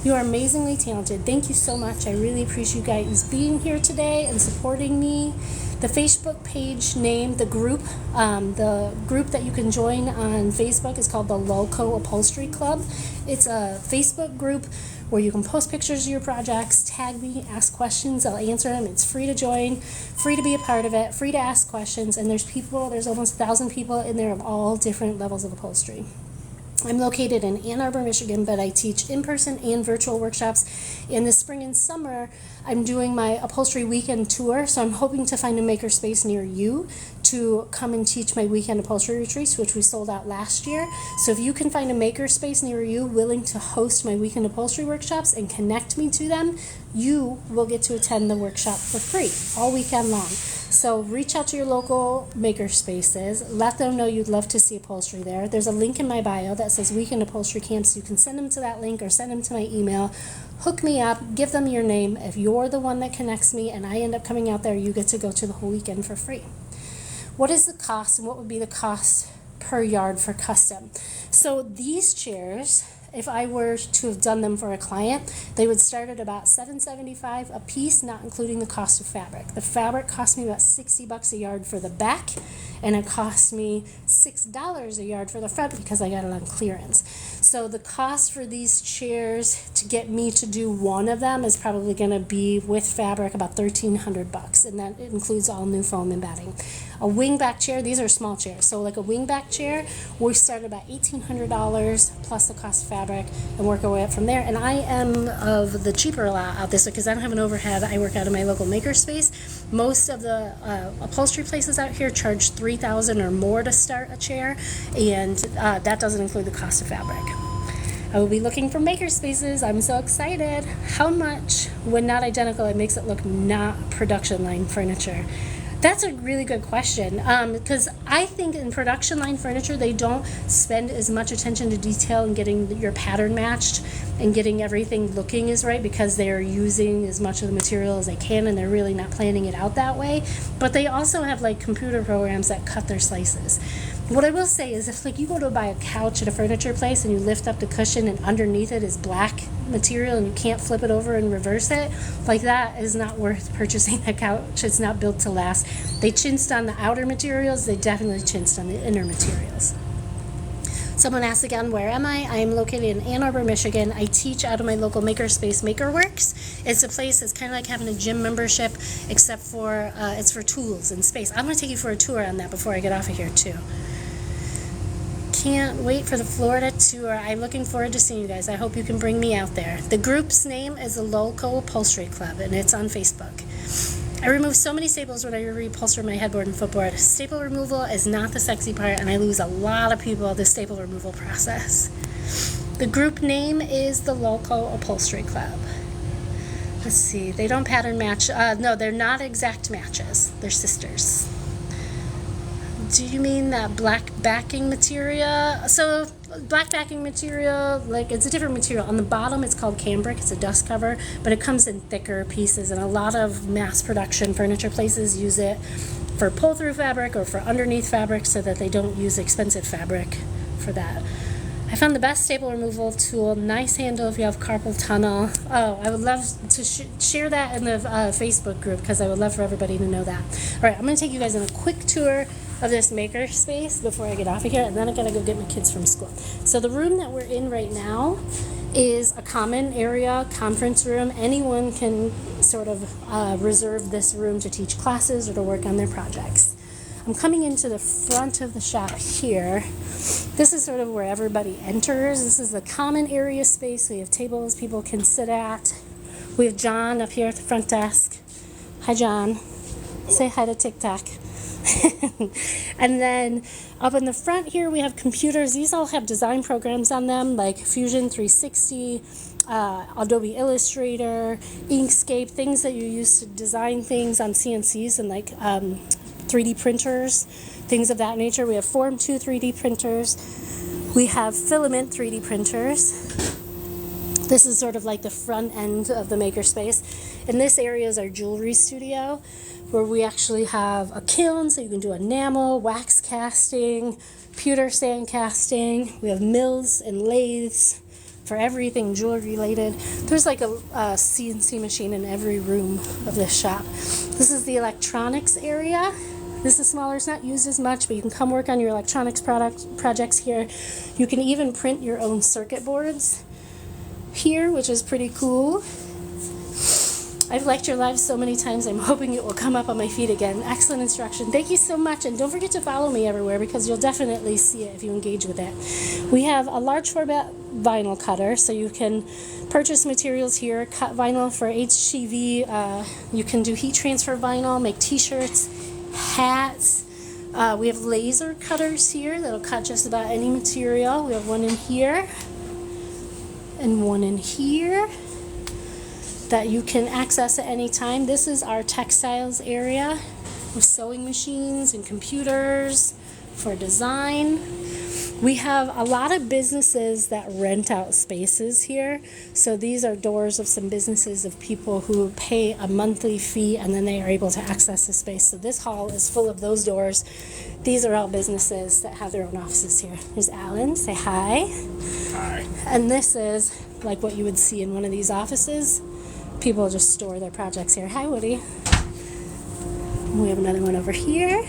[SPEAKER 1] You are amazingly talented. Thank you so much. I really appreciate you guys being here today and supporting me. The Facebook page name, the group that you can join on Facebook is called the Loco Upholstery Club. It's a Facebook group where you can post pictures of your projects, tag me, ask questions, I'll answer them. It's free to join, free to be a part of it, free to ask questions, and there's almost 1,000 people in there of all different levels of upholstery. I'm located in Ann Arbor, Michigan, but I teach in-person and virtual workshops. In the spring and summer, I'm doing my upholstery weekend tour, so I'm hoping to find a makerspace near you to come and teach my weekend upholstery retreats, which we sold out last year. So if you can find a makerspace near you willing to host my weekend upholstery workshops and connect me to them, you will get to attend the workshop for free all weekend long. So reach out to your local maker spaces. Let them know you'd love to see upholstery there. There's a link in my bio that says Weekend Upholstery Camps. You can send them to that link or send them to my email. Hook me up. Give them your name. If you're the one that connects me and I end up coming out there, you get to go to the whole weekend for free. What is the cost and what would be the cost per yard for custom? So these chairs, if I were to have done them for a client, they would start at about $7.75 a piece, not including the cost of fabric. The fabric cost me about $60 a yard for the back, and it cost me $6 a yard for the front because I got it on clearance. So the cost for these chairs to get me to do one of them is probably going to be with fabric about $1,300, and that includes all new foam and batting. A wingback chair, these are small chairs, so like a wingback chair, we start at about $1,800 plus the cost of fabric and work our way up from there. And I am of the cheaper lot out this way because I don't have an overhead. I work out of my local makerspace. Most of the upholstery places out here charge $3,000 or more to start a chair, and that doesn't include the cost of fabric. I will be looking for maker spaces. I'm so excited. How much, when not identical, it makes it look not production line furniture? That's a really good question, because I think in production line furniture, they don't spend as much attention to detail and getting your pattern matched and getting everything looking as right because they're using as much of the material as they can and they're really not planning it out that way. But they also have like computer programs that cut their slices. What I will say is if like you go to buy a couch at a furniture place and you lift up the cushion and underneath it is black material and you can't flip it over and reverse it, like that is not worth purchasing a couch. It's not built to last. They chinsed on the outer materials, they definitely chinsed on the inner materials. Someone asked again, where am I? I am located in Ann Arbor, Michigan. I teach out of my local makerspace, MakerWorks. It's a place that's kind of like having a gym membership, except for it's for tools and space. I'm going to take you for a tour on that before I get off of here, too. Can't wait for the Florida tour. I'm looking forward to seeing you guys. I hope you can bring me out there. The group's name is the Local Upholstery Club, and it's on Facebook. I remove so many staples when I reupholster my headboard and footboard. Staple removal is not the sexy part, and I lose a lot of people at the staple removal process. The group name is the Local Upholstery Club. Let's see. They don't pattern match. No, they're not exact matches. They're sisters. Do you mean that black backing material? So black backing material, like it's a different material. On the bottom it's called cambric, it's a dust cover, but it comes in thicker pieces, and a lot of mass production furniture places use it for pull-through fabric or for underneath fabric so that they don't use expensive fabric for that. I found the best staple removal tool, nice handle if you have carpal tunnel. Oh, I would love to share that in the Facebook group because I would love for everybody to know that. All right, I'm going to take you guys on a quick tour of this maker space before I get off of here, and then I gotta go get my kids from school. So the room that we're in right now is a common area conference room. Anyone can sort of reserve this room to teach classes or to work on their projects. I'm coming into the front of the shop here. This is sort of where everybody enters. This is the common area space. We have tables people can sit at. We have John up here at the front desk. Hi, John. Say hi to TikTok. And then up in the front here we have computers. These all have design programs on them like Fusion 360, Adobe Illustrator, Inkscape, things that you use to design things on CNCs and like 3D printers, things of that nature. We have Form 2 3D printers. We have filament 3D printers. This is sort of like the front end of the makerspace. And this area is our jewelry studio, where we actually have a kiln, so you can do enamel, wax casting, pewter sand casting. We have mills and lathes for everything jewelry related. There's like a CNC machine in every room of this shop. This is the electronics area. This is smaller, it's not used as much, but you can come work on your electronics projects here. You can even print your own circuit boards here, which is pretty cool. I've lectured live so many times, I'm hoping it will come up on my feed again. Excellent instruction. Thank you so much, and don't forget to follow me everywhere because you'll definitely see it if you engage with it. We have a large format vinyl cutter, so you can purchase materials here, cut vinyl for HGV. You can do heat transfer vinyl, make t-shirts, hats. We have laser cutters here that'll cut just about any material. We have one in here and one in here that you can access at any time. This is our textiles area with sewing machines and computers for design. We have a lot of businesses that rent out spaces here. So these are doors of some businesses of people who pay a monthly fee and then they are able to access the space. So this hall is full of those doors. These are all businesses that have their own offices here. There's Alan, say hi.
[SPEAKER 3] Hi.
[SPEAKER 1] And this is like what you would see in one of these offices. People just store their projects here. Hi, Woody. We have another one over here.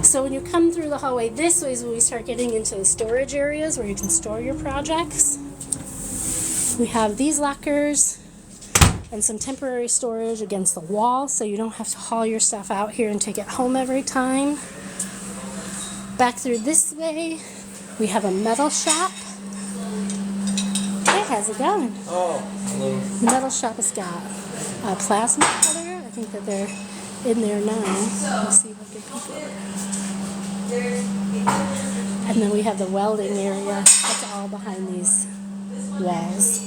[SPEAKER 1] So when you come through the hallway this way is when we start getting into the storage areas where you can store your projects. We have these lockers and some temporary storage against the wall so you don't have to haul your stuff out here and take it home every time. Back through this way, we have a metal shop. Hey, how's it going?
[SPEAKER 3] Oh, hello.
[SPEAKER 1] The metal shop has got a plasma cutter. I think that they're in there now. Let's see if I can peek over. And then we have the welding area. That's all behind these walls.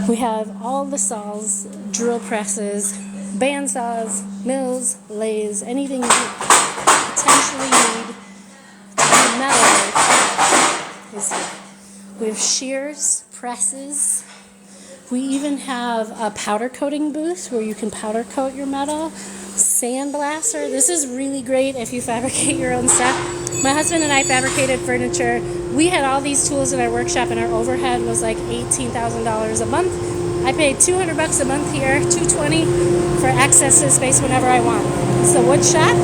[SPEAKER 1] We have all the saws, drill presses, band saws, mills, lathes, anything you potentially need for metal is here. We have shears, presses. We even have a powder coating booth where you can powder coat your metal. Sandblaster. This is really great if you fabricate your own stuff. My husband and I fabricated furniture. We had all these tools in our workshop and our overhead was like $18,000 a month. I paid $200 a month here, $220 for access to the space whenever I want. It's the wood shop.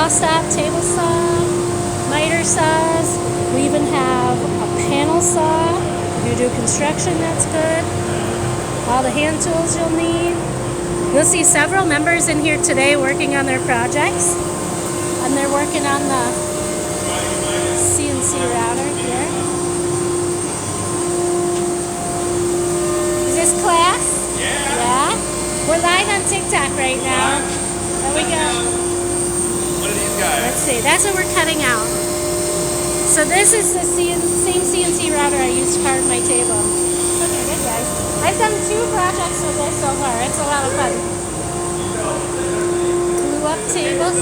[SPEAKER 1] saw stop, table saw, miter saws. We even have a panel saw. If you do construction, that's good. All the hand tools you'll need. You'll see several members in here today working on their projects. And they're working on the CNC router here. Is this class? Yeah? We're live on TikTok right now. There we go.
[SPEAKER 3] What are these guys?
[SPEAKER 1] Let's see. That's what we're cutting out. So this is the same CNC router I used to carve my table. It's looking good, guys. I've done 2 projects with this so far. It's a lot of fun. Glue up tables.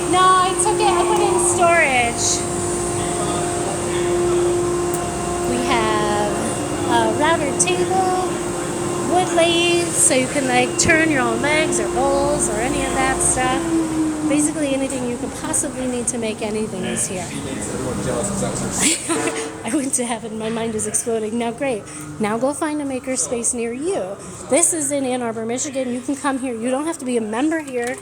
[SPEAKER 1] No, I took it. I put it in storage. We have a router table. Wood lathe, so you can like turn your own legs or bowls or any of that stuff. Basically anything you could possibly need to make anything is here. I went to heaven, my mind is exploding. Now great, now go find a makerspace near you. This is in Ann Arbor, Michigan. You can come here. You don't have to be a member here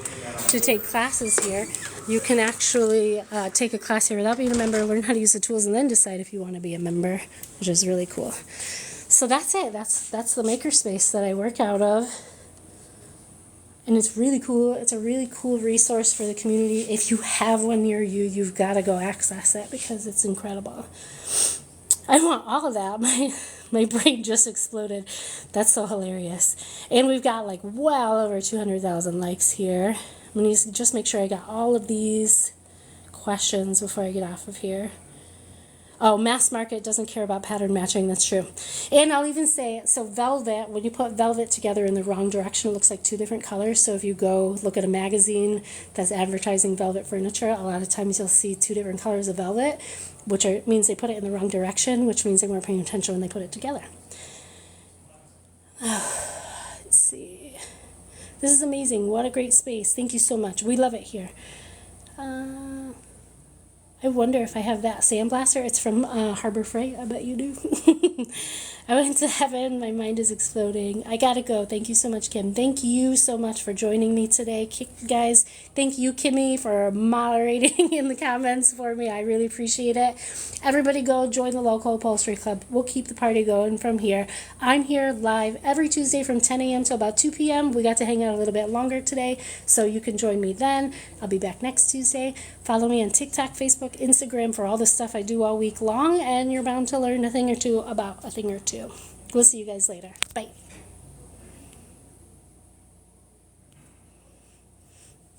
[SPEAKER 1] to take classes here. You can actually take a class here without being a member, learn how to use the tools, and then decide if you want to be a member, which is really cool. So that's it. That's the makerspace that I work out of. And it's really cool. It's a really cool resource for the community. If you have one near you, you've got to go access it because it's incredible. I want all of that. My brain just exploded. That's so hilarious. And we've got like well over 200,000 likes here. I'm going to just make sure I got all of these questions before I get off of here. Oh, mass market doesn't care about pattern matching. That's true. And I'll even say, so velvet, when you put velvet together in the wrong direction, it looks like 2 different colors. So if you go look at a magazine that's advertising velvet furniture, a lot of times you'll see 2 different colors of velvet, which means they put it in the wrong direction, which means they weren't paying attention when they put it together. Let's see. This is amazing. What a great space. Thank you so much. We love it here. I wonder if I have that sandblaster. It's from Harbor Freight. I bet you do. I went to heaven. My mind is exploding. I gotta go. Thank you so much, Kim. Thank you so much for joining me today, guys. Thank you, Kimmy, for moderating in the comments for me. I really appreciate it. Everybody go join the local upholstery club. We'll keep the party going from here. I'm here live every Tuesday from 10 a.m. to about 2 p.m. We got to hang out a little bit longer today, so you can join me then. I'll be back next Tuesday. Follow me on TikTok, Facebook, Instagram for all the stuff I do all week long, and you're bound to learn a thing or two about a thing or two. We'll see you guys later. Bye.